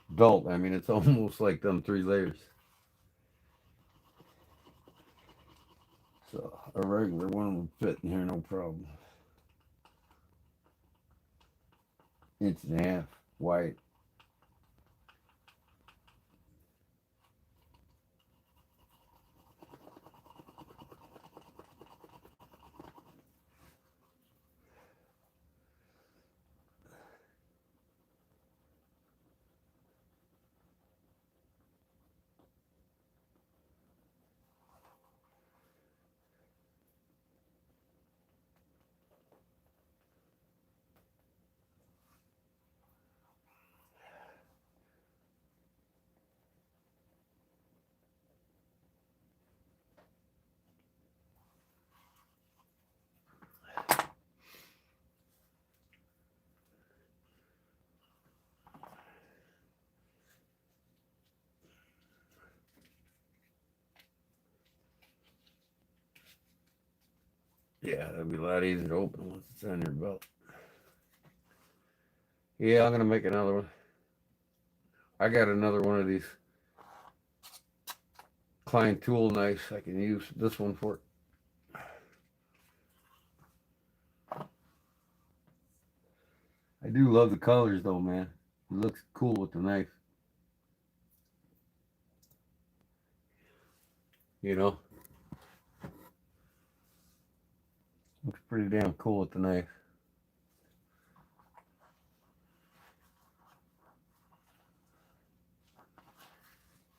A: belt. I mean, it's almost like them 3 layers. So a regular one would fit in here, no problem. 1.5 inch wide. Yeah, that'd be a lot easier to open once it's on your belt. Yeah, I'm gonna make another one. I got another one of these Klein tool knives. I can use this one for it. I do love the colors though, man. It looks cool with the knife. You know? Looks pretty damn cool with the knife.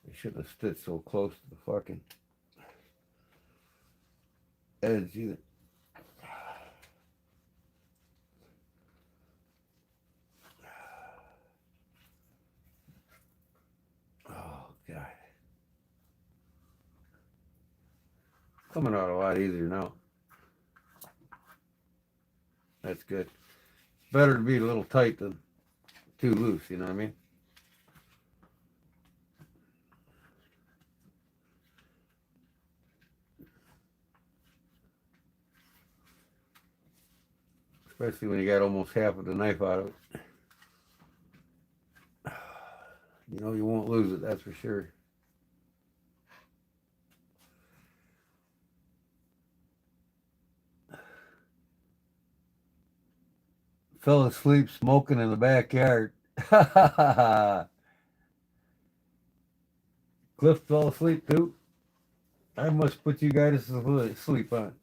A: I shouldn't have stitched so close to the fucking edge either. Oh, God. Coming out a lot easier now. That's good. Better to be a little tight than too loose, you know what I mean? Especially when you got almost half of the knife out of it. You know you won't lose it, that's for sure. Fell asleep smoking in the backyard. Cliff fell asleep too. I must put you guys to sleep on.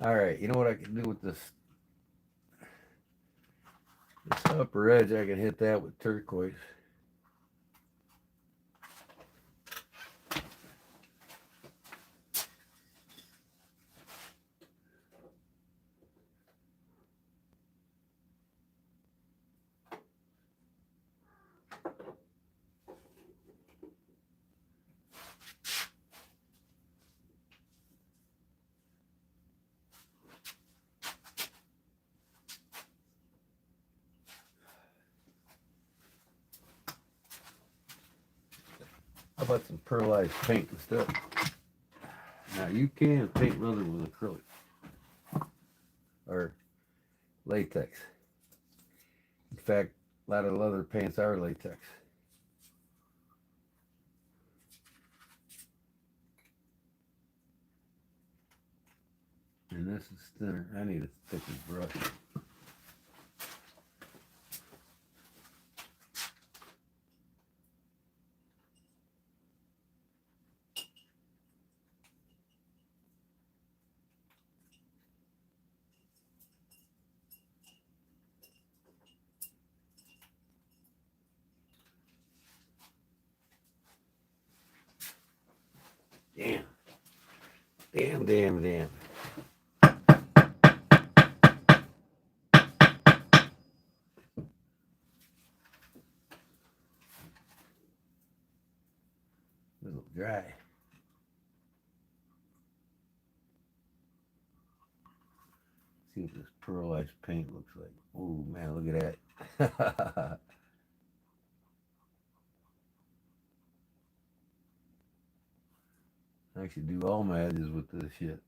A: All right, you know what I can do with this upper edge? I can hit that with turquoise. How about some pearlized paint instead? Now you can paint leather with acrylic or latex. In fact, a lot of leather paints are latex. And this is thinner. I need a thicker brush. Damn. Damn, damn, damn. A little dry. See what this pearlized paint looks like. Oh man, look at that. I should do all my edges with this shit.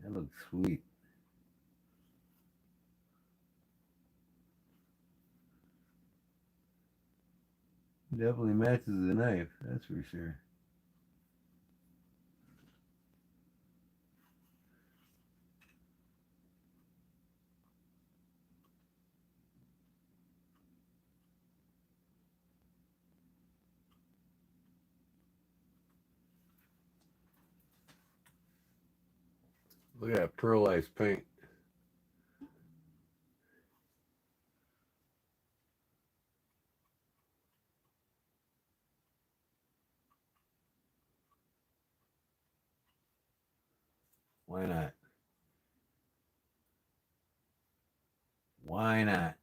A: That looks sweet. Definitely matches the knife, that's for sure. Look at that pearlized paint. Why not? Why not?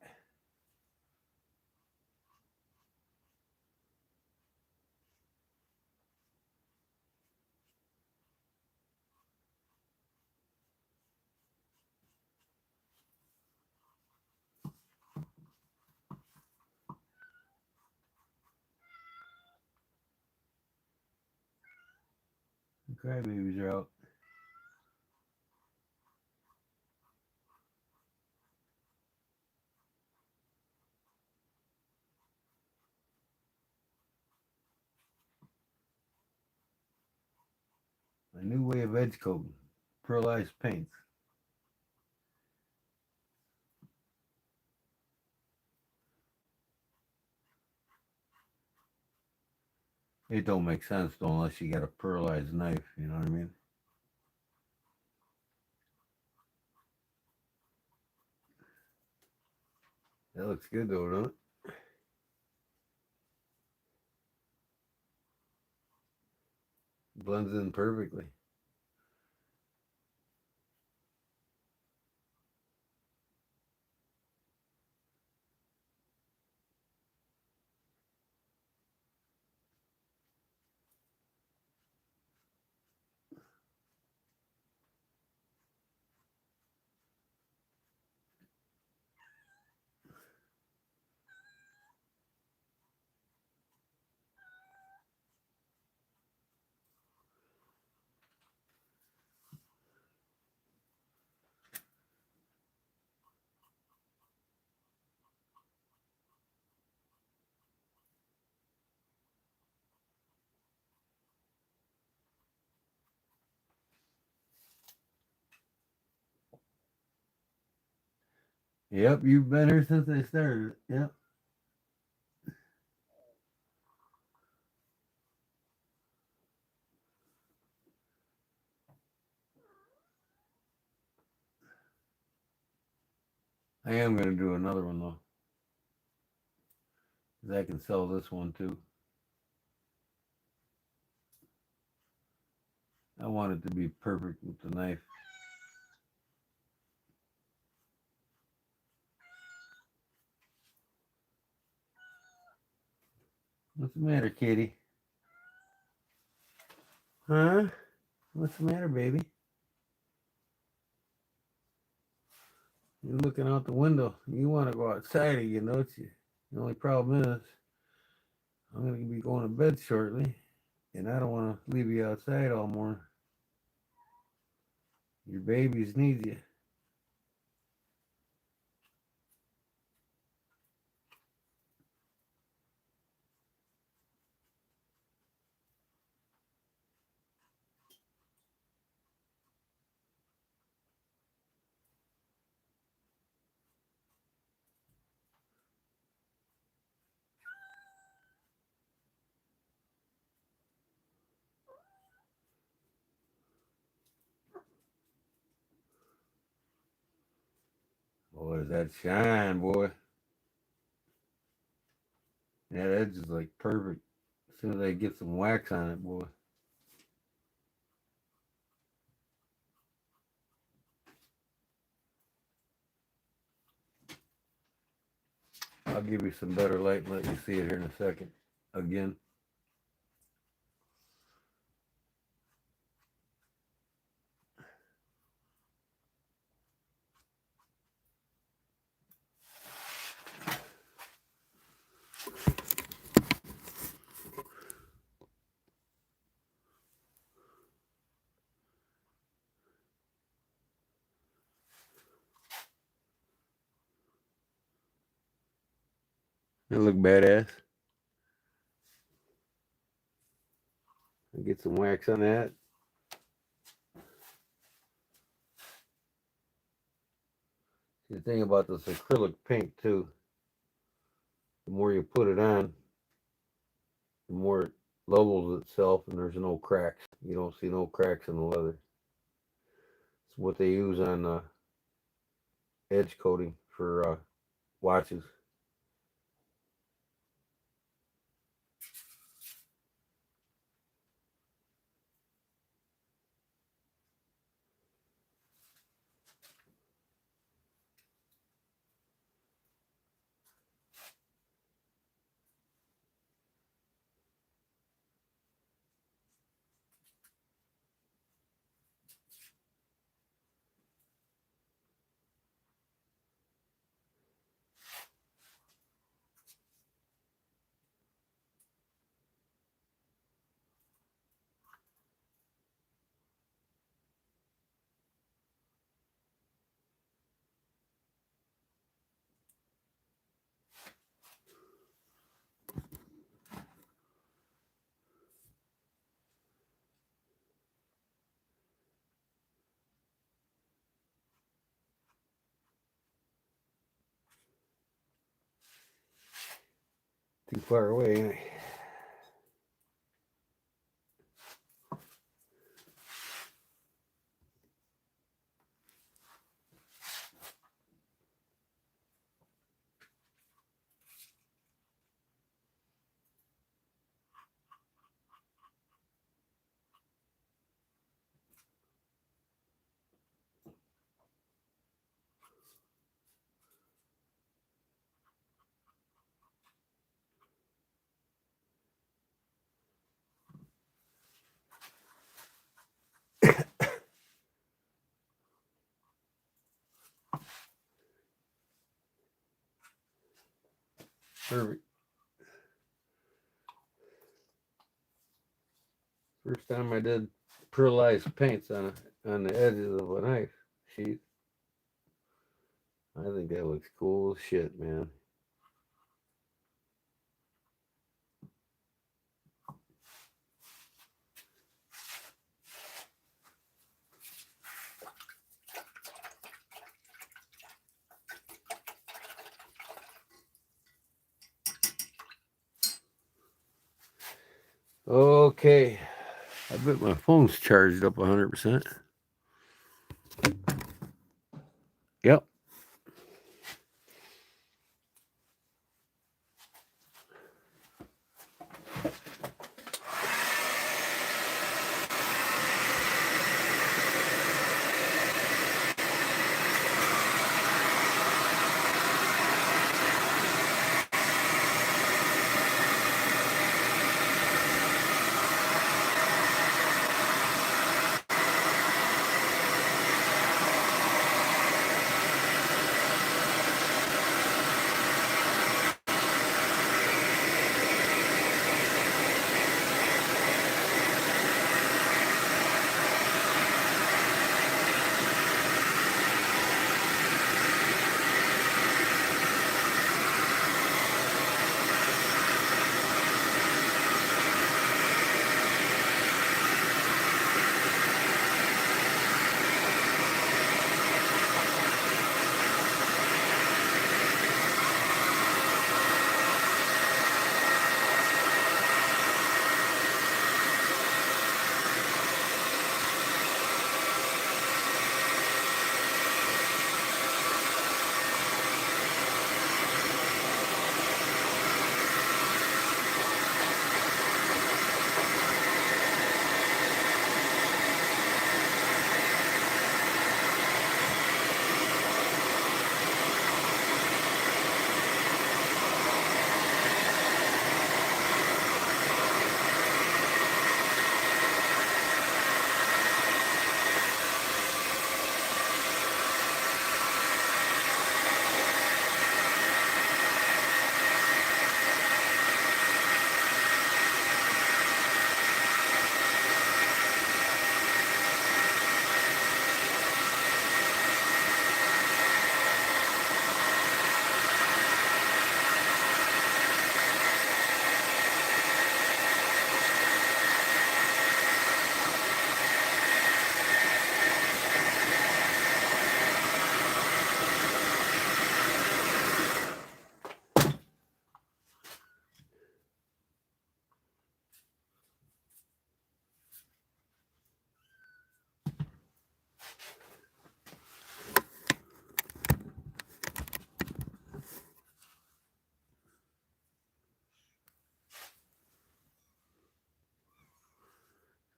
A: The crybabies are out. A new way of edge coating. Pearlized paints. It don't make sense though unless you got a pearlized knife, you know what I mean? That looks good though, don't it? Blends in perfectly. Yep, you've been here since I started. Yep. I am going to do another one though. Because I can sell this one too. I want it to be perfect with the knife. What's the matter, kitty? Huh? What's the matter, baby? You're looking out the window. You want to go outside again, don't you? The only problem is I'm going to be going to bed shortly, and I don't want to leave you outside all morning. Your babies need you. Boy, does that shine, boy. Yeah, that edge is like perfect. As soon as I get some wax on it, boy. I'll give you some better light and let you see it here in a second. Again. It look badass. I'll get some wax on that. The thing about this acrylic paint too, the more you put it on, the more it levels itself and there's no cracks. You don't see no cracks in the leather. It's what they use on edge coating for watches. Too far away, ain't I? Perfect. First time I did pearlized paints on the edges of a knife sheath. I think that looks cool as shit, man. Okay. I bet my phone's charged up 100%. Yep.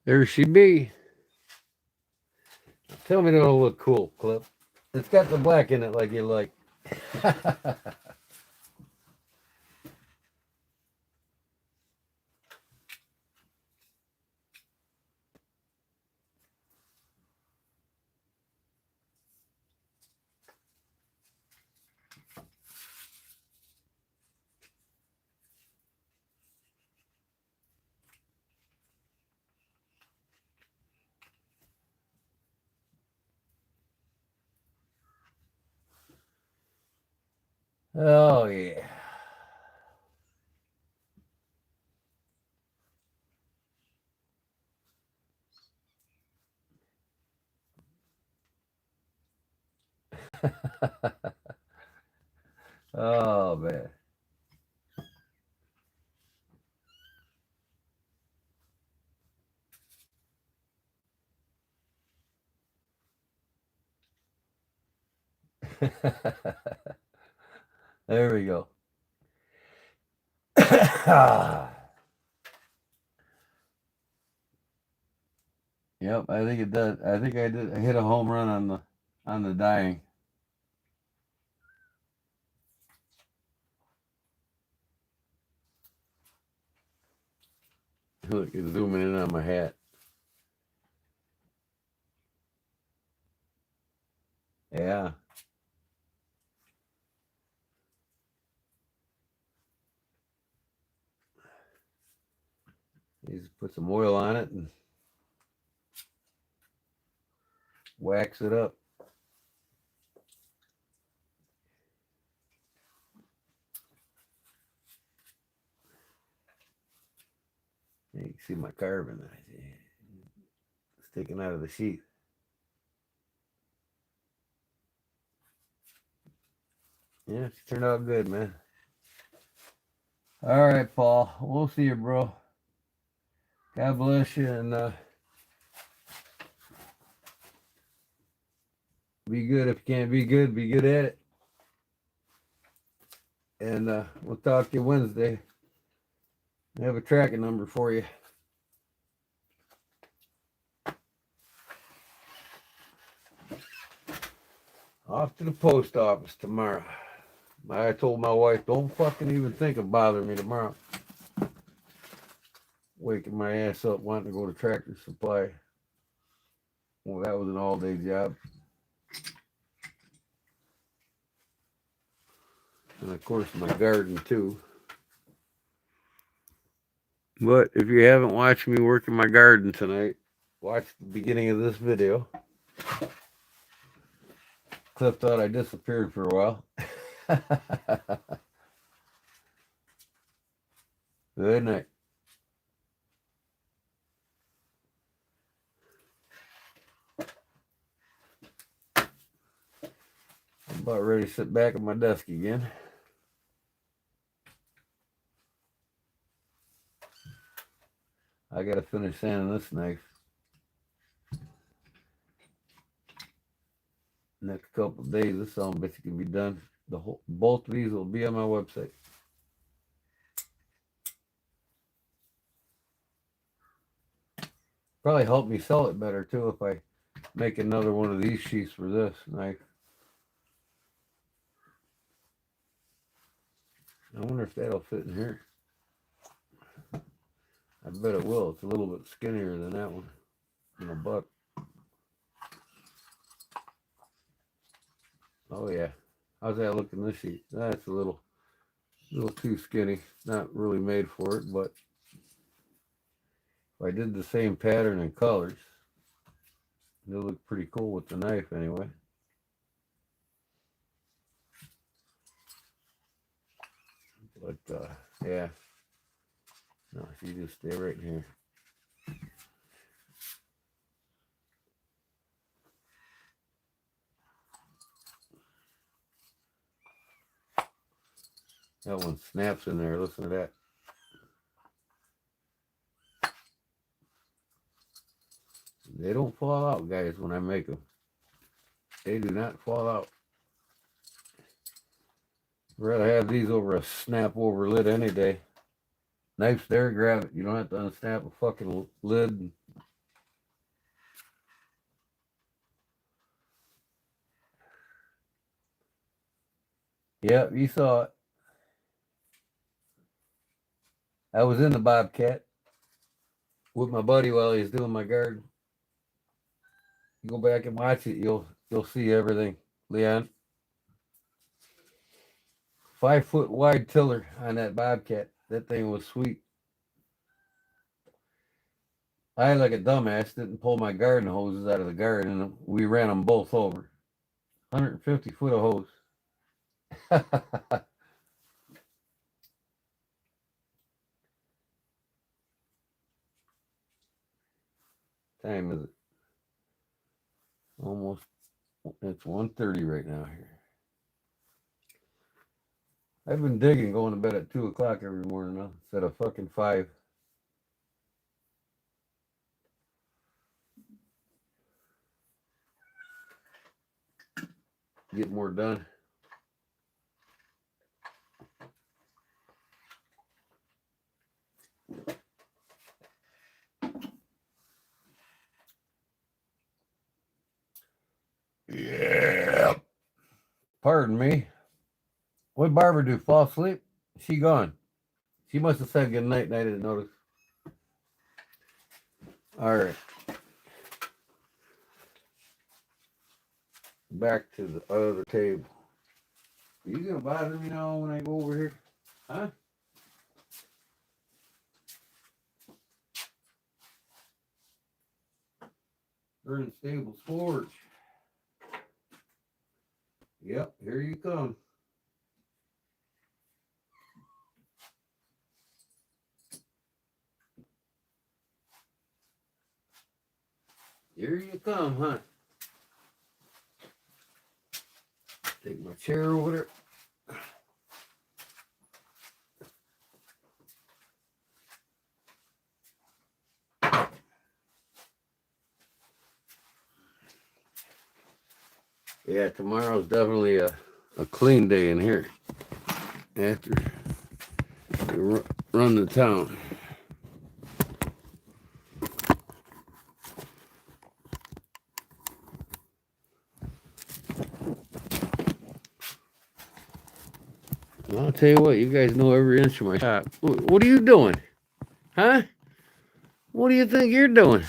A: There she be. Tell me that'll look cool, Clip. It's got the black in it like you like. Oh, yeah. Oh, man. There we go. Yep, I think it does. I think I hit a home run on the dyeing. Look, it's zooming in on my hat. Yeah. You just put some oil on it and wax it up. You can see my carbon sticking out of the sheath. Yeah, it's turned out good, man. All right, Paul. We'll see you, bro. God bless you, and be good. If you can't be good at it. And we'll talk to you Wednesday. I have a tracking number for you. Off to the post office tomorrow. I told my wife, don't fucking even think of bothering me tomorrow. Waking my ass up wanting to go to Tractor Supply. Well, that was an all-day job. And of course my garden too. But if you haven't watched me work in my garden tonight, watch the beginning of this video. Cliff thought I disappeared for a while. Good night. I'm about ready to sit back at my desk again. I gotta finish sanding this knife. Next couple of days, this son of a bitch can be done. Both of these will be on my website. Probably help me sell it better too if I make another one of these sheaths for this knife. I wonder if that'll fit in here. I bet it will. It's a little bit skinnier than that one in a buck. Oh yeah. How's that looking this sheet? That's a little too skinny. Not really made for it, but if I did the same pattern and colors, it'll look pretty cool with the knife anyway. But yeah. No, you just stay right here. That one snaps in there. Listen to that. They don't fall out, guys, when I make them. They do not fall out. I'd rather have these over a snap over lid any day. Knife's there, grab it. You don't have to unsnap a fucking lid and Yep, you saw it. I was in the Bobcat with my buddy while he was doing my garden. You go back and watch it, you'll see everything, Leon. 5 foot wide tiller on that Bobcat. That thing was sweet. I, like a dumbass, didn't pull my garden hoses out of the garden, and we ran them both over. 150 foot of hose. Time is it? Almost. It's 1:30 right now here. I've been digging going to bed at 2 o'clock every morning now instead of fucking 5. Get more done. Yeah. Pardon me. What Barbara do? Fall asleep? She gone. She must have said good night and I didn't notice. All right. Back to the other table. Are you gonna bother me now when I go over here? Huh? Burn Stable's Forge. Yep, here you come. Here you come, huh? Take my chair over there. Yeah, tomorrow's definitely a clean day in here. After we run the town. I'll tell you what, you guys know every inch of my shop. What are you doing? Huh? What do you think you're doing?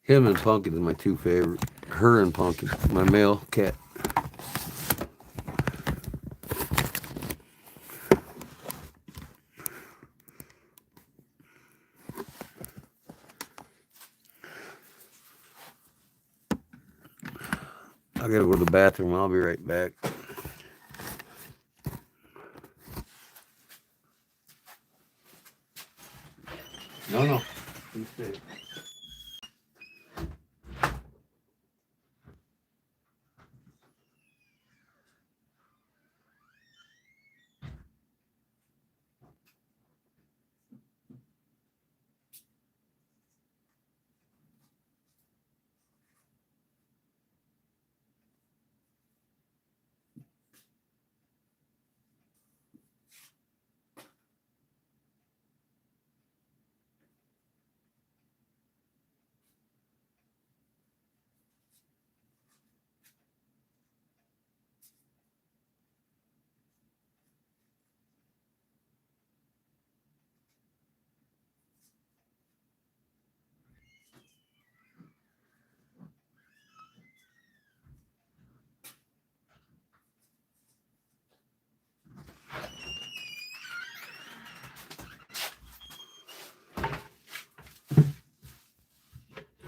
A: Him and Pumpkin is my two favorite. Her and Pumpkin, my male cat. I gotta go to the bathroom. I'll be right back. No. You stay.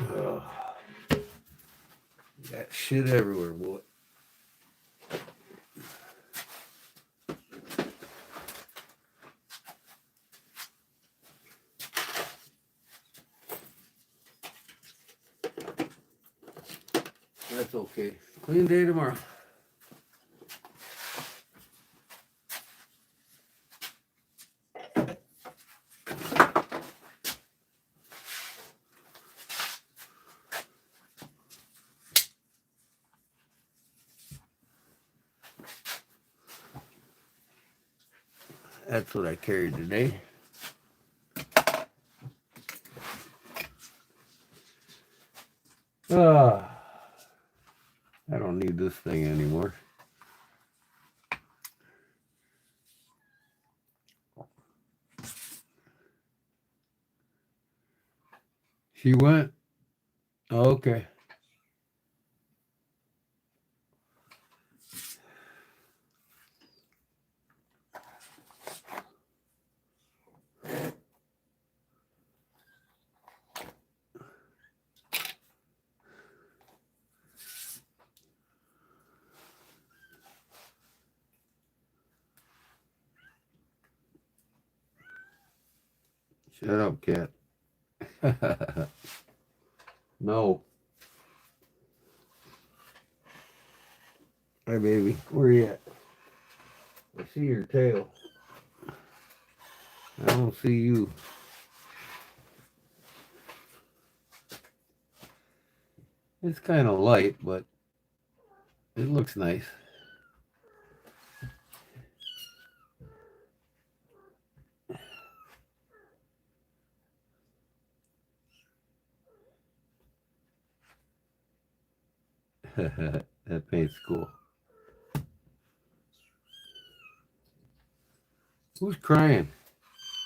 A: Ugh. Got shit everywhere, boy. That's okay. Clean day tomorrow. That's what I carried today. Ah. need this thing anymore. She went? Okay. Shut up, cat. No. Hey, baby. Where you at? I see your tail. I don't see you. It's kind of light, but it looks nice. That paint's cool. Who's crying?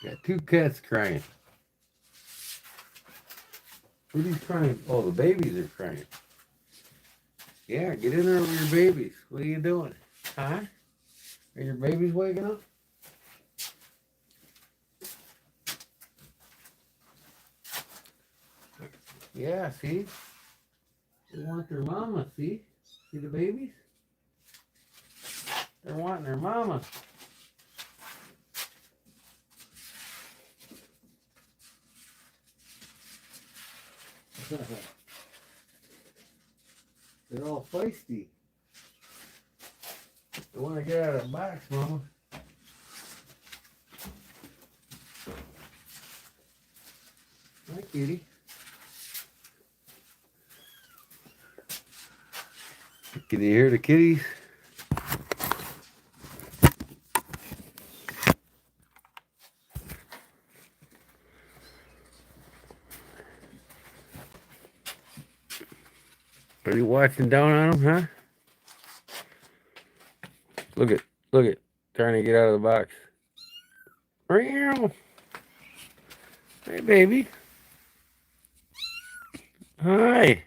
A: Got two cats crying. Who's crying? Oh, the babies are crying. Yeah, get in there with your babies. What are you doing? Huh? Are your babies waking up? Yeah, see? They want their mama, see? See the babies? They're wanting their mama. They're all feisty. They want to get out of the box, mama. Hi, kitty. Can you hear the kitties? Are you watching down on them, huh? Look at, trying to get out of the box. Meow. Hey, baby. Hi.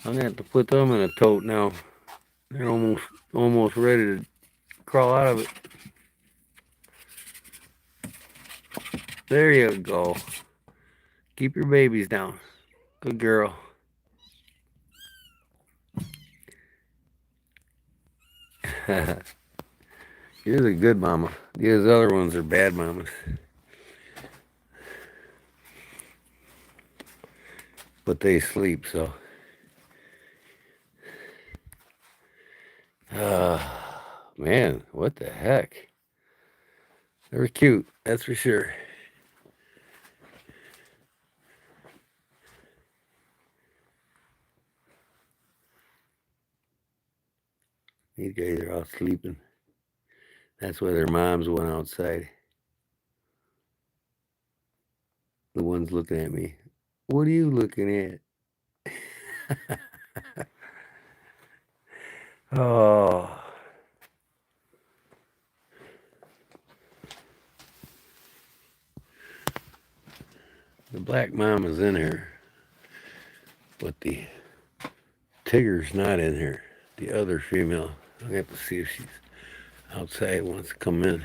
A: I'm gonna have to put them in a tote now. They're almost ready to crawl out of it. There you go. Keep your babies down. Good girl. You're the good mama. These other ones are bad mamas. But they sleep, so. Man, what the heck? They're cute, that's for sure. These guys are all sleeping. That's why their moms went outside. The one's looking at me. What are you looking at? Oh. The black mama's in here, but the Tigger's not in here. The other female. I have to see if she's outside, wants to come in.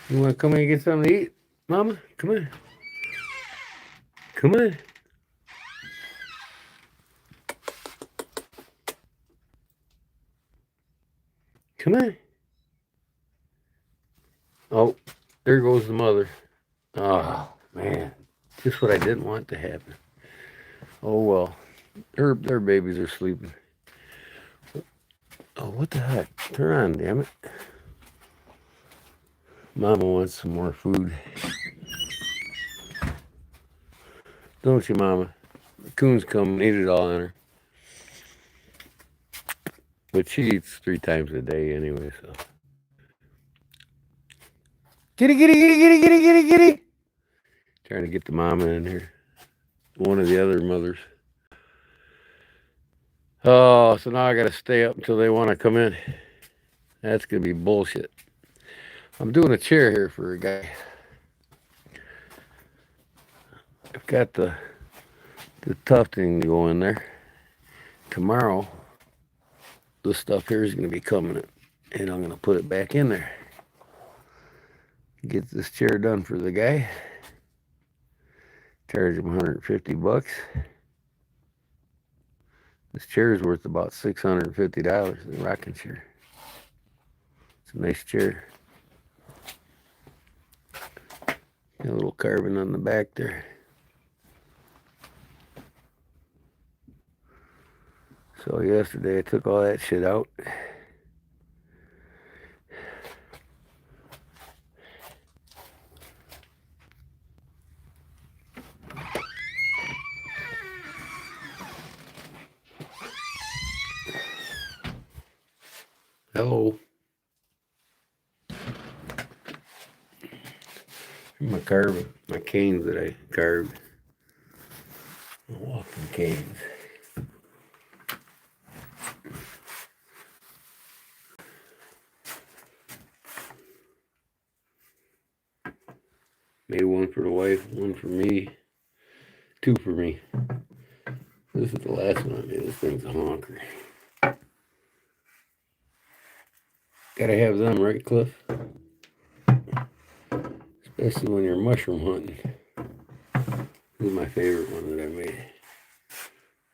A: You want to come in and get something to eat? Mama, come on. Come on. Come on. Oh, there goes the mother. Oh, man. Just what I didn't want to happen. Oh, well. Their babies are sleeping. Oh, what the heck? Turn on, damn it. Mama wants some more food. Don't you, Mama? raccoons come and eat it all on her. But she eats 3 times a day anyway, so. Kitty, kitty, kitty, kitty, kitty, kitty, kitty. Trying to get the mama in here. One of the other mothers. Oh, so now I got to stay up until they want to come in. That's going to be bullshit. I'm doing a chair here for a guy. I've got the tufting going there. Tomorrow, this stuff here is going to be coming, and I'm going to put it back in there. Get this chair done for the guy. Charge him $150. This chair is worth about $650, the rocking chair. It's a nice chair. Got a little carving on the back there. So yesterday I took all that shit out. Hello. My canes that I carved. My walking canes. Made one for the wife, one for me, 2 for me. This is the last one I made. This thing's a honker. Gotta have them, right, Cliff? Especially when you're mushroom hunting. This is my favorite one that I made.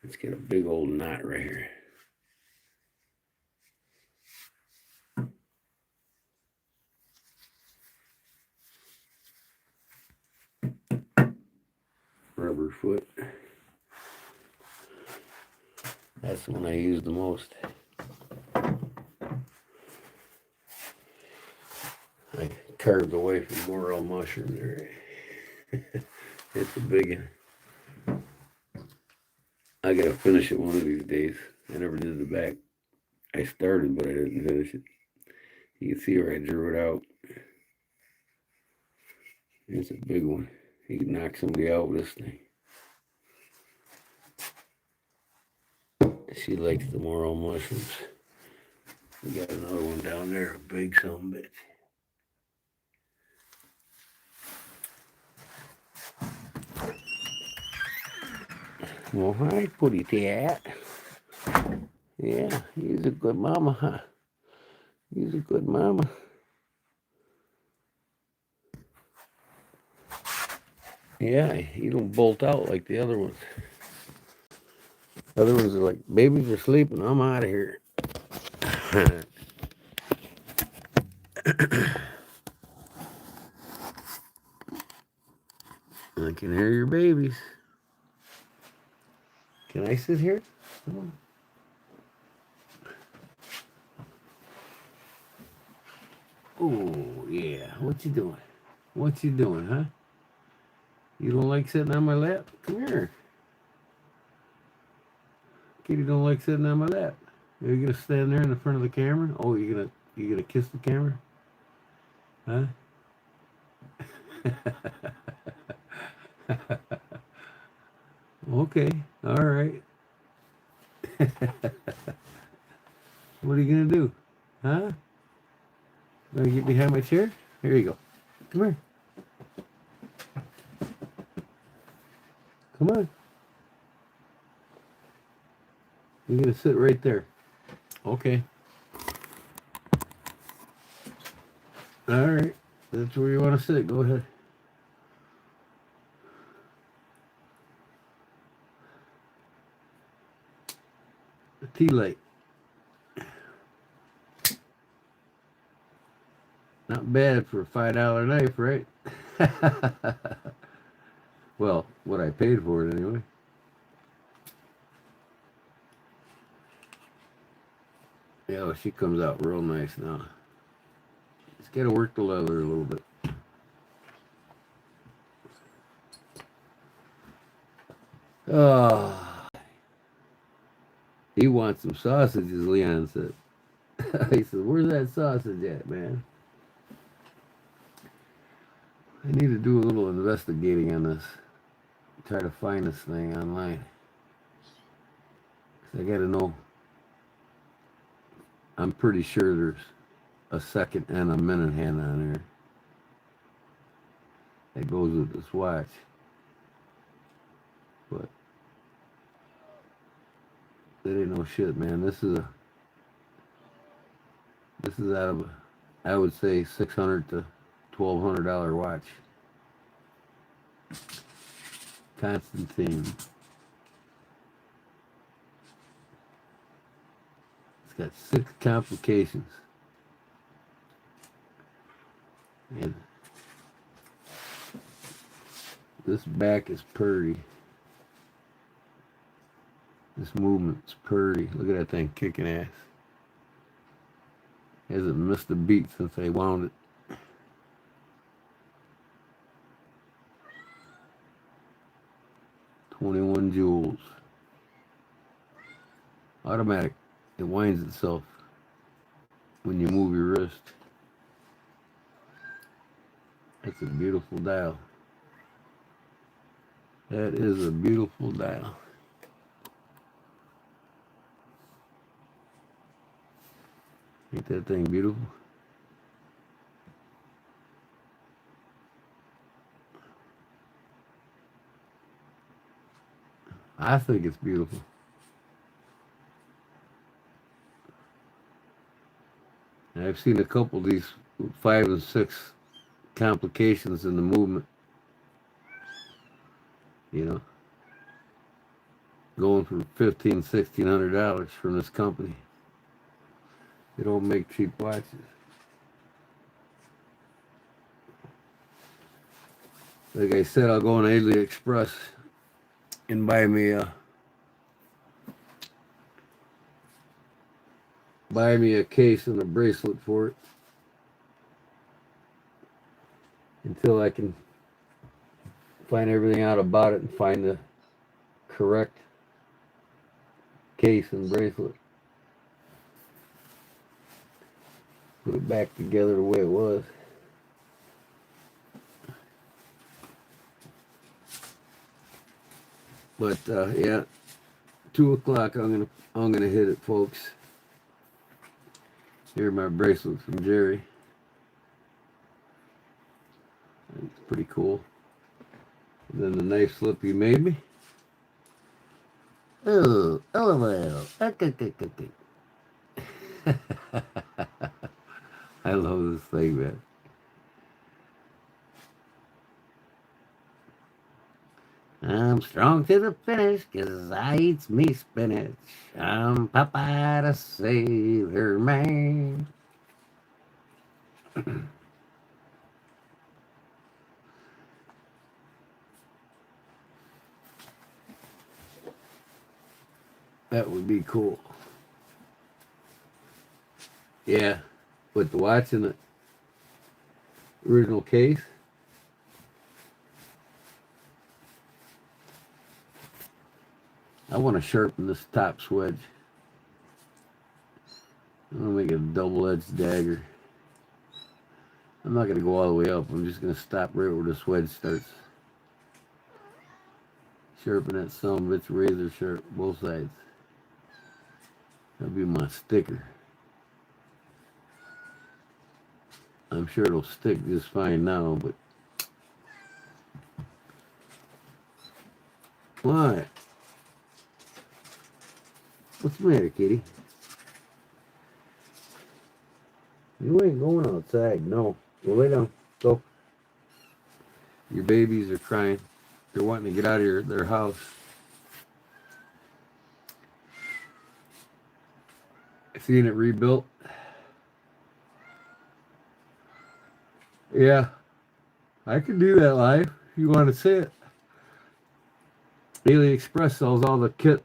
A: Let's get a big old knot right here. Rubber foot. That's the one I use the most. I carved away from morel mushroom there. It's a big one. I gotta finish it one of these days. I never did the back. I started, but I didn't finish it. You can see where I drew it out. It's a big one. You can knock somebody out with this thing. She likes the morel mushrooms. We got another one down there, a big son bitch. Well, hi, putty tat. Yeah, he's a good mama, huh? He's a good mama. Yeah, he don't bolt out like the other ones. Other ones are like, babies are sleeping, I'm out of here. I can hear your babies. Can I sit here? Come on. Oh, yeah. What you doing? What you doing, huh? You don't like sitting on my lap? Come here. Kitty don't like sitting on my lap. Are you gonna stand there in the front of the camera? Oh, you gonna kiss the camera? Huh? Okay, all right. What are you gonna do? Huh? Gonna get behind my chair? Here you go. Come here. Come on. You're gonna sit right there. Okay. All right. That's where you want to sit. Go ahead. The tea light. Not bad for a $5 knife, right? Well, what I paid for it anyway. Yeah, well, she comes out real nice now. Just gotta work the leather a little bit. Oh, he wants some sausages, Leon said. He said, where's that sausage at, man? I need to do a little investigating on this. Try to find this thing online. 'Cause I gotta know. I'm pretty sure there's a second and a minute hand on there that goes with this watch. But that ain't no shit, man. This is out of I would say $600 to $1,200 watch. Constantine. It's got 6 complications. And this back is purty. This movement's purty. Look at that thing kicking ass. Hasn't missed a beat since I wound it. $21 joules. Automatic. It winds itself when you move your wrist. That's a beautiful dial. That is a beautiful dial. Ain't that thing beautiful? I think it's beautiful. And I've seen a couple of these 5 and 6 complications in the movement. You know, going for $1,500, $1,600 from this company. They don't make cheap watches. Like I said, I'll go on AliExpress and buy me a case and a bracelet for it until I can find everything out about it and find the correct case and bracelet. Put it back together the way it was. But yeah, 2 o'clock. I'm gonna hit it, folks. Here are my bracelets from Jerry. It's pretty cool. And then the nice slip he made me. Oh, LOL. I love this thing, man. I'm strong to the finish 'cause I eats me spinach. I'm Popeye the Sailor Man. That would be cool. Yeah, with the watch in the original case. I want to sharpen this top swedge. I'm going to make it a double-edged dagger. I'm not going to go all the way up. I'm just going to stop right where the swedge starts. Sharpen that son of a bitch razor sharp, both sides. That'll be my sticker. I'm sure it'll stick just fine now, but... What? What's the matter, kitty? You ain't going outside, no. Go lay down. Go. Your babies are crying. They're wanting to get out of their house. Seeing it rebuilt. Yeah. I could do that live if you want to see it. AliExpress sells all the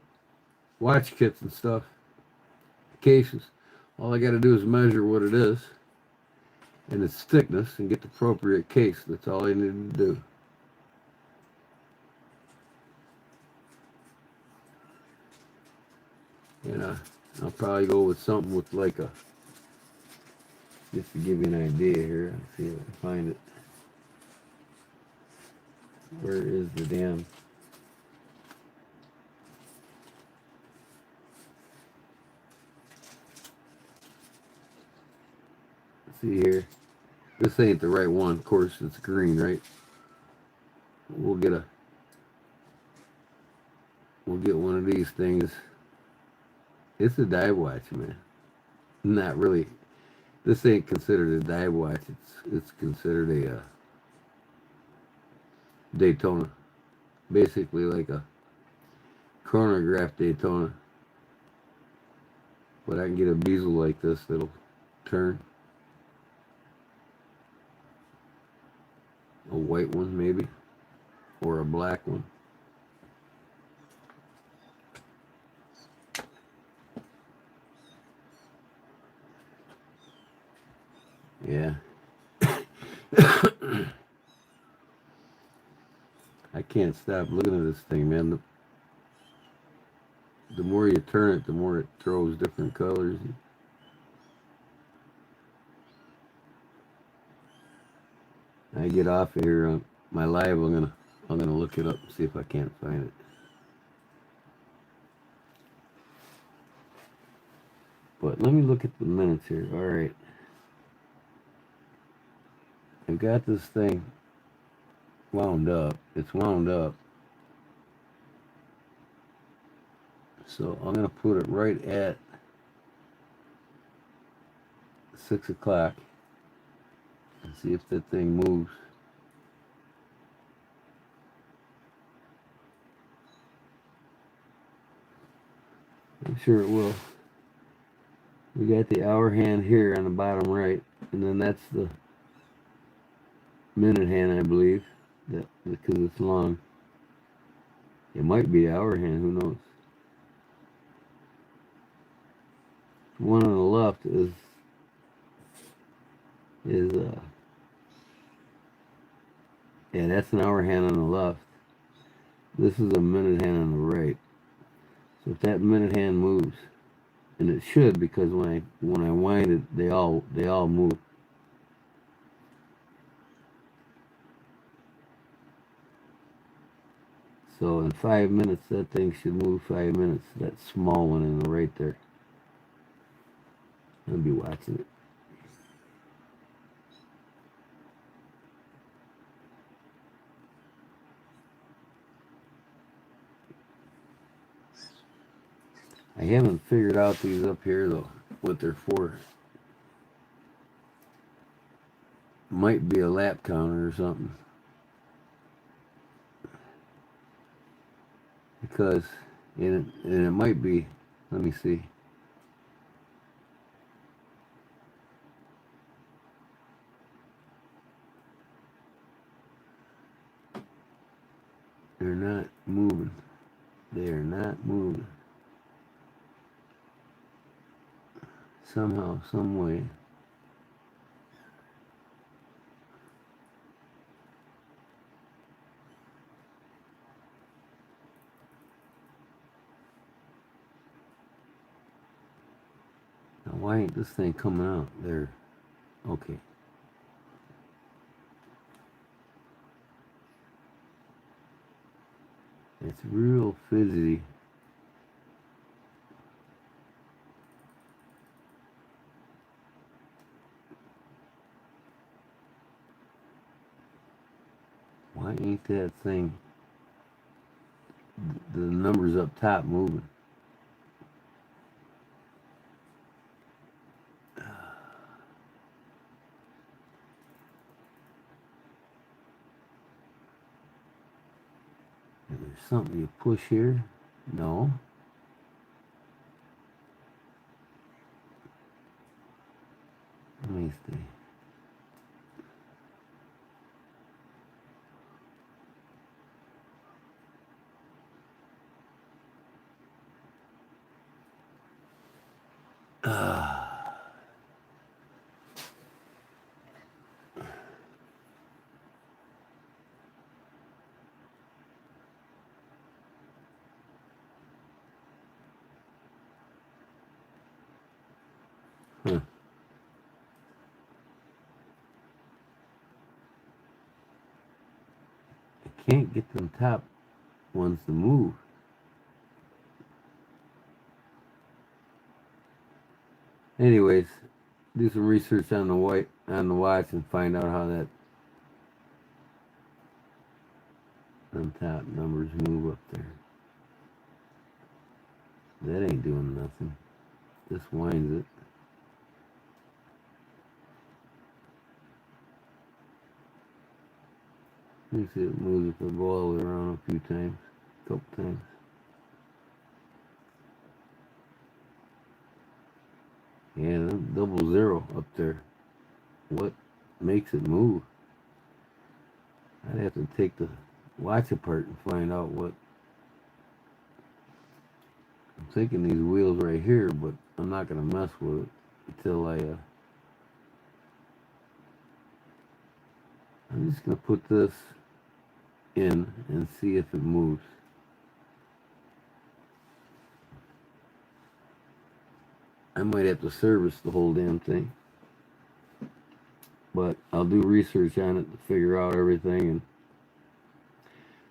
A: watch kits and stuff. Cases. All I got to do is measure what it is and its thickness and get the appropriate case. That's all I need to do. And I'll probably go with something with like a, just to give you an idea here. Let's see if I can find it. Where is the damn? Let's see here. This ain't the right one. Of course, it's green, right? We'll get one of these things. It's a dive watch, man. Not really. This ain't considered a dive watch. It's considered a Daytona. Basically like a chronograph Daytona. But I can get a bezel like this that'll turn. A white one maybe. Or a black one. Yeah. I can't stop looking at this thing, man. The more you turn it, the more it throws different colors. I get off of here on my live. I'm gonna look it up and see if I can't find it. But let me look at the minutes here. All right, I've got this thing wound up. It's wound up. So I'm gonna put it right at 6 o'clock and see if that thing moves. I'm sure it will. We got the hour hand here on the bottom right, and then that's the minute hand, I believe, that because it's long. It might be hour hand, who knows? The one on the left is yeah, that's an hour hand on the left. This is a minute hand on the right. So if that minute hand moves, and it should, because when I wind it, they all move. So in 5 minutes, that thing should move 5 minutes. That small one in the right there. I'll be watching it. I haven't figured out these up here though, what they're for. Might be a lap counter or something. Because, and it might be, let me see. They're not moving. They are not moving. Somehow, some way. Now, why ain't this thing coming out? There. Okay. It's real fidgety. Why ain't that thing, the numbers up top, moving? Is there something you push here? No. Let me see. can't get them top ones to move. Anyways, do some research on the watch and find out how them top numbers move up there. That ain't doing nothing. Just winds it. You see it moves if I go all the way around a few times, a couple times. Yeah, that double zero up there. What makes it move? I'd have to take the watch apart and find out what. I'm thinking these wheels right here, but I'm not gonna mess with it until I'm just gonna put this in and see if it moves. I might have to service the whole damn thing, but I'll do research on it to figure out everything. And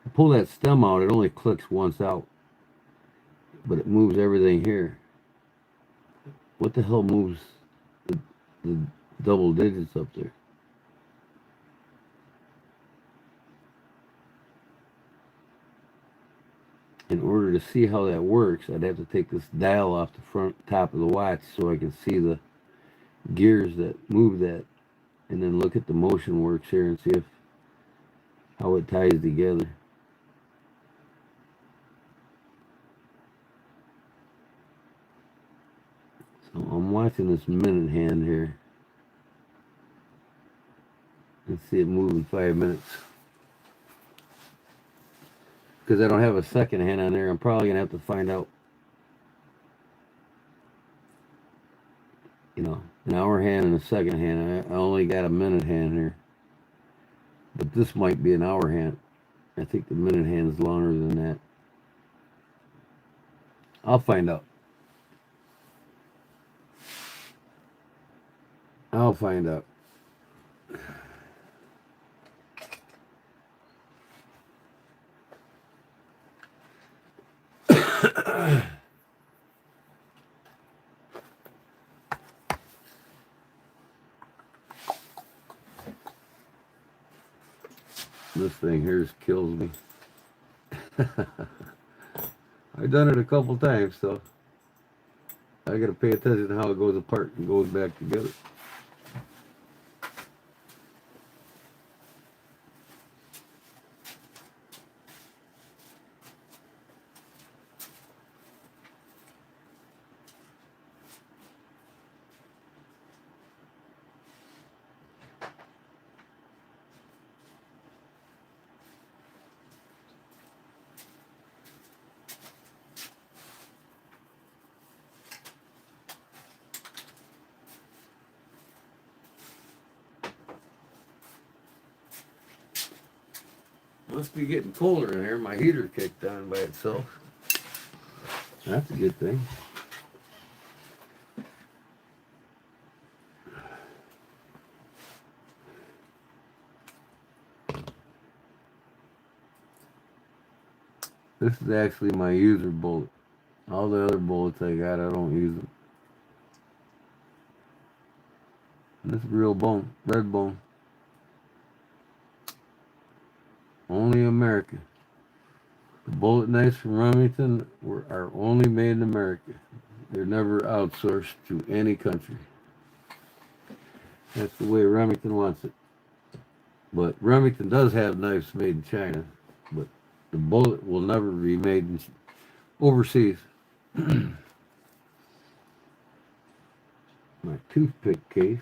A: I pull that stem out, it only clicks once out, but it moves everything here. What the hell moves the double digits up there? In order to see how that works, I'd have to take this dial off the front top of the watch so I can see the gears that move that, and then look at the motion works here and see how it ties together. So I'm watching this minute hand here. Let's see it move in 5 minutes. Because I don't have a second hand on there, I'm probably going to have to find out, an hour hand and a second hand. I only got a minute hand here. But this might be an hour hand. I think the minute hand's longer than that. I'll find out. I'll find out. This thing here just kills me. I've done it a couple times, so I gotta pay attention to how it goes apart and goes back together. Must be getting colder in here. My heater kicked on by itself. That's a good thing. This is actually my user bullet. All the other bullets I got, I don't use them. And this is real bone, red bone. Only America. The bullet knives from Remington are only made in America. They're never outsourced to any country. That's the way Remington wants it. But Remington does have knives made in China, but the bullet will never be made overseas. My toothpick case.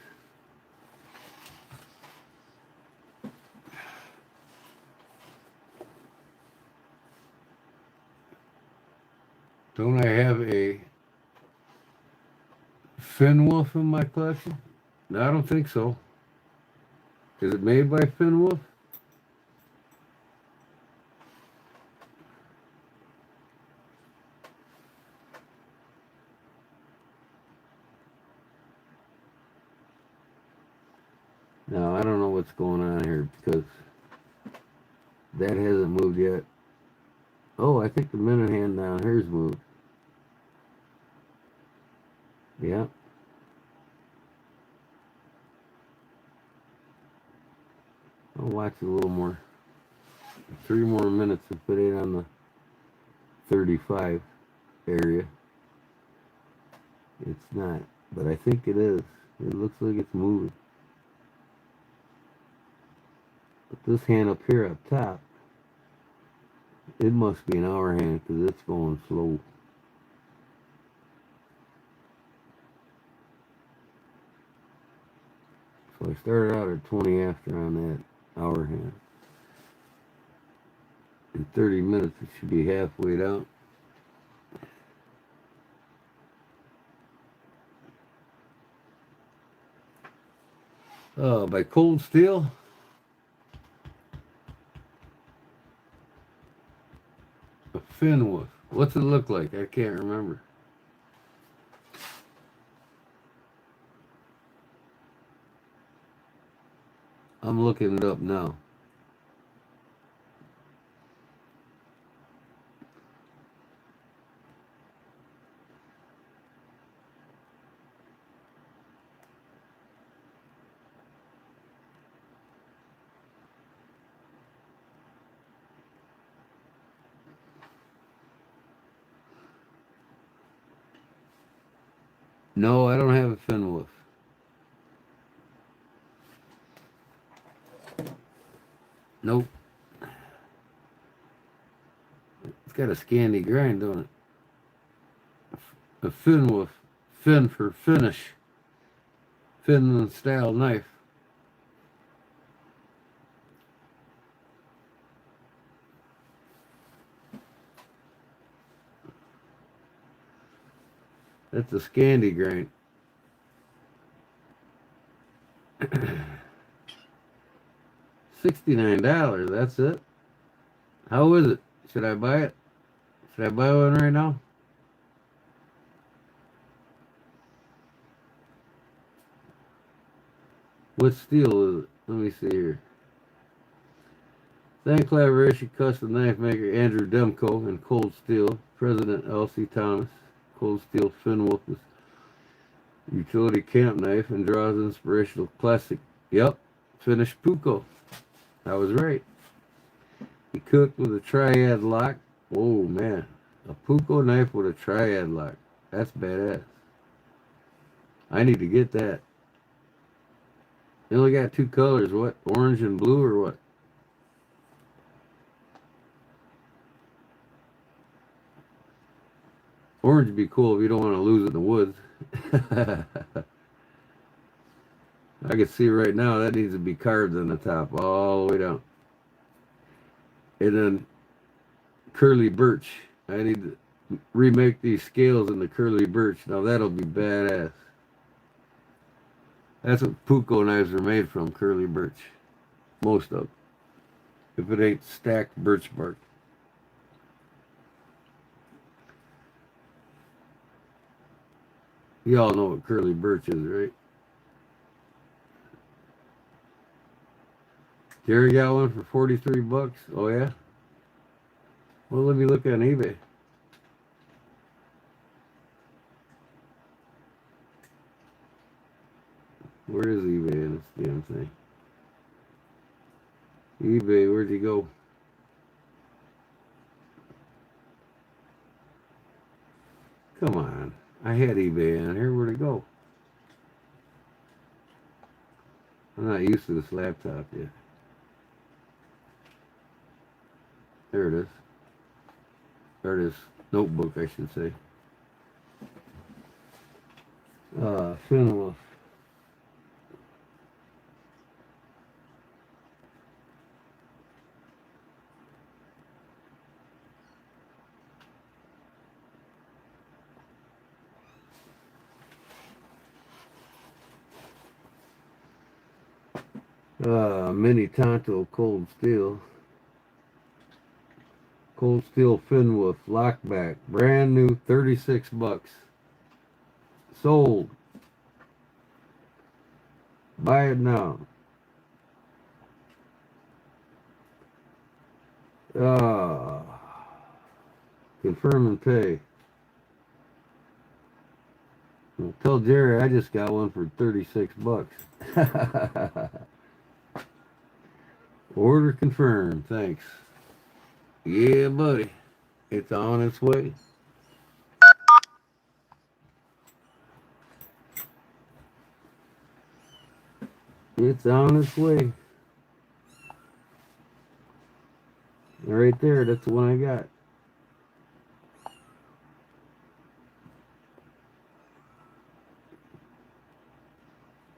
A: Don't I have a Fin Wolf in my collection? No, I don't think so. Is it made by Fin Wolf? No, I don't know what's going on here because That hasn't moved yet. Oh, I think the minute hand down here's moved. Yeah. I'll watch a little more. 3 more minutes to put it on the 35 area. It's not, but I think it is. It looks like it's moving. But this hand up here up top, it must be an hour hand because it's going slow. So I started out at 20 after on that hour hand. In 30 minutes, it should be halfway down. By Cold Steel. A Finwoof. What's it look like? I can't remember. I'm looking it up now. No, I don't have a Finwoof. Nope. It's got a Scandi grind, don't it? A Finwoof. Fin for finish. Finland style knife. That's a Scandi grind. $69, that's it. How is it? Should I buy it? Should I buy one right now? What steel is it? Let me see here. Thank collaboration custom knife maker Andrew Demko and Cold Steel, President Elsie Thomas. Cold Steel Finwolf is utility camp knife and draws inspirational classic. Yep, finished Puko. I was right. He cooked with a triad lock. Oh man, a Puko knife with a triad lock. That's badass. I need to get that. They only got two colors. What? Orange and blue or what? Orange would be cool if you don't want to lose it in the woods. I can see right now that needs to be carved on the top all the way down. And then curly birch. I need to remake these scales in the curly birch. Now that'll be badass. That's what Puko knives are made from, curly birch. Most of them. If it ain't stacked birch bark. You all know what curly birch is, right? Jerry got one for 43 bucks. Oh yeah? Well, let me look on eBay. Where is eBay in this damn thing? eBay, where'd you go? Come on. I had eBay on here. Where'd it go? I'm not used to this laptop yet. There it is. Or this notebook, I should say. Finwolf. Mini Tonto Cold Steel. Cold Steel Finwolf Lockback. Brand new, 36 bucks. Sold. Buy it now. Ah, confirm and pay. Well, tell Jerry I just got one for 36 bucks. Order confirmed. Thanks. Yeah, buddy. It's on its way. It's on its way. Right there, that's the one I got.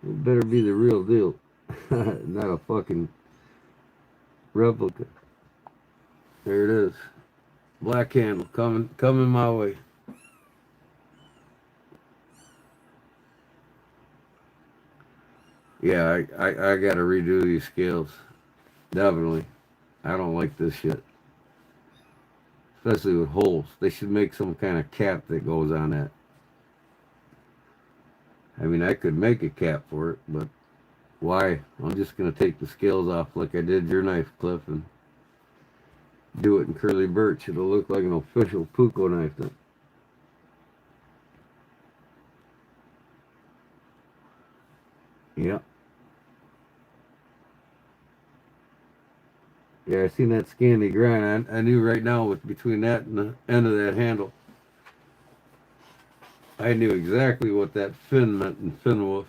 A: It better be the real deal. Not a fucking replica. There it is. Black handle coming my way. Yeah, I gotta redo these scales. Definitely. I don't like this shit. Especially with holes. They should make some kind of cap that goes on that. I mean, I could make a cap for it, but why? I'm just gonna take the scales off like I did your knife, Cliff, and do it in curly birch. It'll look like an official Puko knife then. Yeah. Yeah, I seen that scanty grind. I knew right now with between that and the end of that handle, I knew exactly what that fin meant in fin wolf.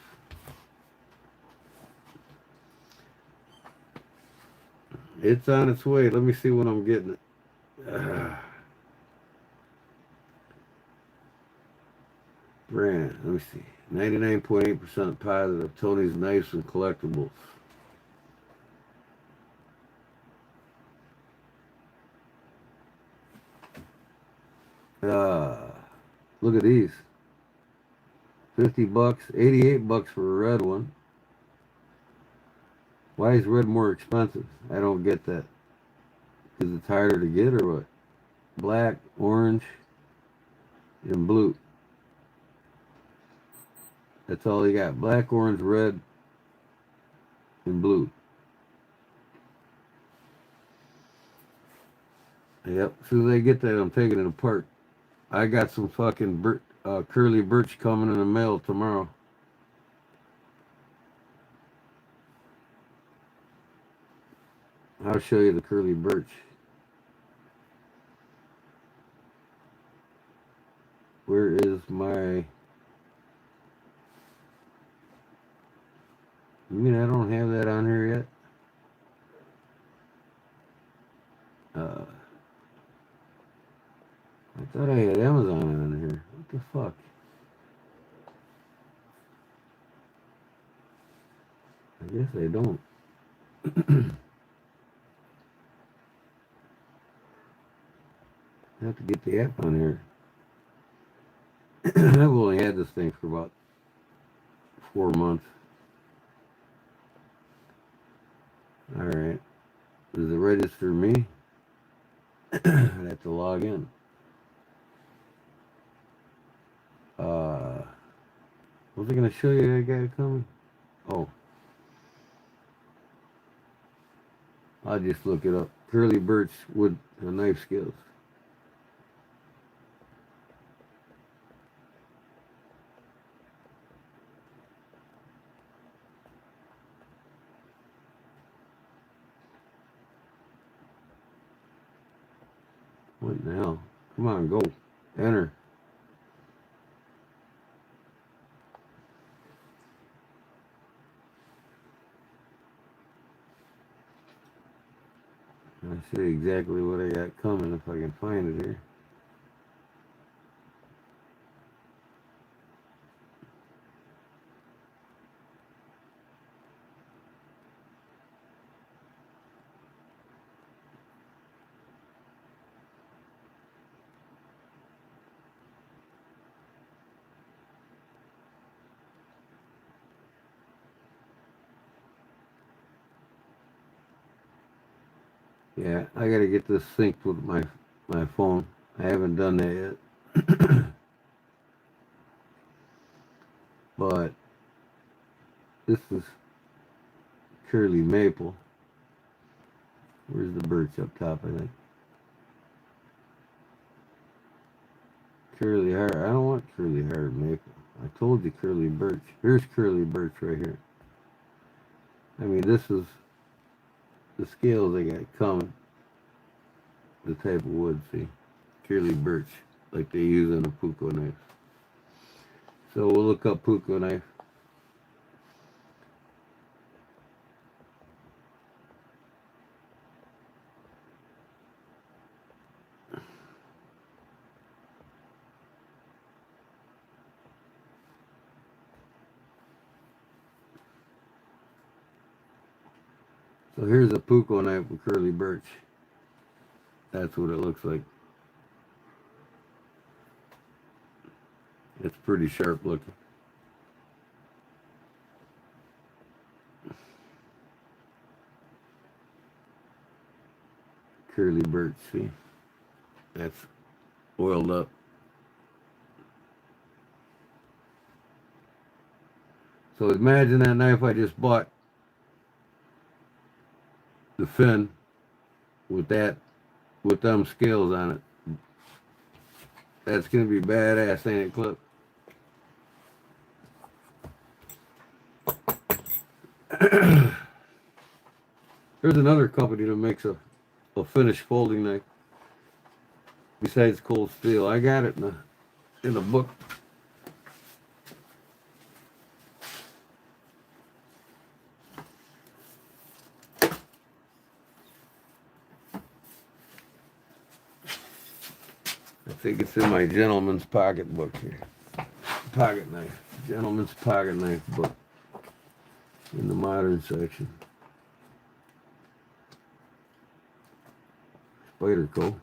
A: It's on its way. Let me see when I'm getting it. Brand. Let me see. 99.8% positive. Tony's Knives and Collectibles. Look at these. 50 bucks, 88 bucks for a red one. Why is red more expensive? I don't get that. Because it's harder to get or what? Black, orange, and blue. That's all you got. Black, orange, red, and blue. Yep. As soon as I get that, I'm taking it apart. I got some fucking curly birch coming in the mail tomorrow. I'll show you the curly birch. Where is my... You mean I don't have that on here yet? I thought I had Amazon on here. What the fuck? I guess I don't. I have to get the app on here. I've only had this thing for about 4 months. Alright. Does it register me? I'd have to log in. Was I going to show you that guy coming? Oh. I'll just look it up. Curly birch wood knife scales. What in the hell? Come on, go. Enter. I'll show you exactly what I got coming if I can find it here. Yeah, I gotta get this synced with my phone. I haven't done that yet. But this is curly maple. Where's the birch up top, I think? curly hard. I don't want curly hard maple. I told you curly birch. Here's curly birch right here. I mean, this is the scales they got coming. The type of wood, see? Curly birch, like they use in a puko knife. So we'll look up puko knife. So here's a puko knife with curly birch. That's what it looks like. It's pretty sharp looking. Curly birch, see? That's oiled up. So imagine that knife I just bought. The fin with them scales on it. That's gonna be badass, ain't it, Clip? There's another company that makes a finished folding knife besides Cold Steel. I got it in a book. I think it's in my gentleman's pocket book here. Pocket knife. Gentleman's pocket knife book. In the modern section. Spyderco.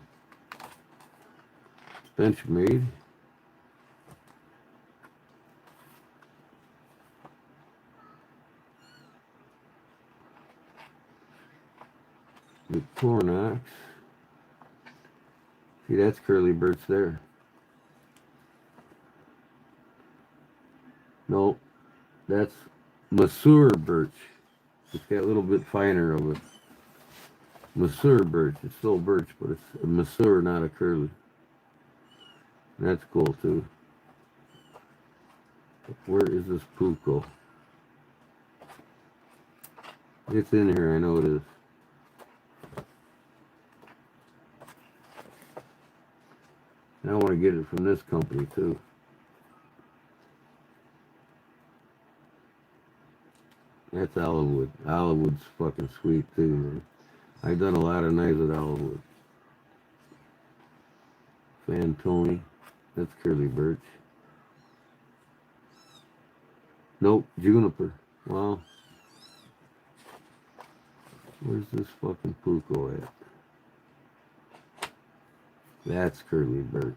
A: Benchmade. Victorinox. See, that's curly birch there. No, that's mature birch. It's got a little bit finer of it. Mature birch. It's still birch, but it's a mature, not a curly. That's cool too. Where is this puko? It's in here, I know it is. And I want to get it from this company too. That's olive wood. Olive wood's fucking sweet too, man. I've done a lot of knives with olive wood. Fantoni. That's curly birch. Nope, juniper. Wow. Where's this fucking puko at? That's curly birch.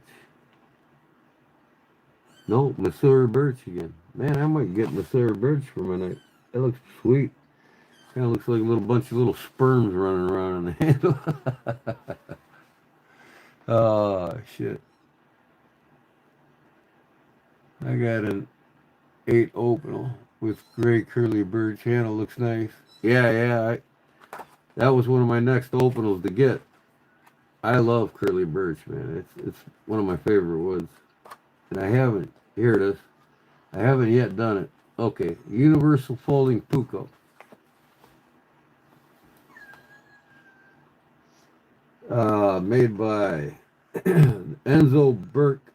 A: Nope, mature birch again. Man, I might get mature birch for my knife. That looks sweet. Kind of looks like a little bunch of little sperms running around on the handle. Oh, shit. I got an 8 opal with gray curly birch handle. Looks nice. Yeah. That was one of my next opals to get. I love curly birch, man. It's one of my favorite woods. And I haven't. Here it is. I haven't yet done it. Okay, universal folding puko. Made by Enzo Burke.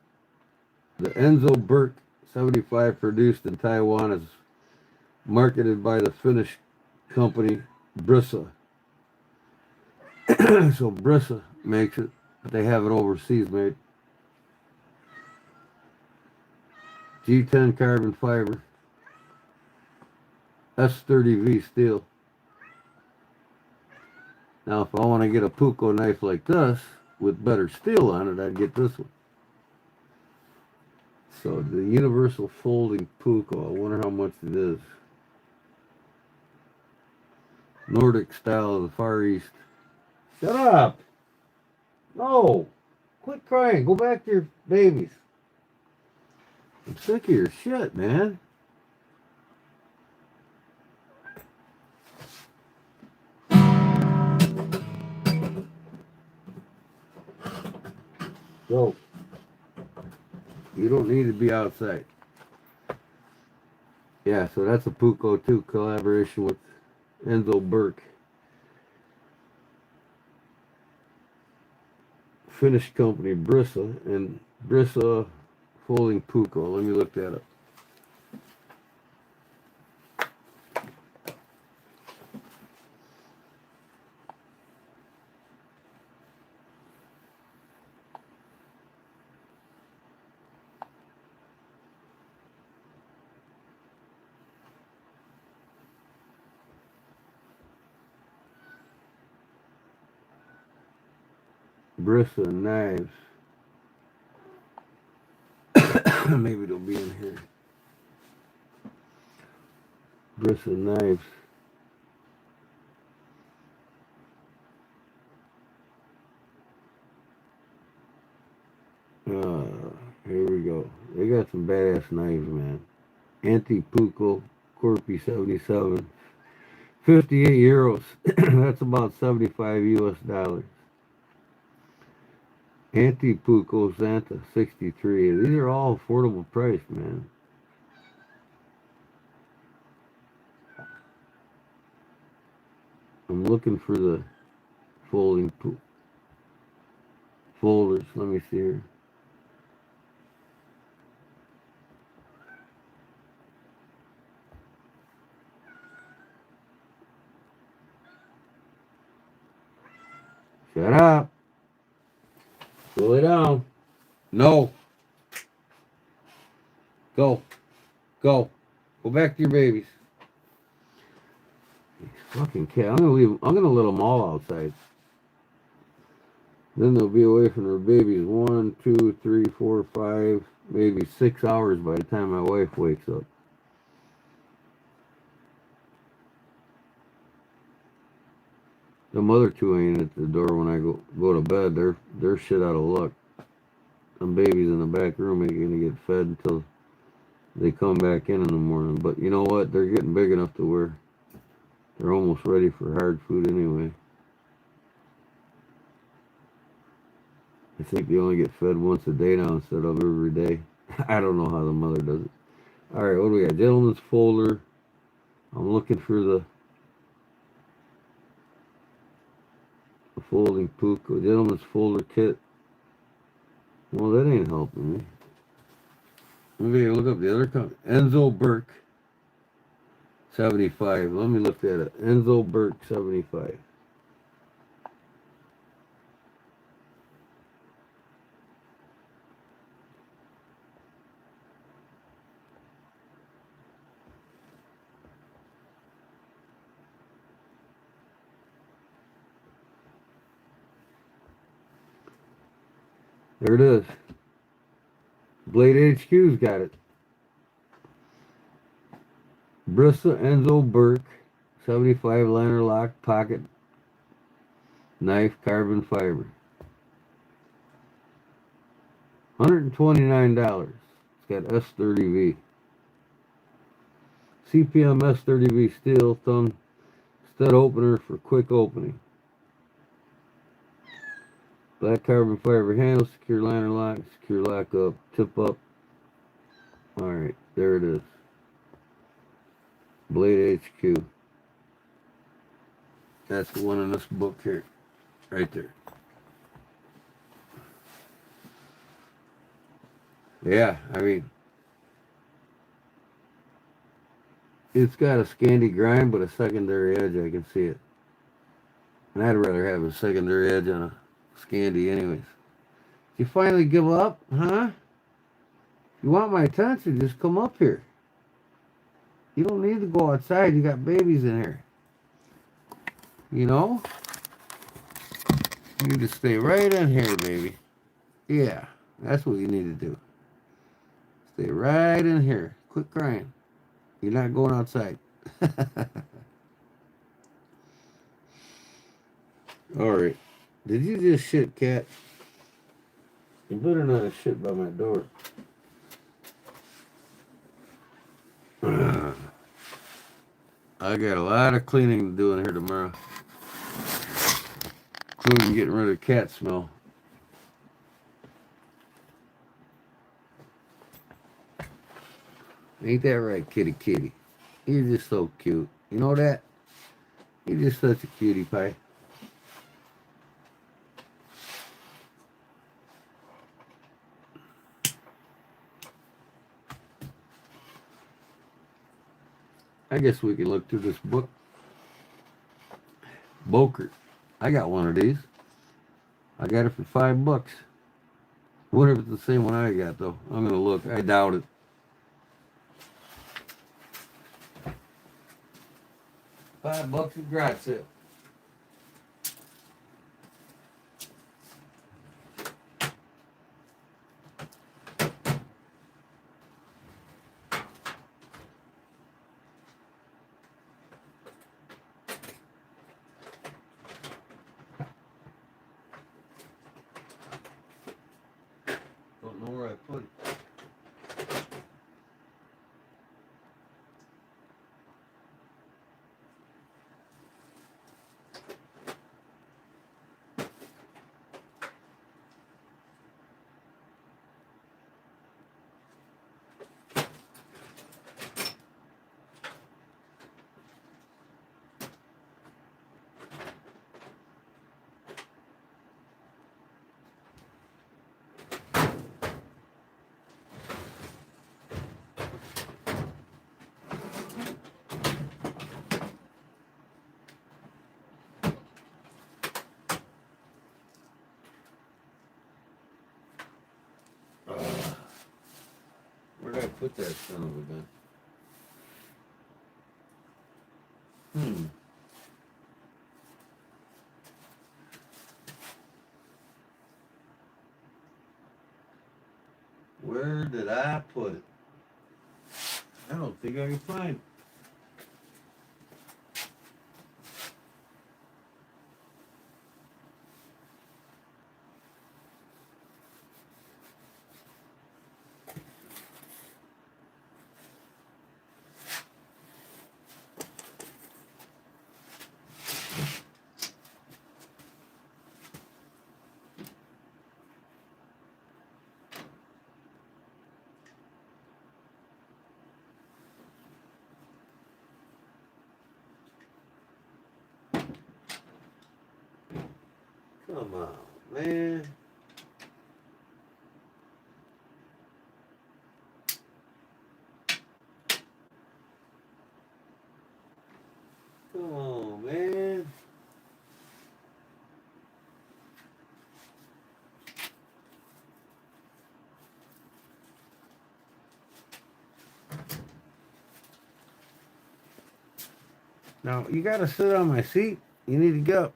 A: The Enzo Burke 75 produced in Taiwan is marketed by the Finnish company Brissa. So Brissa makes it, but they have it overseas made. G10 carbon fiber. S30V steel. Now, if I want to get a puko knife like this with better steel on it, I'd get this one. So the universal folding puko. I wonder how much it is. Nordic style of the Far East. Shut up! No! Quit crying. Go back to your babies. I'm sick of your shit, man. Go. You don't need to be outside. Yeah, so that's a Puko too, collaboration with Enzo Burke. Finnish company Brissa and Brissa Folding Puko. Let me look that up. Brissa knives. Maybe they'll be in here. Brissa knives. Here we go. They got some badass knives, man. Anti-Puko Corpi 77. 58 euros. That's about 75 US dollars. Anti-Puko Santa 63. These are all affordable price, man. I'm looking for the folding folders. Let me see here. Shut up. Slow it down. No. Go. Go. Go back to your babies. These fucking cats. I'm gonna let them all outside. Then they'll be away from their babies 1, 2, 3, 4, 5, maybe 6 hours by the time my wife wakes up. The other two ain't at the door when I go to bed. They're shit out of luck. Them babies in the back room ain't gonna get fed until they come back in the morning. But you know what? They're getting big enough to where they're almost ready for hard food anyway. I think they only get fed once a day now instead of every day. I don't know how the mother does it. Alright, what do we got? Gentleman's folder. I'm looking for the folding Puko. Gentleman's folder kit. Well, that ain't helping me. Let me look up the other company. Enzo Burke 75. Let me look that up. Enzo Burke 75. There it is. Blade HQ's got it. Brissa Enzo Burke 75 liner lock pocket knife carbon fiber. $129. It's got S30V. CPM S30V steel thumb stud opener for quick opening. Black carbon fiber handle, secure liner lock, secure lock up, tip up. Alright, there it is. Blade HQ. That's the one in this book here. Right there. Yeah, I mean, it's got a Scandi grind, but a secondary edge, I can see it. And I'd rather have a secondary edge on a Scandi anyways. You finally give up, huh? You want my attention, just come up here. You don't need to go outside, you got babies in here. You know? You need to stay right in here, baby. Yeah, that's what you need to do. Stay right in here. Quit crying. You're not going outside. Alright. Did you just shit, cat? You better not have shit by my door. I got a lot of cleaning to do in here tomorrow. Including getting rid of cat smell. Ain't that right, kitty kitty? You're just so cute. You know that? You're just such a cutie pie. I guess we can look through this book. Bokert. I got one of these. I got it for $5. What if it's the same one I got though? I'm gonna look. I doubt it. $5 is garage sale. Don't know where I put it. Where did I put that son of a gun? Where did I put it? I don't think I can find it. Come on, man. Come on, man. Now, you gotta sit on my seat. You need to go.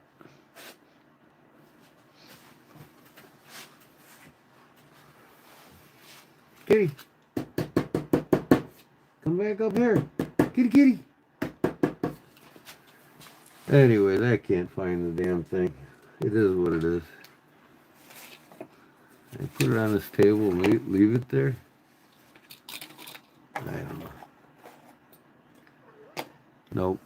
A: Kitty. Come back up here. Kitty, kitty. Anyways, I can't find the damn thing. It is what it is. I put it on this table and leave it there. I don't know. Nope.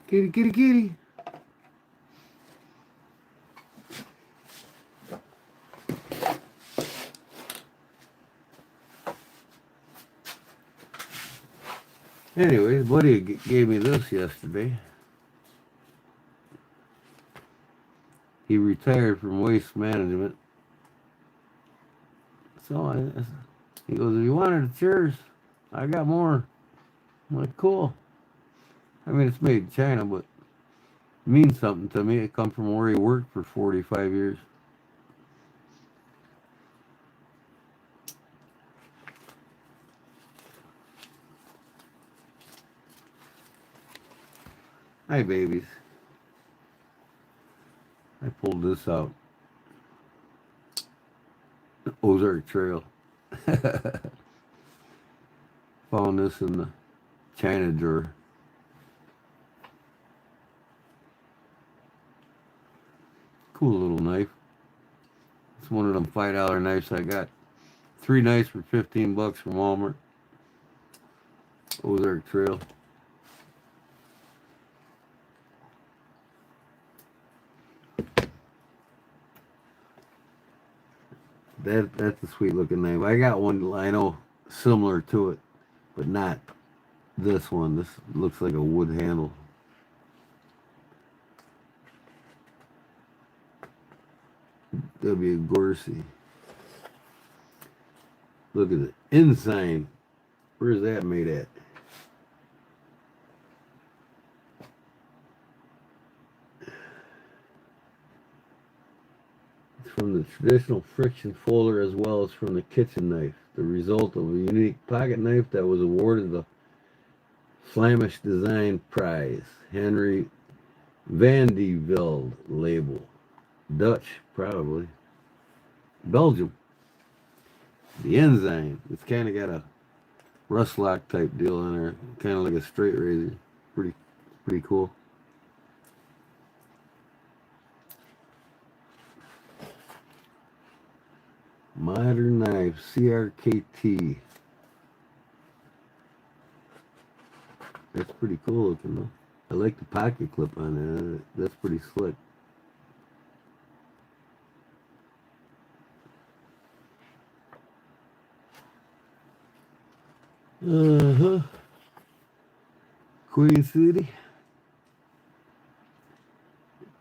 A: Kitty, kitty, kitty. Anyways, buddy gave me this yesterday. He retired from waste management. So he goes, if you wanted it's yours. I got more. I'm like, cool. I mean, it's made in China, but it means something to me. It comes from where he worked for 45 years. Hi, babies. I pulled this out. Ozark Trail. Found this in the China drawer. Cool little knife. It's one of them $5 knives I got. 3 knives for $15 from Walmart. Ozark Trail. that's a sweet looking knife. I got one I know similar to it, but not this one. This looks like a wood handle. W. Gorsey. Look at the ensign. Where's that made at? It's from the traditional friction folder as well as from the kitchen knife. The result of a unique pocket knife that was awarded the Flemish Design Prize. Henry Van de Velde label. Dutch, probably. Belgium. The enzyme. It's kind of got a rust lock type deal on there. Kind of like a straight razor. Pretty cool. Modern knife. CRKT. That's pretty cool looking though. I like the pocket clip on that. That's pretty slick. Queen City.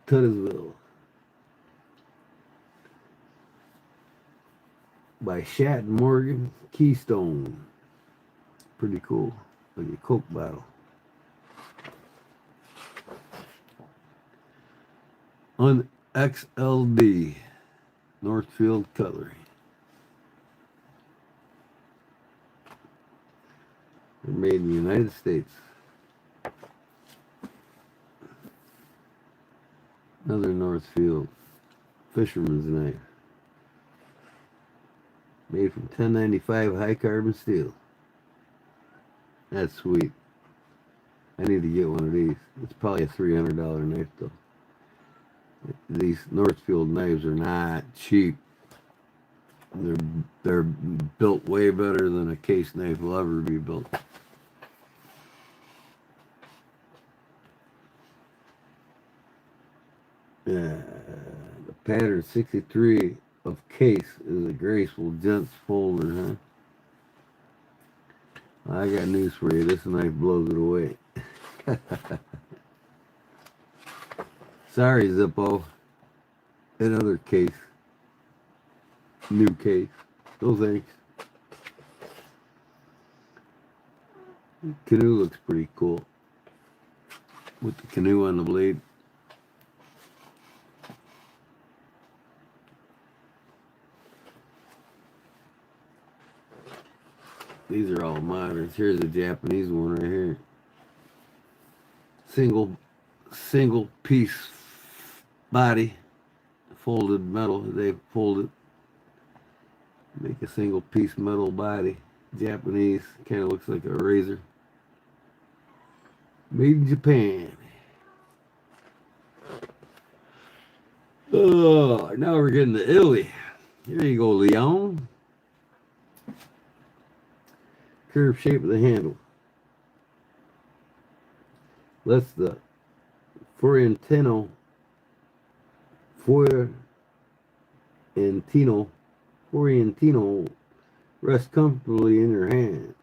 A: Titusville. By Shat Morgan. Keystone. Pretty cool. Like a Coke bottle. On XLD. Northfield Cutlery. They're made in the United States. Another Northfield fisherman's knife. Made from 1095 high carbon steel. That's sweet. I need to get one of these. It's probably a $300 knife though. These Northfield knives are not cheap. They're built way better than a case knife will ever be built. The pattern 63 of case is a graceful gents folder, huh? I got news for you. This knife blows it away. Sorry, Zippo. Another case. New case. No thanks. Canoe looks pretty cool. With the canoe on the blade. These are all moderns. Here's a Japanese one right here. Single piece body, folded metal. They fold it, make a single piece metal body. Japanese, kind of looks like a razor. Made in Japan. Oh, now we're getting to Italy. Here you go, Leon. Curved shape of the handle. Let's the Fiorentino rest comfortably in your hand.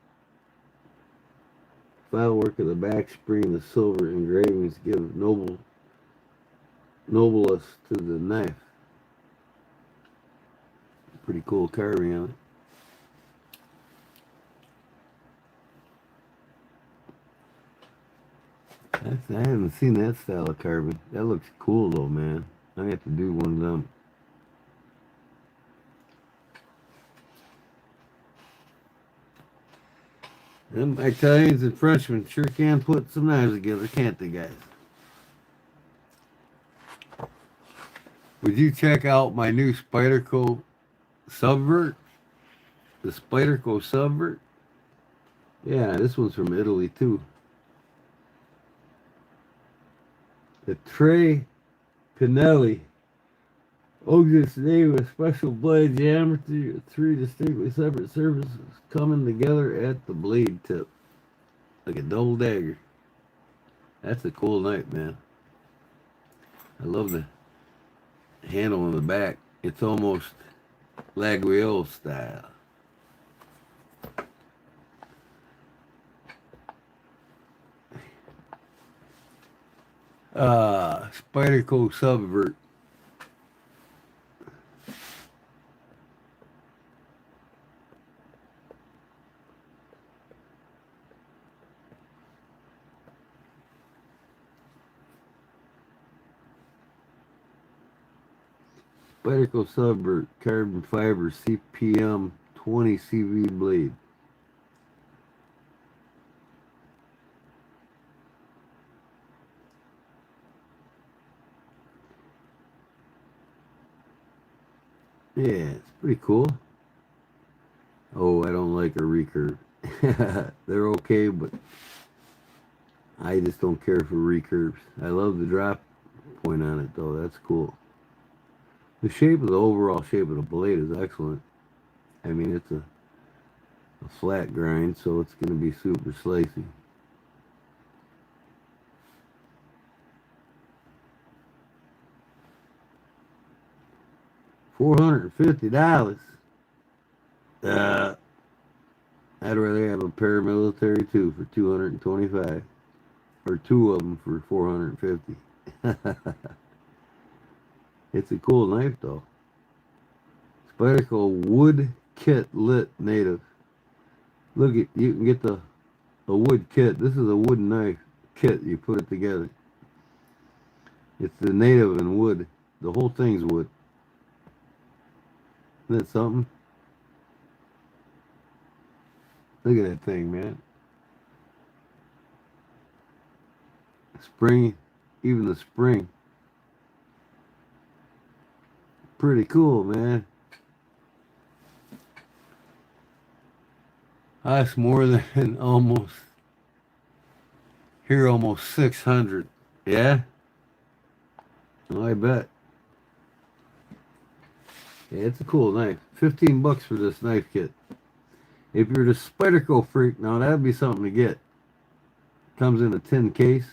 A: File work of the back spring, the silver engravings give nobleness to the knife. Pretty cool carving on it. I haven't seen that style of carving. That looks cool though, man. I have to do one of them. Them Italians and Frenchmen sure can put some knives together, can't they, guys? Would you check out my new Spyderco Subvert? The Spyderco Subvert? Yeah, this one's from Italy too. The Tre Pinelli Ogden's name with special blade geometry with three distinctly separate surfaces coming together at the blade tip. Like a double dagger. That's a cool knife, man. I love the handle on the back. It's almost Laguio style. Spyderco Subvert. Spyderco Subvert carbon fiber CPM 20 CV blade. Yeah, it's pretty cool. Oh, I don't like a recurve. They're okay, but I just don't care for recurves. I love the drop point on it, though. That's cool. The shape of the overall shape of the blade is excellent. I mean, it's a flat grind, so it's going to be super slicey. $450. Uh, I'd rather have a paramilitary too for 225, or two of them for 450. It's a cool knife though. Spyderco wood kit lit native. Look at you can get a wood kit. This is a wooden knife kit. You put it together. It's the native and wood. The whole thing's wood. Isn't that something? Look at that thing, man. Spring, even the spring. Pretty cool, man. That's more than almost, here almost 600. Yeah? Oh, I bet. Yeah, it's a cool knife. 15 bucks for this knife kit. If you're the Spyderco freak, now that'd be something to get. Comes in a tin case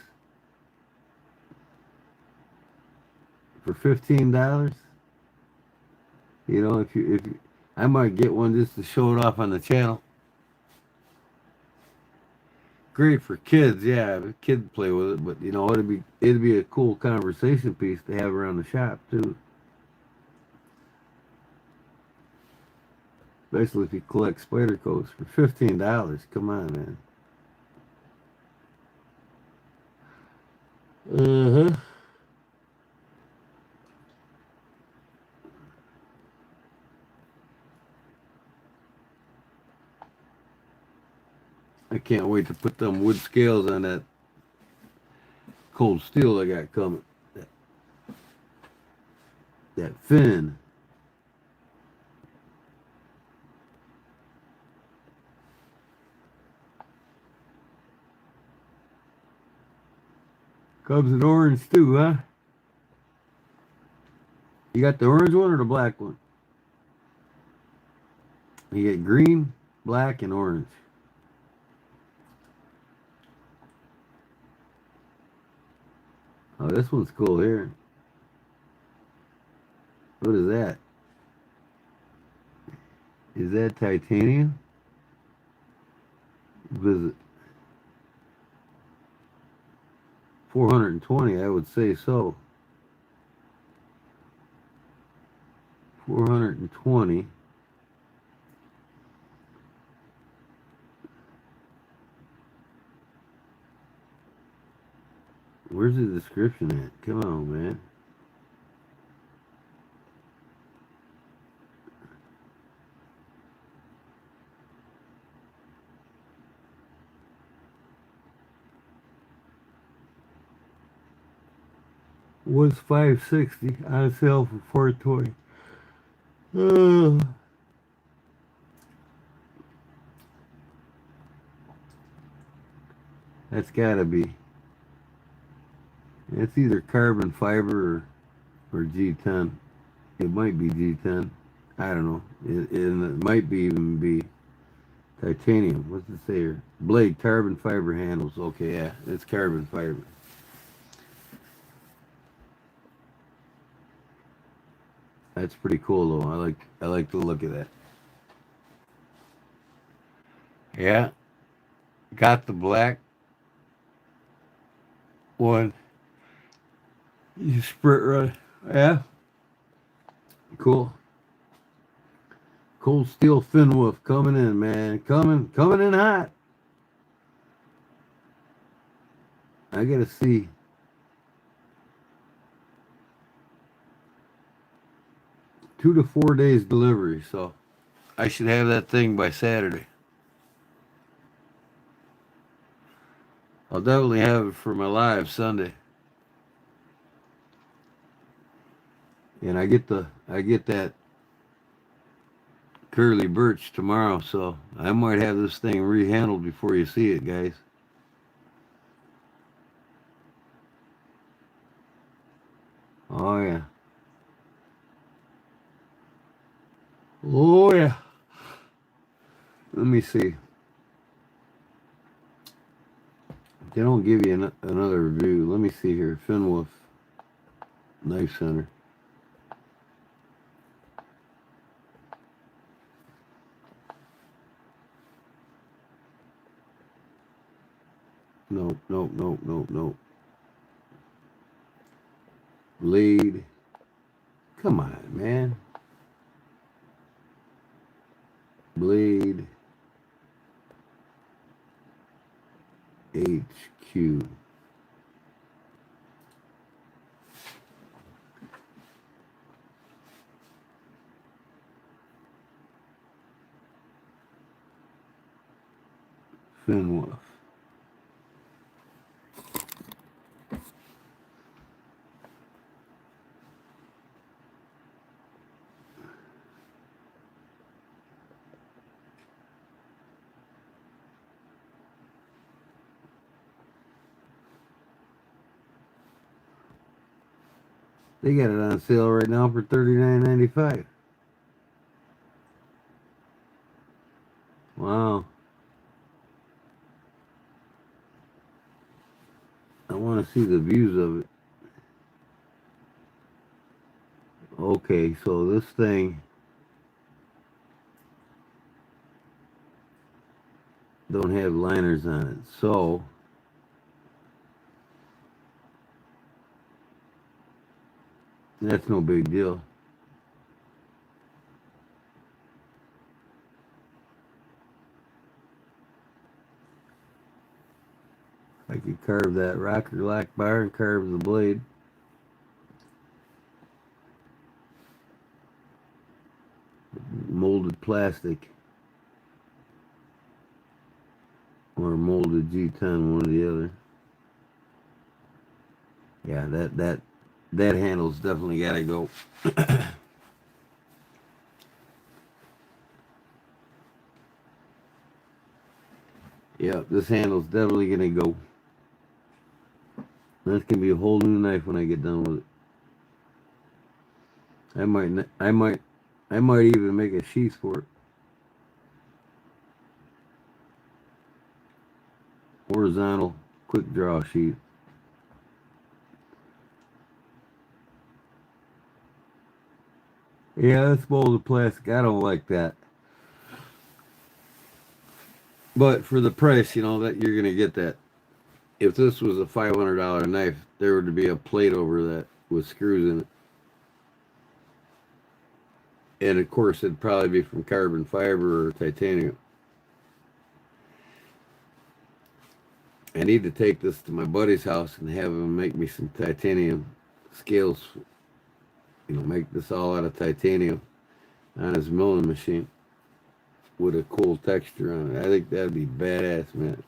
A: for $15. You know, if you, I might get one just to show it off on the channel. Great for kids, yeah. A kid play with it, but you know, it'd be a cool conversation piece to have around the shop too. Especially if you collect Spydercos for $15. Come on, man. Uh-huh. I can't wait to put them wood scales on that cold steel I got coming. That fin. Comes in orange too, huh? You got the orange one or the black one? You get green, black, and orange. Oh, this one's cool here. What is that? Is that titanium? Visit 420, I would say so. 420. Where's the description at? Come on, man. Was 560 on sale for 420. That's gotta be. It's either carbon fiber or G10. It might be G10. I don't know. It might be even be titanium. What's it say here? Blade carbon fiber handles. Okay, yeah, it's carbon fiber. That's pretty cool though. I like the look of that. Yeah, got the black one. You sprint run. Yeah, cool. Cold steel fin wolf coming in, man. Coming in hot. I gotta see. 2 to 4 days delivery, so I should have that thing by Saturday. I'll definitely have it for my live Sunday. And I get that curly birch tomorrow, so I might have this thing rehandled before you see it, guys. Oh yeah. Oh yeah. Let me see. They don't give you another review. Let me see here. Finwolf Knife Center. Nope, nope, nope, nope, nope. Blade. Come on, man. Blade. HQ. Finwolf. They got it on sale right now for $39.95. Wow. I want to see the views of it. Okay, so this thing don't have liners on it, so that's no big deal. I could carve that rocker lock bar and carve the blade. Molded plastic or molded G10, one or the other. Yeah, that handle's definitely gotta go. Yeah, this handle's definitely gonna go. That's gonna be a whole new knife when I get done with it. I might even make a sheath for it. Horizontal quick draw sheath. Yeah, that's molded plastic. I don't like that. But for the price, you know, that you're gonna get that. If this was a $500 knife, there would be a plate over that with screws in it. And of course, it'd probably be from carbon fiber or titanium. I need to take this to my buddy's house and have him make me some titanium scales. You know, make this all out of titanium on his milling machine with a cool texture on it. I think that'd be badass, man.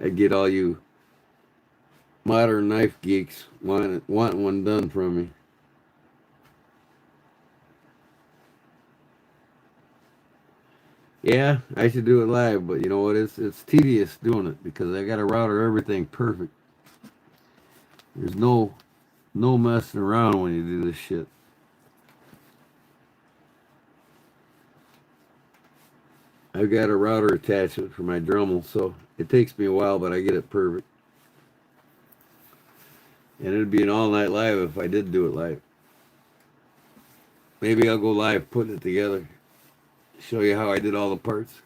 A: I get all you modern knife geeks want one done from me. Yeah, I should do it live, but you know what? It's tedious doing it because I gotta router everything perfect. There's no messing around when you do this shit. I've got a router attachment for my Dremel, so it takes me a while, but I get it perfect. And it'd be an all-night live if I did do it live. Maybe I'll go live putting it together. Show you how I did all the parts.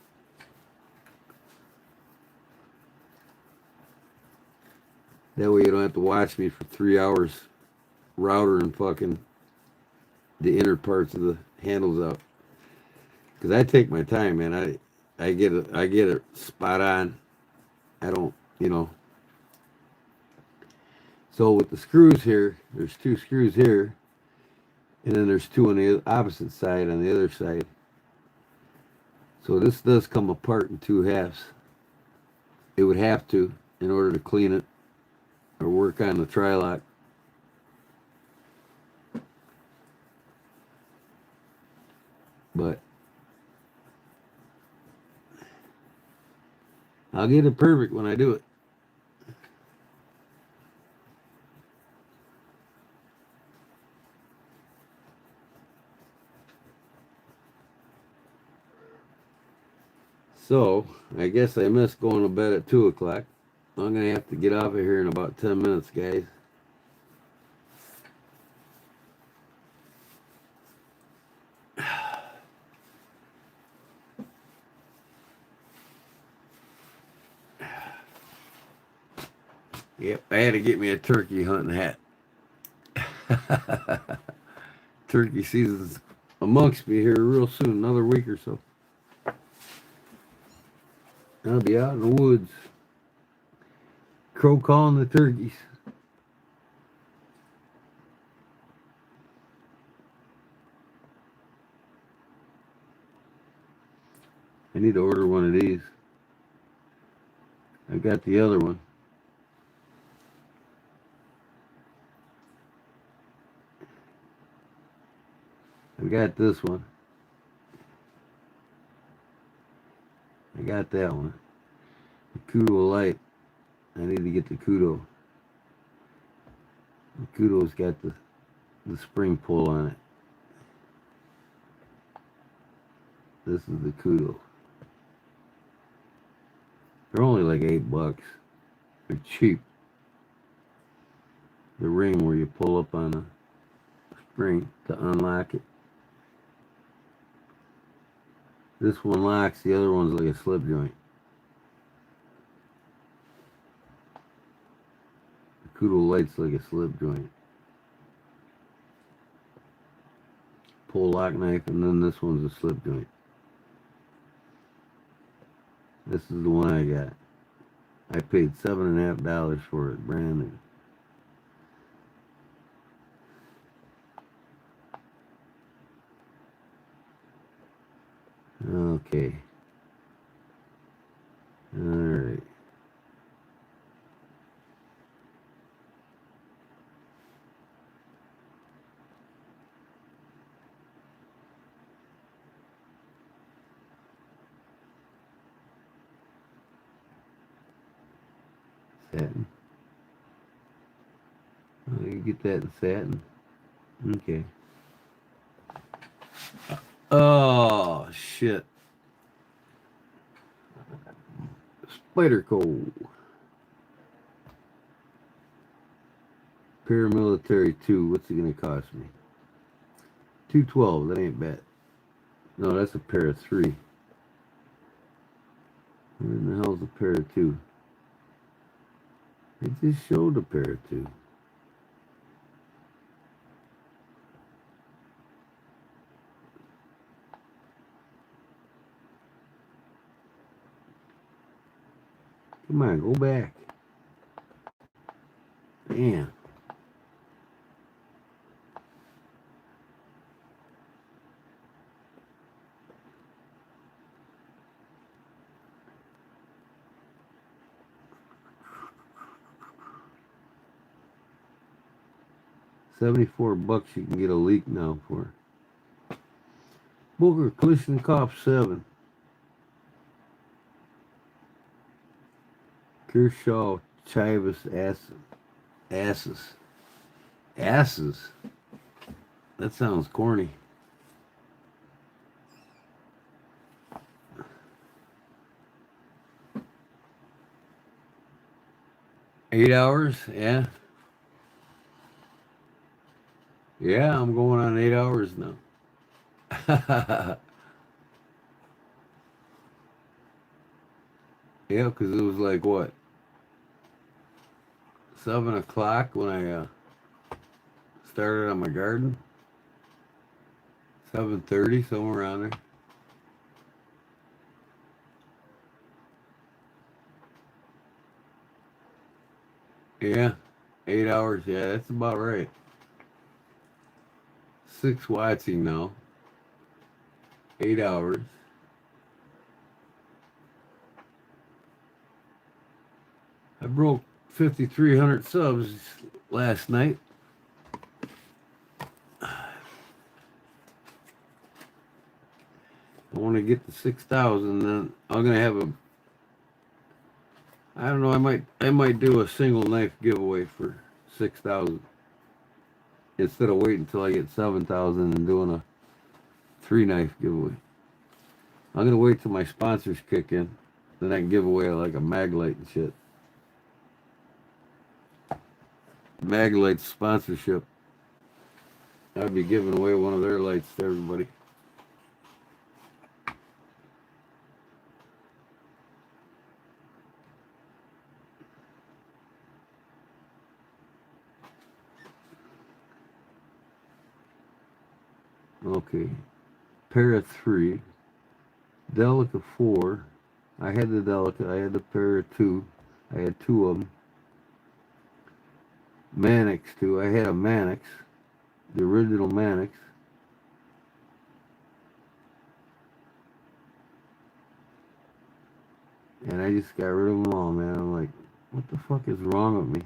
A: That way you don't have to watch me for 3 hours router and fucking the inner parts of the handles out. Because I take my time, man. I get it spot on. I don't, you know. So with the screws here, there's 2 screws here, and then there's 2 on the opposite side on the other side. So this does come apart in 2 halves. It would have to in order to clean it or work on the tri-lock. But I'll get it perfect when I do it. So, I guess I missed going to bed at 2 o'clock. I'm going to have to get off of here in about 10 minutes, guys. Yep, I had to get me a turkey hunting hat. Turkey season's amongst me here real soon, another week or so. I'll be out in the woods. Crow calling the turkeys. I need to order one of these. I got the other one. I got this one. I got that one. The Kudo light. I need to get the Kudo. The Kudo's got the spring pull on it. This is the Kudo. They're only like $8. They're cheap. The ring where you pull up on a spring to unlock it. This one locks, the other one's like a slip joint. The Kudo light's like a slip joint. Pull lock knife, and then this one's a slip joint. This is the one I got. I paid $7.50 for it, brand new. Okay. Alright. Satin. Oh, you get that in satin. Okay. Oh, shit. Spider coal. Paramilitary 2. What's it going to cost me? $212. That ain't bad. No, that's a pair of 3. Where in the hell's a pair of 2? It just showed a pair of 2. Come on, go back. Damn. $74 you can get a leak now for. Booker Klishnikov 7. Kershaw Chivas Asses. That sounds corny. $8? Yeah. Yeah, I'm going on 8 hours now. Yeah, because it was like what, 7 o'clock when I started on my garden. 7:30, somewhere around there. Yeah, 8 hours. Yeah, that's about right. 6 watching now. 8 hours. I broke 5,300 subs last night. I want to get to 6,000. Then I'm gonna have a. I don't know. I might do a single knife giveaway for 6,000 instead of waiting until I get 7,000 and doing a 3 knife giveaway. I'm gonna wait till my sponsors kick in. Then I can give away like a mag light and shit. Mag light sponsorship. I'd be giving away one of their lights to everybody. Okay. Pair of 3. Delica 4. I had the Delica. I had the pair of 2. I had 2 of them. Mannix 2. I had a Mannix. The original Mannix. And I just got rid of them all, man. I'm like, what the fuck is wrong with me?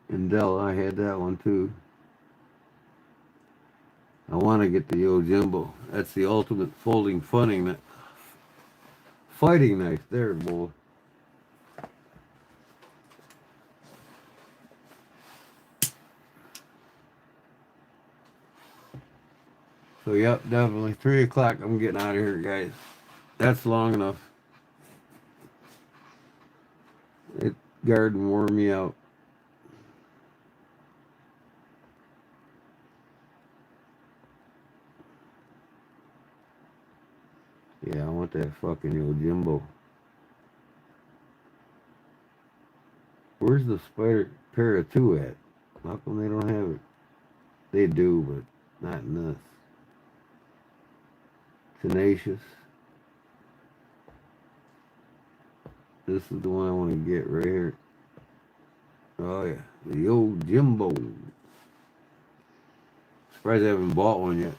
A: And Dell, I had that one too. I want to get the Yojimbo. That's the ultimate folding fighting knife. There, boy. So, yep, definitely 3 o'clock. I'm getting out of here, guys. That's long enough. It garden wore me out. Yeah, I want that fucking Yojimbo. Where's the spider pair of 2 at? How come they don't have it? They do, but not in this. Tenacious. This is the one I want to get right here. Oh yeah, the old Jimbo. Surprised I haven't bought one yet.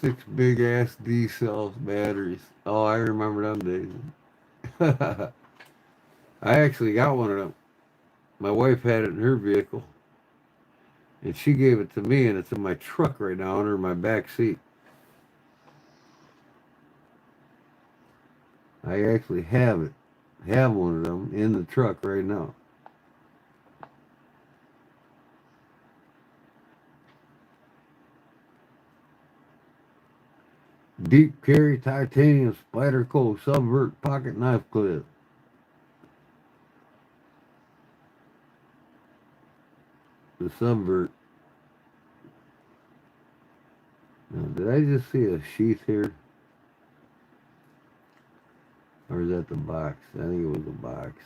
A: 6 big ass D cells batteries. Oh, I remember them days. I actually got one of them. My wife had it in her vehicle, and she gave it to me, and it's in my truck right now under my back seat. I actually have one of them in the truck right now. Deep carry titanium spider coat subvert pocket knife clip. The subvert. Now, did I just see a sheath here? Or is that the box? I think it was the box.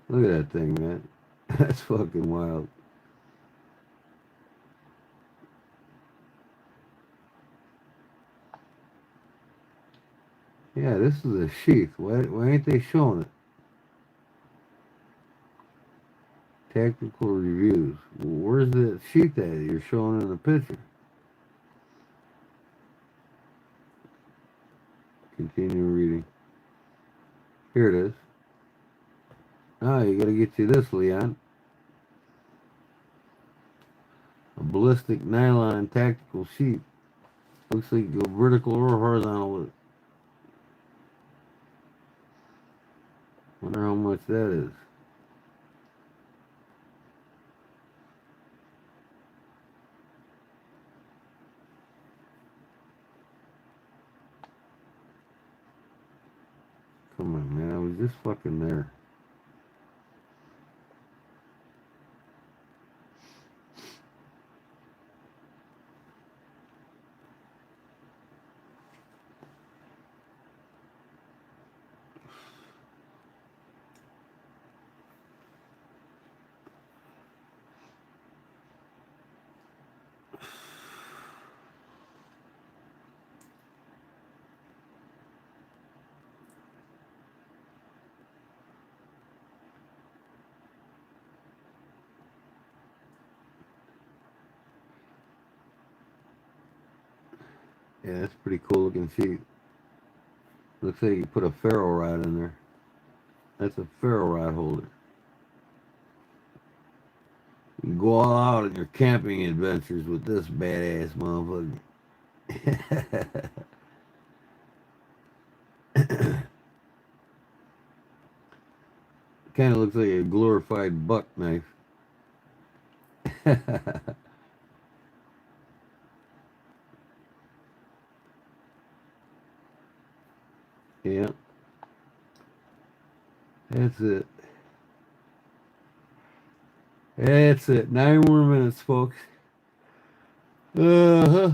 A: Look at that thing, man. That's fucking wild. Yeah, this is a sheath. Why ain't they showing it? Tactical reviews. Where's the sheath at? You're showing in the picture. Continue reading. Here it is. Ah, you gotta get you this, Leon. A ballistic nylon tactical sheath. Looks like you go vertical or horizontal with it. Wonder how much that is. Come on, man. I was just fucking there. Yeah, that's a pretty cool looking sheet. Looks like you put a ferro rod in there. That's a ferro rod holder. You can go all out on your camping adventures with this badass motherfucker. Kind of looks like a glorified buck knife. Yeah, that's it. That's it. 9 more minutes, folks. Uh huh.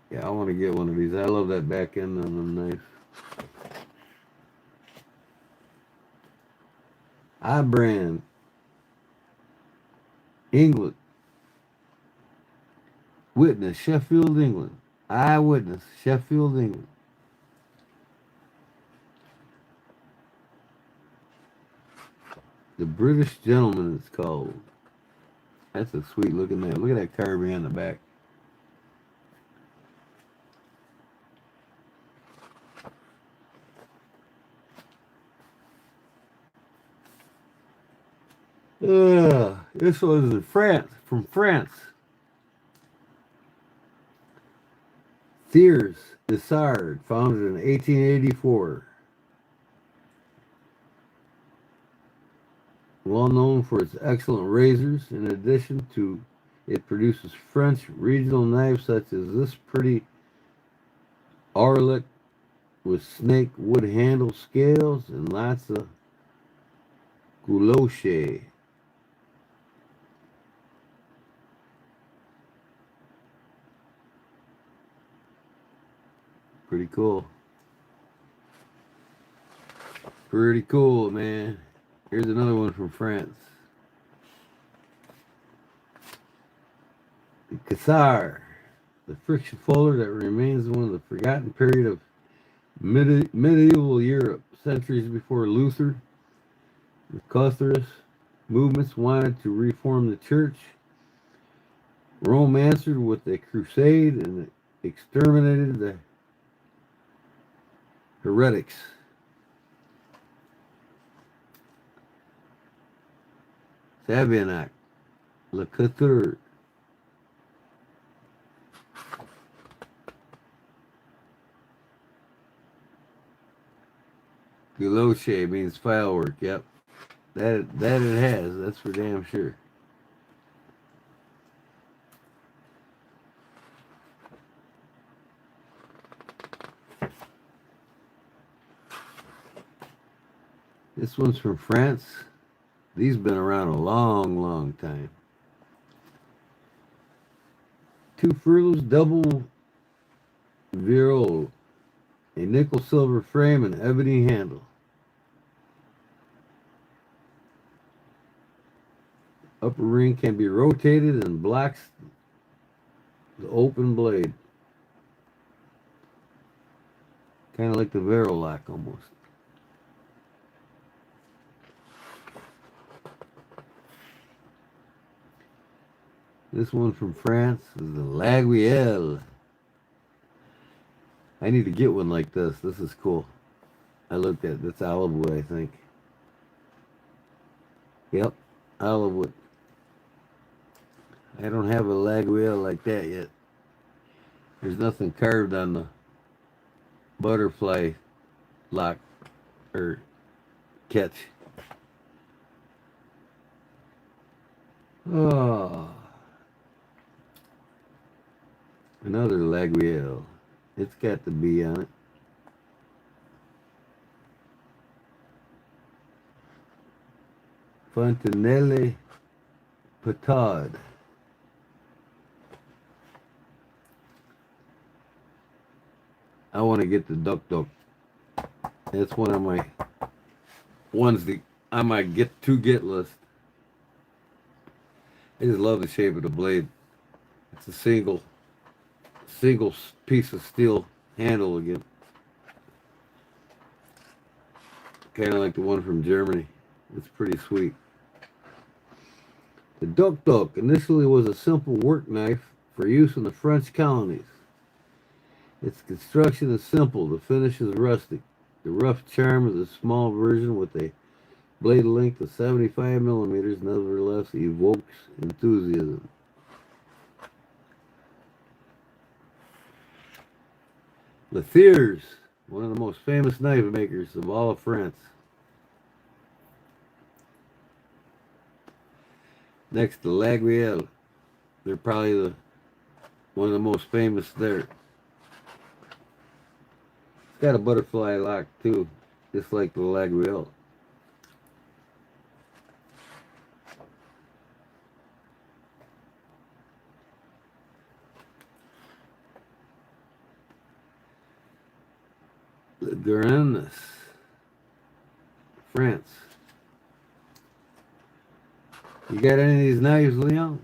A: Yeah, I want to get one of these. I love that back end on them knives. I brand England. Witness Sheffield, England. Eyewitness Sheffield, England. The British Gentleman, it's called. That's a sweet looking knife. Look at that carving on the back. This was in France, from France. Thiers Dessard, founded in 1884. Well known for its excellent razors. In addition to it produces French regional knives such as this pretty Arlet with snake wood handle scales and lots of gouloche. Pretty cool. Pretty cool, man. Here's another one from France. The Cassar, the friction folder that remains one of the forgotten period of medieval Europe, centuries before Luther. The Custerus movements wanted to reform the church. Rome answered with a crusade and exterminated the heretics. Savionac, Le Couture. Gouloche means filework. Yep, that it has. That's for damn sure. This one's from France. These been around a long, long time. Two furlings, double virole, a nickel silver frame and ebony handle. Upper ring can be rotated and blocks the open blade. Kind of like the Verolock almost. This one from France is the Laguiole. I need to get one like this. This is cool. I looked at it. That's olive wood, I think. Yep, olive wood. I don't have a lag wheel like that yet. There's nothing carved on the butterfly lock or catch. Oh, another lag wheel. It's got the B on it. Fontanelle Petard. I want to get the Duck Duck. That's one of my ones that I might get list. I just love the shape of the blade. It's a single piece of steel handle again. Kind of like the one from Germany. It's pretty sweet. The Duck Duck initially was a simple work knife for use in the French colonies. Its construction is simple, the finish is rustic. The rough charm is a small version with a blade length of 75 millimeters, nevertheless evokes enthusiasm. Leatherworking, one of the most famous knife makers of all of France. Next to Laguiole, they're probably one of the most famous there. It's got a butterfly lock too, just like the Laguiole. The Granis, France. You got any of these knives, Leon?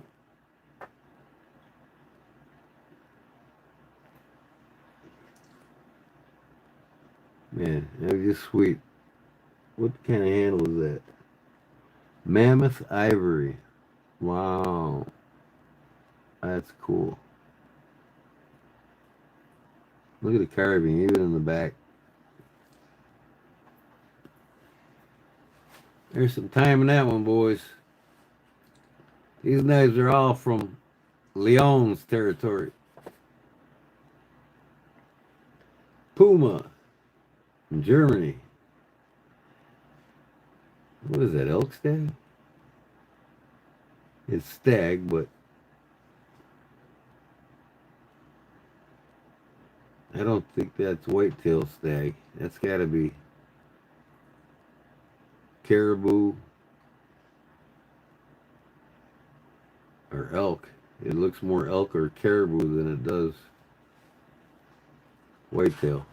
A: Man, they're just sweet. What kind of handle is that? Mammoth ivory. Wow. That's cool. Look at the carving, even in the back. There's some time in that one, boys. These knives are all from Lyon's territory. Puma from Germany. What is that, elk stag? It's stag, but I don't think that's whitetail stag. That's got to be caribou or elk. It looks more elk or caribou than it does whitetail.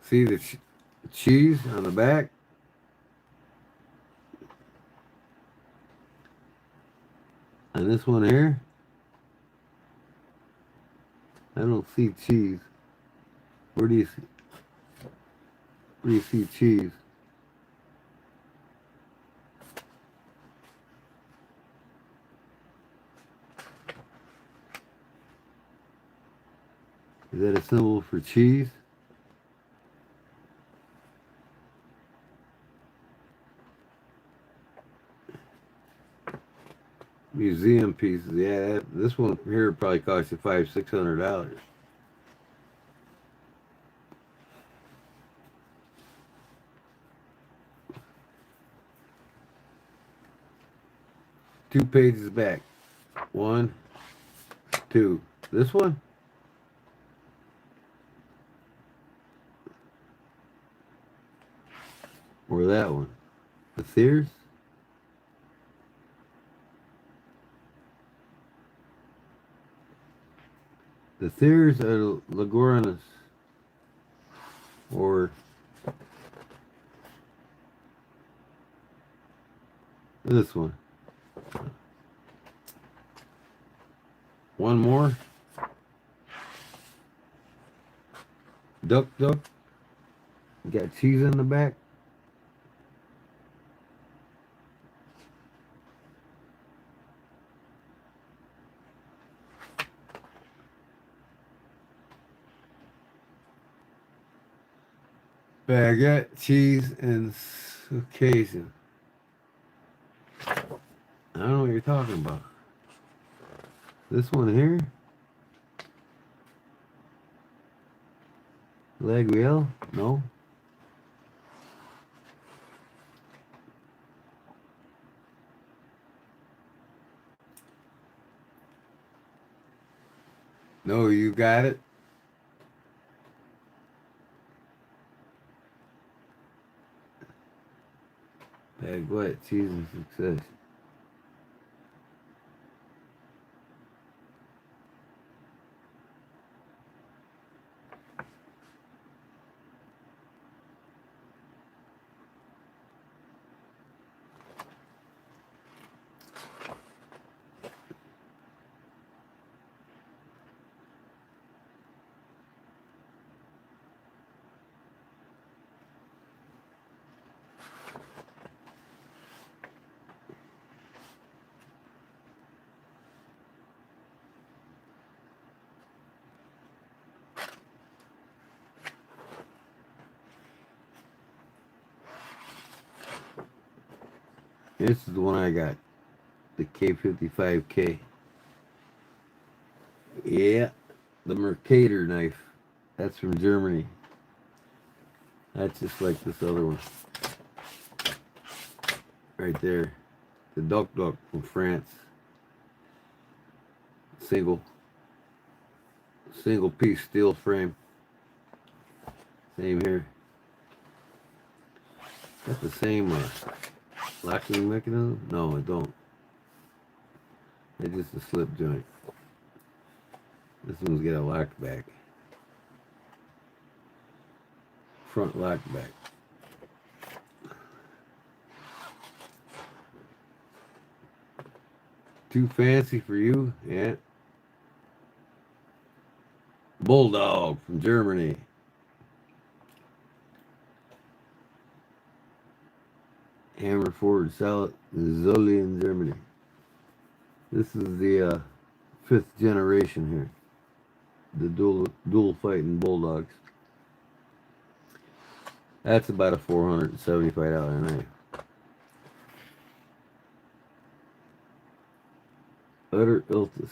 A: See the cheese on the back? And this one here? I don't see cheese. Where do you see? Where do you see cheese? Is that a symbol for cheese? Museum pieces. Yeah, this one here probably cost you $500-600. Two pages back. 1, 2. This one? Or that one? The Sears? The Sears are Lagornis. Or this one. One more. Duck Duck. Got cheese in the back. Baguette, cheese, and occasion. I don't know what you're talking about. This one here? Leg wheel? No. No, you got it. Bag what? Cheese and success. This is the one I got. The K55K. Yeah. The Mercator knife. That's from Germany. That's just like this other one. Right there. The Duck Duck from France. Single piece steel frame. Same here. Got the same locking mechanism? No, it don't. It's just a slip joint. This one's got a lock back. Front lock back. Too fancy for you? Yeah. Bulldog from Germany. Hammer Ford Salad, Zolian, Germany. This is the 5th generation here. The dual fighting bulldogs. That's about a $475 knife. Utter Iltis,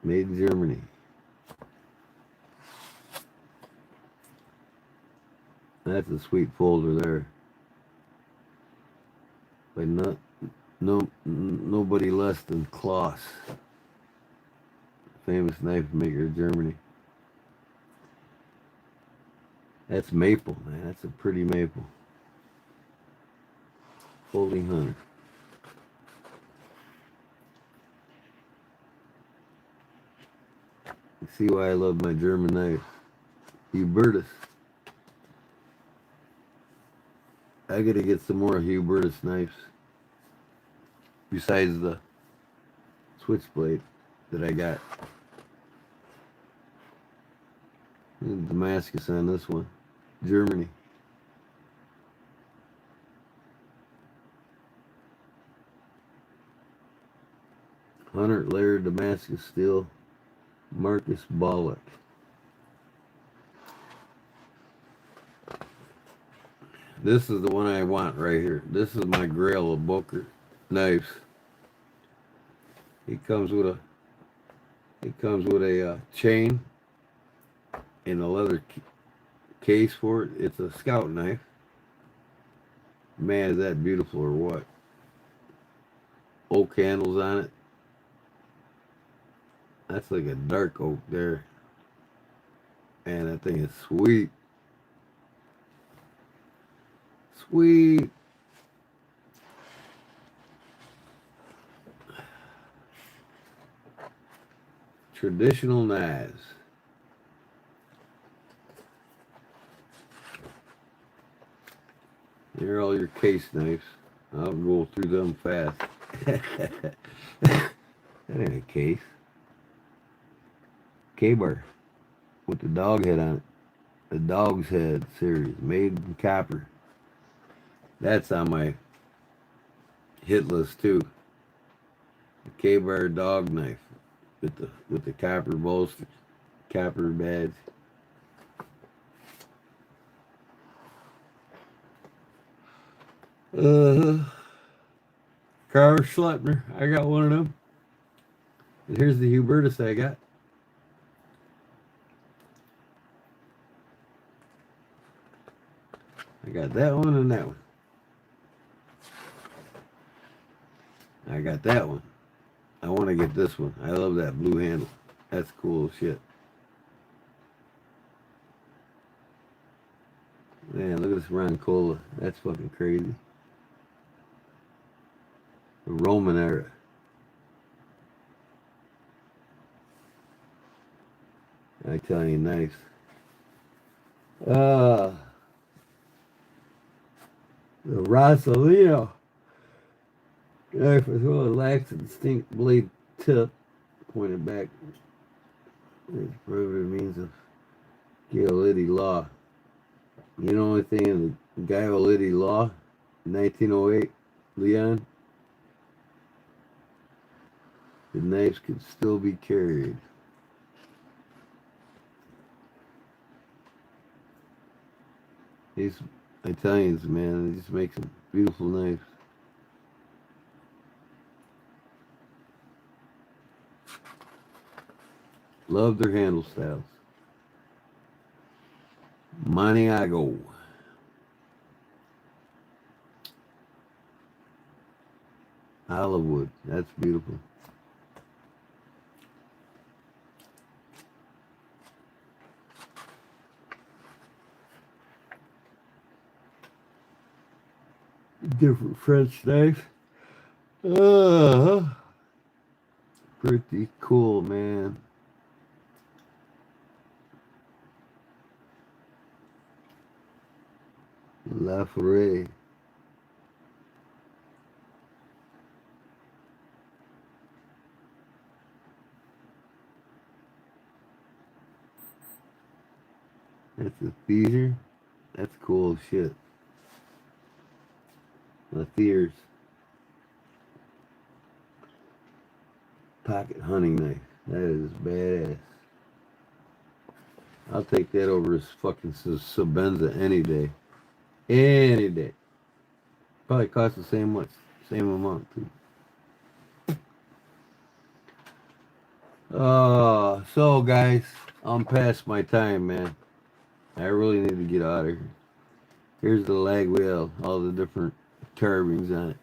A: made in Germany. That's a sweet folder there. By nobody less than Kloss, famous knife maker of Germany. That's maple, man. That's a pretty maple. Folding Hunter. You see why I love my German knife. Hubertus. I gotta get some more Hubertus knives. Besides the switchblade that I got. Damascus on this one. Germany. Hunter layered Damascus steel. Marcus Bollock. This is the one I want right here. This is my grail of Booker knives. It comes with a chain and a leather case for it. It's a scout knife. Man, is that beautiful or what? Oak handles on it. That's like a dark oak there. Man, that thing is sweet. Sweet. Traditional knives. Here are all your case knives. I'll go through them fast. That ain't a case. K-bar with the dog head on it. The dog's head series, made in copper. That's on my hit list too. The K-bar dog knife with the copper bolster, copper badge. Car Schleppner. I got one of them. And here's the Hubertus I got. I got that one and that one. I got that one. I want to get this one. I love that blue handle. That's cool as shit. Man, look at this Roncola. That's fucking crazy. The Roman era. Italian knives. The Rosalino knife as well lacks a distinct blade tip pointed back. It's prohibited means of Gaelitic law. You know anything in the Gaelitic law? 1908, Leon? The knives could still be carried. These Italians, man, they just make some beautiful knives. Love their handle styles. Maniago. Olive wood. That's beautiful. Different French knife. Pretty cool, man. La Forêt. That's a theater. That's cool shit. The Theers. Pocket hunting knife. That is badass. I'll take that over his fucking Sabenza any day. Any day. Probably costs the same much. Same amount too. So guys, I'm past my time, man. I really need to get out of here. Here's the lag wheel, all the different carvings on it.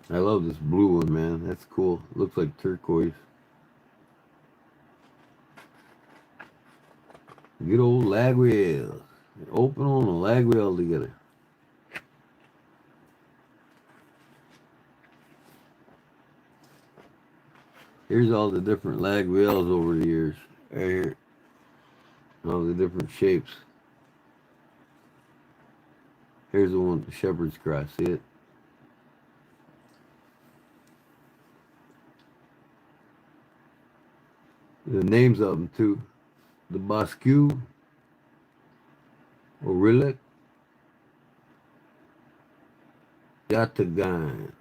A: I love this blue one, man. That's cool. Looks like turquoise. Good old lag wheel. Open on a lag wheel together. Here's all the different lag wheels over the years. Right here. All the different shapes. Here's the one with the shepherd's cross. See it? The names of them too. The Bosque, Aurillac, Yatagan,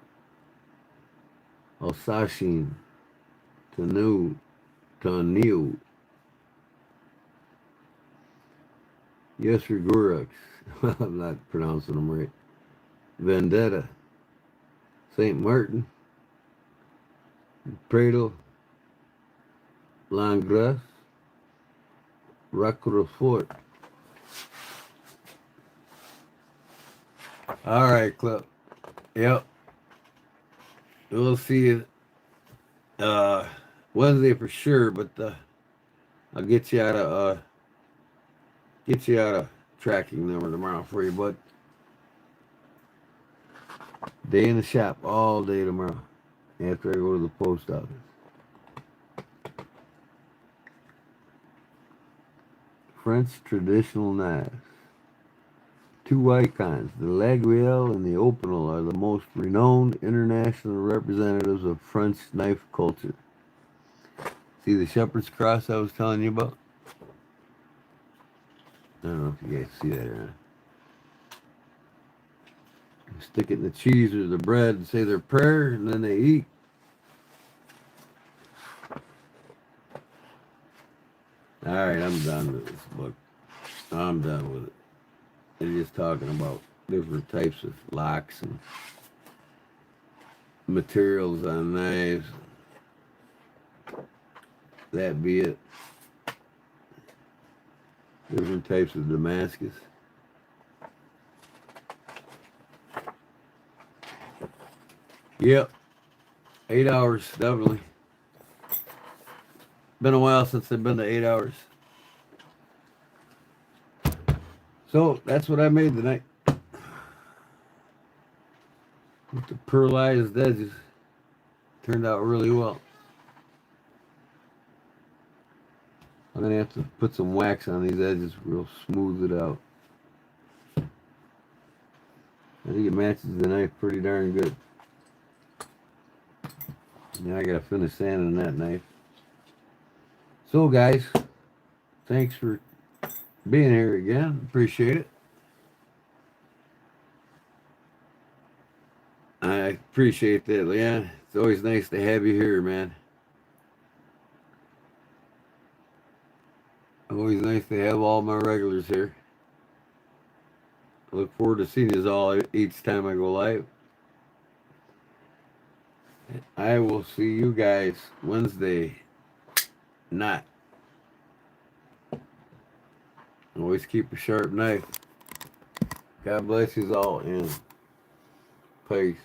A: Alsatian, Tanu, Yesrigurax, I'm not pronouncing them right, Vendetta, St. Martin, Prado, Langres, Roquefort. All right, Clip. Yep. We'll see you Wednesday for sure, but I'll get you out of tracking number tomorrow for you, bud. Day in the shop all day tomorrow after I go to the post office. French traditional knives. Two icons, the Laguiole and the Opinel, are the most renowned international representatives of French knife culture. See the shepherd's cross I was telling you about? I don't know if you guys see that or not. You stick it in the cheese or the bread and say their prayer, and then they eat. All right, I'm done with this book. I'm done with it. they're just talking about different types of locks and materials on knives. That be it. Different types of Damascus. Yep. 8 hours, definitely. Been a while since I've been to 8 hours. So that's what I made tonight. With the pearlized edges. Turned out really well. I'm gonna have to put some wax on these edges. Real smooth it out. I think it matches the knife pretty darn good. Now I gotta finish sanding that knife. So guys, thanks for being here again. Appreciate it. I appreciate that, Leon. It's always nice to have you here, man. Always nice to have all my regulars here. I look forward to seeing you all each time I go live. I will see you guys Wednesday. Not. Always keep a sharp knife. God bless you all and peace.